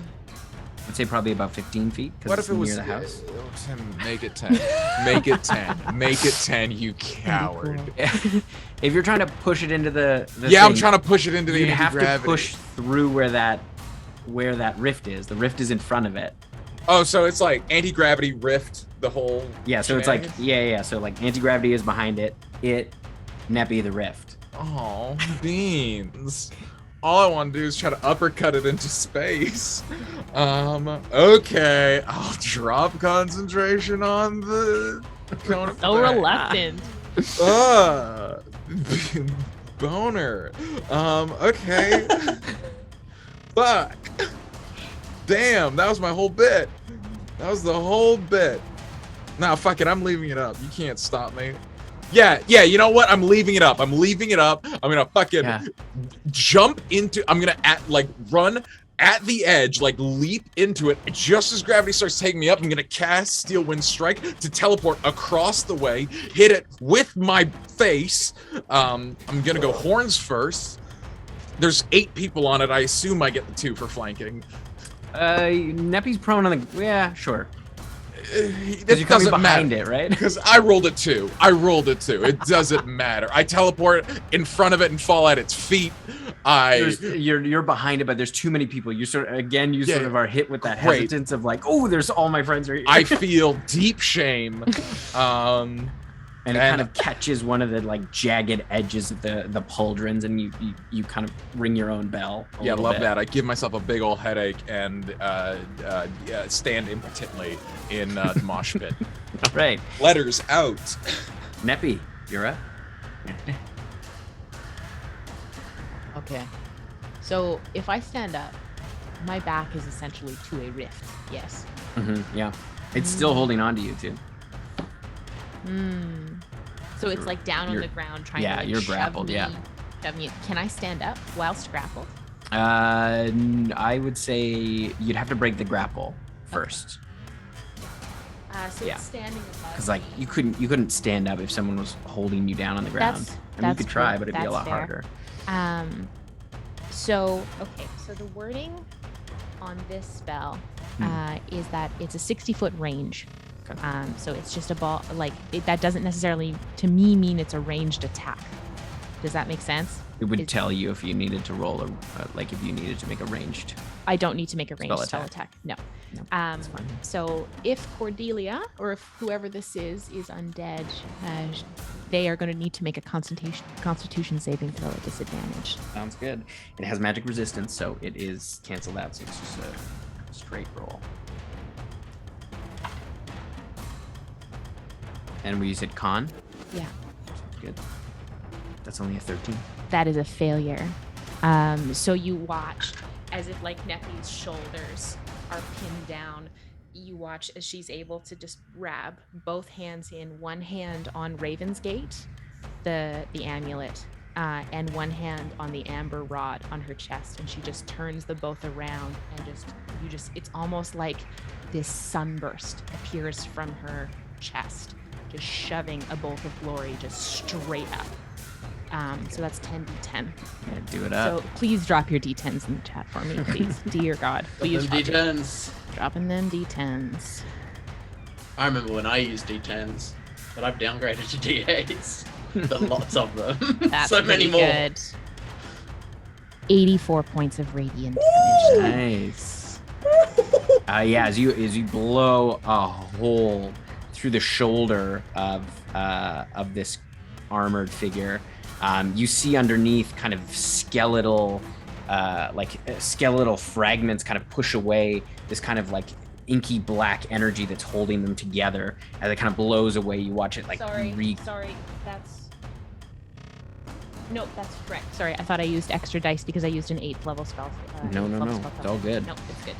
Speaker 3: I'd say probably about 15 feet.
Speaker 1: What if it was
Speaker 3: near the house?
Speaker 1: 10, make it 10. Make it 10. Make it 10, you coward.
Speaker 3: If you're trying to push it into the
Speaker 1: Yeah, I'm
Speaker 3: thing,
Speaker 1: trying to push it into the
Speaker 3: you'd have to
Speaker 1: anti-gravity.
Speaker 3: push through where that rift is. The rift is in front of it.
Speaker 1: Oh, so it's like anti-gravity rift the whole.
Speaker 3: Yeah, so it's like
Speaker 1: shenanigans?
Speaker 3: yeah. So like anti-gravity is behind it. Neppy the rift.
Speaker 1: Oh, beans. All I want to do is try to uppercut it into space. Okay, I'll drop concentration on the cone of
Speaker 4: So
Speaker 1: fire.
Speaker 4: reluctant.
Speaker 1: Boner. Okay. Fuck. Damn, that was my whole bit. That was the whole bit. Nah, fuck it, I'm leaving it up. You can't stop me. Yeah, you know what? I'm leaving it up. I'm gonna fucking jump into, I'm gonna run at the edge, like leap into it. Just as gravity starts taking me up, I'm gonna cast Steel Wind Strike to teleport across the way, hit it with my face. I'm gonna go horns first. There's 8 people on it. I assume I get the 2 for flanking.
Speaker 3: Neppy's prone on the. Yeah, sure.
Speaker 1: It
Speaker 3: Because you're coming
Speaker 1: doesn't
Speaker 3: behind
Speaker 1: matter.
Speaker 3: it, right?
Speaker 1: Because I rolled a 2. It doesn't matter. I teleport in front of it and fall at its feet.
Speaker 3: You're behind it, but there's too many people. You sort of are hit with that
Speaker 1: Great.
Speaker 3: hesitance of like, oh, there's all my friends are here.
Speaker 1: I feel deep shame.
Speaker 3: And it kind of catches one of the like jagged edges of the pauldrons, and you kind of ring your own bell.
Speaker 1: Yeah, love that. I give myself a big old headache and stand impotently in the mosh pit.
Speaker 3: Right.
Speaker 1: Letters out.
Speaker 3: Neppy, you're up.
Speaker 4: Okay. So if I stand up, my back is essentially to a rift. Yes.
Speaker 3: Yeah. It's still holding on to you too.
Speaker 4: So it's like down on
Speaker 3: You're-
Speaker 4: the ground trying
Speaker 3: yeah,
Speaker 4: to like
Speaker 3: you're
Speaker 4: shove
Speaker 3: grappled,
Speaker 4: me,
Speaker 3: yeah.
Speaker 4: shove me. Can I stand up whilst grappled?
Speaker 3: I would say you'd have to break the grapple first.
Speaker 4: So
Speaker 3: Yeah.
Speaker 4: it's standing above
Speaker 3: Because like
Speaker 4: me.
Speaker 3: you couldn't stand up if someone was holding you down on the ground.
Speaker 4: That's-
Speaker 3: I mean, you
Speaker 4: that's
Speaker 3: could try,
Speaker 4: true.
Speaker 3: but it'd be a
Speaker 4: That's
Speaker 3: lot
Speaker 4: fair.
Speaker 3: harder.
Speaker 4: So the wording on this spell is that it's a 60-foot range.
Speaker 3: Okay.
Speaker 4: So it's just a ball. Like that doesn't necessarily, to me, mean it's a ranged attack. Does that make sense?
Speaker 3: It would tell you if you needed to roll like if you needed to make a ranged.
Speaker 4: I don't need to make a ranged
Speaker 3: Spell
Speaker 4: spell
Speaker 3: attack.
Speaker 4: attack. No.
Speaker 3: No,
Speaker 4: That's fine. So if Cordelia or if whoever this is undead, they are going to need to make a Constitution saving throw at disadvantage.
Speaker 3: Sounds good. It has magic resistance, so it is canceled out. So it's just a straight roll. And we said con.
Speaker 4: Yeah.
Speaker 3: Good. That's only a 13.
Speaker 4: That is a failure. So you watch as if like Neppy's shoulders are pinned down. You watch as she's able to just grab both hands in, one hand on Raven's Gate, the amulet, and one hand on the amber rod on her chest, and she just turns them both around and it's almost like this sunburst appears from her chest, just shoving a bolt of glory just straight up. So that's 10d10.
Speaker 3: Yeah, do it up.
Speaker 4: So please drop your d10s in the chat for me, please. Dear God, please
Speaker 2: Them
Speaker 4: drop it.
Speaker 2: D10s.
Speaker 4: Dropping them d10s.
Speaker 2: I remember when I used D10s, but I've downgraded to D8s. There are lots of them.
Speaker 4: That's
Speaker 2: so many
Speaker 4: pretty
Speaker 2: more.
Speaker 4: good. 84 points of radiant damage.
Speaker 3: Nice. Yeah, as you blow a hole through the shoulder of this armored figure, you see underneath kind of skeletal fragments kind of push away this kind of like inky black energy that's holding them together. As it kind of blows away, you watch it like
Speaker 4: Sorry, that's correct. Sorry, I thought I used extra dice because I used an 8th level spell.
Speaker 3: No.
Speaker 4: spell
Speaker 3: It's all good.
Speaker 4: No, it's good.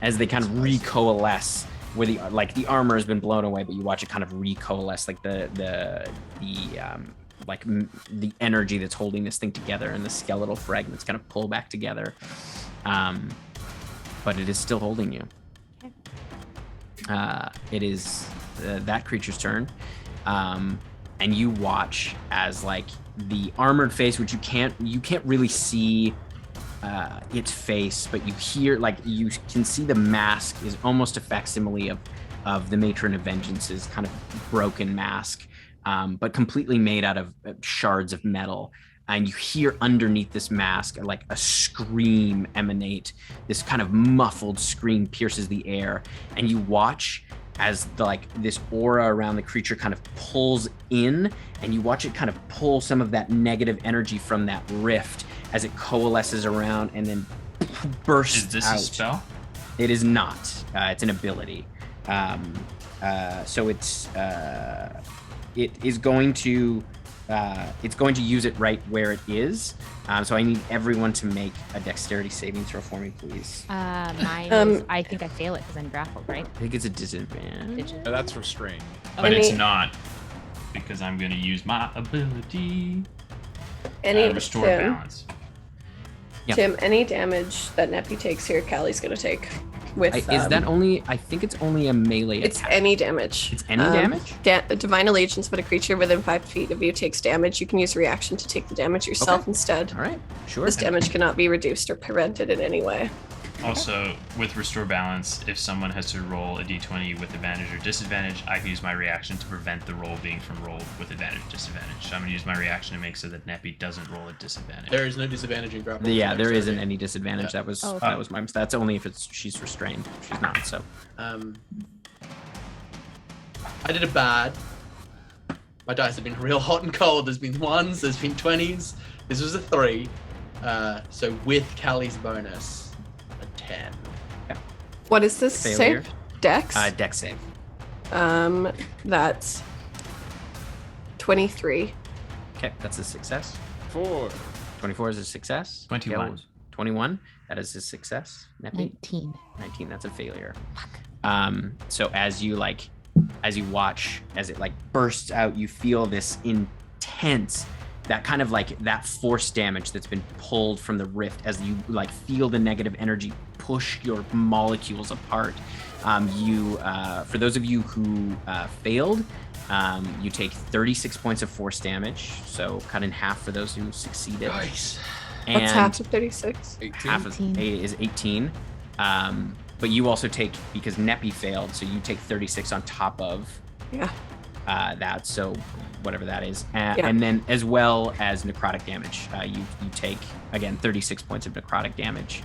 Speaker 3: As they kind of recoalesce, where the armor has been blown away, but you watch it kind of recoalesce, like the energy that's holding this thing together, and the skeletal fragments kind of pull back together. But it is still holding you.
Speaker 4: Okay.
Speaker 3: It is that creature's turn. and you watch as like the armored face, which you can't really see its face, but you hear, like, you can see the mask is almost a facsimile of the Matron of Vengeance's kind of broken mask, but completely made out of shards of metal. And you hear underneath this mask like a scream emanate. This kind of muffled scream pierces the air, and you watch as this aura around the creature kind of pulls in, and you watch it kind of pull some of that negative energy from that rift as it coalesces around and then bursts out. Is
Speaker 5: this a spell?
Speaker 3: It is not. It's an ability. So it is going to use it right where it is. So I need everyone to make a dexterity saving throw for me, please.
Speaker 4: Mine is, I think I fail it because I'm grappled, right?
Speaker 3: I think it's a disadvantage.
Speaker 1: That's restrained.
Speaker 5: But it's not, because I'm going to use my ability. Restore balance.
Speaker 3: Yeah.
Speaker 7: Tim, any damage that Neppy takes here, Callie's going to take.
Speaker 3: Is that only? I think it's only a melee attack.
Speaker 7: It's any damage.
Speaker 3: It's any damage?
Speaker 7: Divine Allegiance, when a creature within 5 feet of you takes damage, you can use reaction to take the damage yourself instead.
Speaker 3: All right, sure.
Speaker 7: This damage cannot be reduced or prevented in any way.
Speaker 5: Also, with Restore Balance, if someone has to roll a d20 with advantage or disadvantage, I can use my reaction to prevent the roll being from rolled with advantage or disadvantage. So I'm going to use my reaction to make so that Neppy doesn't roll a disadvantage.
Speaker 2: There is no disadvantage in grapple.
Speaker 3: Yeah, there isn't any disadvantage. Yeah. That was my mistake. That's only if she's restrained. She's not, so.
Speaker 2: I did a bad. My dice have been real hot and cold. There's been 1s, there's been 20s. This was a 3. So with Callie's bonus, 10.
Speaker 3: Yeah.
Speaker 7: What is this
Speaker 3: Failure.
Speaker 7: save? Dex?
Speaker 3: Dex save.
Speaker 7: That's 23.
Speaker 3: Okay, that's a success.
Speaker 1: 4.
Speaker 3: 24 is a success.
Speaker 5: 21.
Speaker 3: 21, that is a success. Neppy? 19, that's a failure. So as you watch, as it bursts out, you feel this intense, that kind of that force damage that's been pulled from the rift as you feel the negative energy push your molecules apart. For those of you who failed, you take 36 points of force damage, so cut in half for those who succeeded.
Speaker 2: Nice.
Speaker 3: And
Speaker 7: what's half of 36?
Speaker 1: 18.
Speaker 3: half of is 18. But you also take, because Neppy failed, so you take 36 on top of that, so whatever that is. And then as well as necrotic damage, you take, again, 36 points of necrotic damage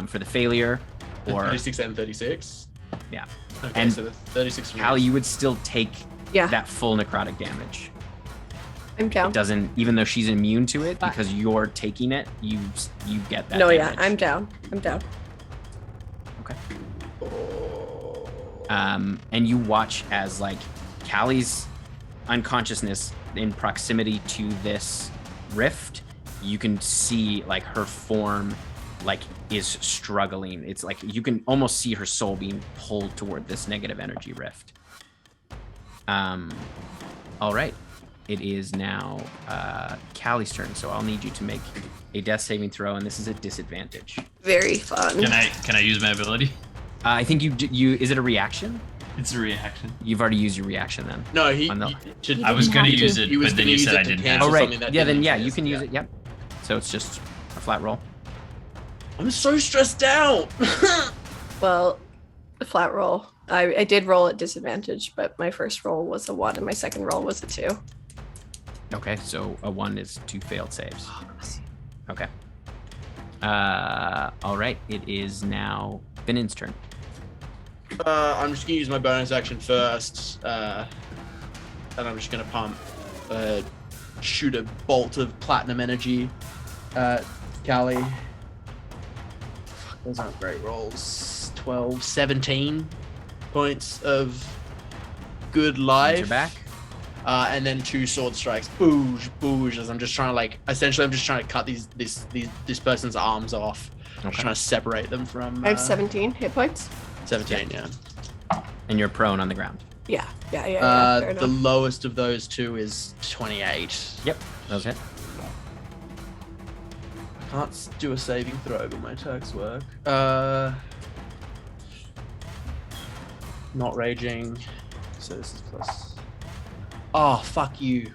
Speaker 3: for the failure. Or
Speaker 2: 36 and 36?
Speaker 3: Yeah.
Speaker 2: Okay,
Speaker 3: And
Speaker 2: so the 36
Speaker 3: Callie, you would still take that full necrotic damage.
Speaker 7: I'm down.
Speaker 3: It doesn't, even though she's immune to it, because you're taking it, you get that
Speaker 7: No,
Speaker 3: damage.
Speaker 7: yeah, I'm down.
Speaker 3: Okay. And you watch as Callie's unconsciousness in proximity to this rift, you can see her form is struggling. It's you can almost see her soul being pulled toward this negative energy rift. All right. It is now Callie's turn, so I'll need you to make a death saving throw, and this is a disadvantage.
Speaker 7: Very fun.
Speaker 5: Can I use my ability?
Speaker 3: I think you is it a reaction?
Speaker 5: It's a reaction.
Speaker 3: You've already used your reaction then.
Speaker 2: No,
Speaker 5: I was going to use it, but then you said I didn't have
Speaker 3: Oh,
Speaker 5: to.
Speaker 3: right. Yeah, then you can use it. Yep. So it's just a flat roll.
Speaker 2: I'm so stressed out.
Speaker 7: Well, the flat roll. I did roll at disadvantage, but my first roll was a 1 and my second roll was a 2.
Speaker 3: Okay, so a 1 is 2 failed saves. Okay. All right. It is now Finnan's turn.
Speaker 2: I'm just gonna use my bonus action first, and I'm just gonna pump, shoot a bolt of platinum energy at Callie. Those aren't great rolls. 12, 17 points of good life.
Speaker 3: You're back.
Speaker 2: And then 2 sword strikes. Boosh, as I'm just trying to essentially I'm just trying to cut this person's arms off. I'm just trying to separate them from.
Speaker 7: I have 17 hit points.
Speaker 2: 17, yeah.
Speaker 3: And you're prone on the ground.
Speaker 7: Yeah. Fair
Speaker 2: The
Speaker 7: enough.
Speaker 2: lowest of those 2 is 28.
Speaker 3: Yep, those hit.
Speaker 2: I can't do a saving throw, but my attacks work. Not raging, so this is plus Oh, fuck you.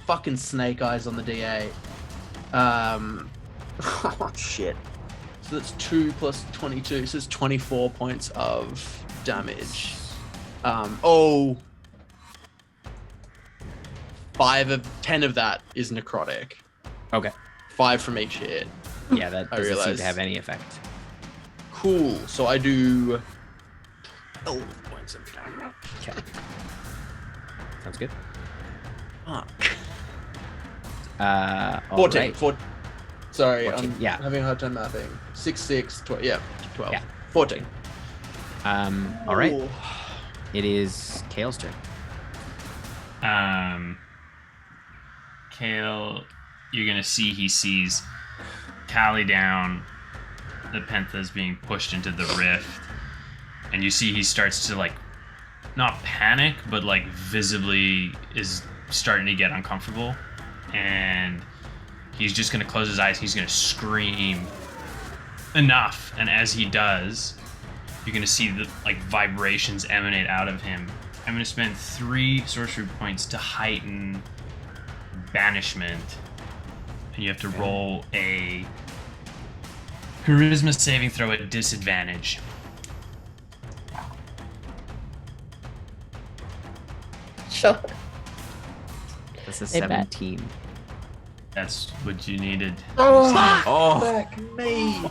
Speaker 2: Fucking snake eyes on the D8. Oh, shit. So that's 2 plus 22, so it's 24 points of damage. 10 of that is necrotic.
Speaker 3: Okay.
Speaker 2: 5 from each hit.
Speaker 3: Yeah, that
Speaker 2: I
Speaker 3: doesn't seem
Speaker 2: realize.
Speaker 3: to have any effect.
Speaker 2: Cool. So I do 12 points of damage.
Speaker 3: Okay. Sounds good.
Speaker 2: Fuck.
Speaker 3: All
Speaker 2: 14.
Speaker 3: right.
Speaker 2: Sorry,
Speaker 3: 14,
Speaker 2: I'm
Speaker 3: yeah.
Speaker 2: having a hard time mathing. 6, 6, 12. Yeah, 12.
Speaker 3: Yeah.
Speaker 2: 14.
Speaker 3: All right.
Speaker 2: Ooh.
Speaker 3: It is Kale's turn.
Speaker 5: Kale, you're gonna see he sees Callie down, the Pentha's being pushed into the rift, and you see he starts to like not panic, but like visibly is starting to get uncomfortable, and he's just gonna close his eyes. He's gonna scream enough, and as he does, you're gonna see the like vibrations emanate out of him. I'm gonna spend 3 sorcery points to heighten banishment, and you have to roll a charisma saving throw at disadvantage.
Speaker 7: Sure.
Speaker 3: That's a
Speaker 4: They bet.
Speaker 3: 17.
Speaker 5: That's what you needed.
Speaker 3: Oh.
Speaker 2: Fuck me.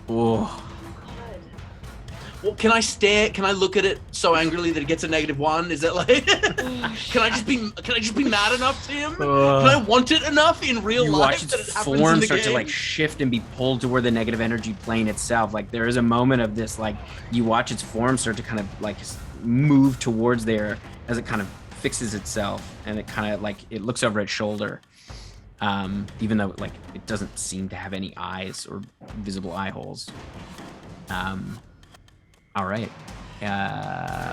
Speaker 3: Oh.
Speaker 2: Well, can I stare? Can I look at it so angrily that it gets a -1? Is that like? Can I just be mad enough to him? Can I want it enough in real
Speaker 3: You
Speaker 2: life
Speaker 3: watch
Speaker 2: that it
Speaker 3: its
Speaker 2: happens in
Speaker 3: form
Speaker 2: the
Speaker 3: start to
Speaker 2: game?
Speaker 3: like shift and be pulled toward the negative energy plane itself. Like there is a moment of this, like you watch its form start to kind of like move towards there as it kind of fixes itself, and it kind of like it looks over its shoulder, even though like it doesn't seem to have any eyes or visible eye holes. All right,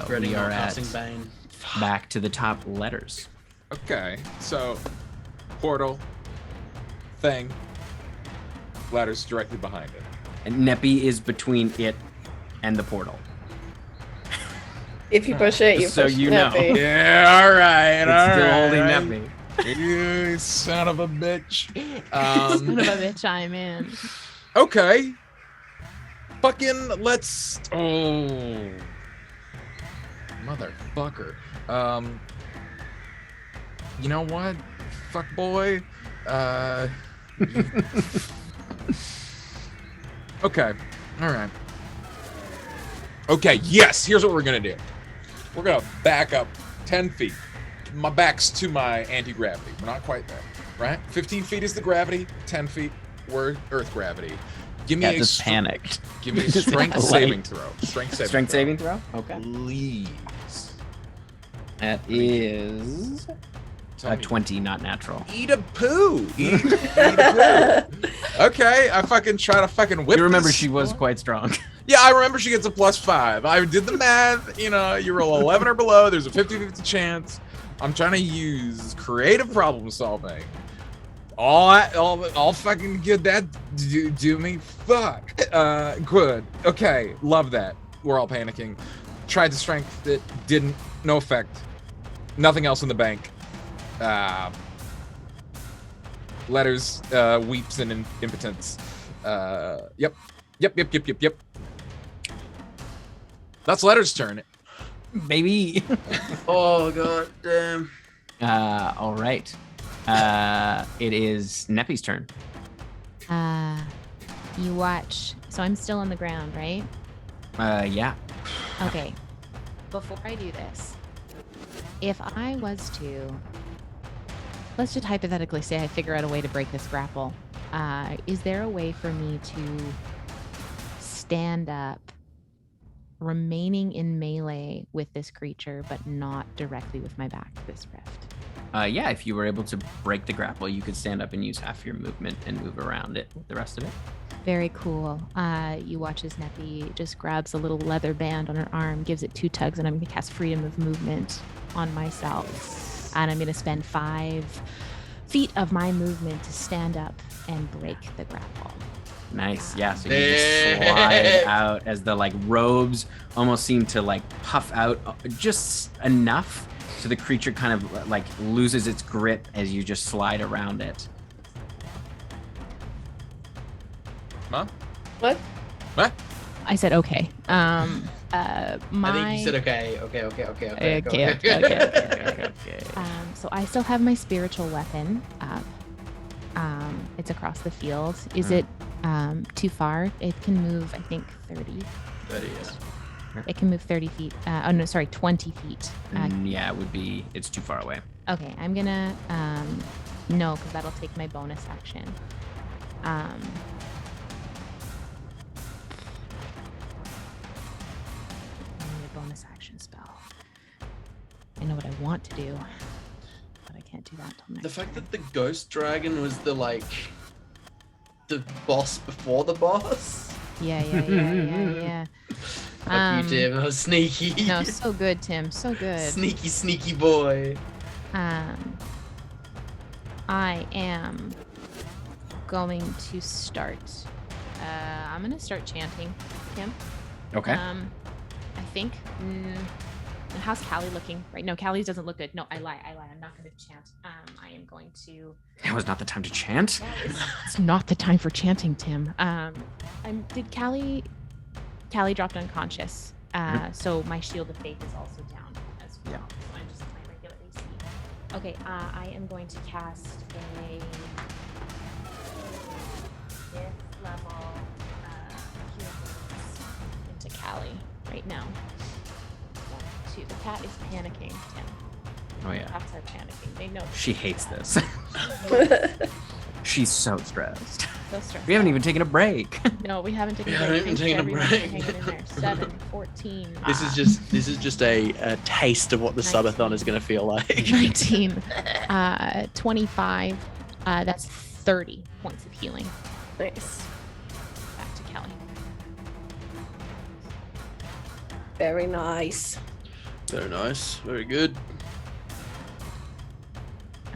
Speaker 2: Dreading
Speaker 3: we are
Speaker 2: not
Speaker 3: at
Speaker 2: casting Bane.
Speaker 3: back to the top letters.
Speaker 1: Okay, so portal thing, ladder's directly behind it.
Speaker 3: And Neppy is between it and the portal.
Speaker 7: If you push it, you
Speaker 3: So
Speaker 7: push
Speaker 3: you know.
Speaker 7: Neppy.
Speaker 1: Yeah, all right,
Speaker 3: It's still holding Neppy.
Speaker 1: You son of a bitch.
Speaker 4: Son of a bitch, I'm in.
Speaker 1: Okay. Fucking let's. Oh, motherfucker. You know what? Fuck boy. Okay. All right. Okay. Yes. Here's what we're gonna do. We're gonna back up 10 feet. My back's to my anti-gravity. We're not quite there, right? 15 feet is the gravity. 10 feet, we're Earth gravity. Give me
Speaker 3: Yeah,
Speaker 1: a
Speaker 3: just panicked.
Speaker 1: Give me a
Speaker 3: Just
Speaker 1: strength
Speaker 3: like-
Speaker 1: saving throw. Strength saving throw.
Speaker 3: Okay.
Speaker 1: Please.
Speaker 3: That is
Speaker 1: Tell
Speaker 3: a
Speaker 1: me.
Speaker 3: 20, not natural.
Speaker 1: Eat a poo. Eat a poo. Okay, I fucking try to fucking whip.
Speaker 3: You remember
Speaker 1: this.
Speaker 3: she was quite strong.
Speaker 1: Yeah, I remember she gets a +5. I did the math. You know, you roll 11 or below. There's a 50-50 chance. I'm trying to use creative problem solving. All fucking good that do me. Fuck. Good. Okay, love that. We're all panicking. Tried the strength. It didn't. No effect. Nothing else in the bank. Letters, weeps and impotence. Yep. That's Letter's turn.
Speaker 3: Baby.
Speaker 2: Oh god damn.
Speaker 3: All right. It is Neppy's turn.
Speaker 4: You watch. So I'm still on the ground, right?
Speaker 3: Yeah.
Speaker 4: Okay. Before I do this, if I was to, let's just hypothetically say I figure out a way to break this grapple. Is there a way for me to stand up, remaining in melee with this creature, but not directly with my back to this rift?
Speaker 3: Yeah, if you were able to break the grapple, you could stand up and use half your movement and move around it with the rest of it.
Speaker 4: Very cool. You watch as Neppy just grabs a little leather band on her arm, gives it 2 tugs, and I'm going to cast freedom of movement on myself. And I'm going to spend 5 feet of my movement to stand up and break the grapple.
Speaker 3: Nice. Yeah. So you just slide out as the like robes almost seem to like puff out just enough so the creature kind of like loses its grip as you just slide around it.
Speaker 1: Mom?
Speaker 7: What?
Speaker 1: What?
Speaker 4: I said okay.
Speaker 2: I think you said okay.
Speaker 4: So I still have my spiritual weapon up. It's across the field. Is it too far? It can move, I think, 30.
Speaker 2: 30, yes.
Speaker 4: It can move 30 feet. 20 feet.
Speaker 3: Yeah, it would be. It's too far away.
Speaker 4: Okay, I'm gonna no, because that'll take my bonus action. Bonus action spell. I know what I want to do, but I can't do that till next
Speaker 2: The fact
Speaker 4: turn.
Speaker 2: that the ghost dragon was the boss before the boss.
Speaker 4: Yeah.
Speaker 2: Fuck you, Tim. I was sneaky.
Speaker 4: No, so good, Tim. So good.
Speaker 2: Sneaky boy.
Speaker 4: I am going to start. I'm gonna start chanting, Tim.
Speaker 3: Okay.
Speaker 4: I think. How's Callie looking? Right? No, Callie doesn't look good. No, I lie. I'm not going to chant. I am going to.
Speaker 3: That was not the time to chant.
Speaker 4: It's not the time for chanting, Tim. Did Callie dropped unconscious? So my shield of faith is also down as well.
Speaker 3: Yeah.
Speaker 4: So I'm just at my regular AC. Okay. I am going to cast a 5th level healing into Callie right now. The cat is panicking, Tim.
Speaker 3: Oh yeah.
Speaker 4: Cats are panicking. They know.
Speaker 3: She hates this. She's so stressed.
Speaker 4: So stressed.
Speaker 3: We haven't even taken a break.
Speaker 4: No, we haven't taken a
Speaker 2: Yeah,
Speaker 4: break.
Speaker 2: I haven't
Speaker 4: Thank you
Speaker 2: taken a
Speaker 4: everyone for
Speaker 2: break.
Speaker 4: hanging in there. 7, 14.
Speaker 2: This is just a taste of what the
Speaker 4: 19.
Speaker 2: subathon is going to feel like.
Speaker 4: 19. 25. That's 30 points of healing.
Speaker 7: Nice.
Speaker 4: Back to Kelly.
Speaker 7: Very nice.
Speaker 2: Very nice. Very good.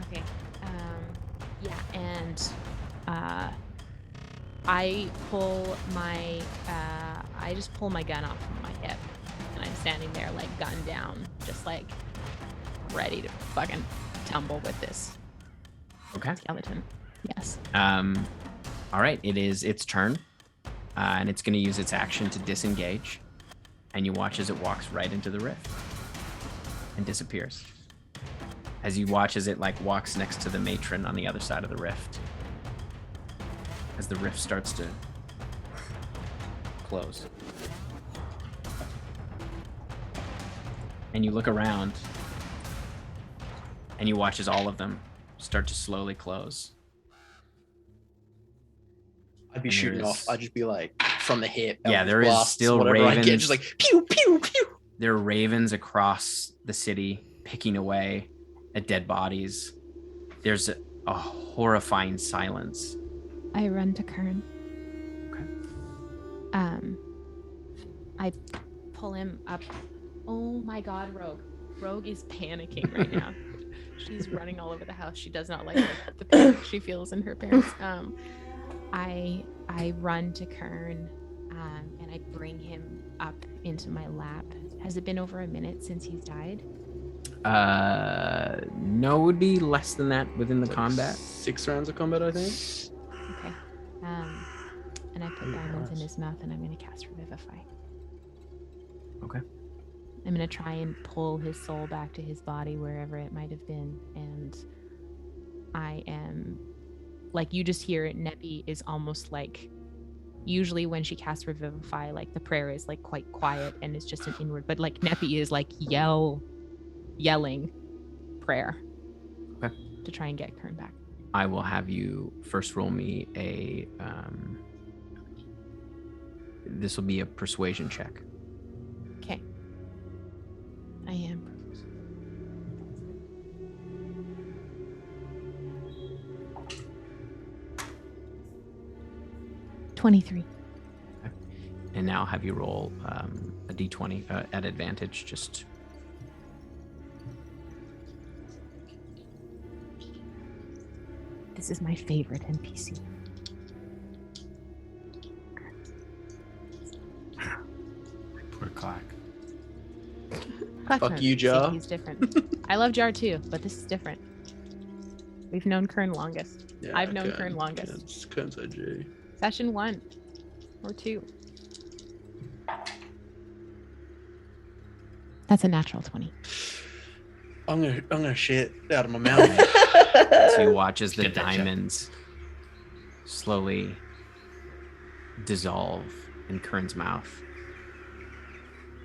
Speaker 4: Okay. Yeah, and I pull my I just pull my gun off from my hip, and I'm standing there like gun down, just like ready to fucking tumble with this
Speaker 3: Okay.
Speaker 4: skeleton. Yes.
Speaker 3: All right. It is its turn, and it's going to use its action to disengage. And you watch as it walks right into the rift and disappears. As you watch as it like walks next to the matron on the other side of the rift. As the rift starts to close. And you look around and you watch as all of them start to slowly close.
Speaker 2: I'd be
Speaker 3: And
Speaker 2: shooting
Speaker 3: there's-
Speaker 2: off. I'd just be like from the hip.
Speaker 3: Yeah,
Speaker 2: Eldritch
Speaker 3: there is
Speaker 2: blasts,
Speaker 3: still
Speaker 2: whatever I get,
Speaker 3: ravens.
Speaker 2: just like pew pew pew.
Speaker 3: There are ravens across the city picking away at dead bodies. There's a horrifying silence.
Speaker 4: I run to Kern.
Speaker 3: Okay.
Speaker 4: I pull him up. Oh my God, Rogue. Rogue is panicking right now. She's running all over the house. She does not like the panic she feels in her parents. I run to Kern, and I bring him up into my lap. Has it been over a minute since he's died?
Speaker 3: No, it would be less than that within the combat.
Speaker 2: 6 rounds of combat, I think.
Speaker 4: Okay. And I put diamonds in his mouth, and I'm going to cast Revivify.
Speaker 3: Okay.
Speaker 4: I'm going to try and pull his soul back to his body wherever it might have been. And I am, like, you just hear it. Neppy is almost like, usually when she casts Revivify, like, the prayer is, like, quite quiet and it's just an inward. But, like, Neppy is, like, yelling prayer.
Speaker 3: Okay.
Speaker 4: To try and get Kern back.
Speaker 3: I will have you first roll me a. This will be a persuasion check.
Speaker 4: Okay. I am. 23.
Speaker 3: And now I'll have you roll a d20 at advantage. Just.
Speaker 4: This is my favorite NPC.
Speaker 5: Poor Clack.
Speaker 4: Clack
Speaker 2: Fuck
Speaker 4: knows
Speaker 2: you,
Speaker 4: see
Speaker 2: Jar.
Speaker 4: He's different. I love Jar too, but this is different. We've known Kern longest. I've known Kern longest.
Speaker 2: Kern's OG.
Speaker 4: Session 1 or 2. That's a natural 20.
Speaker 2: I'm gonna shit out of my mouth.
Speaker 3: So you watch as the
Speaker 5: Get that, Jeff.
Speaker 3: diamonds slowly dissolve in Kern's mouth.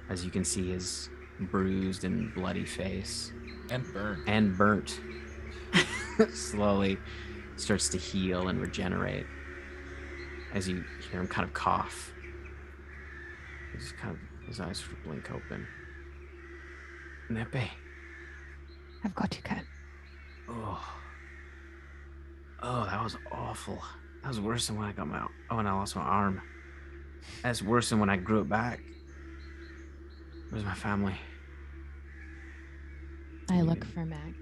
Speaker 3: As you can see his bruised and bloody face.
Speaker 1: And burnt.
Speaker 3: Slowly starts to heal and regenerate. As you hear him kind of cough. His eyes sort of blink open. Nepe.
Speaker 4: I've got you, Kern.
Speaker 3: Oh, that was awful. That was worse than when I lost my arm. That's worse than when I grew it back. Where's my family?
Speaker 4: I look for Mag.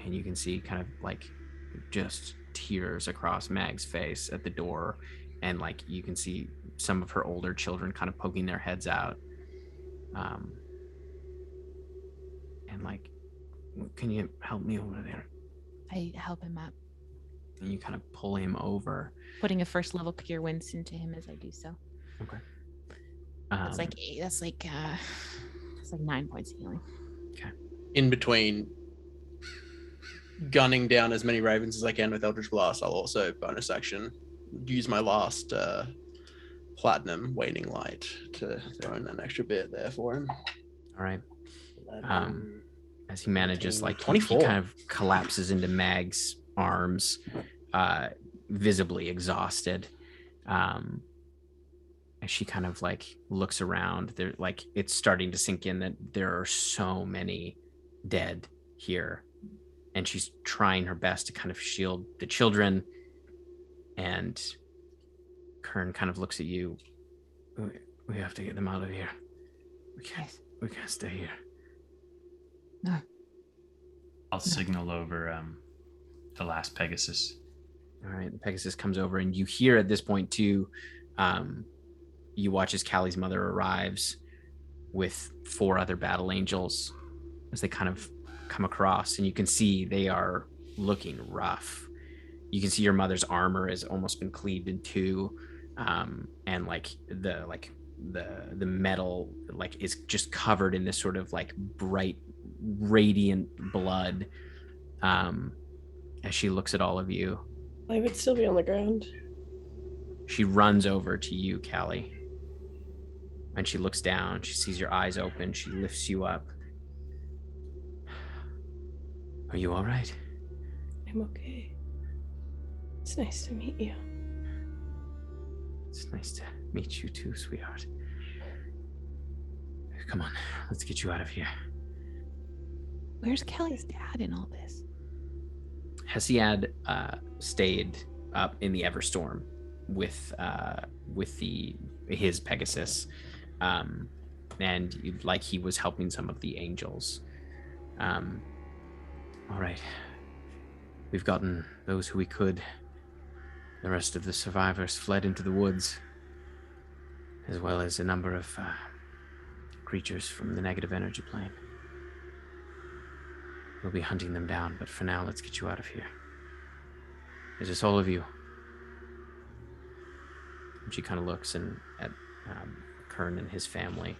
Speaker 3: And you can see kind of like just tears across Mag's face at the door. And like you can see some of her older children kind of poking their heads out. And like, can you help me over there?
Speaker 4: I help him up,
Speaker 3: And you kind of pull him over.
Speaker 4: putting a first level cure wounds into him as I do so.
Speaker 3: Okay.
Speaker 4: That's like 9 points of healing.
Speaker 2: In between gunning down as many ravens as I can with Eldritch Blast, I'll also bonus action use my last platinum waning light to throw in an extra bit there for him.
Speaker 3: All right. As he manages, like
Speaker 2: 24.
Speaker 3: he kind of collapses into Mag's arms, visibly exhausted. As she kind of like looks around, there, like it's starting to sink in that there are so many dead here, and she's trying her best to kind of shield the children. And Kern kind of looks at you. We have to get them out of here. We can't stay here.
Speaker 4: No.
Speaker 5: I'll signal over the last Pegasus.
Speaker 3: All right, the Pegasus comes over, and you hear at this point too. You watch as Callie's mother arrives with 4 other battle angels as they kind of come across, and you can see they are looking rough. You can see your mother's armor has almost been cleaved in 2, and like the metal like is just covered in this sort of like bright, radiant blood. As she looks at all of you,
Speaker 7: I would still be on the ground.
Speaker 3: she runs over to you, Callie. And she looks down, she sees your eyes open, she lifts you up. Are you all right?
Speaker 7: I'm okay. It's nice to meet you.
Speaker 3: It's nice to meet you too, sweetheart. Come on, let's get you out of here.
Speaker 4: Where's Kelly's dad in all this?
Speaker 3: Hesiod stayed up in the Everstorm with his Pegasus, and like he was helping some of the angels. All right, we've gotten those who we could. The rest of the survivors fled into the woods, as well as a number of creatures from the negative energy plane. We'll be hunting them down, but for now, let's get you out of here. Is this all of you? And she kind of looks at Kern and his family,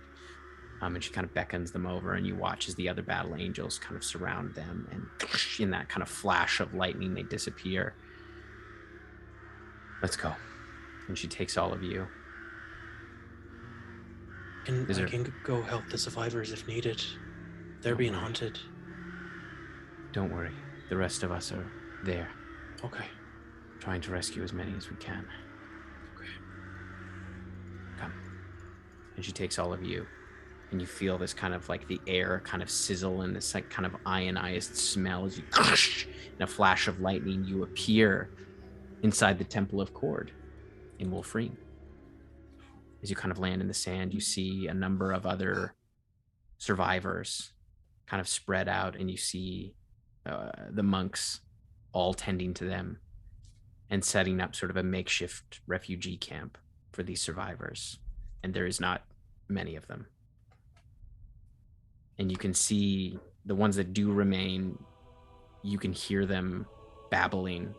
Speaker 3: and she kind of beckons them over, and you watch as the other battle angels kind of surround them, and in that kind of flash of lightning, they disappear. Let's go. And she takes all of you.
Speaker 2: And I can go help the survivors if needed. They're being hunted.
Speaker 3: Don't worry. The rest of us are there,
Speaker 2: Okay.
Speaker 3: trying to rescue as many as we can.
Speaker 2: Okay.
Speaker 3: Come. And she takes all of you, and you feel this kind of like the air kind of sizzle and this like kind of ionized smell as you, in a flash of lightning, you appear inside the Temple of Cord in Wolfreen. As you kind of land in the sand, you see a number of other survivors kind of spread out, and you see the monks all tending to them. and setting up sort of a makeshift refugee camp for these survivors. And there is not many of them. And you can see the ones that do remain, you can hear them babbling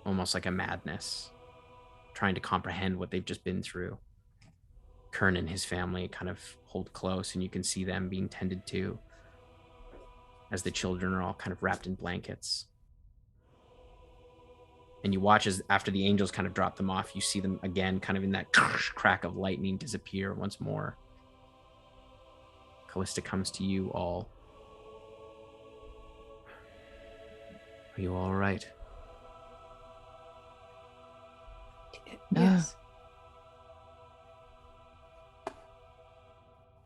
Speaker 3: almost like a madness, trying to comprehend what they've just been through. Kern and his family kind of hold close, and you can see them being tended to as the children are all kind of wrapped in blankets. And you watch as after the angels kind of drop them off, you see them again kind of in that crack of lightning disappear once more. Callista comes to you all. Are you all right?
Speaker 7: Yes.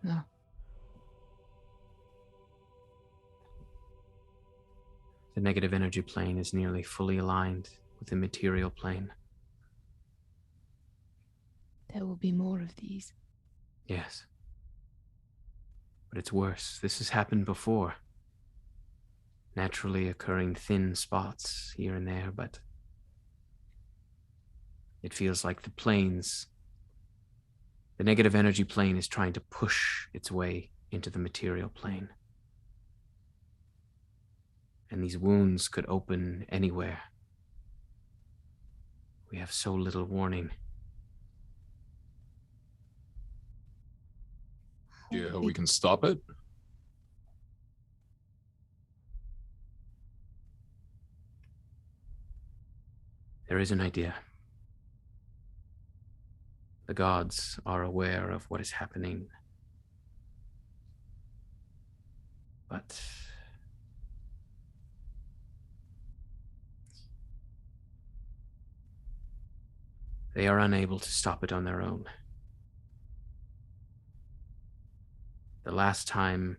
Speaker 4: No.
Speaker 3: The negative energy plane is nearly fully aligned with the material plane.
Speaker 4: There will be more of these.
Speaker 3: Yes. But it's worse. This has happened before. Naturally occurring thin spots here and there, but it feels like the negative energy plane is trying to push its way into the material plane. And these wounds could open anywhere. We have so little warning.
Speaker 1: Yeah, we can stop it.
Speaker 3: There is an idea. The gods are aware of what is happening. But they are unable to stop it on their own. The last time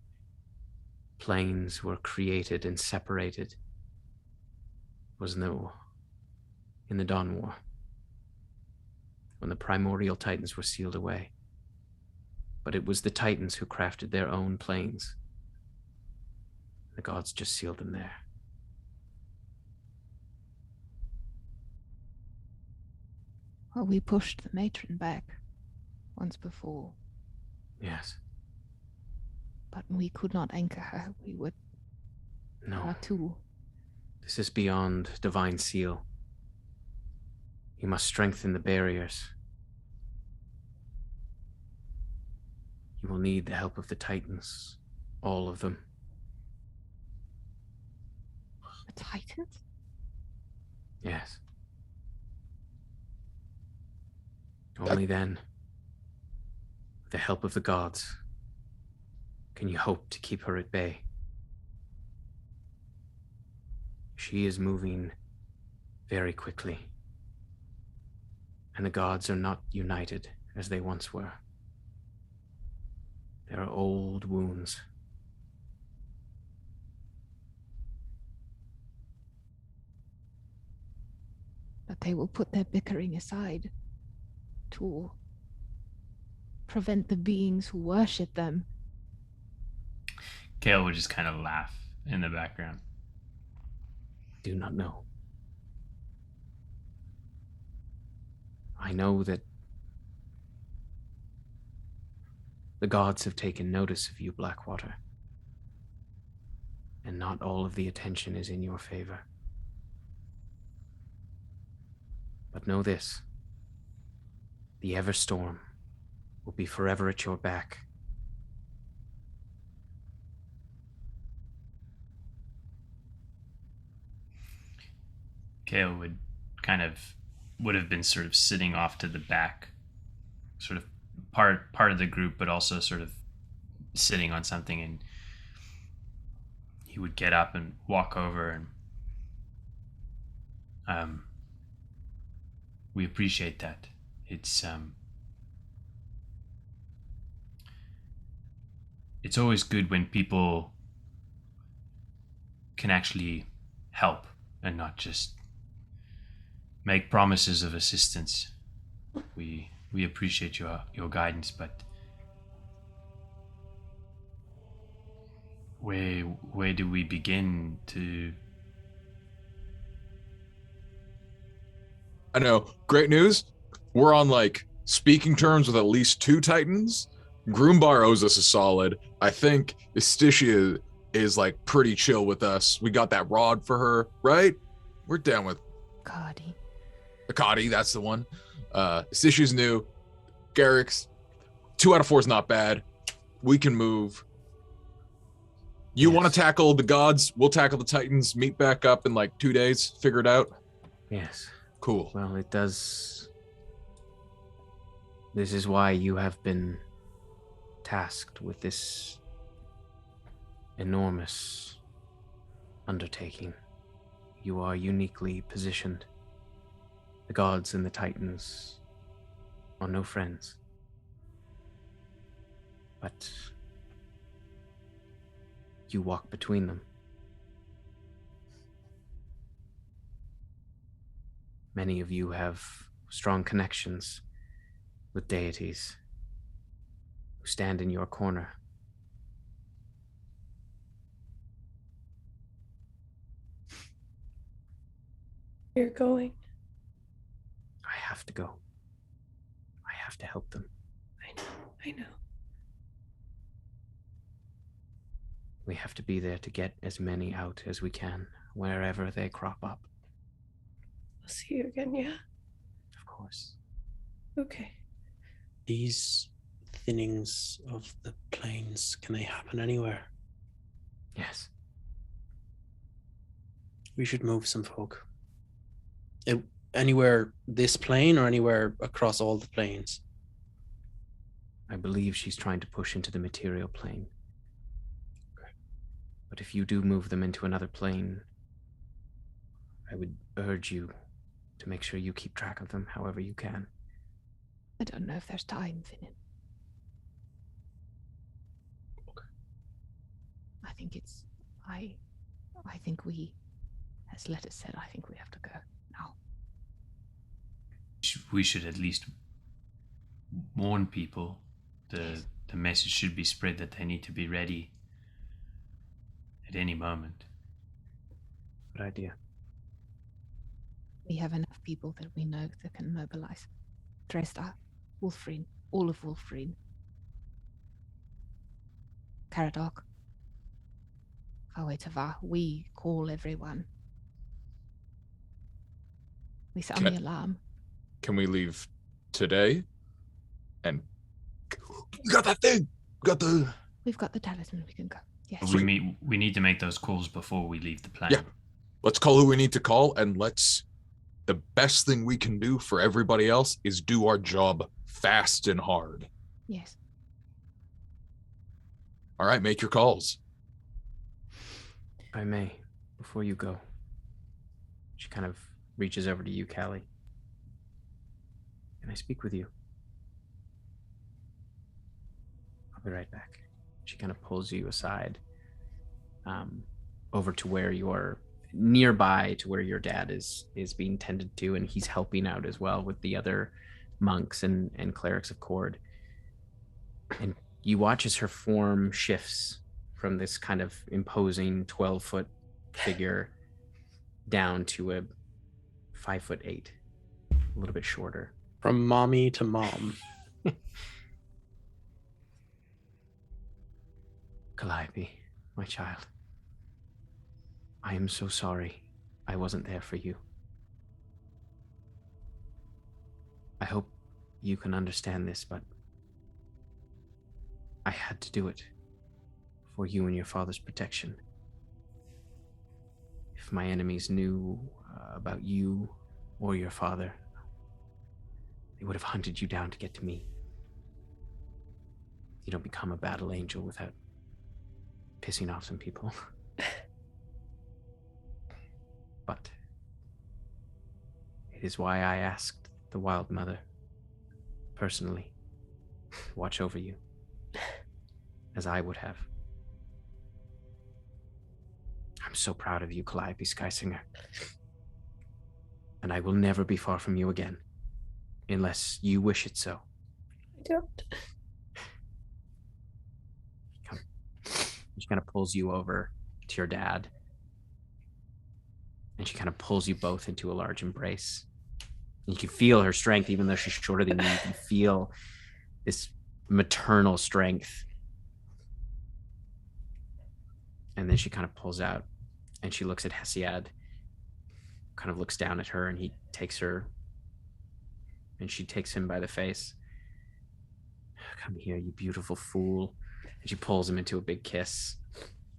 Speaker 3: planes were created and separated was in the Dawn War, when the primordial titans were sealed away. But it was the titans who crafted their own planes. The gods just sealed them there.
Speaker 4: Well, we pushed the matron back once before,
Speaker 3: Yes.
Speaker 4: but we could not anchor her. We would
Speaker 3: No.
Speaker 4: not too.
Speaker 3: This is beyond divine seal. You must strengthen the barriers. You will need the help of the Titans. All of them.
Speaker 4: The Titans?
Speaker 3: Yes. Only then, with the help of the gods, can you hope to keep her at bay. She is moving very quickly, and the gods are not united as they once were. There are old wounds.
Speaker 4: But they will put their bickering aside to prevent the beings who worship them.
Speaker 5: Kale would just kind of laugh in the background.
Speaker 3: Do not know. I know that the gods have taken notice of you, Blackwater, and not all of the attention is in your favor. But know this, the Everstorm will be forever at your back.
Speaker 5: Kale would have been sort of sitting off to the back, sort of part of the group, but also sort of sitting on something, and he would get up and walk over, and we appreciate that. It's always good when people can actually help and not just make promises of assistance. We appreciate your guidance, but where do we begin to
Speaker 1: I know. Great news. We're on like speaking terms with at least 2 Titans. Groombar owes us a solid. I think Estitia is like pretty chill with us. We got that rod for her, right? We're down with
Speaker 4: Cardi.
Speaker 1: Akadi, that's the one. Estitia's new. Garrick's 2 out of 4 is not bad. We can move. You want to tackle the gods? We'll tackle the Titans. Meet back up in like 2 days. Figure it out.
Speaker 3: Yes.
Speaker 1: Cool.
Speaker 3: Well, it does. This is why you have been tasked with this enormous undertaking. You are uniquely positioned. The gods and the Titans are no friends. But you walk between them. Many of you have strong connections with deities who stand in your corner.
Speaker 7: You're going.
Speaker 3: I have to go. I have to help them.
Speaker 7: I know.
Speaker 3: We have to be there to get as many out as we can, wherever they crop up.
Speaker 7: I'll see you again, yeah?
Speaker 3: Of course.
Speaker 7: Okay.
Speaker 8: These thinnings of the planes, can they happen anywhere?
Speaker 3: Yes.
Speaker 8: We should move some folk. Anywhere this plane or anywhere across all the planes?
Speaker 3: I believe she's trying to push into the material plane. But if you do move them into another plane, I would urge you to make sure you keep track of them however you can.
Speaker 4: I don't know if there's time, Finnan.
Speaker 1: Okay.
Speaker 4: I think it's... I think we, as Letta said, I think we have to go now.
Speaker 5: We should at least warn people. The message should be spread that they need to be ready at any moment.
Speaker 3: Good idea.
Speaker 4: We have enough people that we know that can mobilize. Dresda, Wolfreen, all of Wolfreen. Caradoc. Kawetava, we call everyone. We sound the alarm.
Speaker 1: Can we leave today? And you got that thing.
Speaker 4: We've got the talisman. We can go. Yes.
Speaker 5: We need to make those calls before we leave the plane.
Speaker 1: Yeah. Let's call who we need to call, and the best thing we can do for everybody else is do our job fast and hard.
Speaker 4: Yes.
Speaker 1: All right, make your calls.
Speaker 3: If I may, before you go, she kind of reaches over to you, Callie. Can I speak with you? I'll be right back. She kind of pulls you aside, over to where you're nearby to where your dad is being tended to, and he's helping out as well with the other monks and clerics of Cord. And you watch as her form shifts from this kind of imposing 12-foot figure down to a 5'8", a little bit shorter.
Speaker 8: From mommy to mom.
Speaker 3: Calliope, my child. I am so sorry I wasn't there for you. I hope you can understand this, but I had to do it for you and your father's protection. If my enemies knew about you or your father, they would have hunted you down to get to me. You don't become a battle angel without pissing off some people. But it is why I asked the Wild Mother personally to watch over you, as I would have. I'm so proud of you, Calliope Skysinger. And I will never be far from you again, unless you wish it so.
Speaker 7: I don't.
Speaker 3: She kind of pulls you over to your dad, and she kind of pulls you both into a large embrace. You can feel her strength, even though she's shorter than you. You can feel this maternal strength. And then she kind of pulls out and she looks at Hesiod, kind of looks down at her, and he takes her and she takes him by the face. Come here, you beautiful fool. And she pulls him into a big kiss.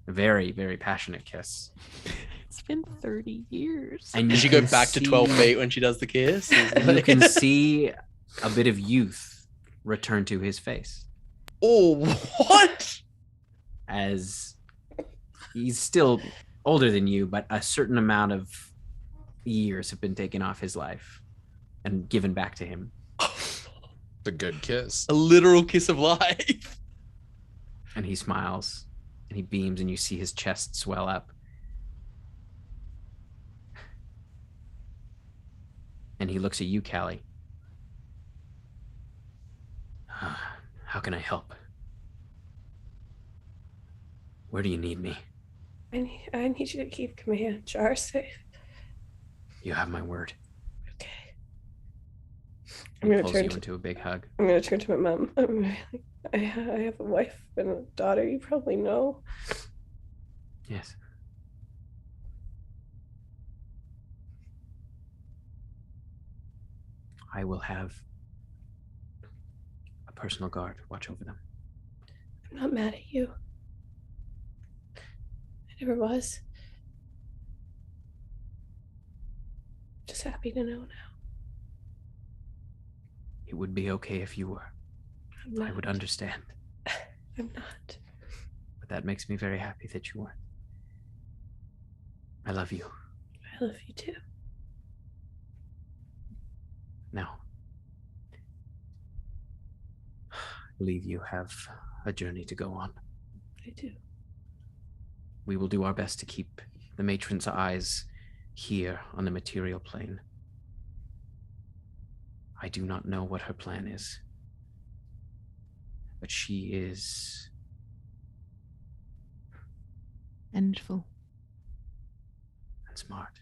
Speaker 3: A very, very passionate kiss.
Speaker 4: It's been 30 years.
Speaker 3: And
Speaker 2: Does she go back to 12 feet when she does the kiss?
Speaker 3: You can see a bit of youth return to his face.
Speaker 2: Oh, what?
Speaker 3: As he's still older than you, but a certain amount of years have been taken off his life and given back to him.
Speaker 1: The good kiss.
Speaker 2: A literal kiss of life.
Speaker 3: And he smiles and he beams, and you see his chest swell up. And he looks at you, Callie. How can I help? Where do you need me?
Speaker 7: I need you to keep Command Jar safe.
Speaker 3: You have my word.
Speaker 7: Okay.
Speaker 3: He pulls you into a big hug.
Speaker 7: I'm gonna turn to my mom. I have a wife and a daughter. You probably know.
Speaker 3: Yes. I will have a personal guard watch over them.
Speaker 7: I'm not mad at you. I never was. Just happy to know now.
Speaker 3: It would be okay if you were.
Speaker 7: I'm not.
Speaker 3: I would understand.
Speaker 7: I'm not.
Speaker 3: But that makes me very happy that you weren't. I love you.
Speaker 7: I love you too.
Speaker 3: Now, I believe you have a journey to go on.
Speaker 7: I do.
Speaker 3: We will do our best to keep the matron's eyes here on the material plane. I do not know what her plan is, but she is
Speaker 4: Vengeful.
Speaker 3: and smart.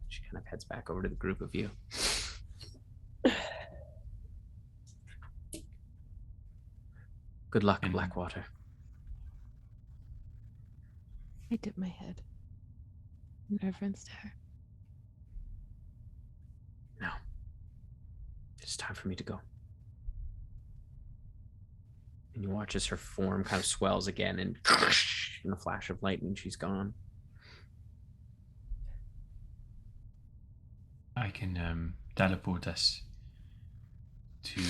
Speaker 3: She kind of heads back over to the group of you. Good luck, Blackwater.
Speaker 4: I dip my head in reverence to her.
Speaker 3: Now, it's time for me to go. And you watch as her form kind of swells again, and in a flash of lightning, she's gone.
Speaker 5: I can teleport us to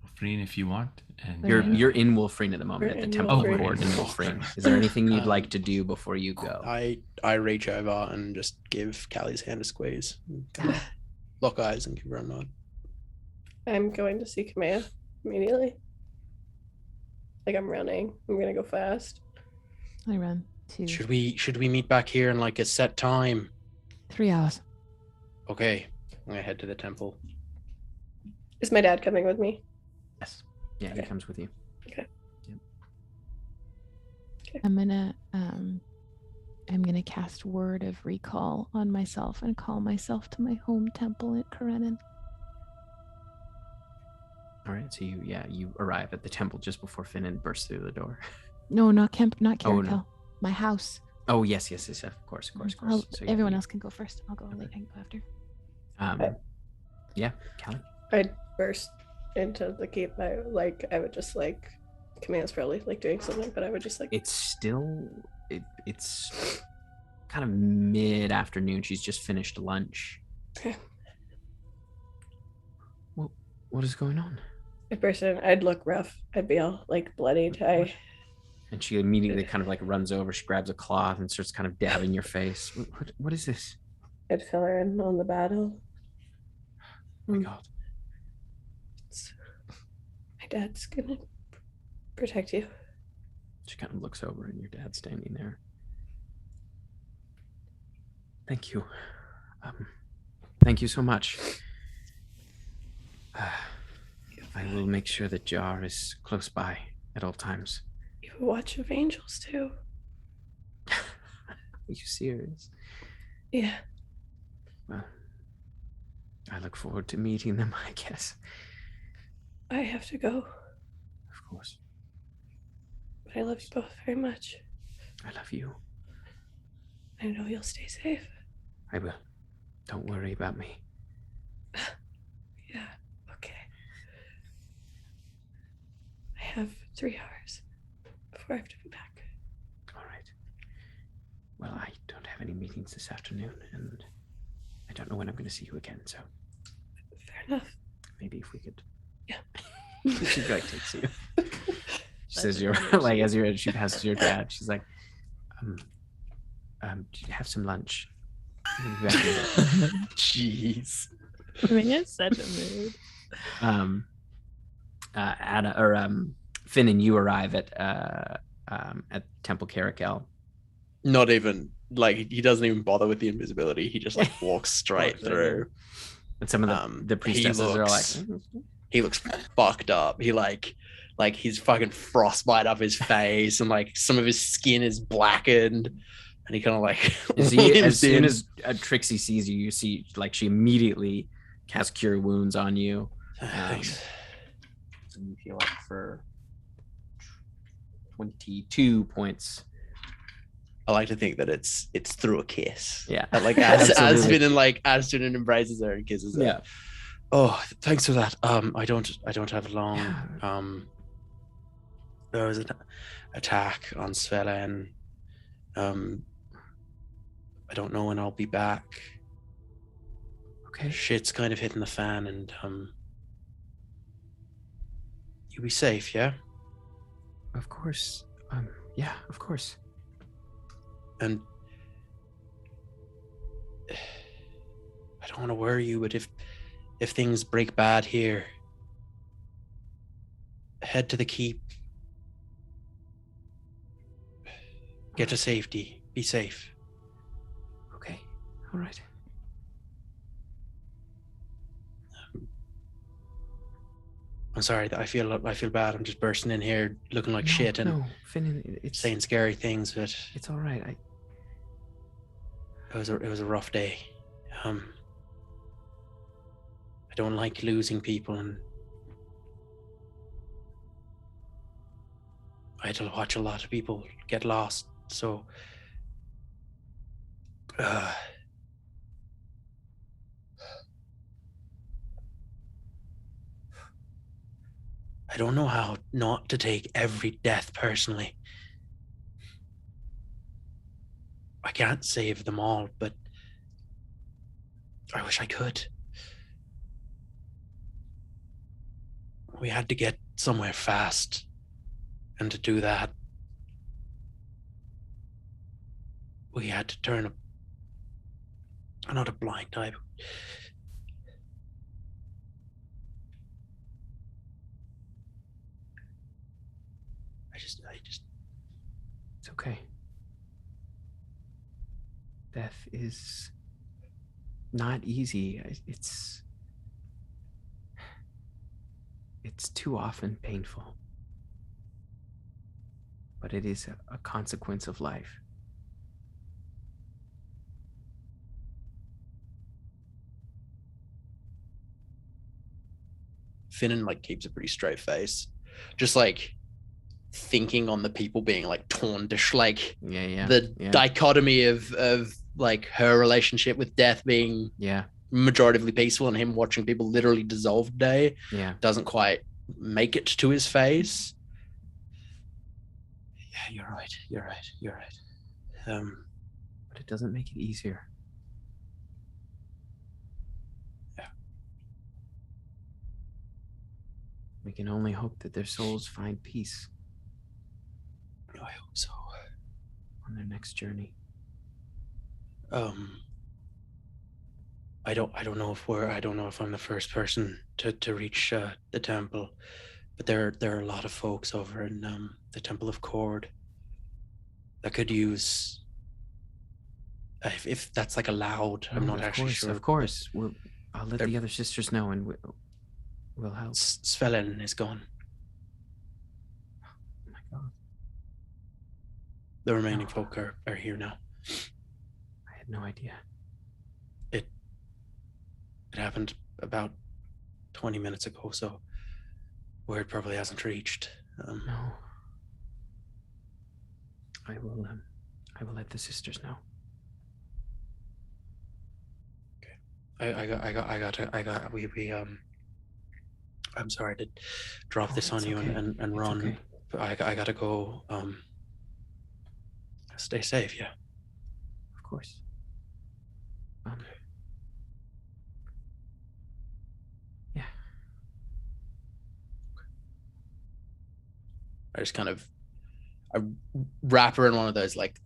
Speaker 5: Wolfrine if you want. And
Speaker 3: You're in Wolfrine at the moment,
Speaker 7: We're
Speaker 3: at the
Speaker 7: in
Speaker 3: temple
Speaker 5: Wolfrine.
Speaker 3: court in Wolfrine. Is there anything you'd like to do before you go?
Speaker 8: I reach over and just give Callie's hand a squeeze. And kind of lock eyes and give her a nod.
Speaker 7: I'm going to see Kamea immediately. Like I'm running. I'm gonna go fast.
Speaker 4: I run to
Speaker 8: Should we meet back here in like a set time?
Speaker 4: 3 hours.
Speaker 8: Okay. I'm gonna head to the temple.
Speaker 7: Is my dad coming with me?
Speaker 3: Yes. Yeah, he
Speaker 7: Okay.
Speaker 3: comes with you.
Speaker 4: I'm gonna cast Word of Recall on myself and call myself to my home temple at Karenin.
Speaker 3: All right, so you arrive at the temple just before Finnan bursts through the door.
Speaker 4: No, not
Speaker 3: Oh,
Speaker 4: Caracal.
Speaker 3: no.
Speaker 4: My house.
Speaker 3: Oh, yes, of course.
Speaker 4: Everyone else can go first. I'll go late. I can go after.
Speaker 3: Yeah, Callie.
Speaker 7: I'd burst into the keep. I would just like Command's probably like doing something, but I would just like
Speaker 3: It's still it's kind of mid-afternoon. She's just finished lunch.
Speaker 7: Okay.
Speaker 3: What is going on?
Speaker 7: I'd burst in. I'd look rough. I'd be all like bloodied.
Speaker 3: And she immediately kind of like runs over. She grabs a cloth and starts kind of dabbing your face. What is this?
Speaker 7: I'd fill her in on the battle.
Speaker 3: Oh my God.
Speaker 7: My dad's gonna protect you.
Speaker 3: She kind of looks over and your dad's standing there. Thank you. Thank you so much. I will make sure that Jar is close by at all times.
Speaker 7: You have a watch of angels too.
Speaker 3: you serious?
Speaker 7: Yeah.
Speaker 3: Well, I look forward to meeting them, I guess.
Speaker 7: I have to go,
Speaker 3: Of course.
Speaker 7: but I love you both very much.
Speaker 3: I love you.
Speaker 7: I know you'll stay safe.
Speaker 3: I will. Don't worry about me.
Speaker 7: Yeah, okay. I have 3 hours before I have to be back.
Speaker 3: All right. Well, I don't have any meetings this afternoon, and I don't know when I'm going to see you again, so
Speaker 7: Fair enough.
Speaker 3: maybe if we could...
Speaker 7: Yeah.
Speaker 3: She like takes you. She says you're like, as you're, she passes your dad. She's like, do you have some lunch?
Speaker 2: Jeez.
Speaker 4: I'm in such a mood.
Speaker 3: Finn and you arrive at Temple Caracal.
Speaker 2: Not even like he doesn't even bother with the invisibility. He just like walks straight
Speaker 3: Walks right
Speaker 2: through.
Speaker 3: And some of the priestesses are like,
Speaker 2: he looks fucked up. He like he's fucking frostbite up his face, and like some of his skin is blackened, and he kind of like
Speaker 3: as soon as Trixie sees you, you see like she immediately casts Cure Wounds on you.
Speaker 2: Thanks.
Speaker 3: So you heal up for 22 points.
Speaker 2: I like to think that it's through a kiss.
Speaker 3: Yeah.
Speaker 2: That, like as Finn embraces her and kisses her.
Speaker 3: Yeah.
Speaker 2: Oh, thanks for that. I don't have long.
Speaker 3: Yeah.
Speaker 2: There was an attack on Svel-En. I don't know when I'll be back.
Speaker 3: Okay.
Speaker 2: Shit's kind of hitting the fan, and you be safe, yeah?
Speaker 3: Of course. Yeah, of course.
Speaker 2: And I don't want to worry you, but if things break bad here, head to the keep. Get to safety. Be safe.
Speaker 3: Okay. All right.
Speaker 2: I'm sorry that I feel bad. I'm just bursting in here looking like shit and
Speaker 3: Finn, it's
Speaker 2: saying scary things, but
Speaker 3: it's all right.
Speaker 2: it was a rough day. I don't like losing people, and I had to watch a lot of people get lost. So, I don't know how not to take every death personally. I can't save them all, but I wish I could. We had to get somewhere fast, and to do that, we had to turn not a blind eye. I just.
Speaker 3: It's okay. Death is not easy. It's too often painful. But it is a consequence of life.
Speaker 2: Finnan like keeps a pretty straight face, just like thinking on the people being like torn to like the dichotomy of like her relationship with death being majoritively peaceful and him watching people literally dissolve day doesn't quite make it to his face. Yeah, you're right.
Speaker 3: But it doesn't make it easier.
Speaker 2: Yeah.
Speaker 3: We can only hope that their souls find peace.
Speaker 2: I hope so.
Speaker 3: On their next journey.
Speaker 2: I don't know if I'm the first person to reach the temple, but there are a lot of folks over in the Temple of Cord that could use if that's like allowed. I'm not actually sure.
Speaker 3: Of course, I'll let the other sisters know, and we'll help.
Speaker 2: Svel-En is gone.
Speaker 3: Oh my God.
Speaker 2: The remaining folk are here now.
Speaker 3: had no idea.
Speaker 8: It happened about 20 minutes ago, so word probably hasn't reached.
Speaker 3: No. I will let the sisters know.
Speaker 8: I'm sorry to drop this on
Speaker 3: it's
Speaker 8: you
Speaker 3: okay.
Speaker 8: and
Speaker 3: It's
Speaker 8: run,
Speaker 3: okay.
Speaker 8: but I gotta go. Stay safe, yeah.
Speaker 3: Of course. Yeah.
Speaker 2: I just kind of I wrap her in one of those like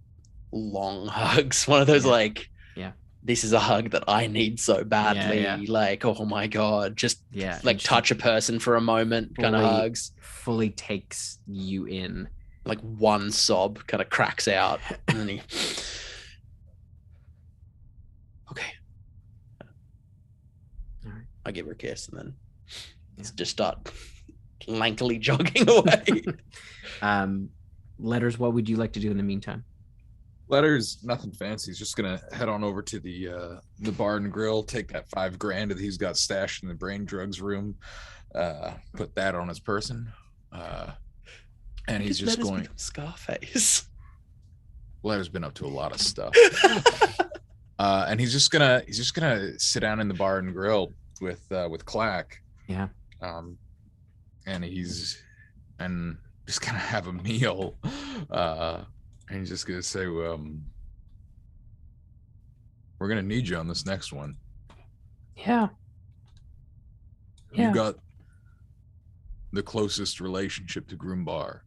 Speaker 2: long hugs, one of those like,
Speaker 3: Yeah.
Speaker 2: this is a hug that I need so badly.
Speaker 3: Yeah.
Speaker 2: Like, oh my God, just
Speaker 3: Yeah.
Speaker 2: like
Speaker 3: and she
Speaker 2: touch a person for a moment kind of
Speaker 3: fully-
Speaker 2: hugs.
Speaker 3: fully takes you in.
Speaker 2: Like one sob kind of cracks out. And then he, okay.
Speaker 3: All right.
Speaker 2: I give her a kiss and then
Speaker 3: Yeah.
Speaker 2: just start lankily jogging away.
Speaker 3: Letters, what would you like to do in the meantime?
Speaker 1: Letters, nothing fancy. He's just gonna head on over to the bar and grill, take that $5,000 that he's got stashed in the brain drugs room, put that on his person, and he's just going.
Speaker 2: Scarface.
Speaker 1: Letters been up to a lot of stuff, and he's just gonna sit down in the bar and grill with Clack.
Speaker 3: Yeah.
Speaker 1: And he's just gonna have a meal. And he's just gonna say, we're gonna need you on this next one.
Speaker 9: Yeah.
Speaker 1: You got the closest relationship to Groombar.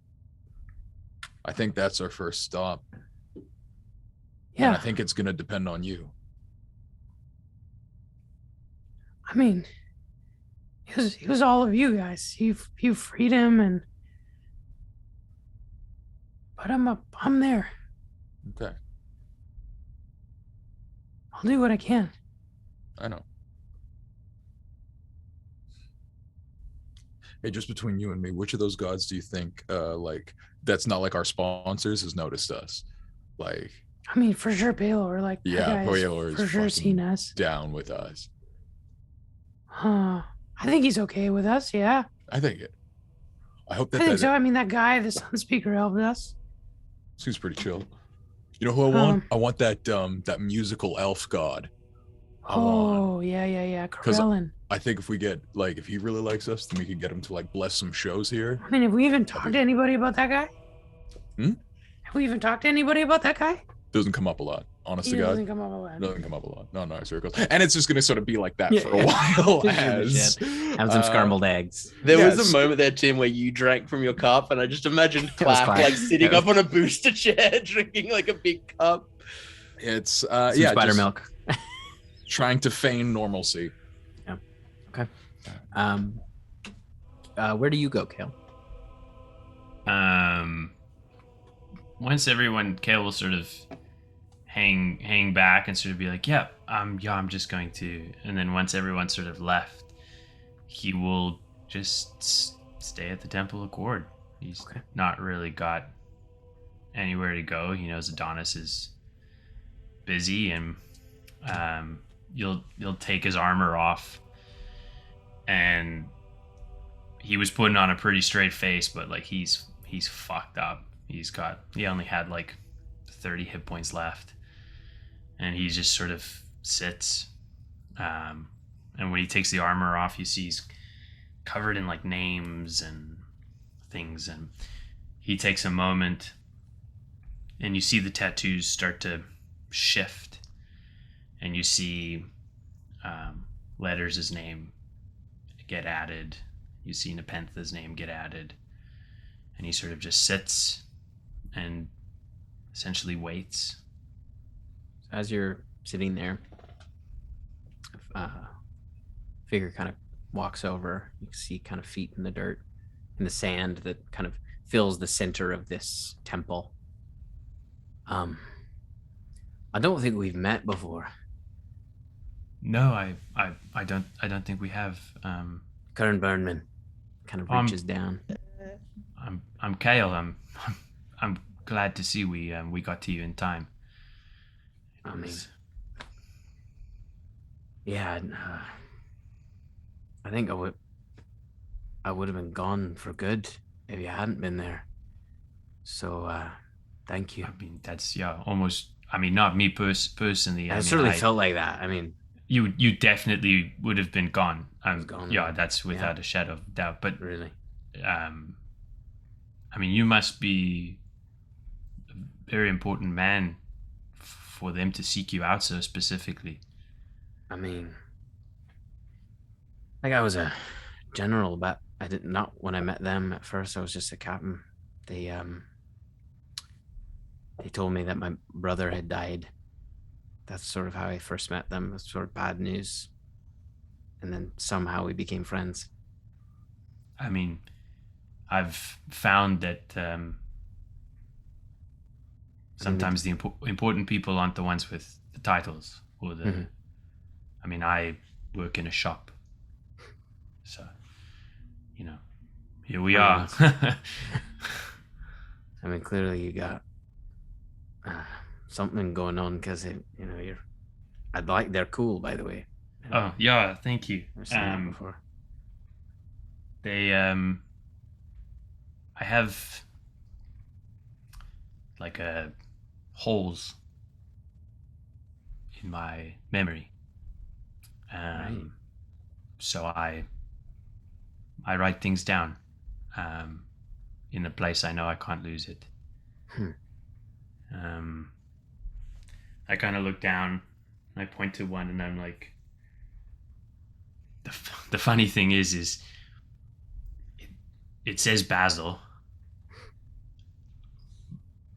Speaker 1: I think that's our first stop.
Speaker 9: Yeah.
Speaker 1: And I think it's gonna depend on you.
Speaker 9: I mean, he was all of you guys. You freed him, but I'm there.
Speaker 1: Okay,
Speaker 9: I'll do what I can.
Speaker 1: I know. Hey, just between you and me, which of those gods do you think, like, that's not like our sponsors, has noticed us? Like,
Speaker 9: I mean, for sure, Baylor, like, that
Speaker 1: yeah,
Speaker 9: guy has
Speaker 1: Baylor is
Speaker 9: for sure
Speaker 1: fucking
Speaker 9: seen us.
Speaker 1: down with us.
Speaker 9: I think he's okay with us. Yeah,
Speaker 1: I think it. I hope that
Speaker 9: I think so. I mean, that guy, the Sunspeaker, helped us.
Speaker 1: seems pretty chill. You know who I want?
Speaker 9: Um,
Speaker 1: I want that musical elf god. I want.
Speaker 9: Oh, yeah. Corellin.
Speaker 1: I think if we get, like, if he really likes us, then we could get him to, like, bless some shows here.
Speaker 9: I mean, have we even talked to anybody about that guy?
Speaker 1: Hmm?
Speaker 9: Have we even talked to anybody about that guy?
Speaker 1: Doesn't come up a lot, honest
Speaker 9: He
Speaker 1: to God.
Speaker 9: doesn't come up a lot.
Speaker 1: Doesn't come up a lot. Not in our circles. And it's just gonna sort of be like that
Speaker 3: Yeah,
Speaker 1: for a
Speaker 3: yeah.
Speaker 1: while.
Speaker 3: Have some scrambled eggs.
Speaker 2: There was
Speaker 1: Yes.
Speaker 2: a moment there, Tim, where you drank from your cup, and I just imagined
Speaker 3: It was
Speaker 2: Clack
Speaker 3: Clack.
Speaker 2: like sitting
Speaker 3: Yeah.
Speaker 2: up on a booster chair, drinking like a big cup.
Speaker 1: It's
Speaker 3: Some
Speaker 1: yeah,
Speaker 3: spider
Speaker 1: just
Speaker 3: milk.
Speaker 1: trying to feign normalcy.
Speaker 3: Where do you go, Kale?
Speaker 5: Once everyone, Kale will sort of hang back and sort of be like, yeah, I'm just going to. And then once everyone sort of left, he will just stay at the Temple of Cord. He's not really got anywhere to go. He knows Adonis is busy, and you'll take his armor off. And he was putting on a pretty straight face, but like he's fucked up. He only had like 30 hit points left, and he just sort of sits. And when he takes the armor off, you see he's covered in like names and things, and he takes a moment, and you see the tattoos start to shift, and you see letters his name get added. You see Nepentha's name get added, and he sort of just sits and essentially waits.
Speaker 3: As you're sitting there, figure kind of walks over. You can see kind of feet in the dirt, in the sand that kind of fills the center of this temple. I don't think we've met before.
Speaker 5: No, I don't think we have.
Speaker 3: Karen Burnman kind of reaches down.
Speaker 5: I'm Kale. I'm glad to see we got to you in time.
Speaker 3: I mean, Yeah, I think I would have been gone for good if you hadn't been there. So, thank you.
Speaker 5: I mean, that's almost. I mean, not me personally.
Speaker 3: It
Speaker 5: I mean,
Speaker 3: certainly felt like that. I mean,
Speaker 5: you definitely would have been gone.
Speaker 3: gone,
Speaker 5: Yeah, that's without
Speaker 3: yeah.
Speaker 5: a shadow of doubt. But
Speaker 3: really.
Speaker 5: I mean, you must be a very important man for them to seek you out so specifically.
Speaker 3: I mean, like I was a general, but I did not when I met them at first. I was just a captain. They told me that my brother had died. That's sort of how I first met them. It's sort of bad news. And then somehow we became friends.
Speaker 5: I mean, I've found that sometimes the important people aren't the ones with the titles or the.
Speaker 3: Mm-hmm.
Speaker 5: I mean, I work in a shop, so here we are.
Speaker 3: I mean, clearly you got something going on because they're cool, by the way.
Speaker 5: Oh yeah, thank you.
Speaker 3: I've seen that before.
Speaker 5: They I have like holes in my memory.
Speaker 3: Right.
Speaker 5: So I write things down in a place I know I can't lose it. I kind of look down, I point to one, and I'm like, the funny thing is it says Basil,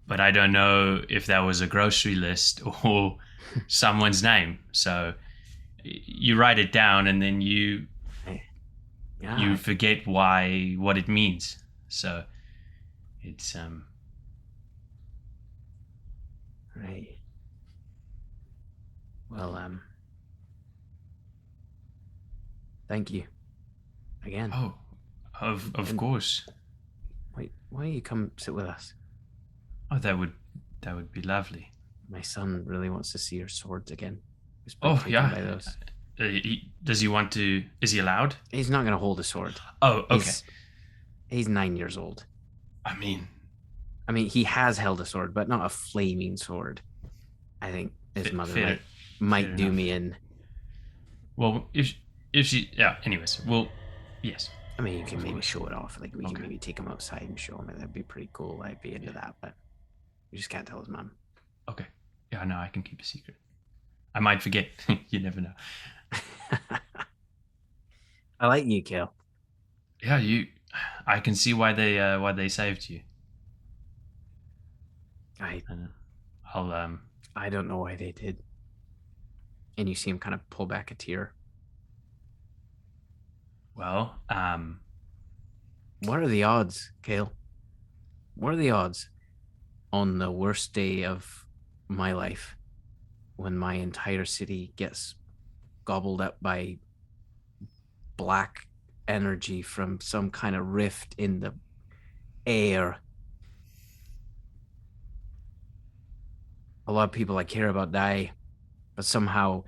Speaker 5: but I don't know if that was a grocery list or someone's name. So you write it down and then you forget what it means. So it's
Speaker 3: right. Well, thank you again.
Speaker 5: Oh, of course.
Speaker 3: Wait, why don't you come sit with us?
Speaker 5: Oh, that would be lovely.
Speaker 3: My son really wants to see your swords again.
Speaker 5: Oh yeah.
Speaker 3: By those.
Speaker 5: Does he want to? Is he allowed?
Speaker 3: He's not going to hold a sword.
Speaker 5: Oh, okay.
Speaker 3: He's 9 years old.
Speaker 5: I mean,
Speaker 3: he has held a sword, but not a flaming sword. I think his mother might do me in.
Speaker 5: Well, if she, yeah. Anyways, well, yes.
Speaker 3: I mean, you can maybe show it off. Like we can maybe take him outside and show him. That'd be pretty cool. I'd be into that, but you just can't tell his mom.
Speaker 5: Okay. Yeah, no, I can keep a secret. I might forget. You never know.
Speaker 3: I like you, Kale.
Speaker 5: Yeah, I can see why they saved you.
Speaker 3: I don't know why they did. And you see him kind of pull back a tear.
Speaker 5: Well,
Speaker 3: what are the odds, Kale? What are the odds on the worst day of my life when my entire city gets gobbled up by black energy from some kind of rift in the air? A lot of people I care about die, but somehow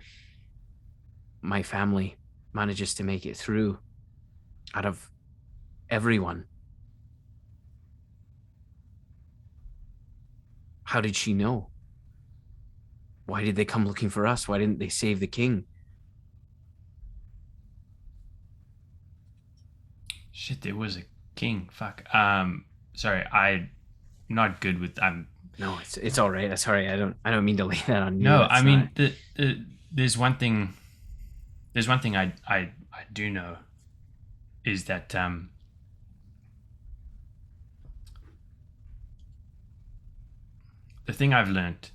Speaker 3: my family manages to make it through out of everyone. How did she know? Why did they come looking for us? Why didn't they save the king?
Speaker 5: Shit, there was a king. Fuck. Sorry, I'm not good with.
Speaker 3: No, it's all right. Sorry, I don't mean to lay that on you.
Speaker 5: No, I mean there's one thing. There's one thing I do know, is that the thing I've learned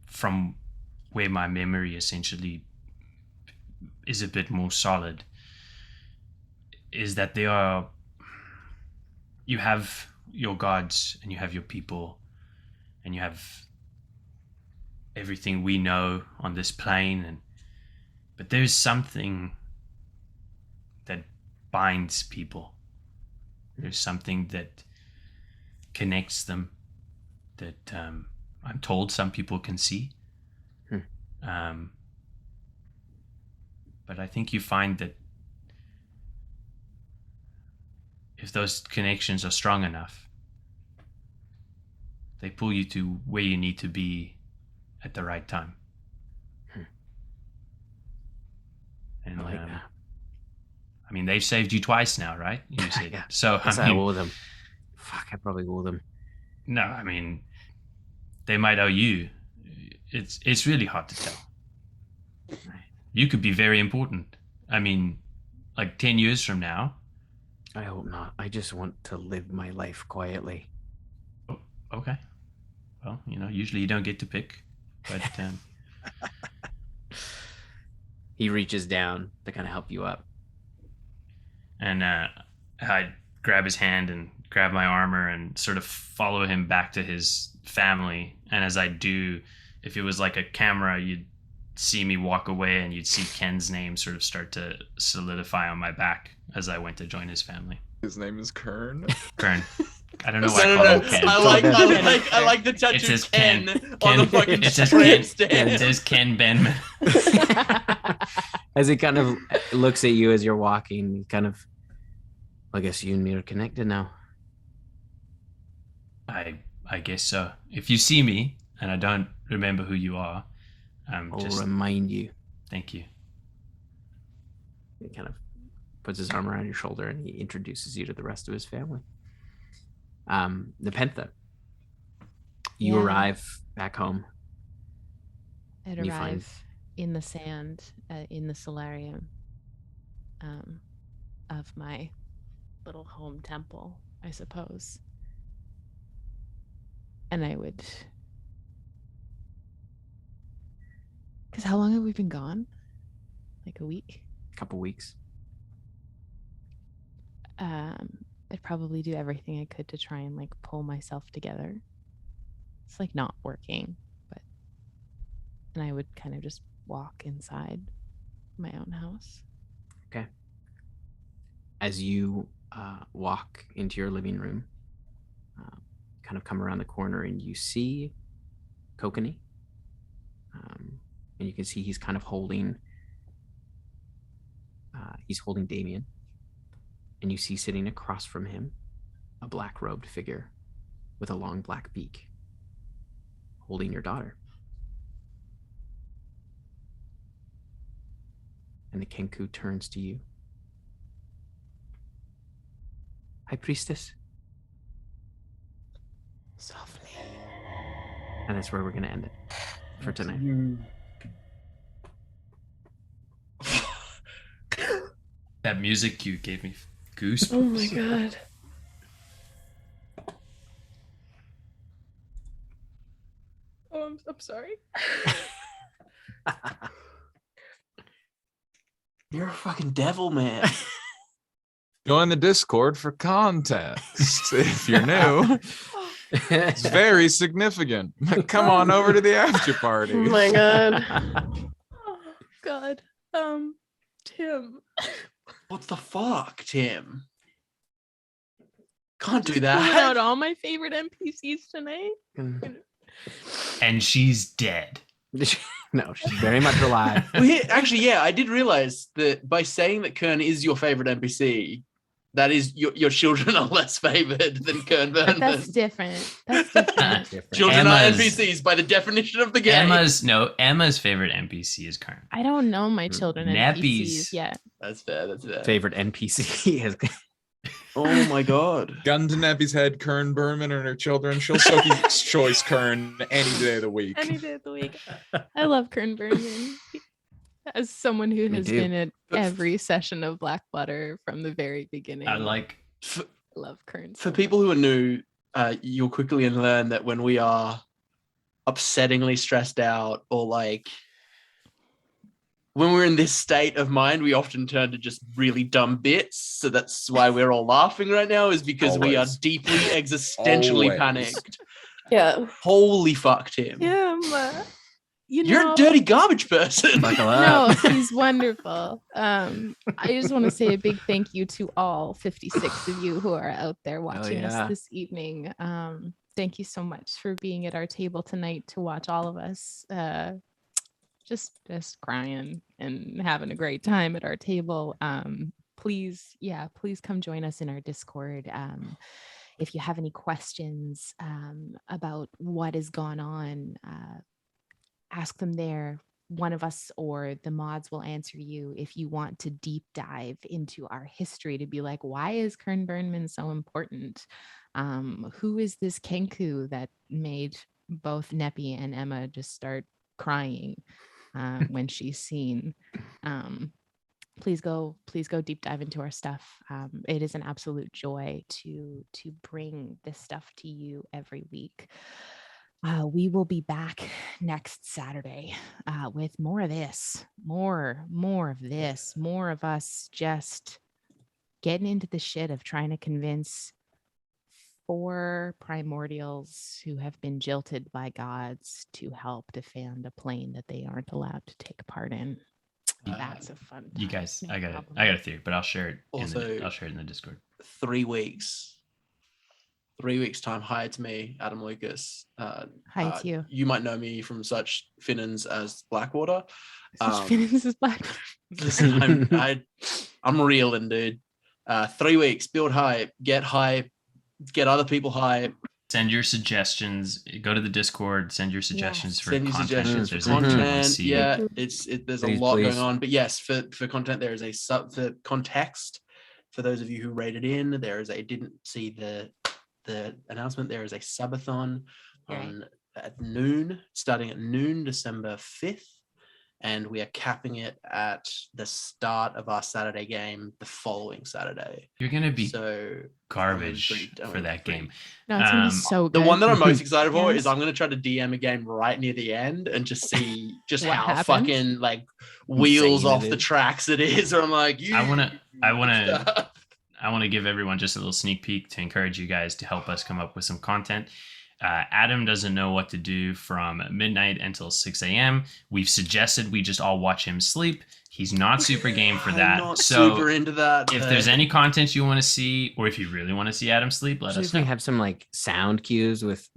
Speaker 5: from where my memory essentially is a bit more solid is that you have your gods and you have your people and you have everything we know on this plane, but there's something that binds people. There's something that connects them that I'm told some people can see. But I think you find that if those connections are strong enough, they pull you to where you need to be at the right time. And
Speaker 3: I like that.
Speaker 5: I mean, they've saved you twice now, right? You said.
Speaker 3: Yeah.
Speaker 5: So
Speaker 3: Yes,
Speaker 5: I
Speaker 3: I
Speaker 5: mean,
Speaker 3: owe them. Fuck, I probably owe them.
Speaker 5: no, I mean, they might owe you. It's really hard to tell. You could be very important. I mean, like 10 years from now.
Speaker 3: I hope not. I just want to live my life quietly.
Speaker 5: Oh, okay. Well, usually you don't get to pick, but
Speaker 3: He reaches down to kind of help you up.
Speaker 5: and I grab his hand and grab my armor and sort of follow him back to his family. And as I do, if it was like a camera, you'd see me walk away and you'd see Ken's name sort of start to solidify on my back as I went to join his family.
Speaker 1: His name is Kern.
Speaker 5: Kern. I don't know why I call him Ken.
Speaker 2: I like the tattoo
Speaker 5: It says
Speaker 2: Ken,
Speaker 5: Ken.
Speaker 2: on the fucking
Speaker 5: It says
Speaker 2: tramp
Speaker 5: Ken.
Speaker 2: stand.
Speaker 5: It says Ken Benman.
Speaker 3: As he kind of looks at you as you're walking, he kind of, I guess you and me are connected now.
Speaker 5: I guess so. If you see me and I don't remember who you are,
Speaker 3: I'll
Speaker 5: just
Speaker 3: remind you.
Speaker 5: thank you.
Speaker 3: He kind of puts his arm around your shoulder and he introduces you to the rest of his family. Nepenthe, you
Speaker 4: Yeah.
Speaker 3: arrive back home.
Speaker 4: I'd
Speaker 3: You find-
Speaker 4: arrive in the sand, in the solarium of my little home temple, I suppose. And I would... Because how long have we been gone? Like a week?
Speaker 3: A couple weeks.
Speaker 4: I'd probably do everything I could to try and like pull myself together. It's like not working, and I would kind of just walk inside my own house.
Speaker 3: Okay. As you walk into your living room, kind of come around the corner and you see Kokanee. And you can see he's kind of holding Damien. And you see sitting across from him a black-robed figure with a long black beak holding your daughter. And the Kenku turns to you. High Priestess.
Speaker 7: Softly.
Speaker 3: And that's where we're going to end it for tonight.
Speaker 5: That music cue gave me goosebumps.
Speaker 7: Oh my god. Oh, I'm sorry.
Speaker 2: You're a fucking devil, man.
Speaker 1: Join the Discord for contests if you're new. It's very significant. Come on over to the after party.
Speaker 7: Oh my god. Oh god. Tim.
Speaker 2: What the fuck, Tim? Can't do
Speaker 4: Pulling
Speaker 2: that.
Speaker 4: out all my favorite NPCs tonight.
Speaker 5: And she's dead.
Speaker 3: No, she's very much alive.
Speaker 2: Well, actually, yeah, I did realize that by saying that Kern is your favorite NPC, that is your children are less favored than Kern
Speaker 4: But
Speaker 2: Burnman.
Speaker 4: that's different. That's different.
Speaker 2: Children are
Speaker 5: Emma's-
Speaker 2: NPCs by the definition of the game.
Speaker 5: Emma's favorite NPC is Kern.
Speaker 4: I don't know my children
Speaker 5: Nappies.
Speaker 4: NPCs yet.
Speaker 2: That's fair. That's fair.
Speaker 3: Favorite NPC is
Speaker 2: Oh my god.
Speaker 1: Gun to Neppy's head, Kern Berman and her children. She'll Sophie's choice Kern any day of the week.
Speaker 4: Any day of the week. I love Kern Berman. As someone who
Speaker 3: Me
Speaker 4: has
Speaker 3: too.
Speaker 4: been at every session of Blackwater from the very beginning.
Speaker 5: I like
Speaker 4: I love Kern.
Speaker 2: For people who are new, you'll quickly learn that when we are upsettingly stressed out or like when we're in this state of mind, we often turn to just really dumb bits. So that's why we're all laughing right now, is because we are
Speaker 1: Always.
Speaker 2: deeply existentially
Speaker 1: Always.
Speaker 2: panicked.
Speaker 7: Yeah.
Speaker 2: Holy fuck, Tim.
Speaker 4: Him.
Speaker 2: You're a dirty garbage person.
Speaker 3: buckle
Speaker 4: No,
Speaker 3: up.
Speaker 4: he's wonderful. I just want to say a big thank you to all 56 of you who are out there watching
Speaker 3: yeah.
Speaker 4: us this evening. Thank you so much for being at our table tonight to watch all of us just crying and having a great time at our table. Please come join us in our Discord. If you have any questions about what has gone on, ask them there. One of us or the mods will answer you if you want to deep dive into our history to be like, why is Kern Burnman so important? Who is this Kenku that made both Neppy and Emma just start crying when she's seen? Please go deep dive into our stuff. It is an absolute joy to bring this stuff to you every week. We will be back next Saturday with more of this, more of this, more of us just getting into the shit of trying to convince 4 primordials who have been jilted by gods to help defend a plane that they aren't allowed to take part in. That's a fun time.
Speaker 5: You guys, I got a theory, but I'll share it. I'll share it in the Discord.
Speaker 2: 3 weeks. 3 weeks time. Hi to me, Adam Lucas.
Speaker 4: Hi to you.
Speaker 2: You might know me from such finnins as Blackwater.
Speaker 4: Such finnins as Blackwater.
Speaker 2: Listen, I'm reeling, dude. 3 weeks. Build hype. Get hype. Get other people hype.
Speaker 5: Send your suggestions. Go to the Discord. Send your suggestions for content. There's
Speaker 2: content. Yeah, there's a lot
Speaker 3: please.
Speaker 2: going on. But yes, for content, there is for context. For those of you who rated in, didn't see the announcement. There is a subathon at noon, starting at noon, December 5th. And we are capping it at the start of our Saturday game the following Saturday.
Speaker 5: You're going to be
Speaker 2: so
Speaker 5: garbage for that game.
Speaker 4: No, it's going to be so good.
Speaker 2: The one that I'm most excited for is I'm going to try to DM a game right near the end and just see just how
Speaker 4: happens?
Speaker 2: fucking like wheels
Speaker 3: Insane
Speaker 2: off the tracks it is. Or I'm like,
Speaker 5: I want to give everyone just a little sneak peek to encourage you guys to help us come up with some content. Adam doesn't know what to do from midnight until 6 a.m. We've suggested we just all watch him sleep. He's not super game for that.
Speaker 2: I'm not
Speaker 5: so
Speaker 2: super into that.
Speaker 5: If there's any content you want to see, or if you really want to see Adam sleep, let us know.
Speaker 3: Have some like sound cues with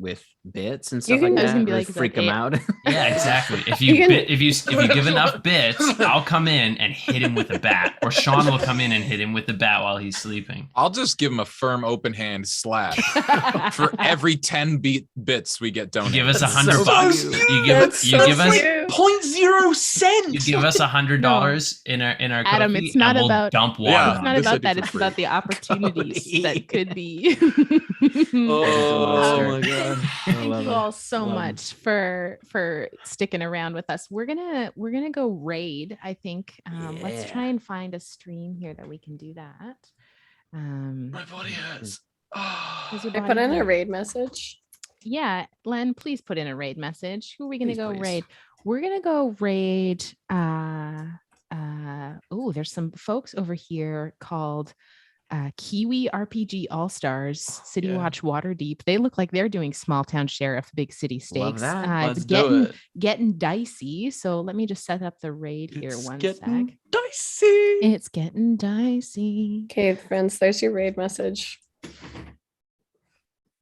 Speaker 3: bits and
Speaker 7: You
Speaker 3: stuff
Speaker 7: can-
Speaker 3: like
Speaker 7: I was
Speaker 3: that.
Speaker 4: gonna be
Speaker 3: Really
Speaker 4: like, is
Speaker 3: freak
Speaker 4: that
Speaker 3: them
Speaker 4: it?
Speaker 3: out.
Speaker 5: Yeah, exactly. If
Speaker 7: You can-
Speaker 5: if you give enough bits, I'll come in and hit him with a bat, or Sean will come in and hit him with the bat while he's sleeping.
Speaker 1: I'll just give him a firm open hand slap for every 10 bits we get donated.
Speaker 5: Give us
Speaker 3: That's
Speaker 5: $100
Speaker 3: so
Speaker 5: bucks.
Speaker 3: cute.
Speaker 5: You give us
Speaker 7: cute.
Speaker 2: 0.0 cents.
Speaker 5: you give us $100 in our
Speaker 4: Adam,
Speaker 5: coffee,
Speaker 4: it's not
Speaker 5: and we'll
Speaker 4: about-
Speaker 5: dump water.
Speaker 1: Yeah.
Speaker 4: It's
Speaker 5: on
Speaker 4: not
Speaker 5: it.
Speaker 1: this I
Speaker 4: about
Speaker 1: do
Speaker 4: that.
Speaker 1: for
Speaker 4: It's
Speaker 1: free.
Speaker 4: about the opportunities that could be.
Speaker 2: Oh my god.
Speaker 4: Thank you all so much for sticking around with us. We're gonna go raid. I think. Let's
Speaker 2: Yeah.
Speaker 4: try and find a stream here that we can do that.
Speaker 2: My body hurts.
Speaker 4: Does your
Speaker 7: I
Speaker 4: body
Speaker 7: put in a
Speaker 4: hurt?
Speaker 7: raid message.
Speaker 4: Yeah, Len, please put in a raid message. Who are we gonna
Speaker 3: Please,
Speaker 4: go
Speaker 3: please.
Speaker 4: raid? We're gonna go raid. Oh, there's some folks over here called Kiwi RPG All Stars, City
Speaker 2: Yeah.
Speaker 4: Watch Waterdeep. They look like they're doing small town sheriff, big city
Speaker 3: Love
Speaker 4: stakes.
Speaker 3: that.
Speaker 4: It's
Speaker 2: Let's do it.
Speaker 4: getting dicey. So let me just set up the raid here.
Speaker 2: It's
Speaker 4: One
Speaker 2: getting
Speaker 4: sec.
Speaker 2: dicey.
Speaker 4: It's getting dicey.
Speaker 7: Okay, friends, there's your raid message.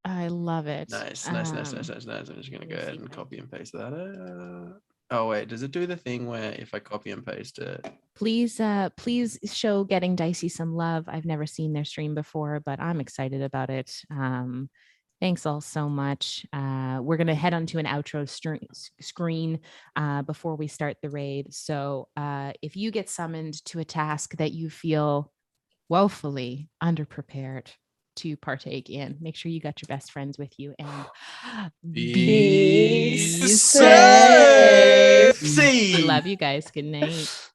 Speaker 4: I love it.
Speaker 2: Nice.
Speaker 4: Um,
Speaker 2: I'm just gonna go ahead and copy and paste that. Oh wait, does it do the thing where if I copy and paste it?
Speaker 4: Please show Getting Dicey some love. I've never seen their stream before, but I'm excited about it. Thanks all so much. We're going to head on to an outro screen before we start the raid. So if you get summoned to a task that you feel woefully underprepared to partake in, make sure you got your best friends with you and
Speaker 2: Be
Speaker 7: safe.
Speaker 2: safe.
Speaker 4: We love you guys. Good night.